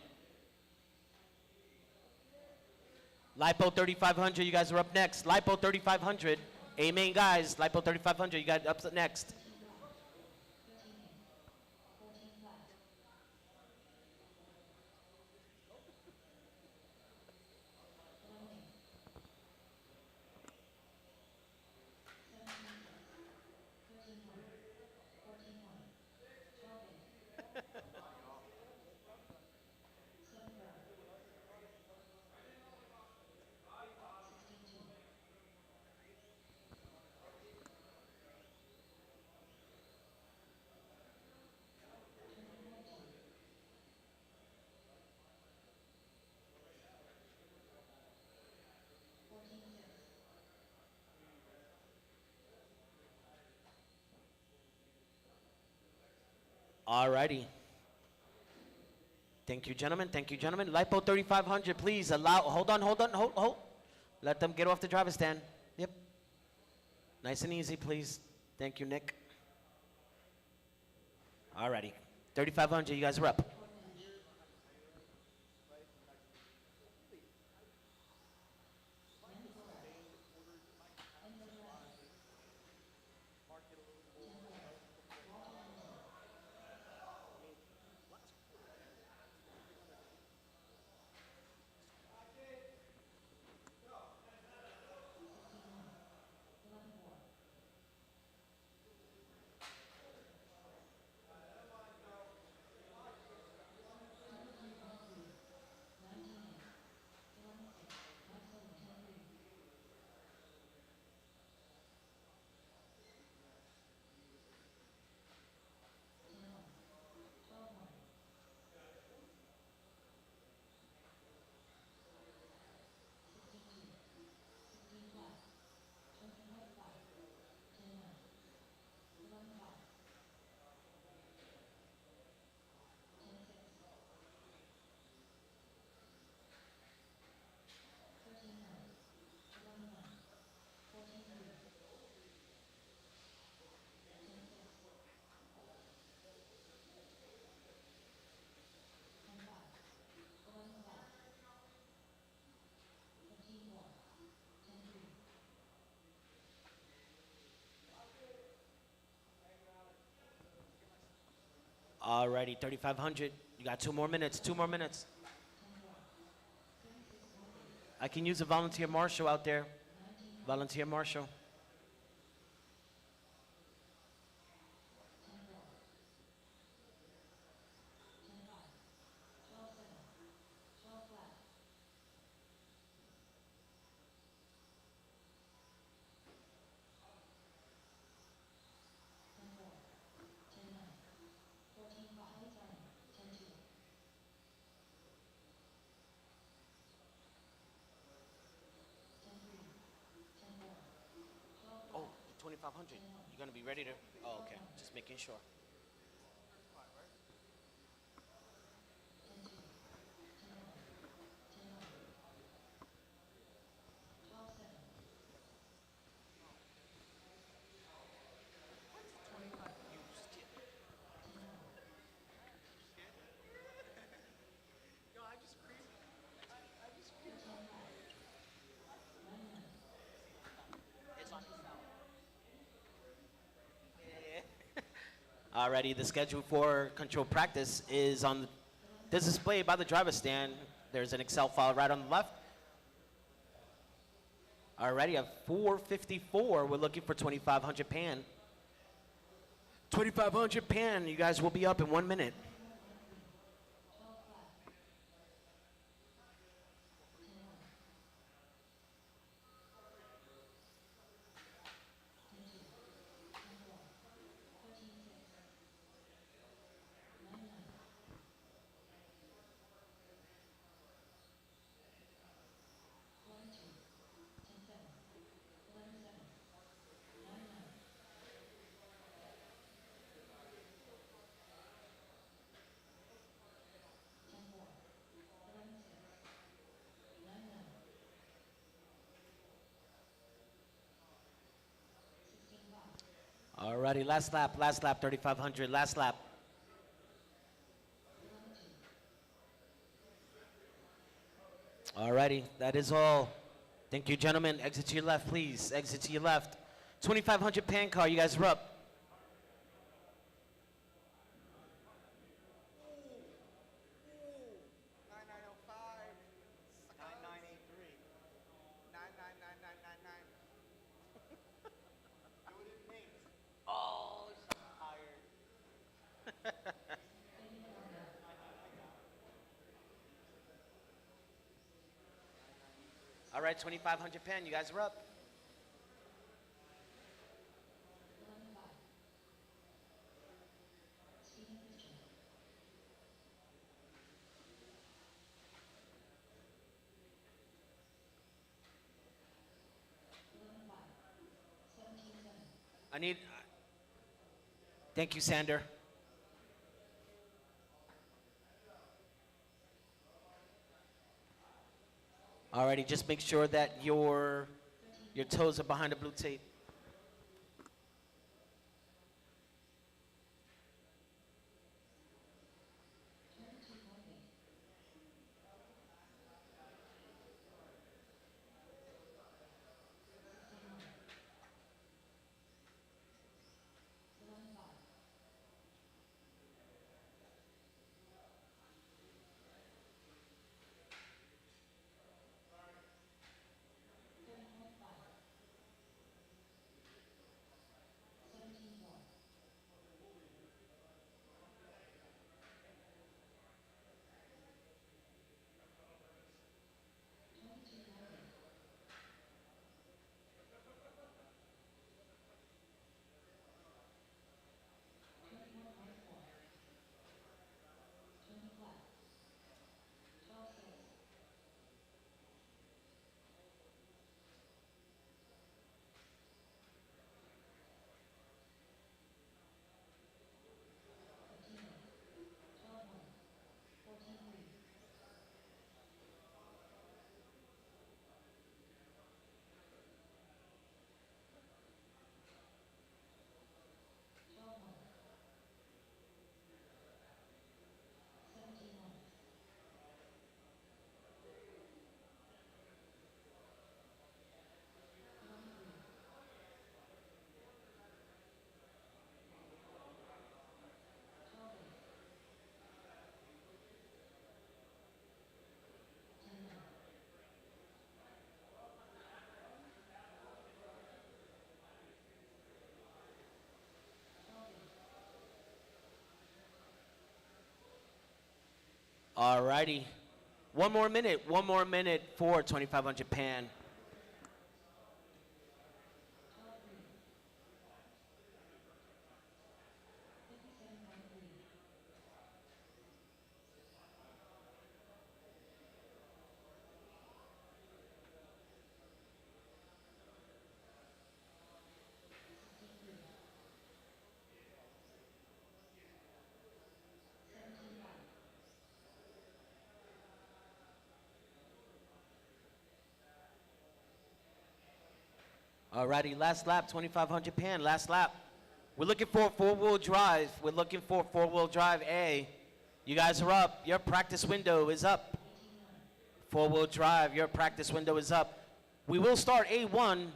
Lipo 3500, you guys are up next. Lipo 3500. Amen, guys. Lipo 3500, you guys up next. Alrighty. Thank you, gentlemen. Thank you, gentlemen. Lipo 3500, please allow. Hold on, hold. Let them get off the driver's stand. Yep. Nice and easy, please. Thank you, Nick. Alrighty. 3500, you guys are up. Alrighty, 3,500. You got 2 more minutes. 2 more minutes. I can use a volunteer marshal out there. Volunteer marshal. Oh, 2,500. You're gonna be ready to? Oh, okay. Just making sure. Alrighty, the schedule for control practice is on this display by the driver's stand. There's an Excel file right on the left. Alrighty, at 4:54, we're looking for 2,500 pan. 2,500 pan, you guys will be up in 1 minute. Alrighty, last lap, 3,500, last lap. Alrighty, that is all. Thank you, gentlemen. Exit to your left, please. Exit to your left. 2,500 pan car, you guys are up. 9905. 9983. 9999999. Do it in minutes. Oh, tired. All right, 2,500 pan, you guys are up. I need, thank you, Sander. Alrighty, just make sure that your toes are behind the blue tape. Alrighty. One more minute for 2500 pan. Alrighty, last lap, 2500 pan, last lap. We're looking for four-wheel drive. We're looking for four-wheel drive A. You guys are up. Your practice window is up. Four-wheel drive, your practice window is up. We will start A1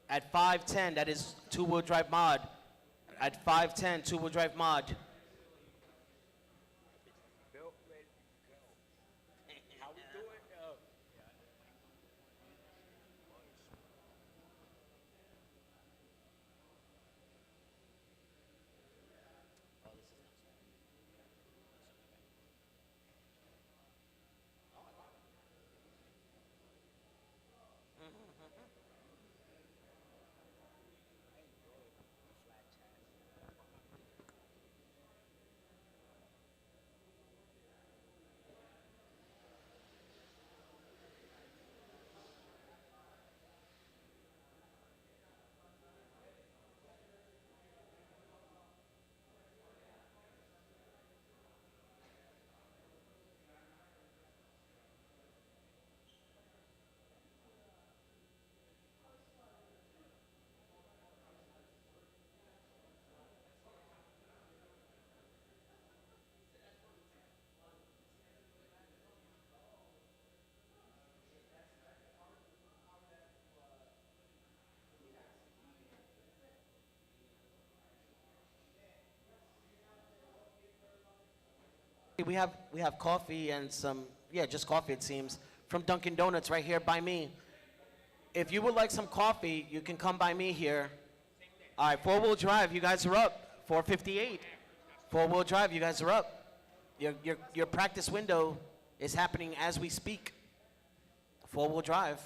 at 5:10. That is two-wheel drive mod. At 5:10, two-wheel drive mod. We have coffee and some, yeah, just coffee it seems, from Dunkin' Donuts right here by me. If you would like some coffee, you can come by me here. All right, four-wheel drive, you guys are up. 458. Four-wheel drive, you guys are up. Your practice window is happening as we speak. Four-wheel drive.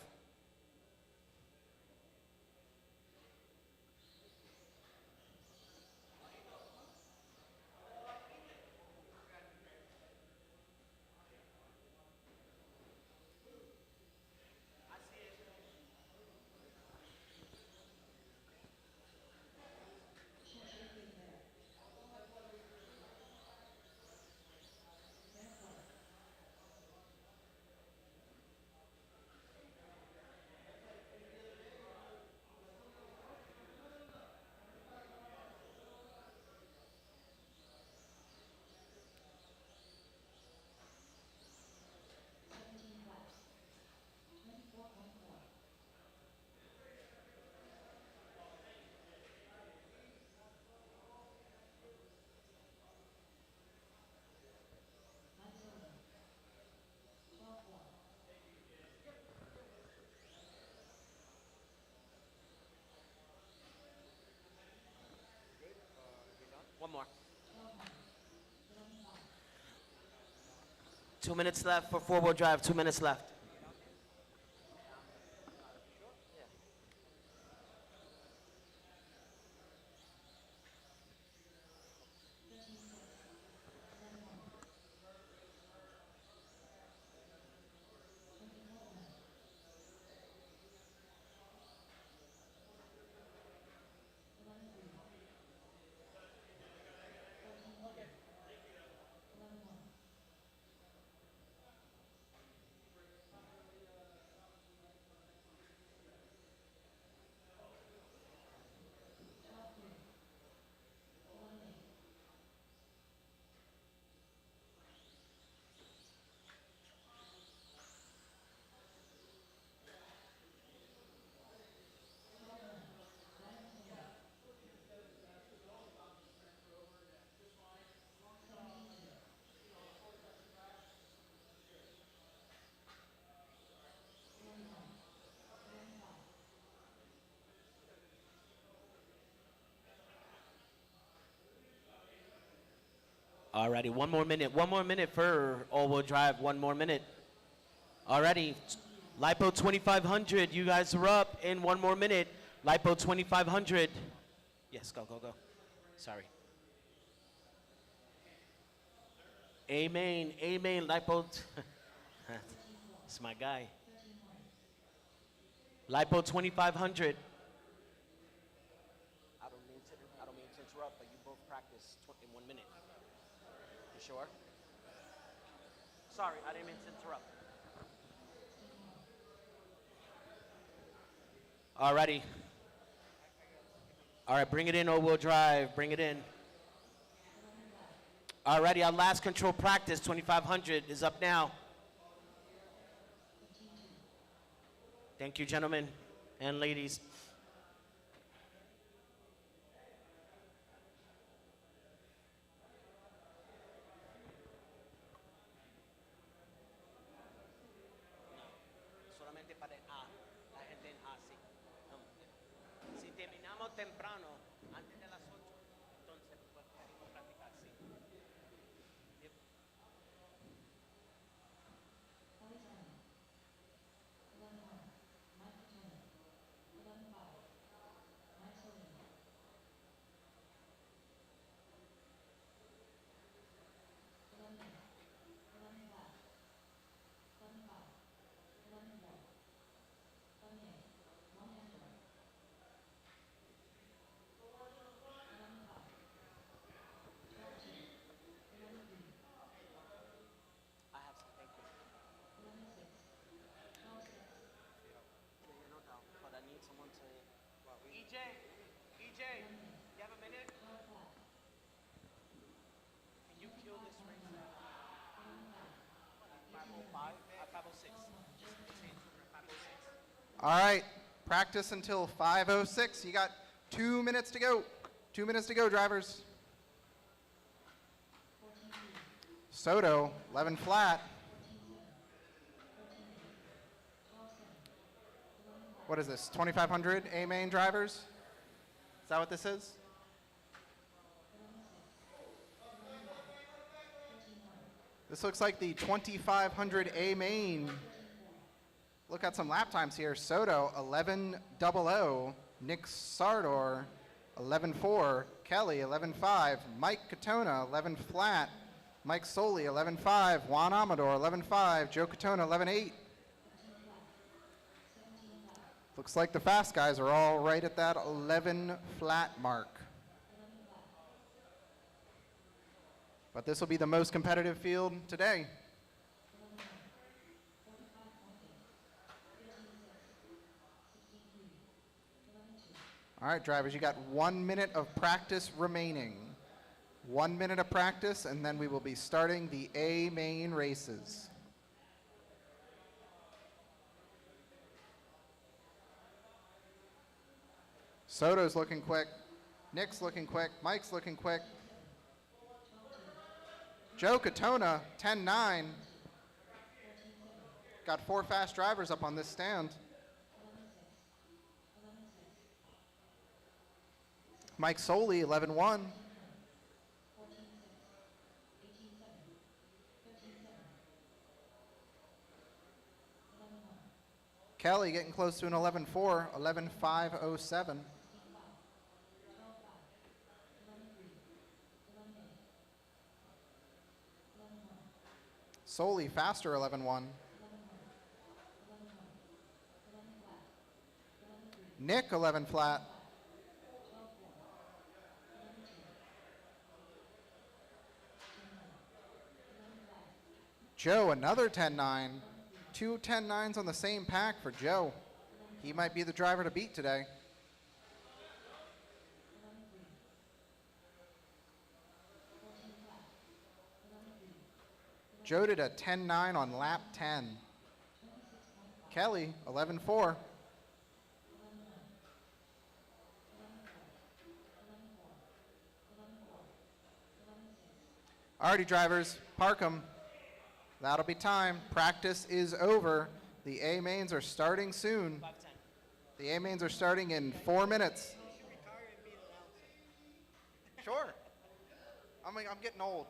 One more. 2 minutes left for four-wheel drive. 2 minutes left. Alrighty, one more minute for all-wheel drive, one more minute. Alrighty, LiPo 2500, you guys are up in one more minute. LiPo 2500. Yes, go. Sorry. Amen, LiPo. It's my guy. LiPo 2500. I don't mean to interrupt, but you both practice in 1 minute. You sure? Sorry, I didn't mean to interrupt. Alrighty. All right, bring it in, all-wheel drive. Bring it in. Alrighty, our last control practice, 2500, is up now. Thank you, gentlemen and ladies. Solamente para A, la gente en A, sí. Si terminamos temprano, antes de las 8, entonces pues podemos practicar, sí. Yep. I have some, thank you. Yeah, no doubt, but I need someone to... EJ, you have a minute? Can you kill this race? 505? 506. Just change for 506. All right, practice until 5:06. You got 2 minutes to go. 2 minutes to go, drivers. Soto, 11 flat. What is this, 2500 A main drivers? Is that what this is? This looks like the 2500 A main. Look at some lap times here. Soto, 11:00. Nick Sardor, 11:4. Kelly, 11:5. Mike Katona, 11 flat. Mike Soli, 11:5. Juan Amador, 11:5. Joe Katona, 11:8. Looks like the fast guys are all right at that 11 flat mark. But this will be the most competitive field today. All right, drivers, you got 1 minute of practice remaining. 1 minute of practice, and then we will be starting the A main races. Soto's looking quick. Nick's looking quick. Mike's looking quick. Joe Katona, 10-9. Got 4 fast drivers up on this stand. Mike Soli, 11-1. Kelly getting close to an 11-4, 11-5-07. Soli faster, 11-1. Nick, 11 flat. Joe, another 10-9. 2 10-9s on the same pack for Joe. He might be the driver to beat today. Joe did a 10-9 on lap 10. Kelly, 11-4. Alrighty, drivers, park 'em. That'll be time. Practice is over. The A mains are starting soon. 510. The A mains are starting in 4 minutes. Sure. I'm getting old.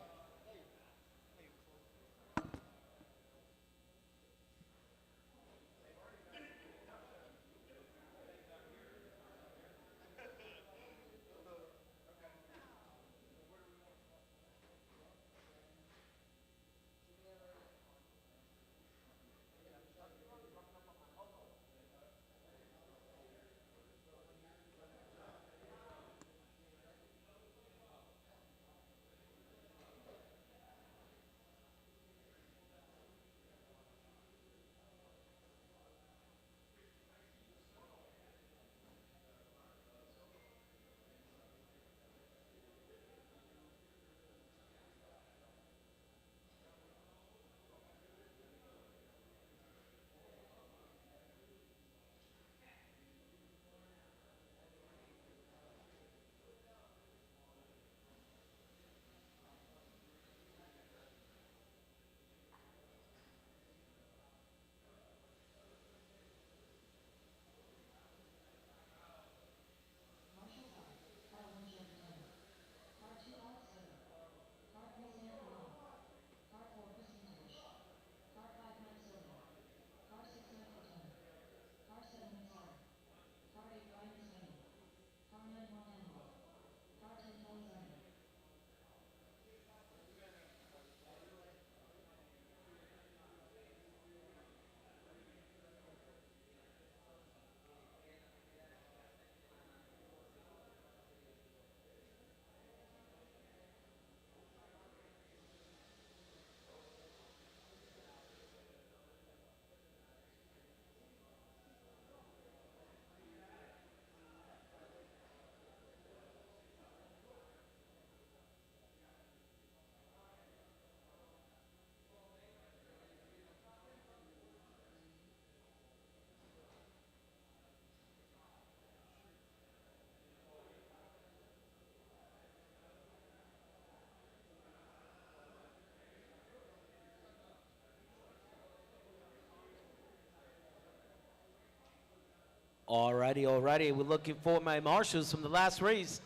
Alrighty. We're looking for my marshals from the last race.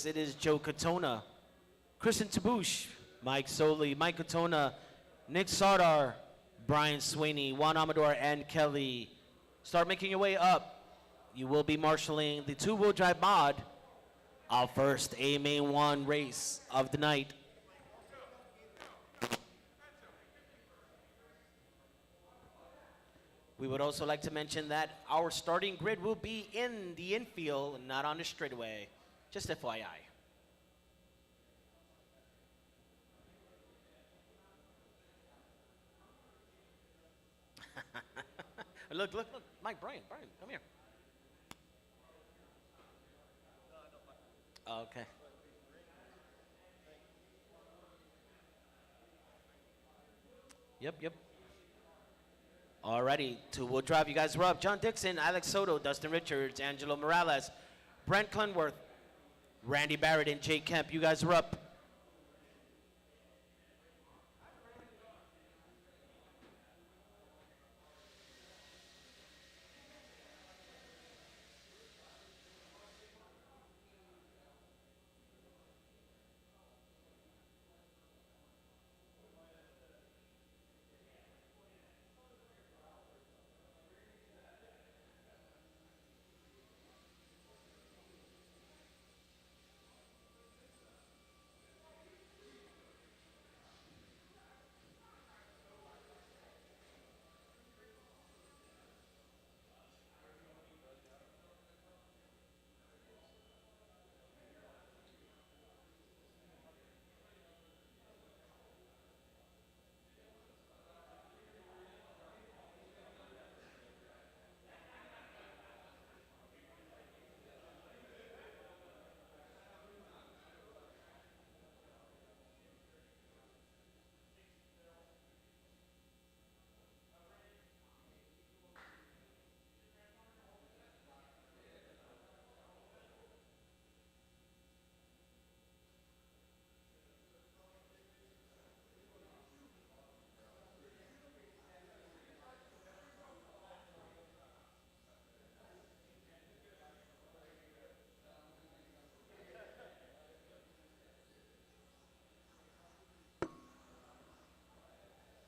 It is Joe Katona, Kristen Tabouche, Mike Soley, Mike Katona, Nick Sardar, Brian Sweeney, Juan Amador, and Kelly. Start making your way up. You will be marshaling the two-wheel drive mod, our first A-Main 1 race of the night. We would also like to mention that our starting grid will be in the infield, not on the straightaway. Just FYI. Look. Mike, Brian, come here. Okay. Yep. Alrighty, two-wheel drive, you guys are up. John Dixon, Alex Soto, Dustin Richards, Angelo Morales, Brent Clenworth, Randy Barrett, and Jake Kemp, you guys are up.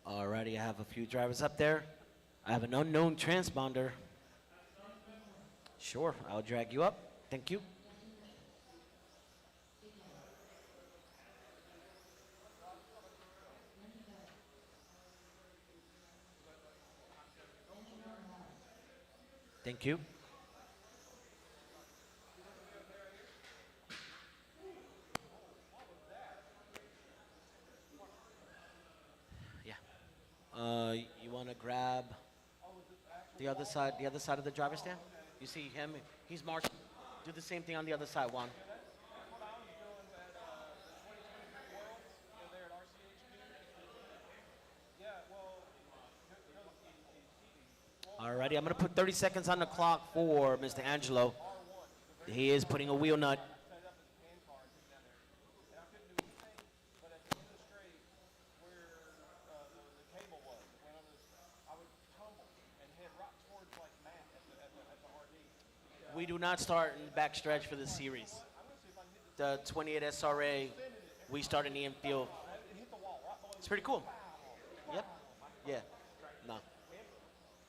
Alrighty, I have a few drivers up there. I have an unknown transponder. Sure, I'll drag you up. Thank you. Thank you. You want to grab the other side of the driver's stand? You see him? He's marching. Do the same thing on the other side, Juan. Alrighty, I'm going to put 30 seconds on the clock for Mr. Angelo. He is putting a wheel nut. We do not start in the back stretch for the series. The 28 SRA, we start in the infield. It's pretty cool. Yep. Yeah. No.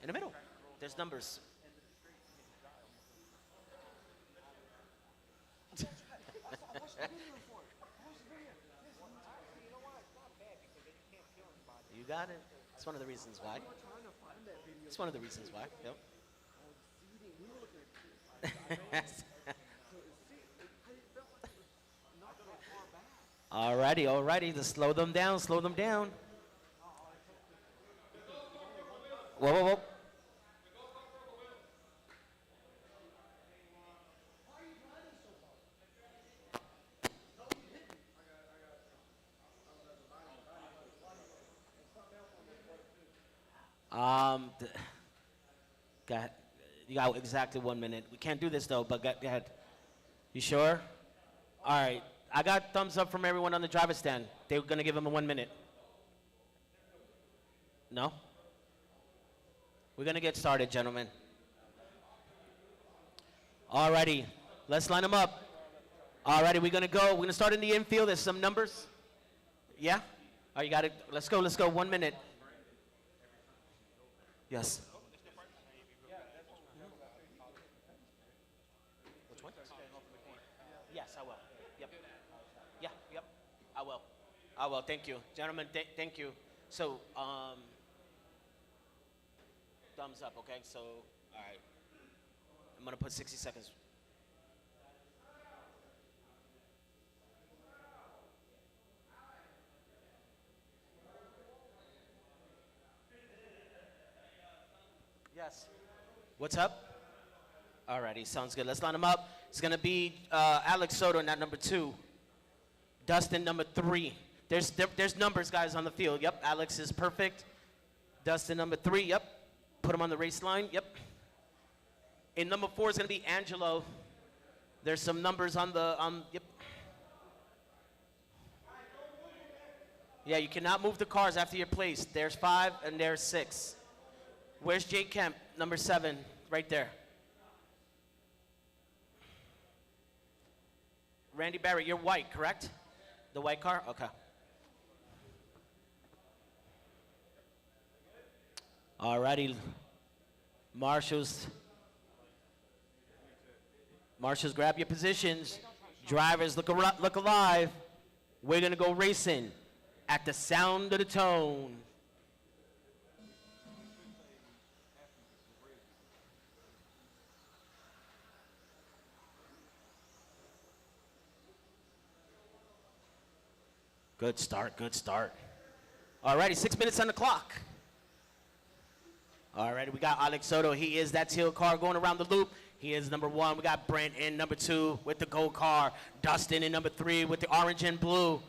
In the middle. There's numbers. You got it. It's one of the reasons why. It's one of the reasons why. Yep. Alrighty, to slow them down. Whoa. Go ahead. You got exactly 1 minute. We can't do this though, but go ahead. You sure? All right. I got thumbs up from everyone on the driver's stand. They were gonna give him a 1 minute. No? We're gonna get started, gentlemen. Alrighty, let's line them up. Alrighty, we're gonna go. We're gonna start in the infield. There's some numbers. Yeah? Oh, you got it. Let's go. Let's go. 1 minute. Yes. Which one? Yes, I will. Yep. Yeah. Yep. I will. I will. Thank you, gentlemen. Thank you. So, thumbs up. Okay. So, all right. I'm gonna put 60 seconds. Yes. What's up? Alrighty, sounds good. Let's line them up. It's gonna be Alex Soto in that number 2. Dustin number 3. There's numbers, guys, on the field. Yep, Alex is perfect. Dustin number 3. Yep. Put him on the race line. Yep. In number 4 is gonna be Angelo. There's some numbers on the yep. Yeah, you cannot move the cars after you're placed. There's 5 and there's 6. Where's Jay Kemp, number 7, right there? Randy Barrett, you're white, correct? The white car? Okay. Alrighty. Marshals, grab your positions. Drivers, look alive. We're gonna go racing at the sound of the tone. Good start, good start. Alrighty, 6 minutes on the clock. Alrighty, we got Alex Soto. He is that teal car going around the loop. He is number 1. We got Brent in number 2 with the gold car. Dustin in number 3 with the orange and blue.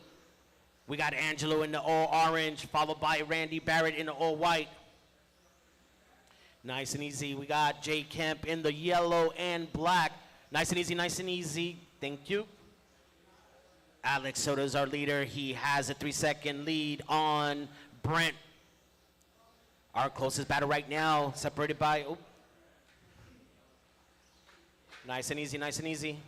We got Angelo in the all orange, followed by Randy Barrett in the all white. Nice and easy. We got Jay Kemp in the yellow and black. Nice and easy, nice and easy. Thank you. Alex Soto is our leader. He has a 3-second lead on Brent. Our closest battle right now, separated by, oh. Nice and easy, nice and easy.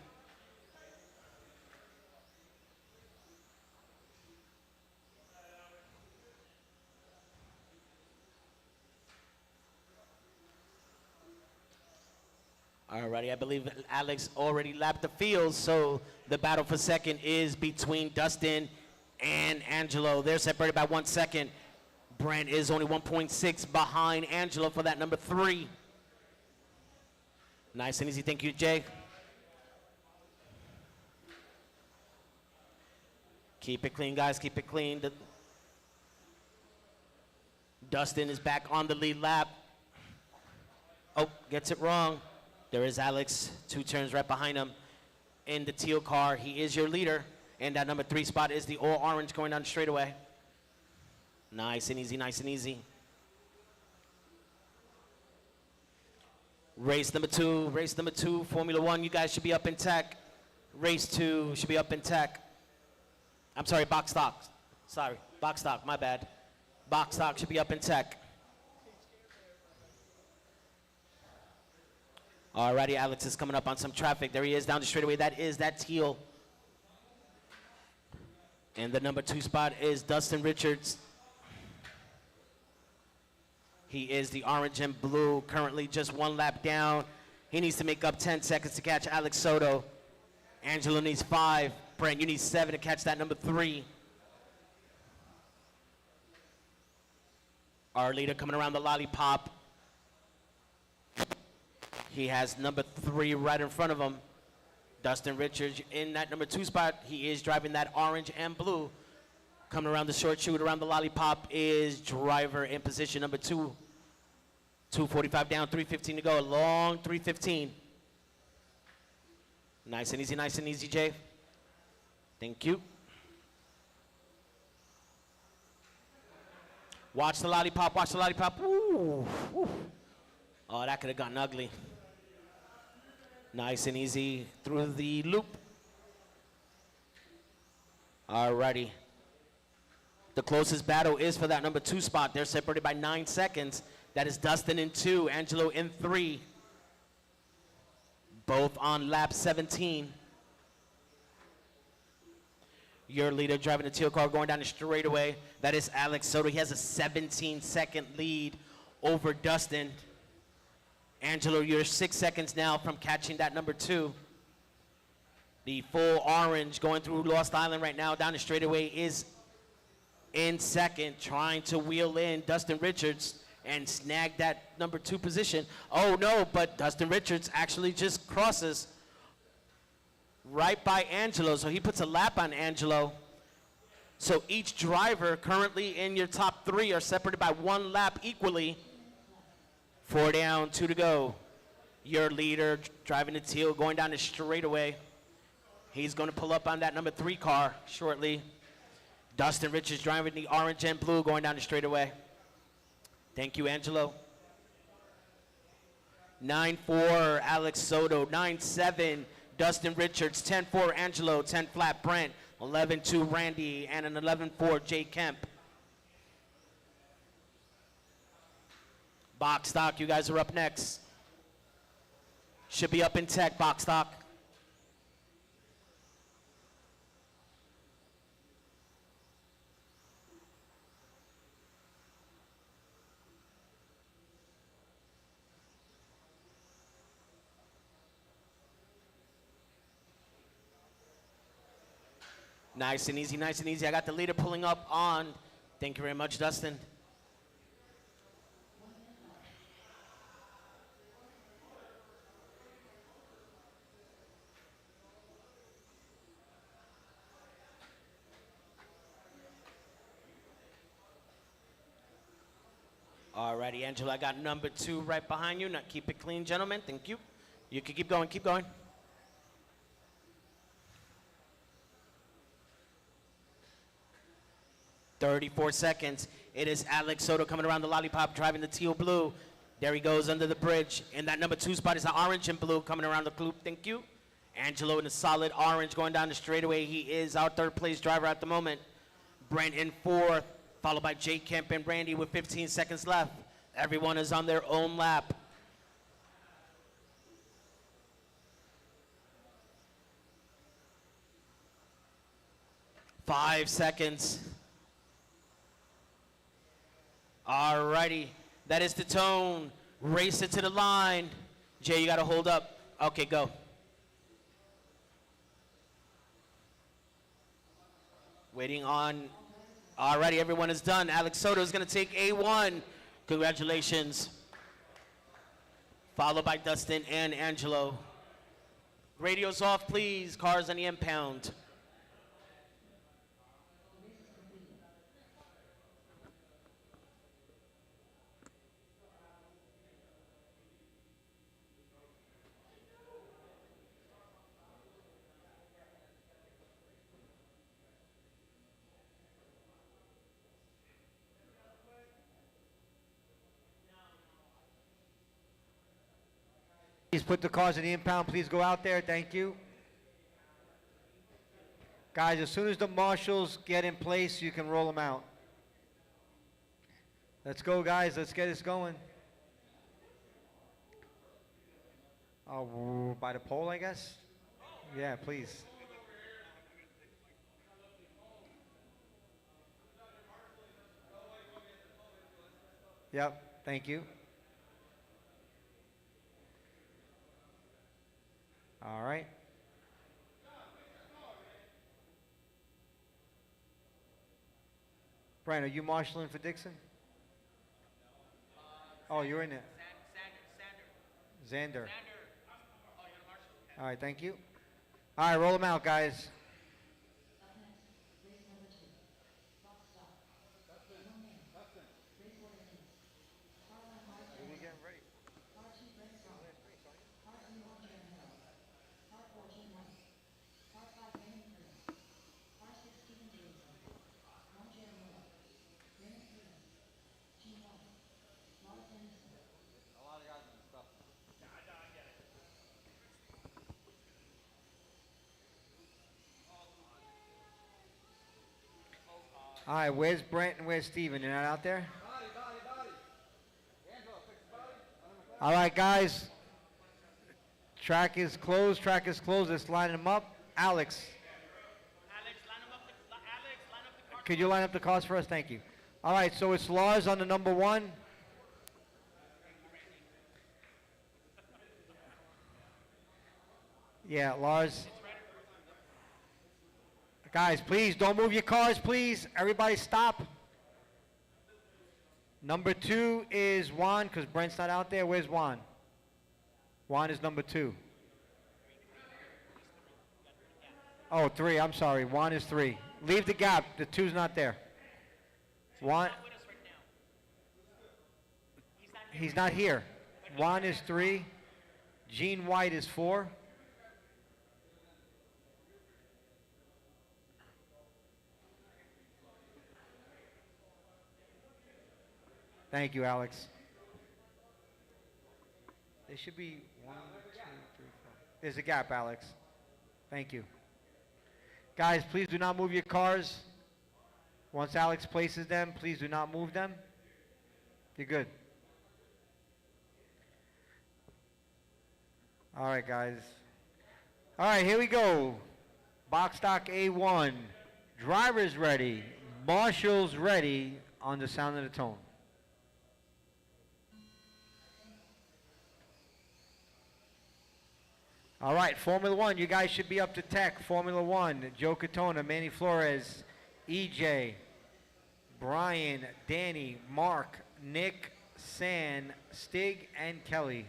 Alrighty, I believe Alex already lapped the field, so the battle for second is between Dustin and Angelo. They're separated by 1 second. Brent is only 1.6 behind Angelo for that number 3. Nice and easy, thank you, Jay. Keep it clean, guys, keep it clean. Dustin is back on the lead lap. Oh, gets it wrong. There is Alex, 2 turns right behind him in the teal car. He is your leader. And that number 3 spot is the all orange going down the straightaway. Nice and easy, nice and easy. Race number 2, Formula 1, you guys should be up in tech. Race 2 should be up in tech. I'm sorry, box stock. Sorry, box stock, my bad. Box stock should be up in tech. Alrighty, Alex is coming up on some traffic. There he is down the straightaway. That is that teal. And the number 2 spot is Dustin Richards. He is the orange and blue, currently just 1 lap down. He needs to make up 10 seconds to catch Alex Soto. Angelo needs 5. Brent, you need 7 to catch that number 3. Our leader coming around the lollipop. He has number 3 right in front of him. Dustin Richards in that number 2 spot. He is driving that orange and blue. Coming around the short chute around the lollipop is driver in position number 2. 2:45 down, 3:15 to go. A long 3:15. Nice and easy, Jay. Thank you. Watch the lollipop, watch the lollipop. Ooh, ooh. Oh, that could have gotten ugly. Nice and easy through the loop. Alrighty. The closest battle is for that number 2 spot. They're separated by 9 seconds. That is Dustin in 2, Angelo in 3. both on lap 17. Your leader driving the teal car going down the straightaway. That is Alex Soto. He has a 17-second lead over Dustin. Angelo, you're 6 seconds now from catching that number 2. The full orange going through Lost Island right now down the straightaway is in second, trying to wheel in Dustin Richards and snag that number 2 position. Oh no, but Dustin Richards actually just crosses right by Angelo, so he puts a lap on Angelo. So each driver currently in your top 3 are separated by 1 lap equally. 4 down, 2 to go. Your leader driving the teal going down the straightaway. He's going to pull up on that number 3 car shortly. Dustin Richards driving the orange and blue going down the straightaway. Thank you, Angelo. 9-4, Alex Soto. 9-7, Dustin Richards. 10-4, Angelo. 10 flat, Brent. 11-2, Randy. And an 11-4, Jay Kemp. Box stock, you guys are up next. Should be up in tech, box stock. Nice and easy, nice and easy. I got the leader pulling up on. Thank you very much, Dustin. Alrighty, Angelo, I got number 2 right behind you. Now keep it clean, gentlemen. Thank you. You can keep going, keep going. "34 seconds. It is Alex Soto coming around the lollipop, driving the teal blue. There he goes under the bridge. In that number 2 spot is the orange and blue coming around the loop. Thank you. Angelo in the solid orange going down the straightaway. He is our 3rd place driver at the moment. Brent in 4th, followed by Jay Kemp and Randy with 15 seconds left. Everyone is on their own lap. Five seconds. Alrighty, that is the tone. Race it to the line. Jay, you gotta hold up. Okay, go. Waiting on. Alrighty, everyone is done. Alex Soto is gonna take A1. Congratulations. Followed by Dustin and Angelo. Radios off, please. Cars on the impound. Please put the cars in the impound. Please go out there. Thank you. Guys, as soon as the marshals get in place, you can roll them out. Let's go, guys. Let's get this going. Oh, by the pole, I guess? Yeah, please. Yep, thank you. All right. Brian, are you marshaling for Dixon? Oh, you're in it. Xander. All right, thank you. All right, roll them out, guys. All right, where's Brent and where's Steven? They're not out there? All right, guys. Track is closed. Track is closed. Let's line them up. Alex. Could you line up the cars for us? Thank you. All right, so it's Lars on the number 1. Yeah, Lars. Guys, please, don't move your cars, please. Everybody stop. Number 2 is Juan, because Brent's not out there. Where's Juan? Juan is number 2. Oh, 3, I'm sorry. Juan is 3. Leave the gap. The 2's not there. Juan. He's not here. Juan is 3. Gene White is 4. Thank you, Alex. There should be 1, 2, 3, 4. There's a gap, Alex. Thank you. Guys, please do not move your cars. Once Alex places them, please do not move them. You're good. All right, guys. All right, here we go. Box stock A1. Drivers ready. Marshals ready on the sound of the tone. All right, Formula One, you guys should be up to tech. Formula One, Joe Catona, Manny Flores, EJ, Brian, Danny, Mark, Nick, San, Stig, and Kelly.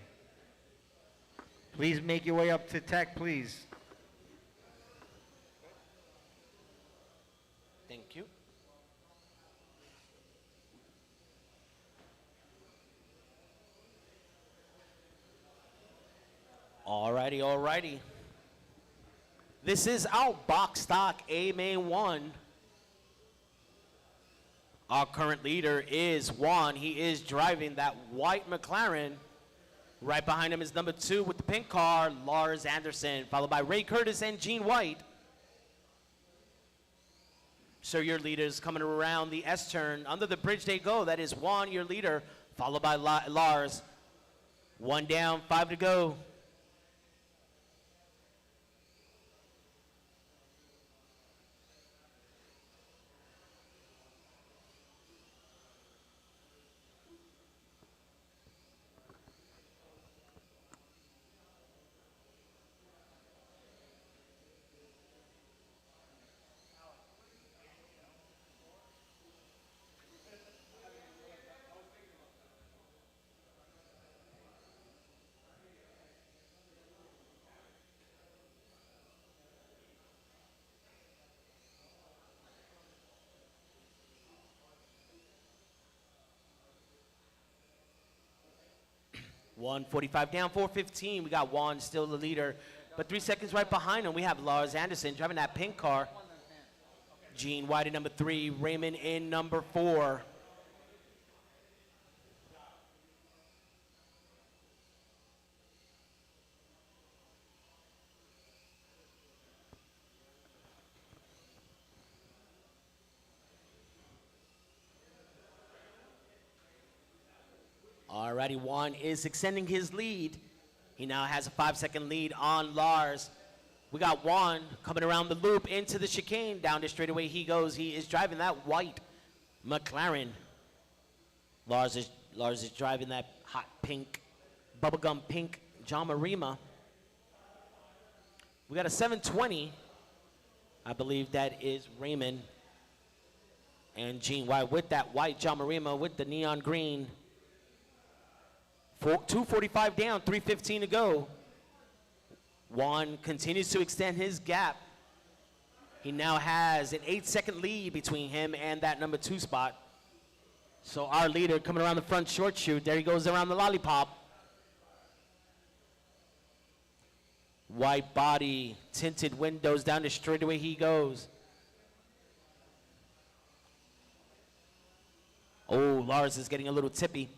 Please make your way up to tech, please. Thank you. Alrighty, alrighty. This is our box stock A main 1. Our current leader is Juan. He is driving that white McLaren. Right behind him is number 2 with the pink car, Lars Anderson, followed by Ray Curtis and Gene White. So your leaders coming around the S turn. Under the bridge they go. That is Juan, your leader, followed by Lars. 1 down, 5 to go. $1:45 down, 4:15. We got Juan still the leader, but 3 seconds right behind him. We have Lars Anderson driving that pink car. Gene White in number 3, Raymond in number 4. Alrighty, Juan is extending his lead. He now has a 5-second lead on Lars. We got Juan coming around the loop into the chicane. Down the straightaway he goes. He is driving that white McLaren. Lars is driving that hot pink, bubblegum pink John Marima. We got a 720. I believe that is Raymond and Gene White with that white John Marima with the neon green. 2:45 down, 3:15 to go. Juan continues to extend his gap. He now has an 8-second lead between him and that number 2 spot. So our leader coming around the front short chute. There he goes around the lollipop. White body, tinted windows, down the straightaway he goes. Oh, Lars is getting a little tippy.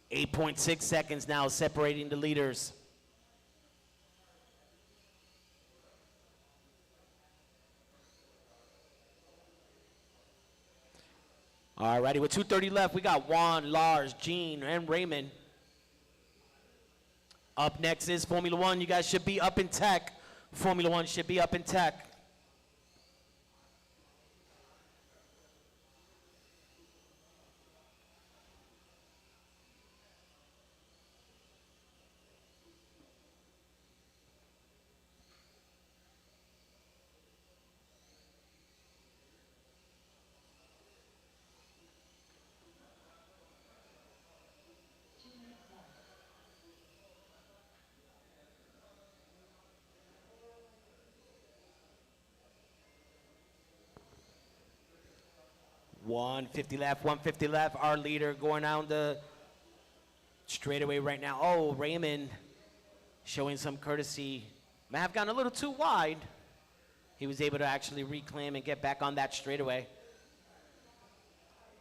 8.6 seconds now separating the leaders. Alrighty, with 2:30 left, we got Juan, Lars, Gene, and Raymond. Up next is Formula One. You guys should be up in tech. Formula One should be up in tech. .150 left, 150 left. Our leader going down the straightaway right now. Oh, Raymond showing some courtesy. May have gone a little too wide. He was able to actually reclaim and get back on that straightaway.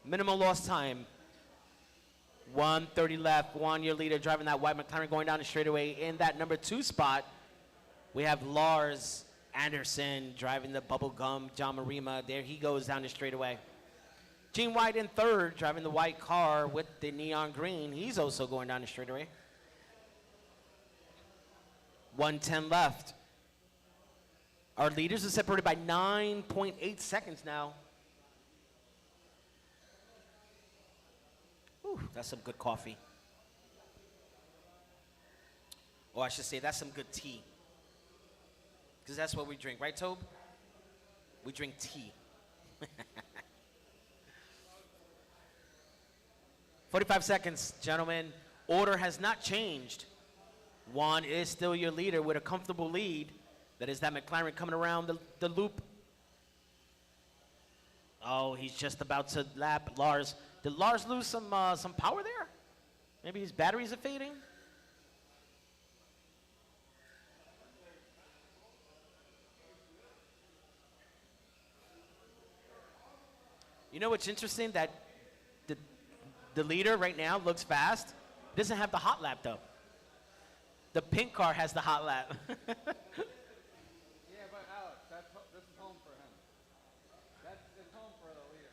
Minimal lost time. 130 left. Juan, your leader, driving that white McLaren going down the straightaway. In that number 2 spot, we have Lars Anderson driving the bubblegum John Marima. There he goes down the straightaway. Gene White in 3rd, driving the white car with the neon green. He's also going down the straightaway. 110 left. Our leaders are separated by 9.8 seconds now. Ooh, that's some good coffee. Or I should say that's some good tea. Because that's what we drink, right, Tobe? We drink tea. 45 seconds, gentlemen. Order has not changed. Juan is still your leader with a comfortable lead. That is that McLaren coming around the loop. Oh, he's just about to lap Lars. Did Lars lose some power there? Maybe his batteries are fading? You know what's interesting? That the leader right now looks fast. Doesn't have the hot lap though. The pink car has the hot lap. Yeah, but Alex, this is home for him. It's home for the leader.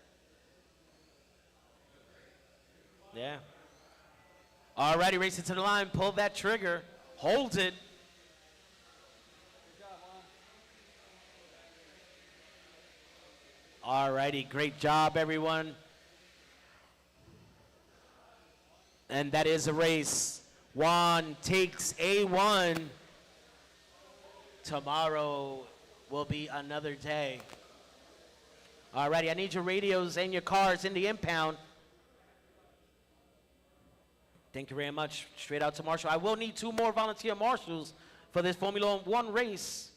Yeah. Alrighty, racing to the line. Pull that trigger. Hold it. Good job, Juan. Alrighty, great job, everyone. And that is a race. Juan takes A1. Tomorrow will be another day. Alrighty, I need your radios and your cars in the impound. Thank you very much. Straight out to Marshall. I will need 2 more volunteer marshals for this Formula One race.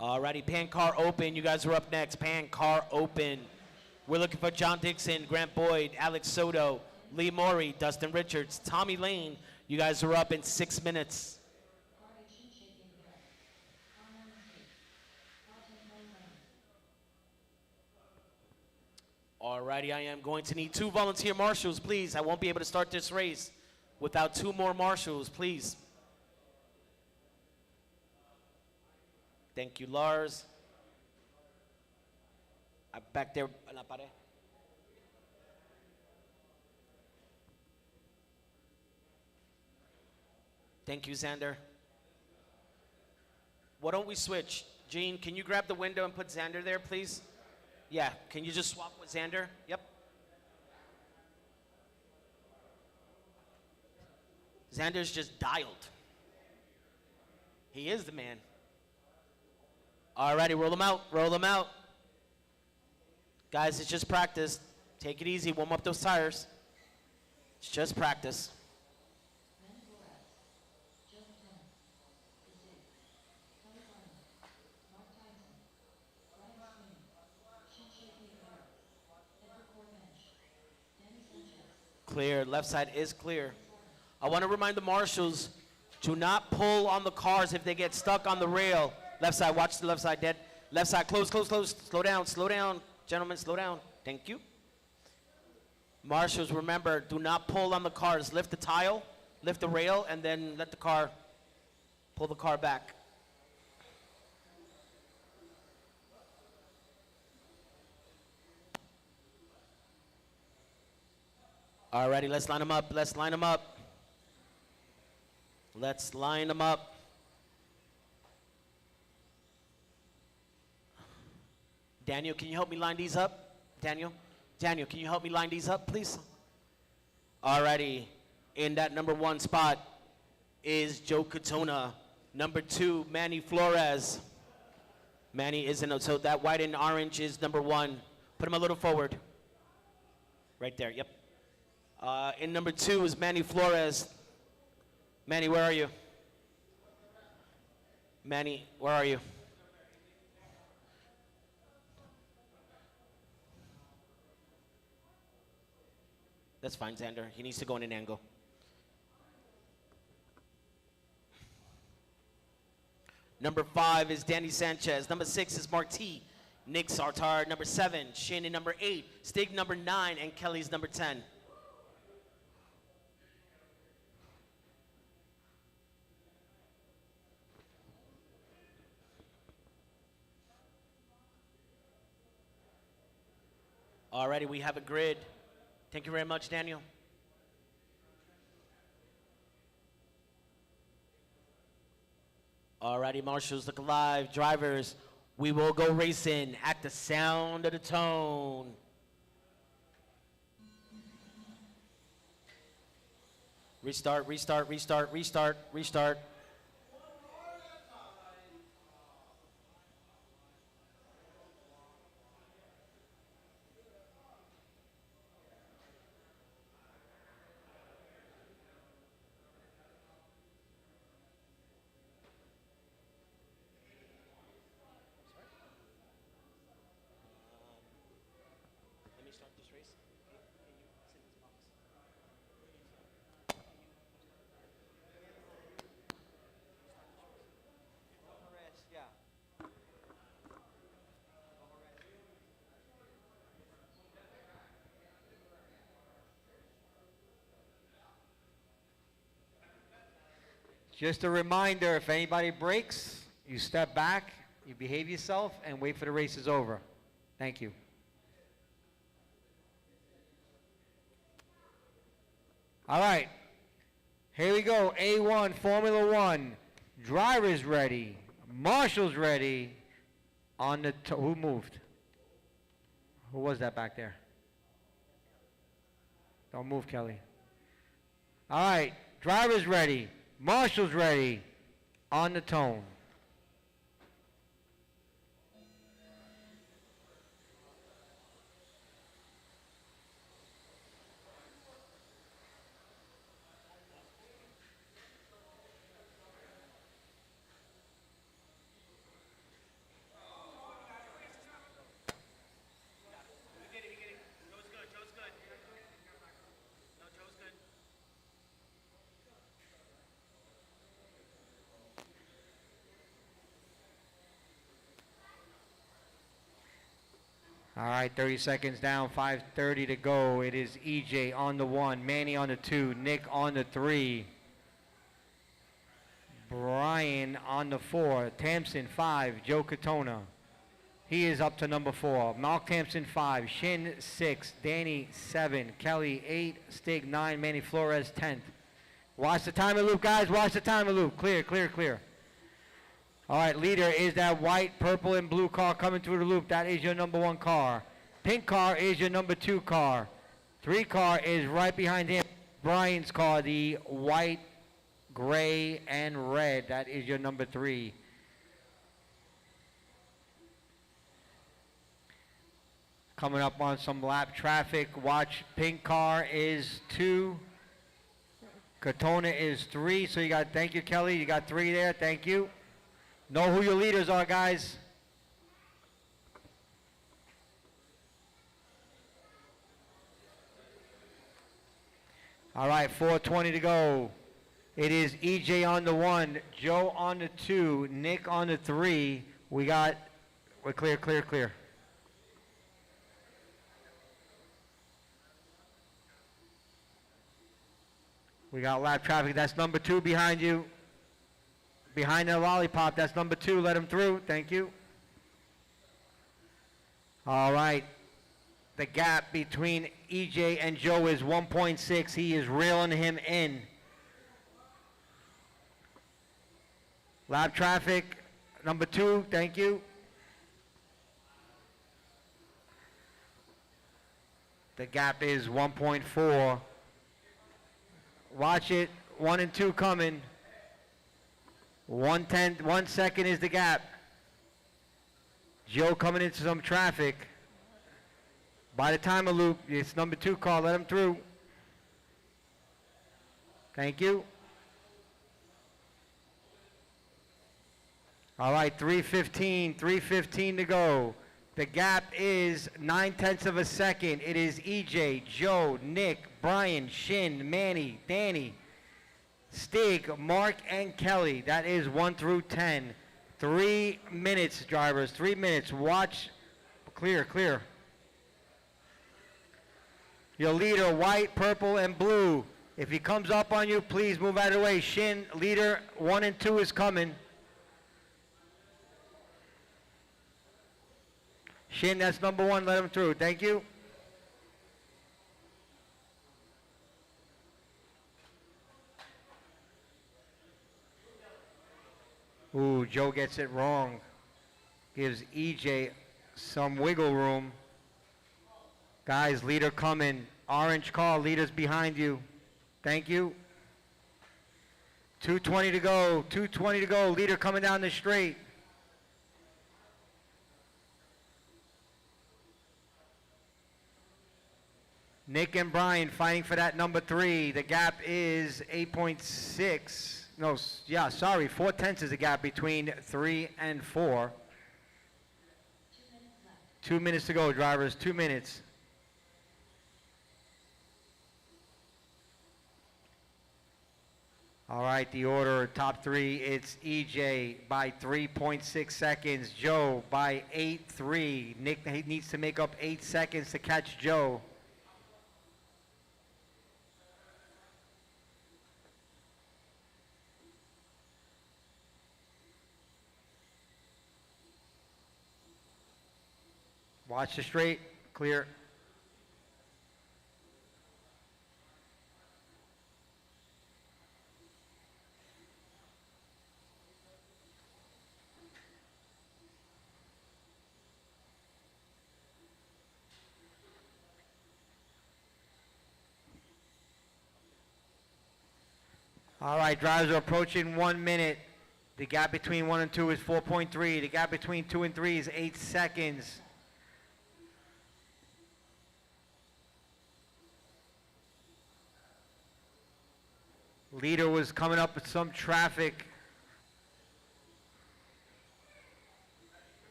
Alrighty, pan car open. You guys are up next. Pan car open. We're looking for John Dixon, Grant Boyd, Alex Soto, Lee Morey, Dustin Richards, Tommy Lane. You guys are up in 6 minutes. Alrighty, I am going to need 2 volunteer marshals, please. I won't be able to start this race without 2 more marshals, please. Thank you, Lars. Back there en la pared. Thank you, Xander. Why don't we switch? Gene, can you grab the window and put Xander there, please? Yeah, can you just swap with Xander? Yep. Xander's just dialed. He is the man. Alrighty, roll them out, roll them out. Guys, it's just practice. Take it easy, warm up those tires. It's just practice. Clear, left side is clear. I want to remind the marshals, do not pull on the cars if they get stuck on the rail. Left side, watch the left side, dead. Left side, close, close, close. Slow down, slow down. Gentlemen, slow down. Thank you. Marshals, remember, do not pull on the cars. Lift the tile, lift the rail, and then let the car, pull the car back. Alrighty, let's line them up. Let's line them up. Let's line them up. Daniel, can you help me line these up? Daniel, can you help me line these up, please? Alrighty, in that number 1 spot is Joe Katona. Number 2, Manny Flores. Manny isn't, so that white and orange is number 1. Put him a little forward. Right there, yep. In number 2 is Manny Flores. Manny, where are you? Manny, where are you? That's fine, Xander. He needs to go in an angle. Number 5 is Danny Sanchez. Number 6 is Marti. Nick Sartar, number 7. Shannon, number 8. Stig, number 9. And Kelly's number 10. Alrighty, we have a grid. Thank you very much, Daniel. Alrighty, marshals, look alive. Drivers, we will go racing at the sound of the tone. Restart, restart, restart, restart, restart. Let me start this race. Can you sit in this box? Just a reminder, if anybody breaks, you step back, you behave yourself, and wait for the race is over. Thank you. All right, here we go. A1, Formula One. Drivers ready. Marshals ready. On the, who moved? Who was that back there? Don't move, Kelly. All right, drivers ready. Marshals ready. On the tone. All right, 30 seconds down, 5:30 to go. It is EJ on the 1, Manny on the 2, Nick on the 3, Brian on the 4, Tamsin 5, Joe Katona. He is up to number 4. Mark Tamsin 5, Shin 6, Danny 7, Kelly 8, Stig 9, Manny Flores 10th. Watch the timer loop, guys. Watch the timer loop. Clear, clear, clear. All right, leader is that white, purple, and blue car coming through the loop. That is your number 1 car. Pink car is your number 2 car. 3 car is right behind him. Brian's car, the white, gray, and red. That is your number 3. Coming up on some lap traffic. Watch, pink car is 2. Katona is 3. So you got, thank you, Kelly. You got 3 there. Thank you. Know who your leaders are, guys. All right, 4:20 to go. It is EJ on the 1, Joe on the 2, Nick on the 3. We're clear, clear, clear. We got lap traffic. That's number 2 behind you. Behind the lollipop, that's number 2. Let him through. Thank you. All right. The gap between EJ and Joe is 1.6. He is reeling him in. Lap traffic, number 2. Thank you. The gap is 1.4. Watch it. 1 and 2 coming. 1 second is the gap. Joe coming into some traffic. By the timer loop, it's number 2 car. Let him through. Thank you. All right, 3:15 to go. The gap is 9/10 of a second. It is EJ, Joe, Nick, Brian, Shin, Manny, Danny, Stig, Mark, and Kelly. That is 1 through 10. 3 minutes, drivers. 3 minutes. Watch. Clear, clear. Your leader, white, purple, and blue. If he comes up on you, please move out of the way. Shin, leader 1 and 2 is coming. Shin, that's number 1. Let him through. Thank you. Ooh, Joe gets it wrong. Gives EJ some wiggle room. Guys, leader coming. Orange car, leader's behind you. Thank you. 2:20 to go. 2:20 to go. Leader coming down the straight. Nick and Brian fighting for that number 3. The gap is 8.6. No, yeah, sorry. 4/10 is the gap between 3 and 4. 2 minutes to go, drivers. 2 minutes. All right, the order, top 3, it's EJ by 3.6 seconds. Joe by 8.3. Nick needs to make up 8 seconds to catch Joe. Watch the straight, clear. All right, drivers are approaching 1 minute. The gap between 1 and 2 is 4.3. The gap between 2 and 3 is 8 seconds. Leader was coming up with some traffic.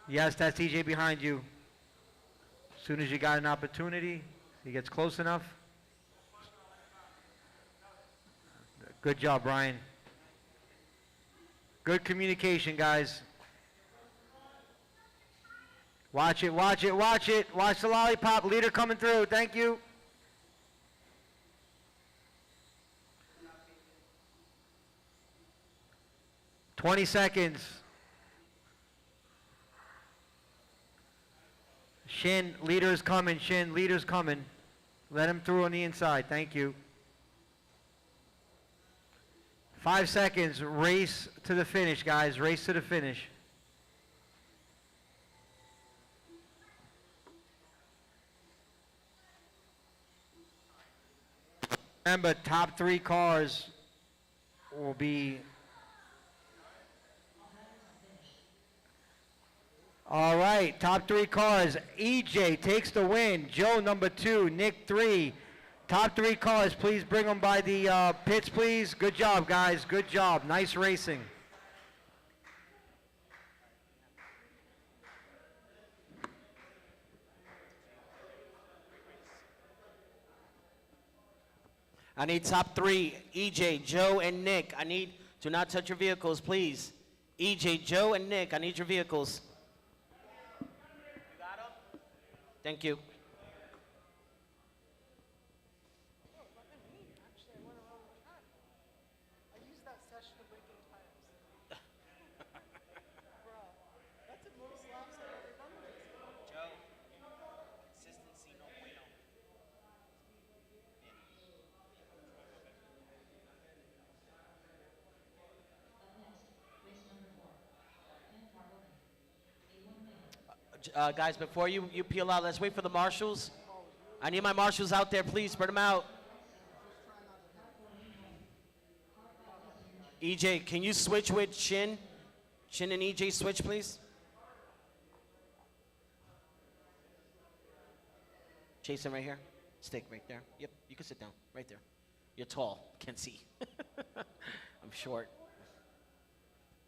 Yes, that's EJ behind you. As soon as you got an opportunity, he gets close enough. Good job, Brian. Good communication, guys. Watch it, watch it, watch it. Watch the lollipop. Leader coming through. Thank you. $20 seconds. Shin, leader's coming. Shin, leader's coming. Let him through on the inside. Thank you. 5 seconds. Race to the finish, guys. Race to the finish. Remember, top 3 cars will be... All right, top 3 cars. EJ takes the win. Joe, number 2. Nick, 3. Top 3 cars, please bring them by the pits, please. Good job, guys. Good job. Nice racing. I need top 3, EJ, Joe, and Nick. I need, do not touch your vehicles, please. EJ, Joe, and Nick, I need your vehicles. You got them? Thank you. Guys, before you peel out, let's wait for the marshals. I need my marshals out there, please. Spread them out. EJ, can you switch with Shin? Shin and EJ switch, please. Jason, right here. Stick right there. Yep, you can sit down. Right there. You're tall. Can't see. I'm short.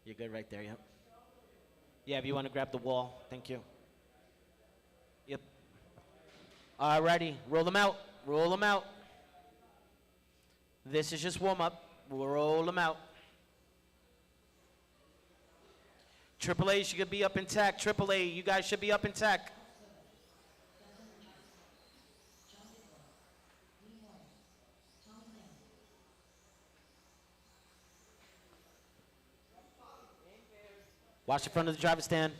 You're good right there, yep. Yeah, if you want to grab the wall. Thank you. Yep. Alrighty, roll them out. Roll them out. This is just warm up. We'll roll them out. AAA should be up intact. AAA, you guys should be up intact. Watch the front of the driver's stand.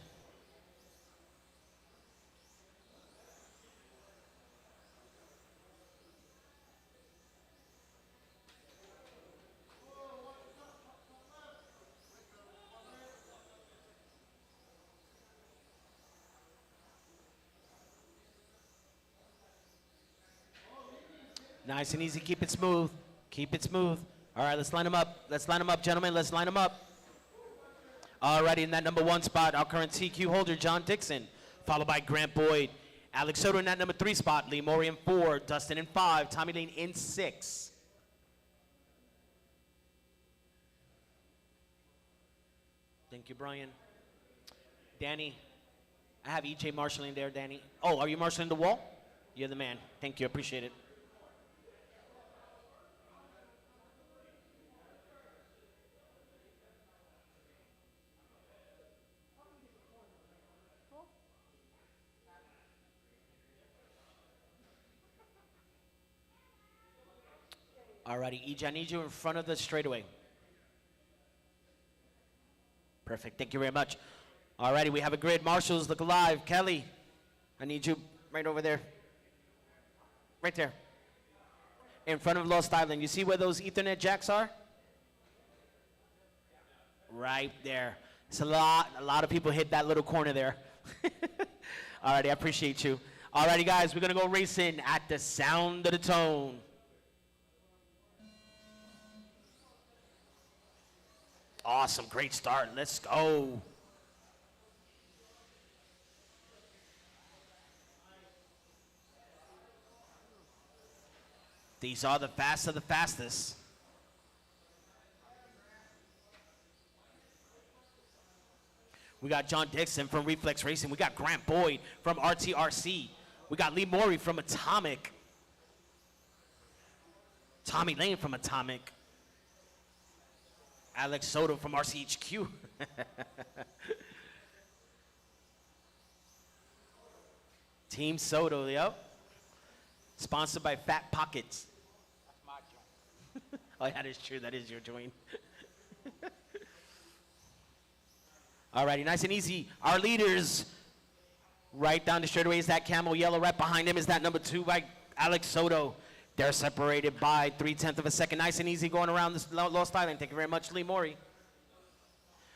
Nice and easy. Keep it smooth. Keep it smooth. All right, let's line them up. Let's line them up, gentlemen. Let's line them up. Alrighty, in that number 1 spot, our current TQ holder, John Dixon, followed by Grant Boyd. Alex Soto in that number 3 spot, Lee Maury in 4, Dustin in 5, Tommy Lane in 6. Thank you, Brian. Danny, I have EJ marshalling there, Danny. Oh, are you marshalling the wall? You're the man. Thank you, appreciate it. Alrighty, EJ, I need you in front of the straightaway. Perfect, thank you very much. Alrighty, we have a grid. Marshals, look alive. Kelly, I need you right over there. Right there. In front of Lost Island. You see where those Ethernet jacks are? Right there. It's a lot of people hit that little corner there. Alrighty, I appreciate you. Alrighty, guys, we're gonna go racing at the sound of the tone. Awesome, great start. Let's go. These are the fast of the fastest. We got John Dixon from Reflex Racing. We got Grant Boyd from RTRC. We got Lee Maury from Atomic. Tommy Lane from Atomic. Alex Soto from RCHQ. Team Soto, yep. Sponsored by Fat Pockets. That's my joint. Oh, that is true. That is your joint. Alrighty, nice and easy. Our leaders, right down the straightaway is that camel yellow. Right behind him is that number 2 by Alex Soto. They're separated by 0.3 of a second. Nice and easy going around this Lost Island. Thank you very much, Lee Maury.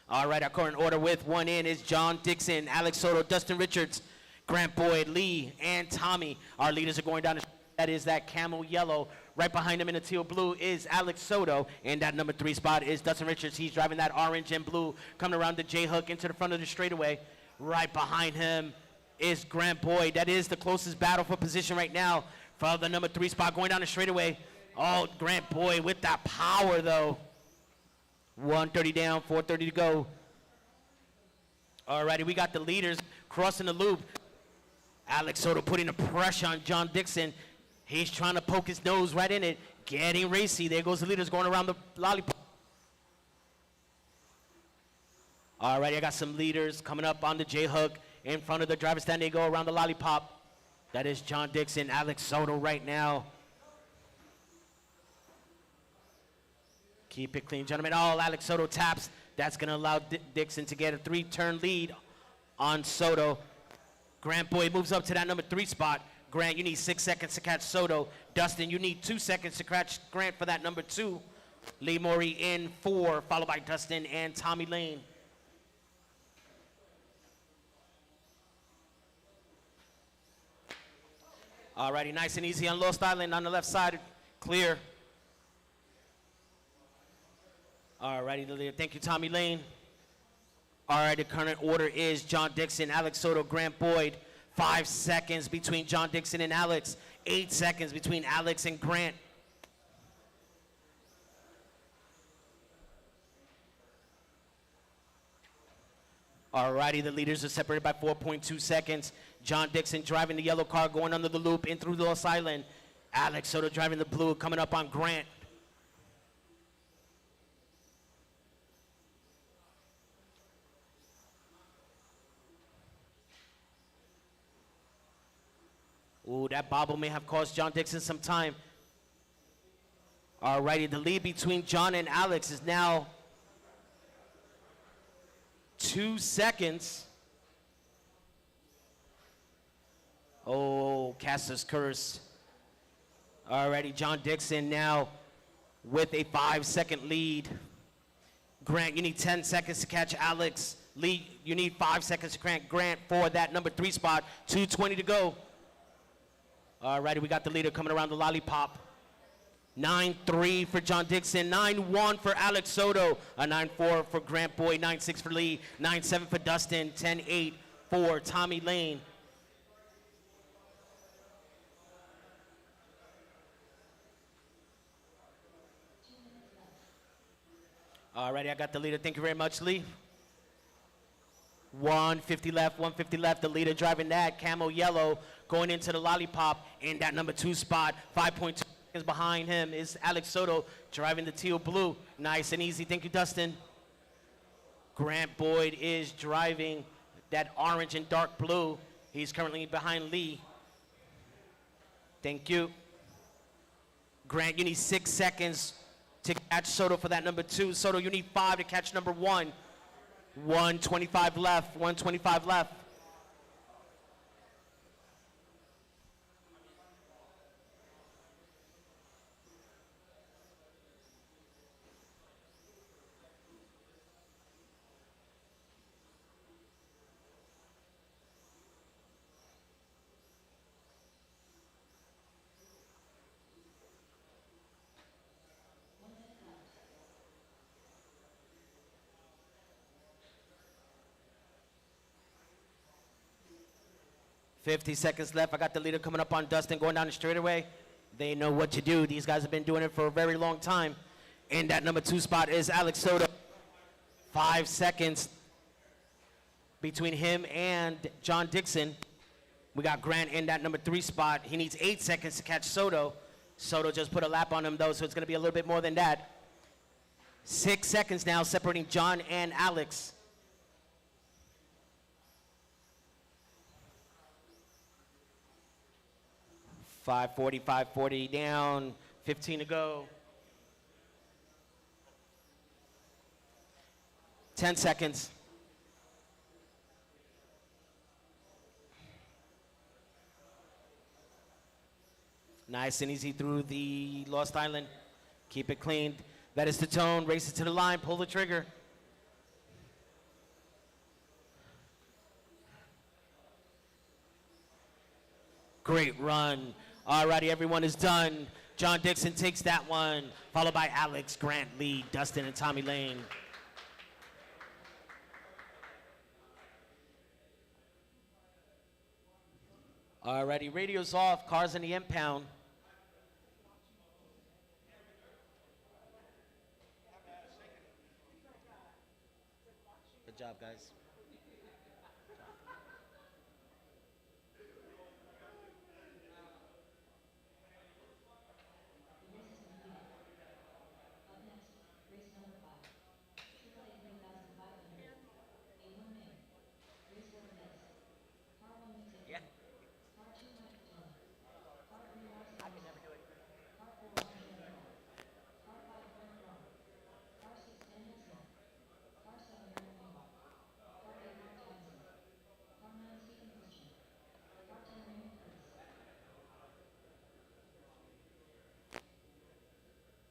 All right, our current order with 1 in is John Dixon, Alex Soto, Dustin Richards, Grant Boyd, Lee, and Tommy. Our leaders are going down the that is that camel yellow. Right behind him in the teal blue is Alex Soto, and that number 3 spot is Dustin Richards. He's driving that orange and blue, coming around the J-hook into the front of the straightaway. Right behind him is Grant Boyd. That is the closest battle for position right now for the number 3 spot going down the straightaway. Oh, Grant Boyd with that power, though. 130 down, 430 to go. Alrighty, we got the leaders crossing the loop. Alex Soto putting the pressure on John Dixon. He's trying to poke his nose right in it. Getting racy. There goes the leaders going around the lollipop. Alrighty, I got some leaders coming up on the J-hook. In front of the driver's stand, they go around the lollipop. That is John Dixon, Alex Soto right now. Keep it clean, gentlemen. Oh, Alex Soto taps. That's going to allow Dixon to get a 3-turn lead on Soto. Grant Boyd moves up to that number 3 spot. Grant, you need 6 seconds to catch Soto. Dustin, you need 2 seconds to catch Grant for that number 2. Lee Maury in 4, followed by Dustin and Tommy Lane. Alrighty, nice and easy on Lost Island on the left side. Clear. Alrighty, the leader. Thank you, Tommy Lane. All right, the current order is John Dixon, Alex Soto, Grant Boyd. 5 seconds between John Dixon and Alex. 8 seconds between Alex and Grant. Alrighty, the leaders are separated by 4.2 seconds. John Dixon driving the yellow car, going under the loop, in through Lost Island. Alex Soto driving the blue, coming up on Grant. Ooh, that bobble may have cost John Dixon some time. Alrighty, the lead between John and Alex is now 2 seconds. Oh, Castor's curse. Alrighty, John Dixon now with a 5-second lead. Grant, you need 10 seconds to catch Alex. Lee, you need 5 seconds to catch Grant for that number 3 spot. 2:20 to go. Alrighty, we got the leader coming around the lollipop. 9-3 for John Dixon, 9-1 for Alex Soto, a 9-4 for Grant Boyd, 9-6 for Lee, 9-7 for Dustin, 10-8 for Tommy Lane. Alrighty, I got the leader. Thank you very much, Lee. 150 left, 150 left. The leader driving that camo yellow, going into the lollipop in that number 2 spot. 5.2 seconds behind him is Alex Soto driving the teal blue. Nice and easy. Thank you, Dustin. Grant Boyd is driving that orange and dark blue. He's currently behind Lee. Thank you. Grant, you need 6 seconds to catch Soto for that number 2. Soto, you need 5 to catch number 1. 125 left, 125 left. $50 seconds left. I got the leader coming up on Dustin, going down the straightaway. They know what to do. These guys have been doing it for a very long time. And that number 2 spot is Alex Soto. 5 seconds between him and John Dixon. We got Grant in that number 3 spot. He needs 8 seconds to catch Soto. Soto just put a lap on him, though, so it's going to be a little bit more than that. 6 seconds now separating John and Alex. 540 down, 15 to go. 10 seconds. Nice and easy through the Lost Island. Keep it clean. That is the tone. Race it to the line. Pull the trigger. Great run. Alrighty, everyone is done. John Dixon takes that one, followed by Alex, Grant, Lee, Dustin, and Tommy Lane. Alrighty, radio's off, cars in the impound. Good job, guys.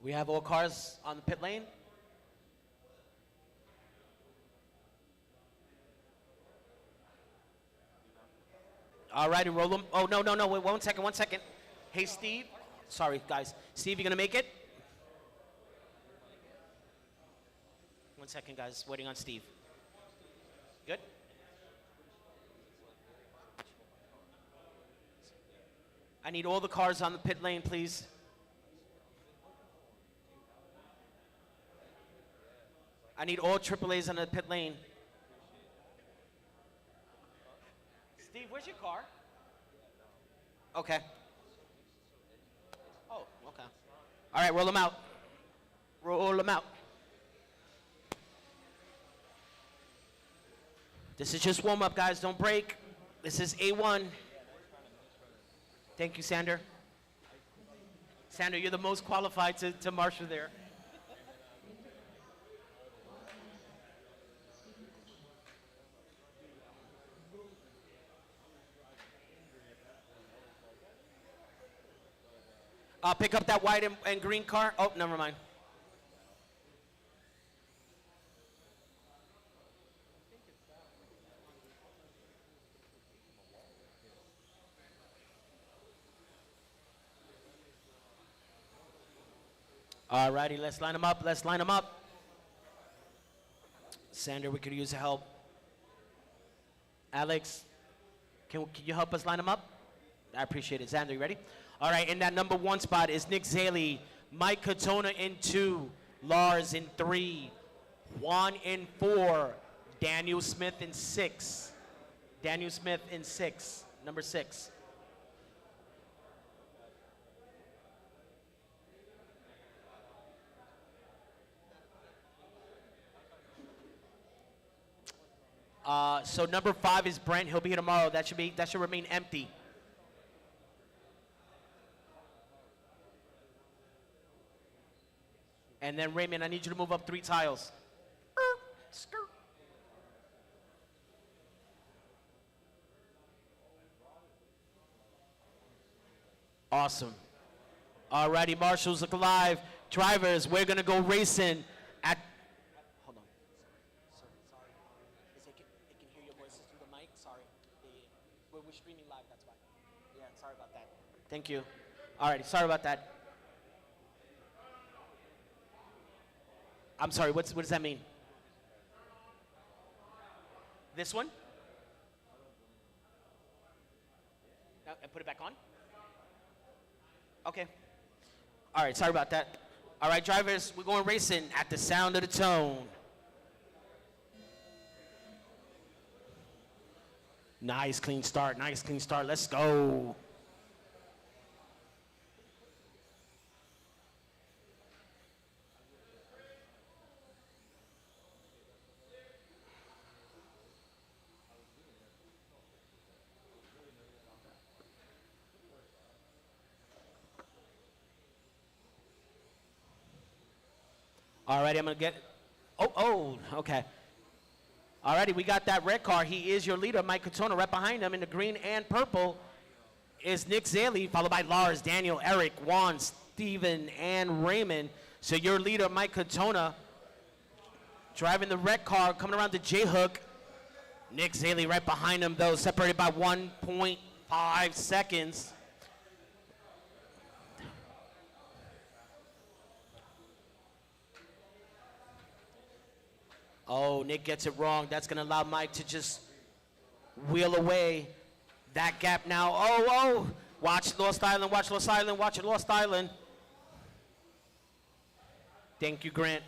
We have all cars on the pit lane. All righty, roll them. Oh, no, wait, 1 second, 1 second. Hey, Steve. Sorry, guys. Steve, you gonna make it? 1 second, guys. Waiting on Steve. Good? I need all the cars on the pit lane, please. I need all AAAs on the pit lane. Steve, where's your car? Okay. Oh, okay. All right, roll them out. Roll them out. This is just warm up, guys. Don't break. This is A1. Thank you, Sander. Sander, you're the most qualified to marshal there. Pick up that white and green car. Oh, never mind. All righty, let's line them up. Let's line them up. Sander, we could use help. Alex, can you help us line them up? I appreciate it. Sander, you ready? All right, in that number 1 spot is Nick Zaley, Mike Katona in 2, Lars in 3, Juan in 4, Daniel Smith in 6. Daniel Smith in 6, number 6. So number 5 is Brent. He'll be here tomorrow. That should remain empty. And then Raymond, I need you to move up 3 tiles. Awesome. Alrighty, marshals, look alive. Drivers, we're gonna go racing at. Hold on. Sorry. They can hear your voices through the mic. Sorry. We're streaming live. That's why. Yeah. Sorry about that. Thank you. Alrighty. Sorry about that. I'm sorry, what does that mean? This one? No, and put it back on? Okay. All right, sorry about that. All right, drivers, we're going racing at the sound of the tone. Nice, clean start, let's go. All right, I'm gonna get, okay. All righty, we got that red car. He is your leader, Mike Katona. Right behind him in the green and purple is Nick Zaley, followed by Lars, Daniel, Eric, Juan, Steven, and Raymond. So your leader, Mike Katona, driving the red car, coming around the J-hook. Nick Zaley right behind him, though, separated by 1.5 seconds. Oh, Nick gets it wrong. That's going to allow Mike to just wheel away that gap now. Oh, watch Lost Island, watch Lost Island, watch it, Lost Island. Thank you, Grant.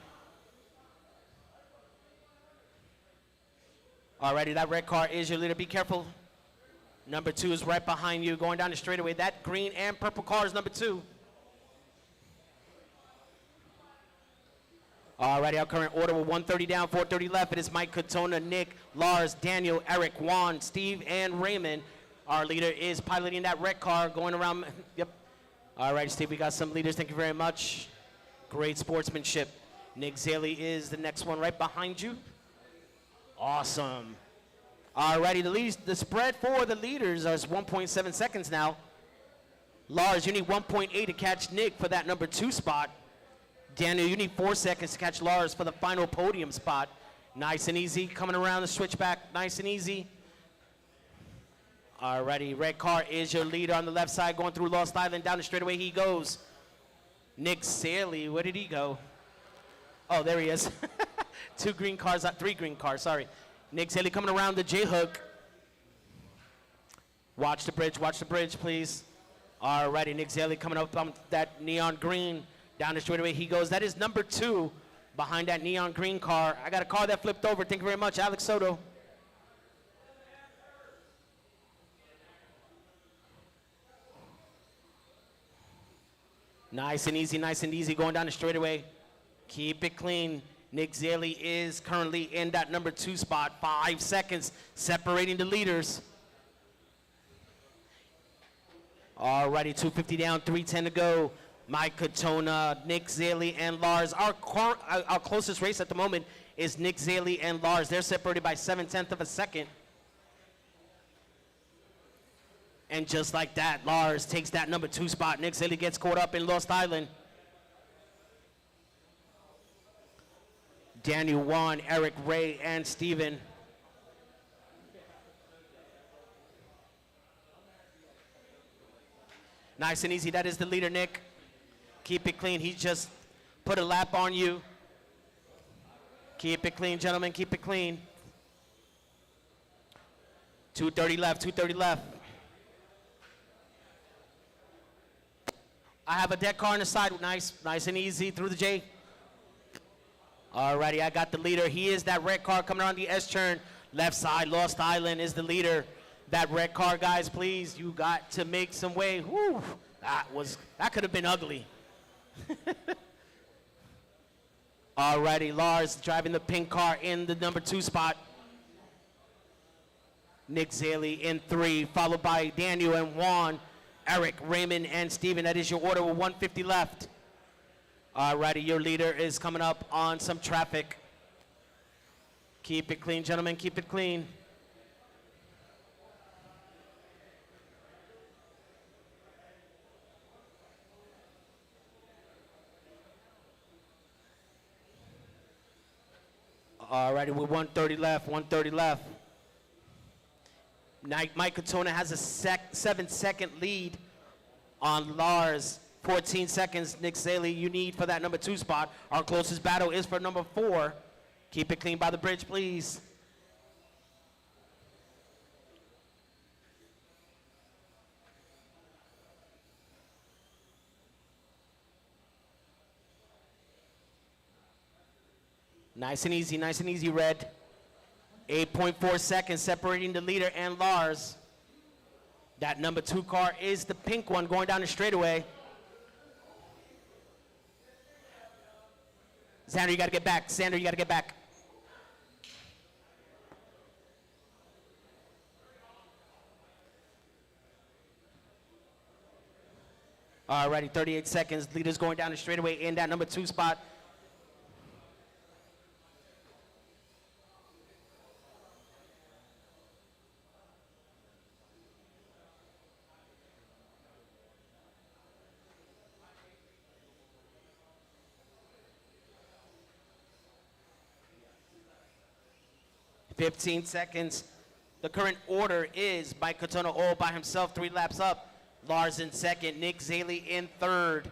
Alrighty, that red car is your leader. Be careful. Number 2 is right behind you, going down the straightaway. That green and purple car is number 2. Alrighty, our current order with 130 down, 430 left. It is Mike Katona, Nick, Lars, Daniel, Eric, Juan, Steve, and Raymond. Our leader is piloting that red car, going around. Yep. Alright, Steve, we got some leaders. Thank you very much. Great sportsmanship. Nick Zaley is the next one right behind you. Awesome. Alrighty, the spread for the leaders is 1.7 seconds now. Lars, you need 1.8 to catch Nick for that number 2 spot. Daniel, you need 4 seconds to catch Lars for the final podium spot. Nice and easy, coming around the switchback, nice and easy. Alrighty, red car is your leader on the left side, going through Lost Island. Down the straightaway he goes. Nick Saley, where did he go? Oh, there he is. Three green cars, sorry. Nick Saley coming around the J-hook. Watch the bridge, please. Alrighty, Nick Saley coming up on that neon green. Down the straightaway he goes. That is number 2 behind that neon green car. I got a car that flipped over. Thank you very much, Alex Soto. Nice and easy going down the straightaway. Keep it clean. Nick Zaley is currently in that number 2 spot. 5 seconds separating the leaders. Alrighty, 250 down, 310 to go. Mike Katona, Nick Zaley, and Lars. Our closest race at the moment is Nick Zaley and Lars. They're separated by 7/10 of a second. And just like that, Lars takes that number 2 spot. Nick Zaley gets caught up in Lost Island. Daniel, Juan, Eric, Ray, and Steven. Nice and easy. That is the leader, Nick. Keep it clean. He just put a lap on you. Keep it clean, gentlemen. Keep it clean. 230 left. I have a dead car on the side. Nice and easy through the J. Alrighty, I got the leader. He is that red car coming around the S-turn. Left side, Lost Island is the leader. That red car, guys, please, you got to make some way. Whew, that could have been ugly. Alrighty, Lars driving the pink car in the number 2 spot. Nick Zaley in 3, followed by Daniel and Juan, Eric, Raymond, and Steven. That is your order with 150 left. Alrighty, your leader is coming up on some traffic. Keep it clean, gentlemen, keep it clean. Alrighty, with 130 left. Mike Katona has a 7-second lead on Lars. 14 seconds, Nick Saley, you need for that number 2 spot. Our closest battle is for number 4. Keep it clean by the bridge, please. Nice and easy, Red. 8.4 seconds separating the leader and Lars. That number 2 car is the pink one going down the straightaway. Xander, you got to get back. Alrighty, 38 seconds. Leader's going down the straightaway in that number 2 spot. $15 seconds. The current order is Mike Katona all by himself, 3 laps up. Lars in second, Nick Zaley in third,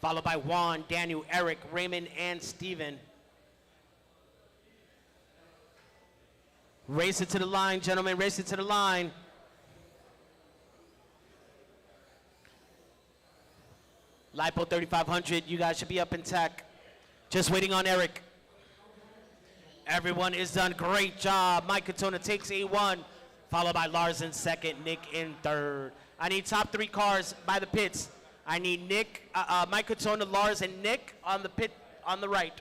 followed by Juan, Daniel, Eric, Raymond, and Steven. Race it to the line, gentlemen, race it to the line. LiPo 3500, you guys should be up in tech. Just waiting on Eric. Everyone is done. Great job. Mike Katona takes A1, followed by Lars in second, Nick in third. I need top 3 cars by the pits. I need Nick, Mike Katona, Lars, and Nick on the pit on the right.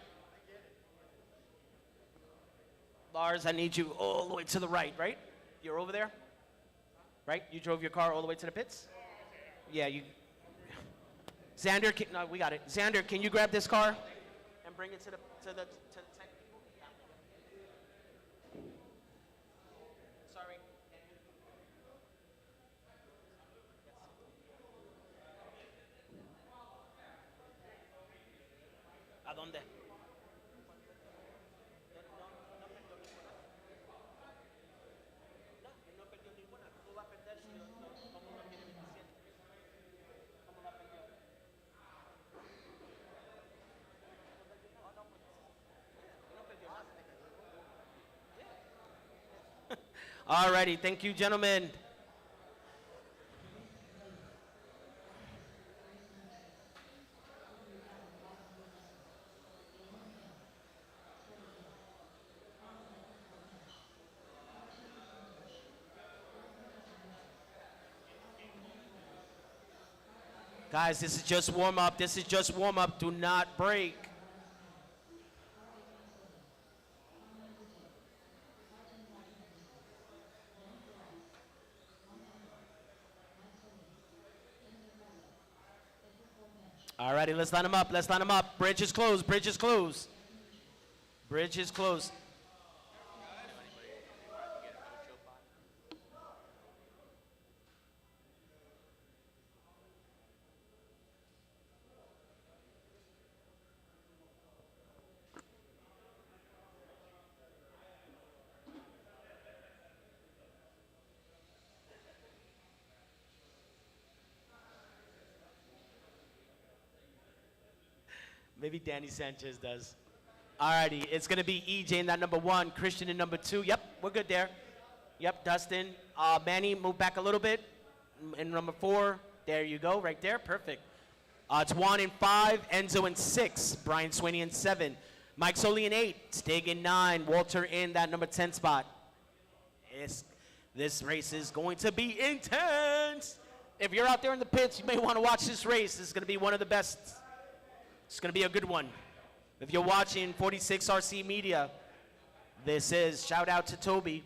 Lars, I need you all the way to the right, right? You're over there? Right? You drove your car all the way to the pits? Yeah, you. Xander, no, we got it. Xander, can you grab this car and bring it to the tech people? Sorry. ¿A dónde? No perdió ninguna. Tú vas a perder Alrighty, thank you, gentlemen. Guys, this is just warm up. This is just warm up. Do not break. Alrighty, let's line them up. Let's line them up. Bridge is closed. Bridge is closed. Bridge is closed. Maybe Danny Sanchez does. Alrighty, it's gonna be EJ in that number 1, Christian in number 2. Yep, we're good there. Yep, Dustin. Manny, move back a little bit. In number 4, there you go, right there, perfect. It's Juan in 5, Enzo in 6, Brian Sweeney in 7, Mike Soli in 8, Stig in 9, Walter in that number 10 spot. This race is going to be intense. If you're out there in the pits, you may want to watch this race. This is gonna be one of the best. It's going to be a good one. If you're watching 46 RC Media, this is, shout out to Toby.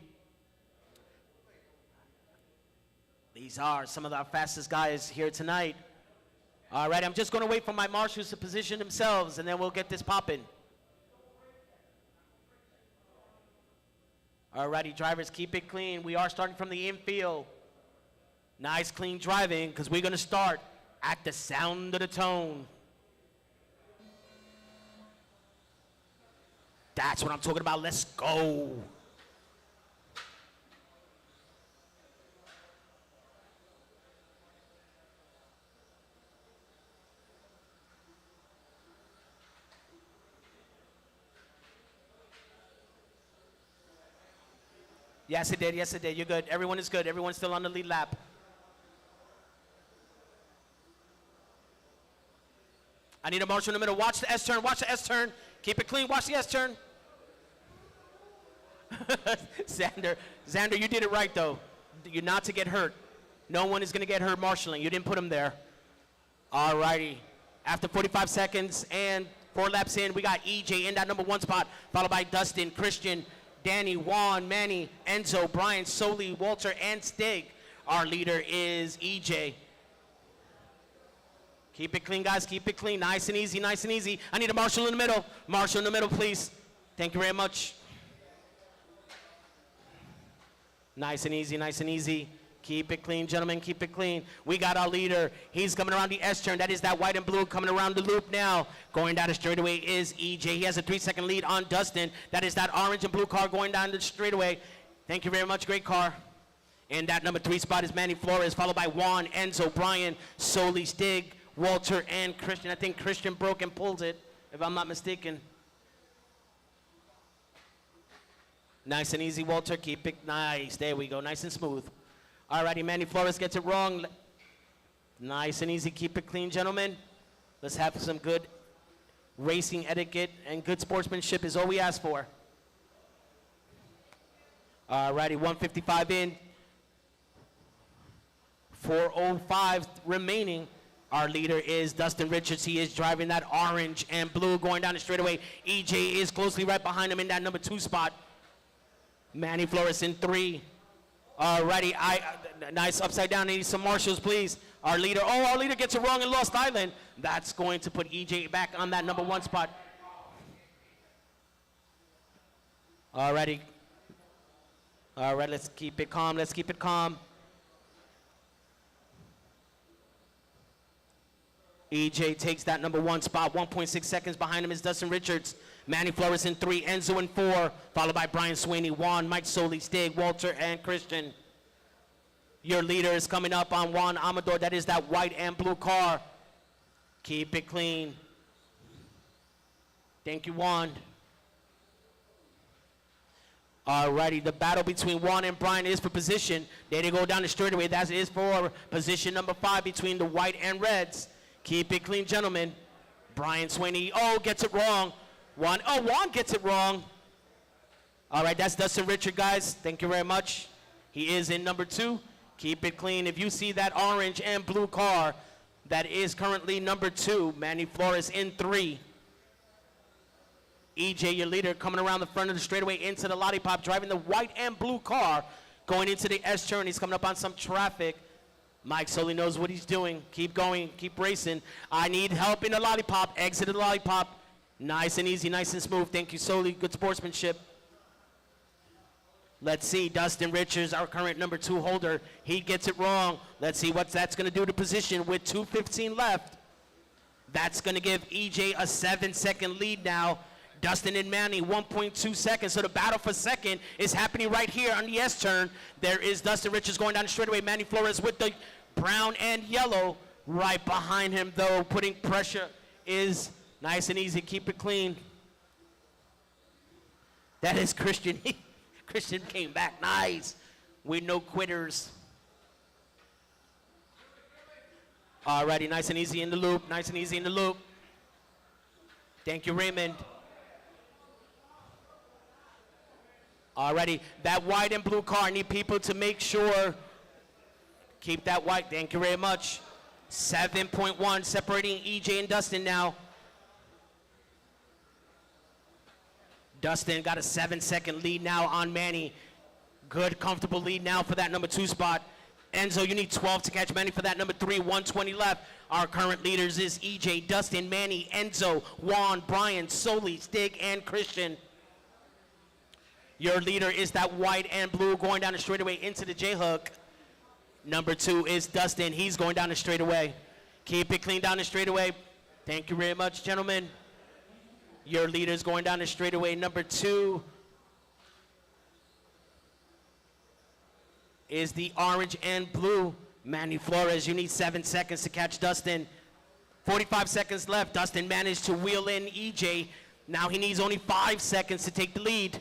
These are some of our fastest guys here tonight. All right, I'm just going to wait for my marshals to position themselves, and then we'll get this popping. All righty, drivers, keep it clean. We are starting from the infield. Nice, clean driving, because we're going to start at the sound of the tone. That's what I'm talking about. Let's go. Yes, it did. Yes, it did. You're good. Everyone is good. Everyone's still on the lead lap. I need a marshal in the middle. Watch the S-turn. Watch the S-turn. Keep it clean. Watch the S-turn. Xander, you did it right, though. You're not to get hurt. No one is going to get hurt marshaling. You didn't put him there. All righty. After 45 seconds and 4 laps in, we got EJ in that number 1 spot, followed by Dustin, Christian, Danny, Juan, Manny, Enzo, Brian, Soli, Walter, and Stig. Our leader is EJ. Keep it clean, guys. Keep it clean. Nice and easy, nice and easy. I need a marshal in the middle. Marshal in the middle, please. Thank you very much. Nice and easy, nice and easy. Keep it clean, gentlemen. Keep it clean. We got our leader. He's coming around the S-turn. That is that white and blue coming around the loop now. Going down the straightaway is EJ. He has a 3-second lead on Dustin. That is that orange and blue car going down the straightaway. Thank you very much. Great car. And that number 3 spot is Manny Flores, followed by Juan, Enzo, Brian, Soli, Stig, Walter, and Christian. I think Christian broke and pulled it, if I'm not mistaken. Nice and easy, Walter. Keep it nice. There we go. Nice and smooth. Alrighty, Manny Flores gets it wrong. Nice and easy. Keep it clean, gentlemen. Let's have some good racing etiquette, and good sportsmanship is all we ask for. Alrighty, 155 in. 4:05 remaining. Our leader is Dustin Richards. He is driving that orange and blue going down the straightaway. EJ is closely right behind him in that number 2 spot. Manny Flores in 3. Alrighty, nice upside down. I need some marshals, please. Our leader gets it wrong in Lost Island. That's going to put EJ back on that number 1 spot. Alrighty. Alright, let's keep it calm. Let's keep it calm. EJ takes that number 1 spot. 1.6 seconds behind him is Dustin Richards. Manny Flores in 3, Enzo in 4, followed by Brian Sweeney, Juan, Mike Soli, Stig, Walter, and Christian. Your leader is coming up on Juan Amador. That is that white and blue car. Keep it clean. Thank you, Juan. Alrighty, the battle between Juan and Brian is for position. There they go down the straightaway. That is for position number 5 between the white and reds. Keep it clean, gentlemen. Brian Sweeney, gets it wrong. Juan gets it wrong. All right, that's Dustin Richard, guys. Thank you very much. He is in number 2. Keep it clean. If you see that orange and blue car, that is currently number 2. Manny Flores in 3. EJ, your leader, coming around the front of the straightaway into the lollipop, driving the white and blue car, going into the S turn. He's coming up on some traffic. Mike Soley knows what he's doing. Keep going, keep racing. I need help in the lollipop. Exit the lollipop. Nice and easy, nice and smooth. Thank you, Soley. Good sportsmanship. Let's see, Dustin Richards, our current number 2 holder. He gets it wrong. Let's see what that's going to do to position with 2:15 left. That's going to give EJ a 7-second lead now. Dustin and Manny, 1.2 seconds. So the battle for second is happening right here on the S turn. There is Dustin Richards going down the straightaway. Manny Flores with the brown and yellow right behind him, though. Putting pressure is nice and easy. Keep it clean. That is Christian. Christian came back. Nice. We're no quitters. Alrighty, nice and easy in the loop. Nice and easy in the loop. Thank you, Raymond. Alrighty, that white and blue car, I need people to make sure, keep that white, thank you very much. 7.1 separating EJ and Dustin now. Dustin got a 7-second lead now on Manny. Good, comfortable lead now for that number 2 spot. Enzo, you need 12 to catch Manny for that number 3, 120 left. Our current leaders is EJ, Dustin, Manny, Enzo, Juan, Brian, Soli, Stig, and Christian. Your leader is that white and blue going down the straightaway into the J-hook. Number 2 is Dustin. He's going down the straightaway. Keep it clean down the straightaway. Thank you very much, gentlemen. Your leader is going down the straightaway. Number 2 is the orange and blue. Manny Flores, you need 7 seconds to catch Dustin. 45 seconds left. Dustin managed to wheel in EJ. Now he needs only 5 seconds to take the lead.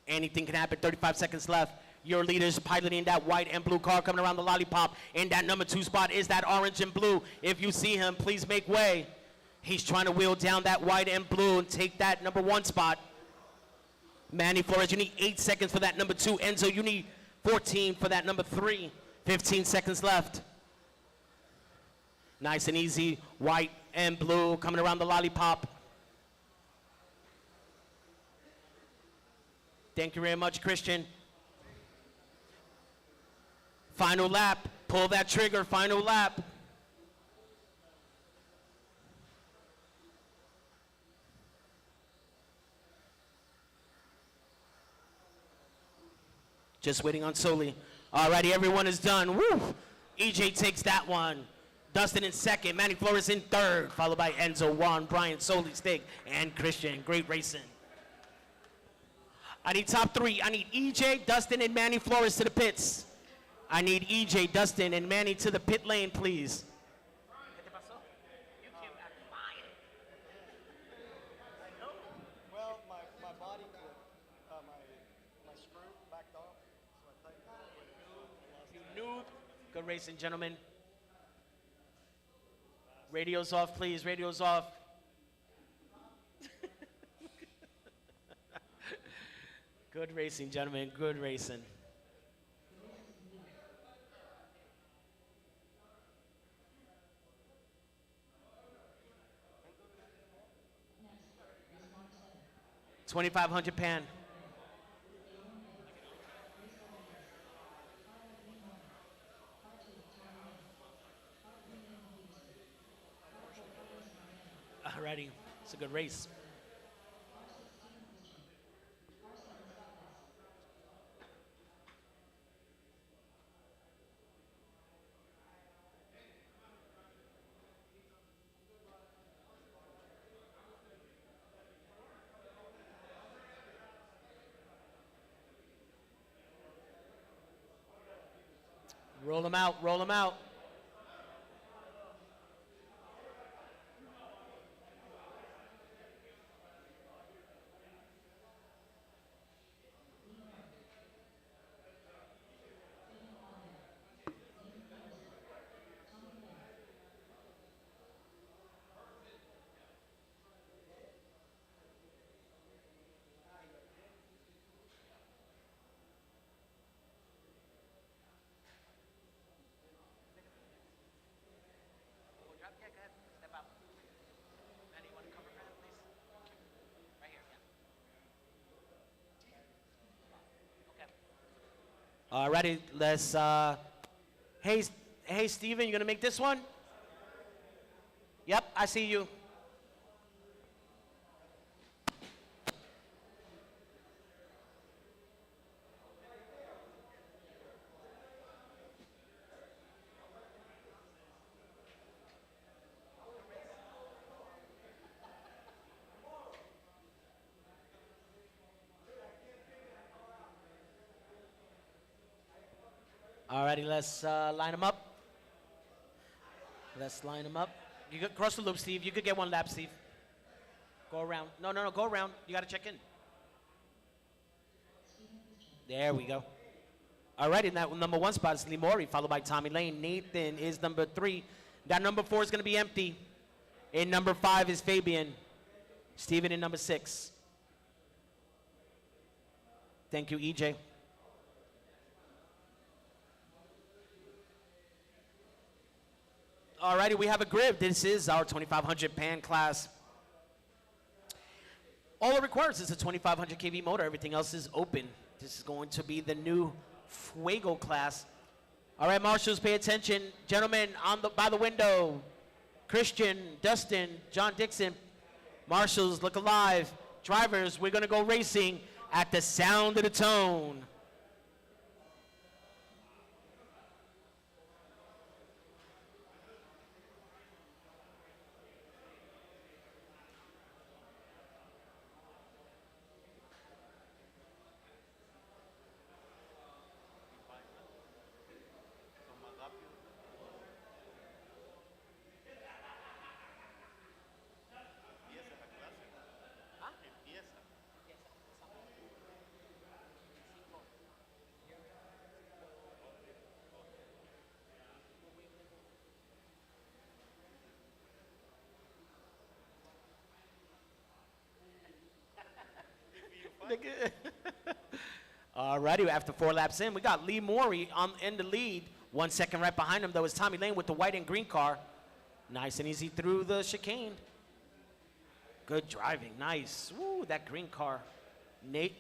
Anything can happen, 35 seconds left. Your leaders piloting that white and blue car coming around the lollipop. In that number 2 spot is that orange and blue. If you see him, please make way. He's trying to wheel down that white and blue and take that number 1 spot. Manny Flores, you need 8 seconds for that number 2. Enzo, you need 14 for that number 3. 15 seconds left. Nice and easy, white and blue coming around the lollipop. Thank you very much, Christian. Final lap. Pull that trigger. Final lap. Just waiting on Soli. Alrighty, everyone is done. Woo! EJ takes that one. Dustin in second. Manny Flores in third. Followed by Enzo, Juan, Brian, Soli, Stig, and Christian. Great racing. I need top 3. I need EJ, Dustin, and Manny Flores to the pits. I need EJ, Dustin, and Manny to the pit lane, please. Well, my body clip, my screw backed off, so I tightened it. You noob. Good racing, gentlemen. Radio's off, please. Radio's off. Good racing, gentlemen. Good racing. $2,500 pan. Alrighty, it's a good race. Roll them out, roll them out. Alrighty, let's, hey, Steven, you gonna make this one? Yep, I see you. Alrighty, let's line them up. Let's line them up. You could cross the loop, Steve. You could get one lap, Steve. Go around. No, go around. You got to check in. There we go. Alrighty, and that number 1 spot is Lee Morey, followed by Tommy Lane. Nathan is number 3. That number 4 is going to be empty. In number 5 is Fabian. Steven in number 6. Thank you, EJ. Alrighty, we have a grid. This is our 2500 pan class. All it requires is a 2500 kV motor. Everything else is open. This is going to be the new Fuego class. All right, marshals, pay attention. Gentlemen, by the window. Christian, Dustin, John Dixon. Marshals, look alive. Drivers, we're going to go racing at the sound of the tone. Alrighty, after 4 laps in, we got Lee Morey in the lead. 1 second right behind him, though, is Tommy Lane with the white and green car. Nice and easy through the chicane. Good driving, nice. Woo, that green car. Nate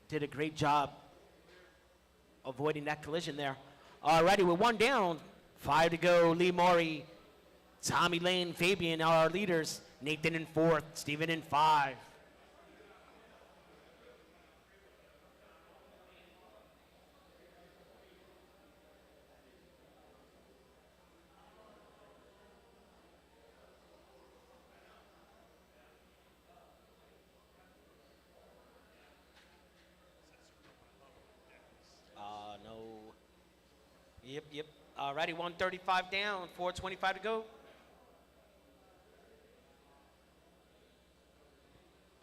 did a great job avoiding that collision there. Alrighty, with 1 down, 5 to go. Lee Morey, Tommy Lane, Fabian are our leaders. Nathan in 4th, Steven in 5. No. Yep. Alrighty, 135 down, 425 to go.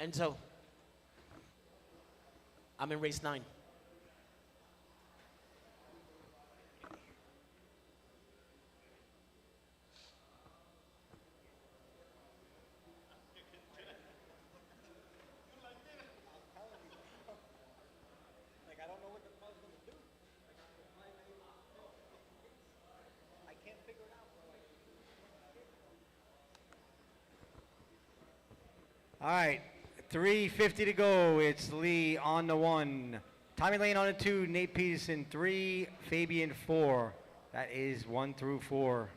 Enzo, I'm in race 9. Like, I don't know what the car's gonna do. I can't figure it out. All right, 3:50 to go. It's Lee on the 1. Tommy Lane on the 2. Nate Peterson 3. Fabian 4. That is 1 through 4.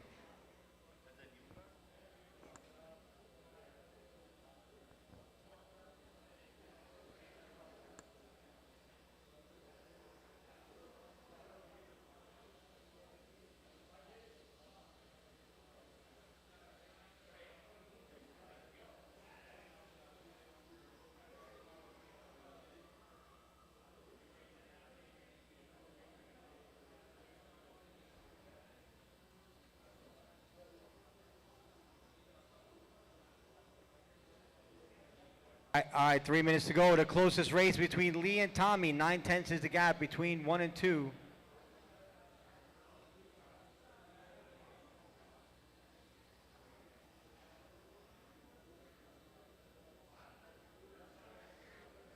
All right, 3 minutes to go. The closest race between Lee and Tommy. 9/10 is the gap between 1 and 2.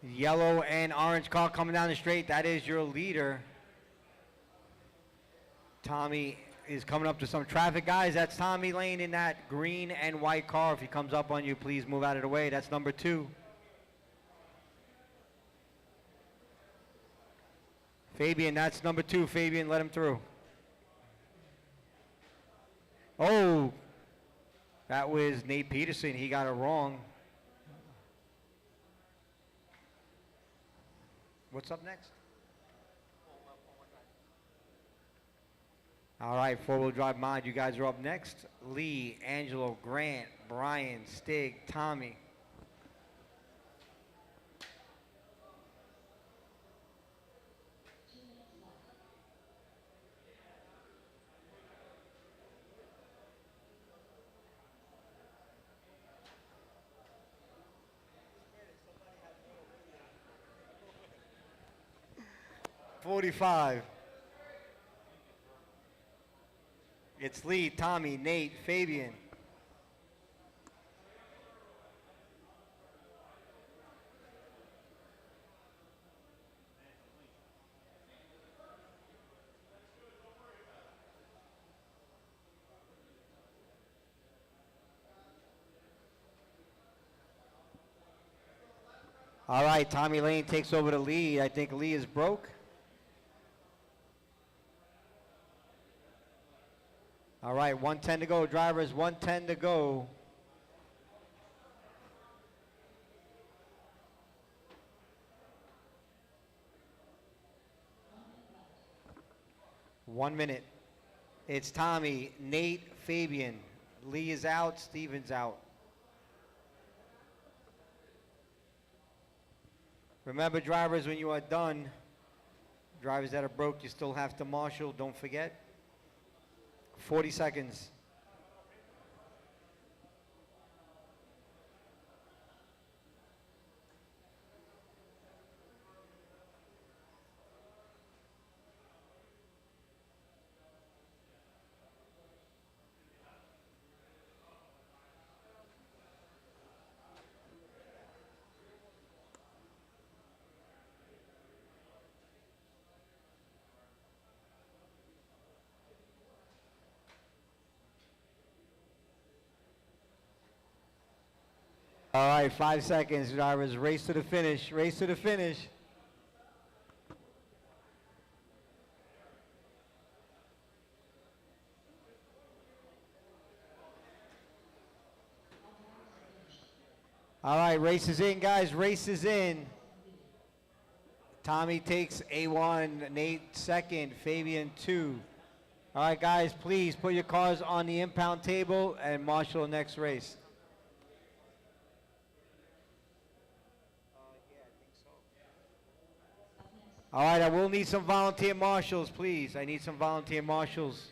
Yellow and orange car coming down the straight. That is your leader. Tommy is coming up to some traffic, guys. That's Tommy Lane in that green and white car. If he comes up on you, please move out of the way. That's number 2. Fabian, that's number 2. Fabian, let him through. Oh, that was Nate Peterson. He got it wrong. What's up next? All right, four-wheel drive mod. You guys are up next. Lee, Angelo, Grant, Brian, Stig, Tommy. $45. It's Lee, Tommy, Nate, Fabian. All right, Tommy Lane takes over the lead. I think Lee is broke. All right, 110 to go, drivers, 110 to go. One minute. It's Tommy, Nate, Fabian. Lee is out, Steven's out. Remember, drivers, when you are done, drivers that are broke, you still have to marshal, don't forget. 40 seconds. All right, 5 seconds, drivers. Race to the finish. Race to the finish. All right, race is in, guys. Race is in. Tommy takes A1, Nate second, Fabian 2. All right, guys, please put your cars on the impound table and marshal the next race. All right, I will need some volunteer marshals, please. I need some volunteer marshals.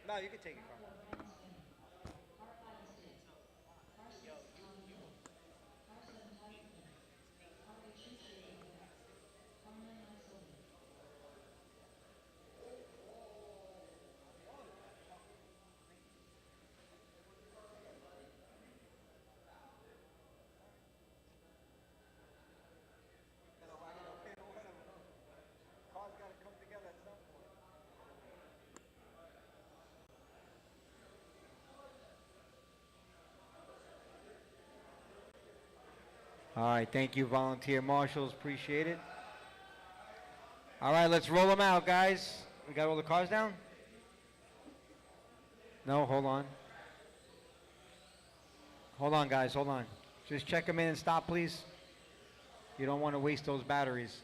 No, you can take it. All right, thank you, volunteer marshals. Appreciate it. All right, let's roll them out, guys. We got all the cars down? No, hold on. Hold on, guys, hold on. Just check them in and stop, please. You don't want to waste those batteries.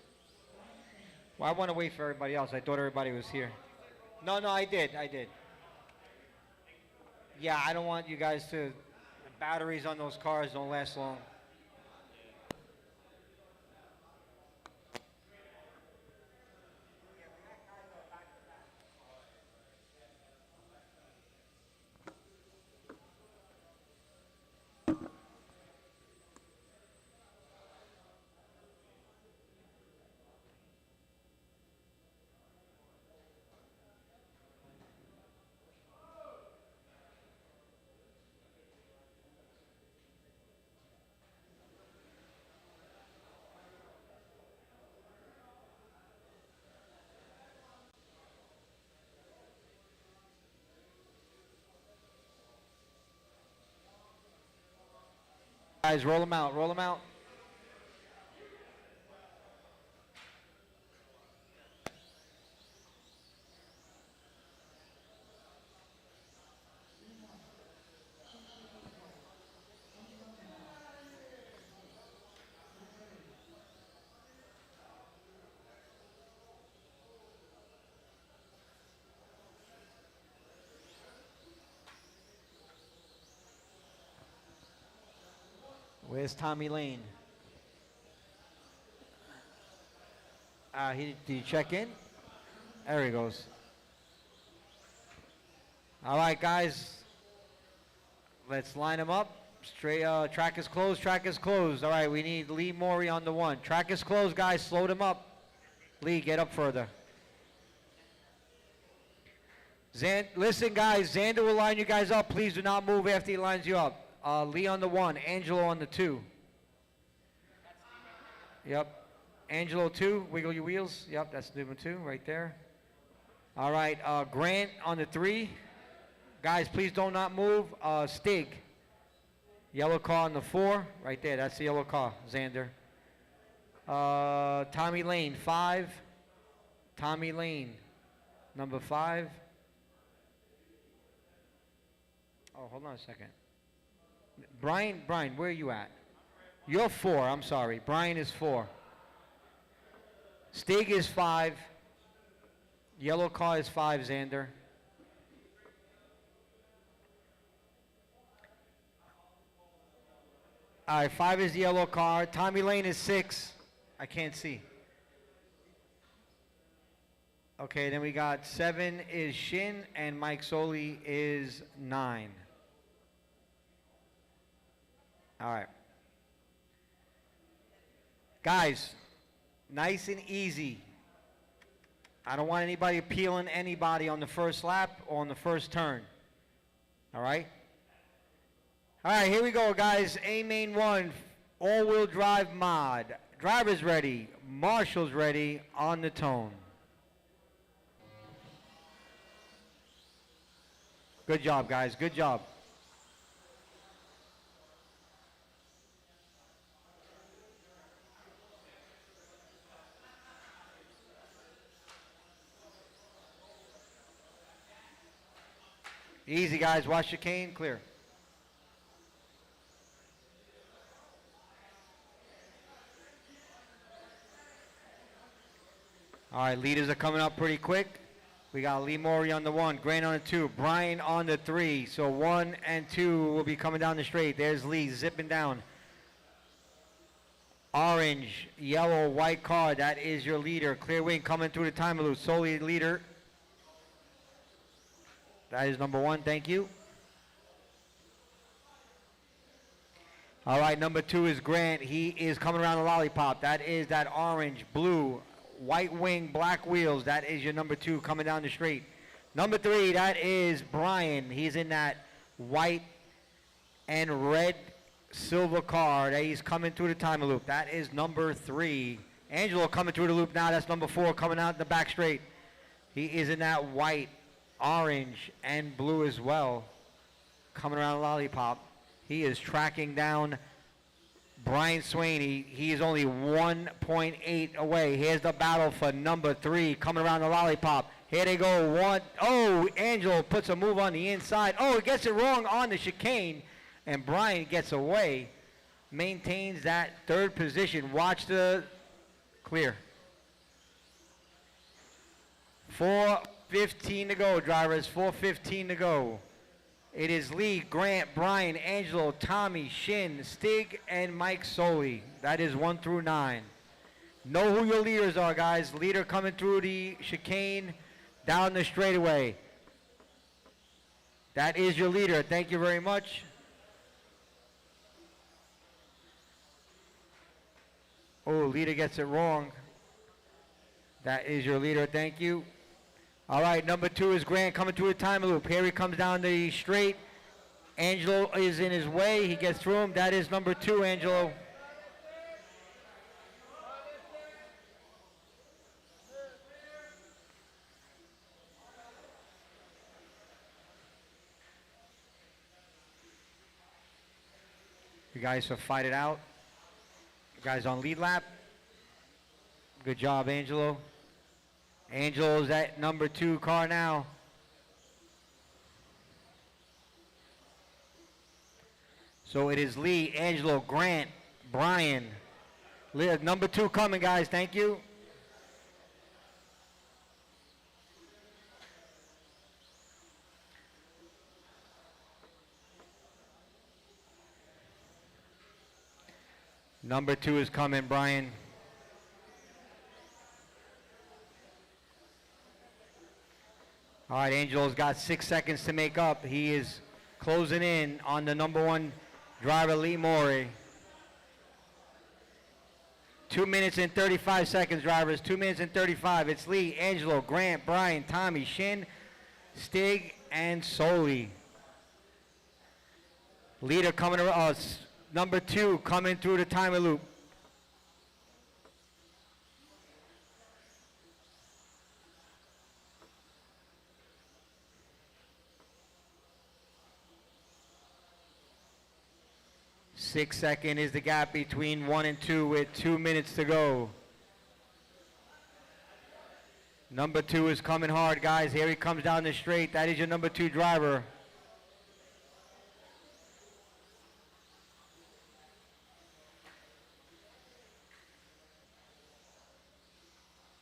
Well, I want to wait for everybody else. I thought everybody was here. No, I did. Yeah, I don't want you guys to, the batteries on those cars don't last long. guys. Roll them out. Roll them out. Where's Tommy Lane? Did he check in? There he goes. All right, guys. Let's line him up. Straight, track is closed, track is closed. All right, we need Lee Morey on the 1. Track is closed, guys. Slow him up. Lee, get up further. Listen, guys, Xander will line you guys up. Please do not move after he lines you up. Lee on the 1, Angelo on the 2. Yep. Angelo 2, wiggle your wheels. Yep, that's number 2 right there. All right, Grant on the 3. Guys, please do not move. Stig. Yellow car on the 4. Right there, that's the yellow car, Xander. Tommy Lane, 5. Tommy Lane, number 5. Oh, hold on a second. Brian, where are you at? You're 4, I'm sorry. Brian is 4. Stig is 5. Yellow car is 5, Xander. All right, 5 is the yellow car. Tommy Lane is 6. I can't see. Okay, then we got 7 is Shin, and Mike Soli is 9. All right. Guys, nice and easy. I don't want anybody peeling anybody on the first lap or on the first turn. All right? All right, here we go, guys. A main 1, all-wheel drive mod. Driver's ready. Marshall's ready on the tone. Good job, guys. Good job. Easy, guys. Watch your cane. Clear. All right, leaders are coming up pretty quick. We got Lee Morey on the 1, Grant on the 2, Brian on the 3. So 1 and 2 will be coming down the straight. There's Lee zipping down. Orange, yellow, white car. That is your leader. Clear wing coming through the time loop. Solely leader. That is number 1. Thank you. All right, number 2 is Grant. He is coming around the lollipop. That is that orange, blue, white wing, black wheels. That is your number 2 coming down the straight. Number 3, that is Brian. He's in that white and red silver car. That he's coming through the timer loop. That is number 3. Angelo coming through the loop now. That's number 4 coming out in the back straight. He is in that white, orange, and blue as well. Coming around the lollipop. He is tracking down Brian Swaney. He is only 1.8 away. Here's the battle for number 3 coming around the lollipop. Here they go. 1. Oh, Angelo puts a move on the inside. Oh, he gets it wrong on the chicane. And Brian gets away. Maintains that 3rd position. Watch the clear. 4:15 to go, drivers. 4:15 to go. It is Lee, Grant, Brian, Angelo, Tommy, Shin, Stig, and Mike Soli. That is 1 through 9. Know who your leaders are, guys. Leader coming through the chicane, down the straightaway. That is your leader. Thank you very much. Oh, leader gets it wrong. That is your leader. Thank you. All right, number 2 is Grant coming through the time loop. Here he comes down the straight. Angelo is in his way. He gets through him. That is number 2, Angelo. You guys have fight it out. You guys on lead lap. Good job, Angelo. Angelo's at number 2 car now. So it is Lee, Angelo, Grant, Brian. Number 2 coming, guys. Thank you. Number 2 is coming, Brian. All right, Angelo's got 6 seconds to make up. He is closing in on the number 1 driver, Lee Morey. 2 minutes and 35 seconds, drivers. 2 minutes and 35. It's Lee, Angelo, Grant, Brian, Tommy, Shin, Stig, and Soli. Leader coming around. Number 2 coming through the timer loop. Second is the gap between 1 and 2 with 2 minutes to go. Number 2 is coming hard, guys. Here he comes down the straight. That is your number 2 driver.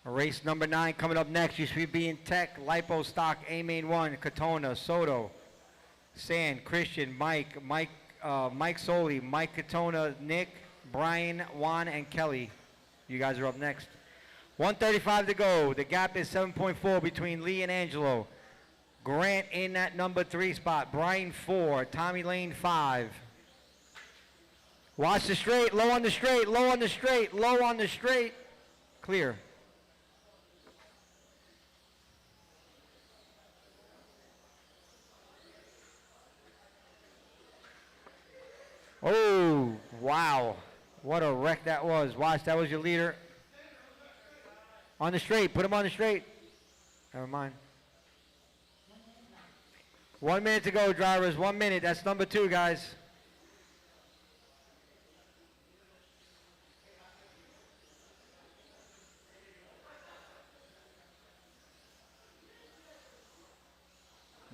Race number 9 coming up next. You should be in Tech, Lipo, Stock, A-Main 1, Katona, Soto, Sand, Christian, Mike Soli, Mike Katona, Nick, Brian, Juan, and Kelly. You guys are up next. 1:35 to go. The gap is 7.4 between Lee and Angelo. Grant in that number 3 spot. Brian 4. Tommy Lane 5. Watch the straight. Low on the straight. Low on the straight. Low on the straight. Clear. Oh, wow. What a wreck that was. Watch, that was your leader. On the straight. Put him on the straight. Never mind. 1 minute to go, drivers. 1 minute. That's number 2, guys.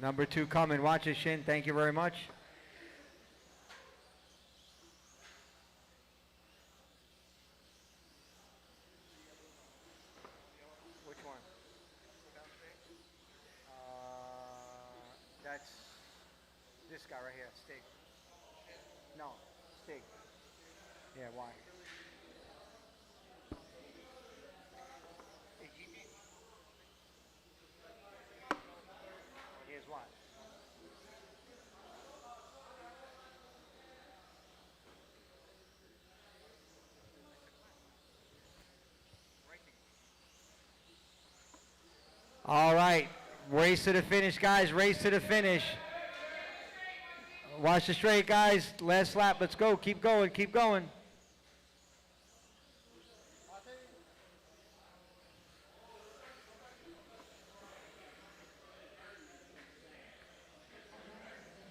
Number 2 coming. Watch it, Shin. Thank you very much. That's this guy right here, Stig. No, Stig. Yeah, why? Here's why. All right. Race to the finish, guys. Race to the finish. Watch the straight, guys. Last lap. Let's go. Keep going. Keep going.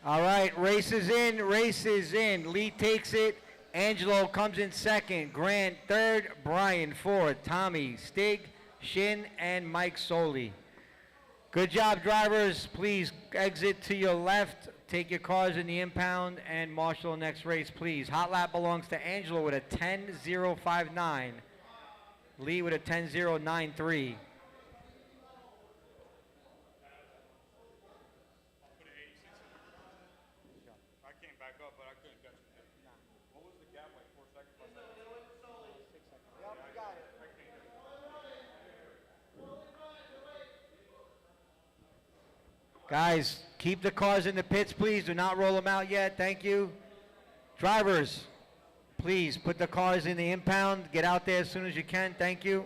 All right. Race is in. Race is in. Lee takes it. Angelo comes in second. Grant third. Brian fourth. Tommy, Stig, Shin, and Mike Soli. Good job, drivers. Please exit to your left. Take your cars in the impound and marshal the next race, please. Hot lap belongs to Angelo with a 10.059. Lee with a 10.093. I came back up, but I couldn't catch it. What was the gap, like 4 seconds? 5 seconds? 6 seconds. Yep, you got it. I can't. Guys, keep the cars in the pits, please. Do not roll them out yet. Thank you. Drivers, please put the cars in the impound. Get out there as soon as you can. Thank you.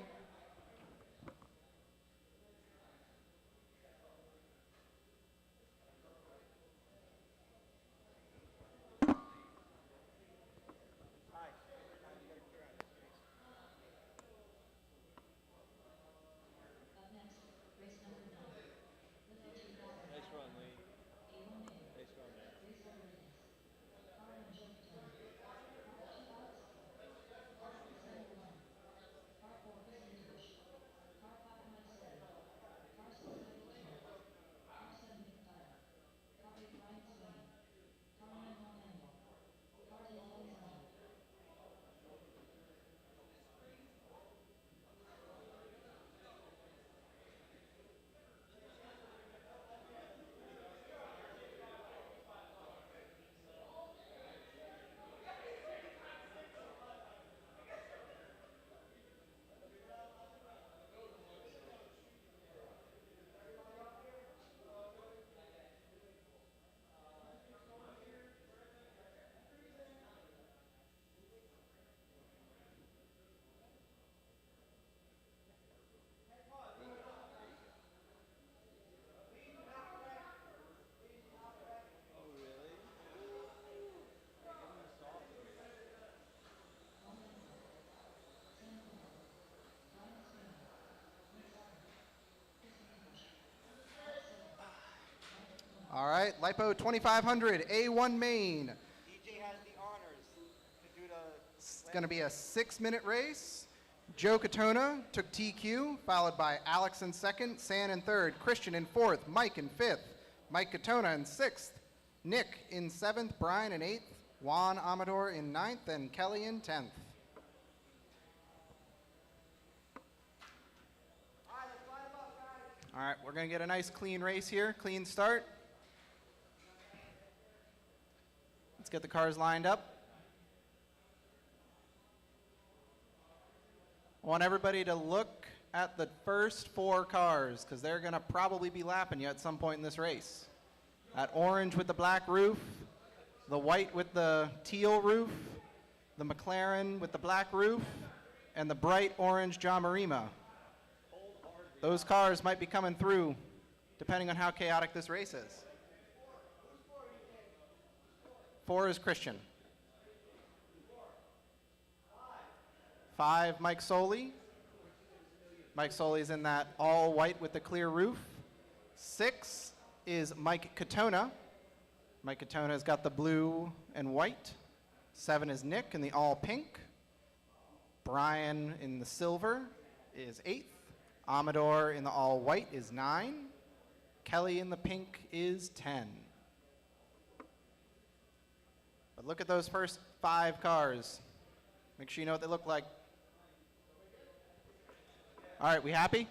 All right, Lipo 2500, A1 main. DJ has the honors to do the. It's going to be a 6-minute race. Joe Katona took TQ, followed by Alex in second, San in third, Christian in fourth, Mike in fifth, Mike Katona in sixth, Nick in seventh, Brian in eighth, Juan Amador in ninth, and Kelly in 10th. All right, we're going to get a nice clean race here, clean start. Let's get the cars lined up. I want everybody to look at the first 4 cars because they're going to probably be lapping you at some point in this race. That orange with the black roof, the white with the teal roof, the McLaren with the black roof, and the bright orange John Marima. Those cars might be coming through depending on how chaotic this race is. 4 is Christian. 5, Mike Soley. Mike Soley is in that all white with the clear roof. 6 is Mike Katona. Mike Katona has got the blue and white. 7 is Nick in the all pink. Brian in the silver is 8th. Amador in the all white is 9. Kelly in the pink is 10. But look at those first 5 cars. Make sure you know what they look like. All right, we happy?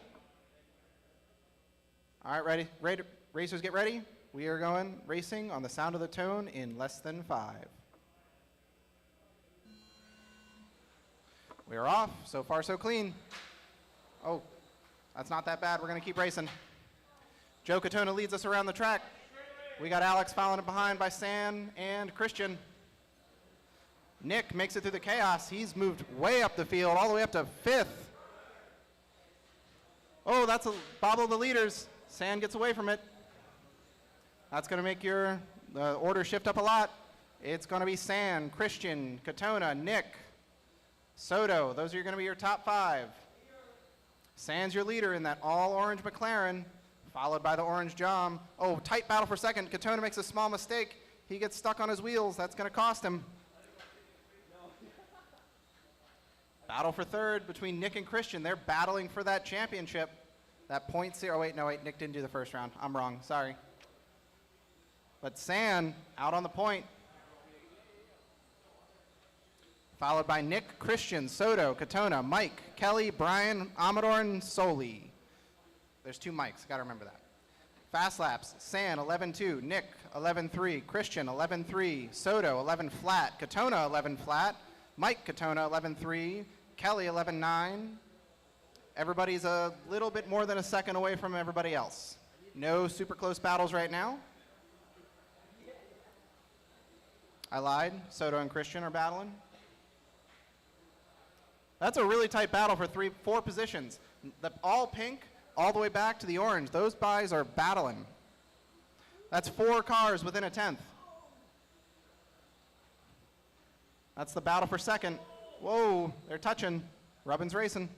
All right, ready? Racers, get ready. We are going racing on the sound of the tone in less than 5. We are off. So far, so clean. Oh, that's not that bad. We're going to keep racing. Joe Katona leads us around the track. We got Alex following it behind by San and Christian. Nick makes it through the chaos. He's moved way up the field, all the way up to 5th. Oh, that's a bobble of the leaders. San gets away from it. That's going to make the order shift up a lot. It's going to be San, Christian, Katona, Nick, Soto. Those are going to be your top 5. San's your leader in that all-orange McLaren, followed by the orange Jom. Oh, tight battle for second. Katona makes a small mistake. He gets stuck on his wheels. That's going to cost him. Battle for third between Nick and Christian. They're battling for that championship. That .0. Oh, wait, no, wait. Nick didn't do the first round. I'm wrong. Sorry. But San out on the point. Followed by Nick, Christian, Soto, Katona, Mike, Kelly, Brian, Amador, and Soli. There's 2 mics. Got to remember that. Fast laps. San, 11.2. Nick, 11.3. Christian, 11.3. Soto, 11 flat. Katona, 11 flat. Mike Katona, 11.3. Kelly, 11.9. Everybody's a little bit more than a second away from everybody else. No super close battles right now. I lied. Soto and Christian are battling. That's a really tight battle for 4 positions. The all pink all the way back to the orange. Those guys are battling. That's 4 cars within a 10th. That's the battle for second. Whoa, they're touching. Rubbin's racing.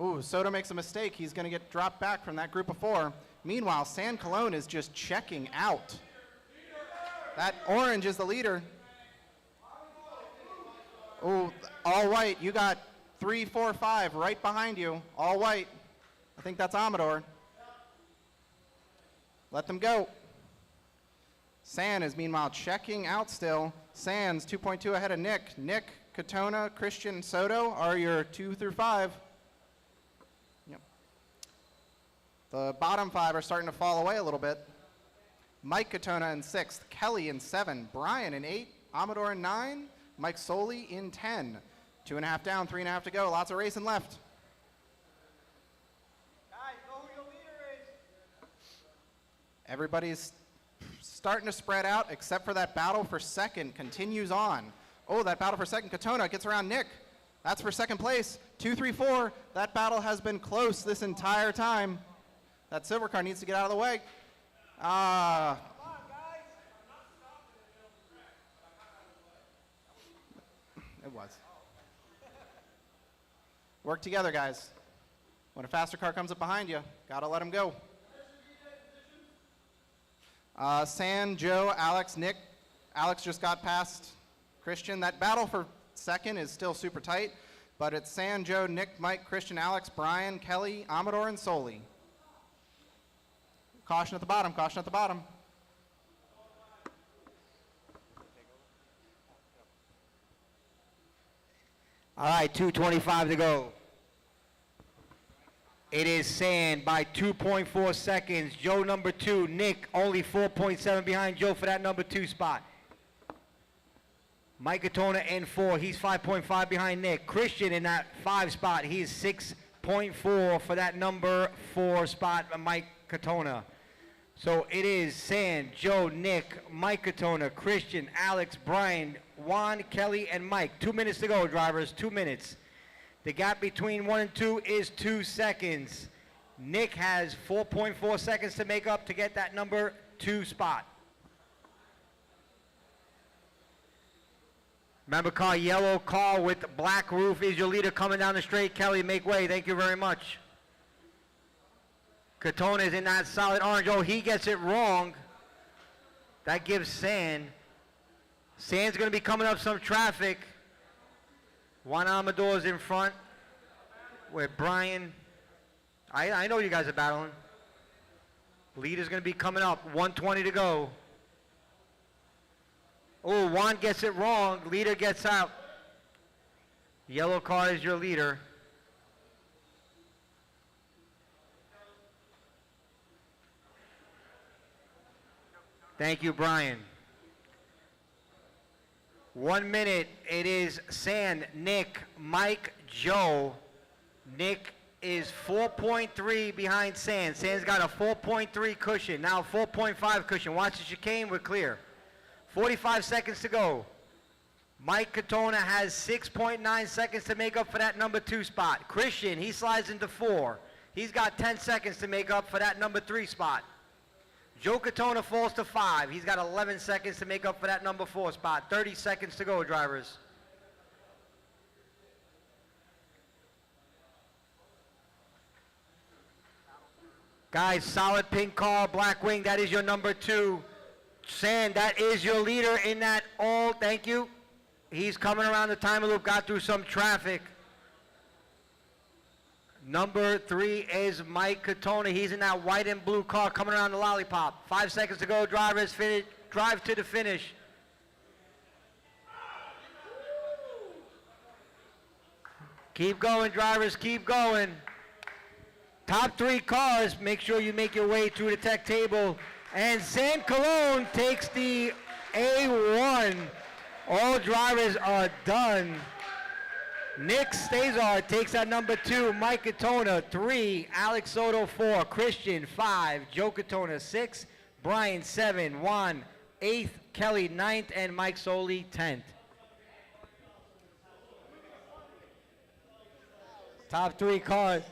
Ooh, Soto makes a mistake. He's going to get dropped back from that group of 4. Meanwhile, San Colon is just checking out. That orange is the leader. Ooh, all white. You got 3, 4, 5 right behind you. All white. I think that's Amador. Let them go. San is meanwhile checking out still. San's 2.2 ahead of Nick. Nick, Katona, Christian, Soto are your 2 through 5. Yep. The bottom 5 are starting to fall away a little bit. Mike Katona in 6th, Kelly in 7, Brian in 8, Amador in 9, Mike Soli in 10. 2.5 down, 3.5 to go. Lots of racing left. Guys, know who your leader is. Everybody's starting to spread out, except for that battle for second continues on. Oh, that battle for second. Katona gets around Nick. That's for second place. 2, 3, 4. That battle has been close this entire time. That silver car needs to get out of the way. Ah. Come on, guys. It was. Work together, guys. When a faster car comes up behind you, gotta let him go. San, Joe, Alex, Nick. Alex just got past Christian. That battle for second is still super tight, but it's San, Joe, Nick, Mike, Christian, Alex, Brian, Kelly, Amador, and Soli. Caution at the bottom, caution at the bottom. All right, 2:25 to go. It is San by 2.4 seconds. Joe number 2, Nick only 4.7 behind Joe for that number 2 spot. Mike Katona in 4, he's 5.5 behind Nick. Christian in that 5 spot, he's 6.4 for that number 4 spot, Mike Katona. So it is San, Joe, Nick, Mike Katona, Christian, Alex, Brian, Juan, Kelly, and Mike. 2 minutes to go, drivers, 2 minutes. The gap between 1 and 2 is 2 seconds. Nick has 4.4 seconds to make up to get that number 2 spot. Remember, car, yellow car with black roof is your leader coming down the straight. Kelly, make way. Thank you very much. Katona is in that solid orange. Oh, he gets it wrong. That gives San. San's going to be coming up some traffic. Juan Amador's in front with Brian. I know you guys are battling. Leader's going to be coming up. 1:20 to go. Oh, Juan gets it wrong. Leader gets out. Yellow car is your leader. Thank you, Brian. 1 minute. It is San, Nick, Mike, Joe. Nick is 4.3 behind San. San's got a 4.3 cushion. Now 4.5 cushion. Watch the chicane. We're clear. 45 seconds to go. Mike Katona has 6.9 seconds to make up for that number 2 spot. Christian, he slides into 4. He's got 10 seconds to make up for that number 3 spot. Joe Katona falls to 5. He's got 11 seconds to make up for that number 4 spot. 30 seconds to go, drivers. Guys, solid pink car, black wing, that is your number 2. San, that is your leader in that all, thank you. He's coming around the timer loop, got through some traffic. Number 3 is Mike Katona. He's in that white and blue car coming around the lollipop. 5 seconds to go, drivers. Drive to the finish. Keep going, drivers. Keep going. Top 3 cars. Make sure you make your way through the tech table. And San Colon takes the A1. All drivers are done. Nick Stazar takes that number 2, Mike Katona 3, Alex Soto 4, Christian 5, Joe Katona 6, Brian 7, Juan 8th, Kelly 9th, and Mike Soli 10th. Top 3 cars.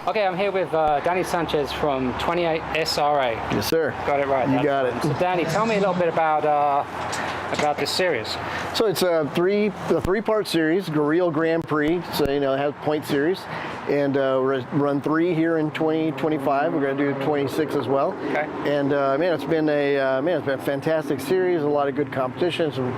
Okay, I'm here with Danny Sanchez from 28 SRA. Yes, sir. Got it right. You got it. So Danny, tell me a little bit about this series. So it's a three-part series, Real Grand Prix. So it has point series, and run 3 here in 2025. We're going to do 26 as well. Okay. And it's been a fantastic series. A lot of good competition, some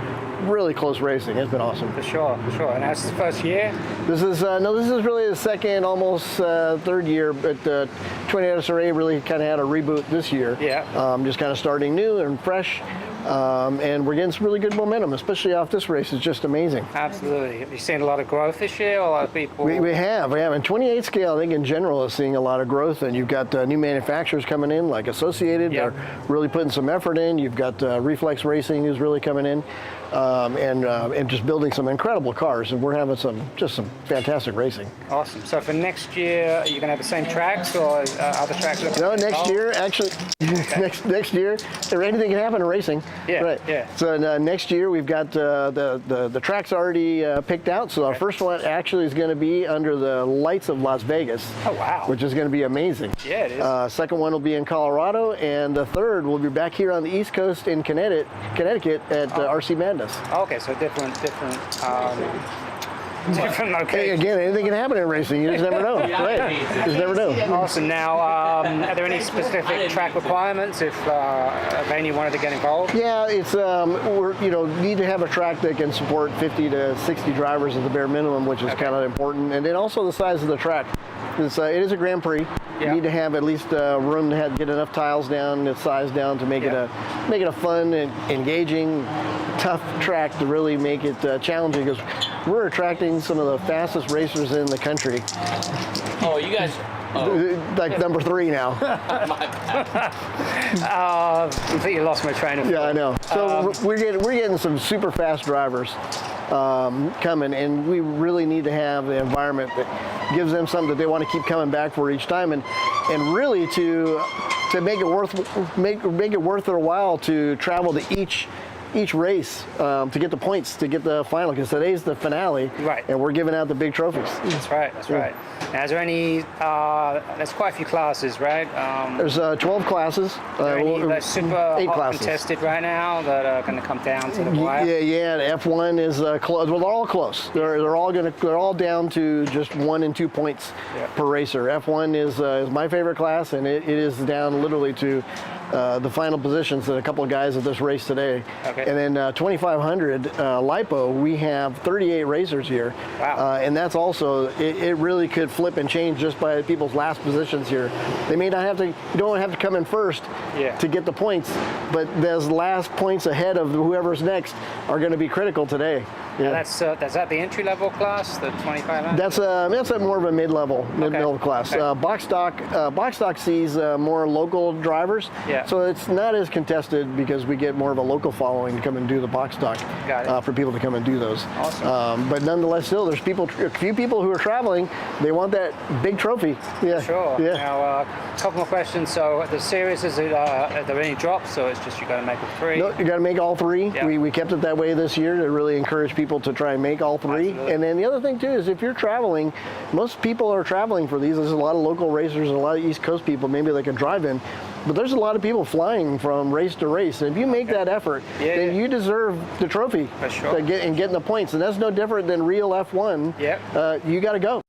really close racing. It's been awesome. For sure. And that's the first year. This is really the second, almost third year. But 28 SRA really kind of had a reboot this year. Yeah. Just kind of starting new and fresh. And we're getting some really good momentum, especially off this race. It's just amazing. Absolutely. Have you seen a lot of growth this year, or a lot of people? We have. In 28 scale, I think in general is seeing a lot of growth, and you've got new manufacturers coming in, like Associated, Yep. are really putting some effort in. You've got Reflex Racing, who's really coming in, and just building some incredible cars, and we're having some fantastic racing. Awesome. So for next year, are you going to have the same tracks, or other tracks? No, next year, actually, Okay. next year, anything can happen in racing. Yeah, Right. yeah. So next year we've got the tracks already picked out. So our first one actually is going to be under the lights of Las Vegas. Oh, wow. Which is going to be amazing. Yeah, it is. Second one will be in Colorado, and the third will be back here on the East Coast in Connecticut at RC Madness. Okay, so different different Hey, locations. again, anything can happen in racing. You just never know. Right? You just never know. Awesome. Now, are there any specific track requirements if Vaney wanted to get involved? Yeah, it's we're need to have a track that can support 50 to 60 drivers at the bare minimum, which is kind of important, and then also the size of the track. It is a Grand Prix. Yeah. You need to have at least room to get enough tiles down, its size down to make it a fun and engaging, tough track to really make it challenging, because we're attracting some of the fastest racers in the country. Oh, you guys. Like number 3 now. Completely lost my train of thought. Yeah, I know. So we're getting some super fast drivers coming, and we really need to have the environment that gives them something that they want to keep coming back for each time, and really to make it worth their while to travel to each race to get the points, to get the final, because today's the finale, Right. and we're giving out the big trophies. That's right. That's right. Now, is there any? There's quite a few classes, right? There's 12 classes. Are there any that are super 8 hot classes. contested right now that are going to come down to the wire? Yeah. The F1 is close. Well, they're all close. They're all down to just 1 and 2 points per racer. F1 is my favorite class, and it is down literally to the final positions that a couple of guys at this race today. Okay. And then 2500 LiPo, we have 38 racers here. Wow. And that's also, it really could flip and change just by people's last positions here. They may not have to, you don't have to come in first to get the points, but those last points ahead of whoever's next are going to be critical today. Yeah. That's that the entry level class, the 2500? That's more of a mid-level class. Okay. Box stock sees more local drivers, so it's not as contested because we get more of a local following to come and do the box stock for people to come and do those. Awesome. But nonetheless, still there's a few people who are traveling. They want that big trophy. Yeah. Sure. Yeah. Now, a couple more questions. So the series, are there any drops, or it's just you got to make it 3? No, you got to make all 3. Yeah. We kept it that way this year to really encourage people to try and make all 3. Absolutely. And then the other thing too is if you're traveling, most people are traveling for these. There's a lot of local racers and a lot of East Coast people. Maybe they can drive in, but there's a lot of people flying from race to race. And if you make that effort, then you deserve the trophy For sure. and getting the points. And that's no different than real F1. Yeah. You got to go.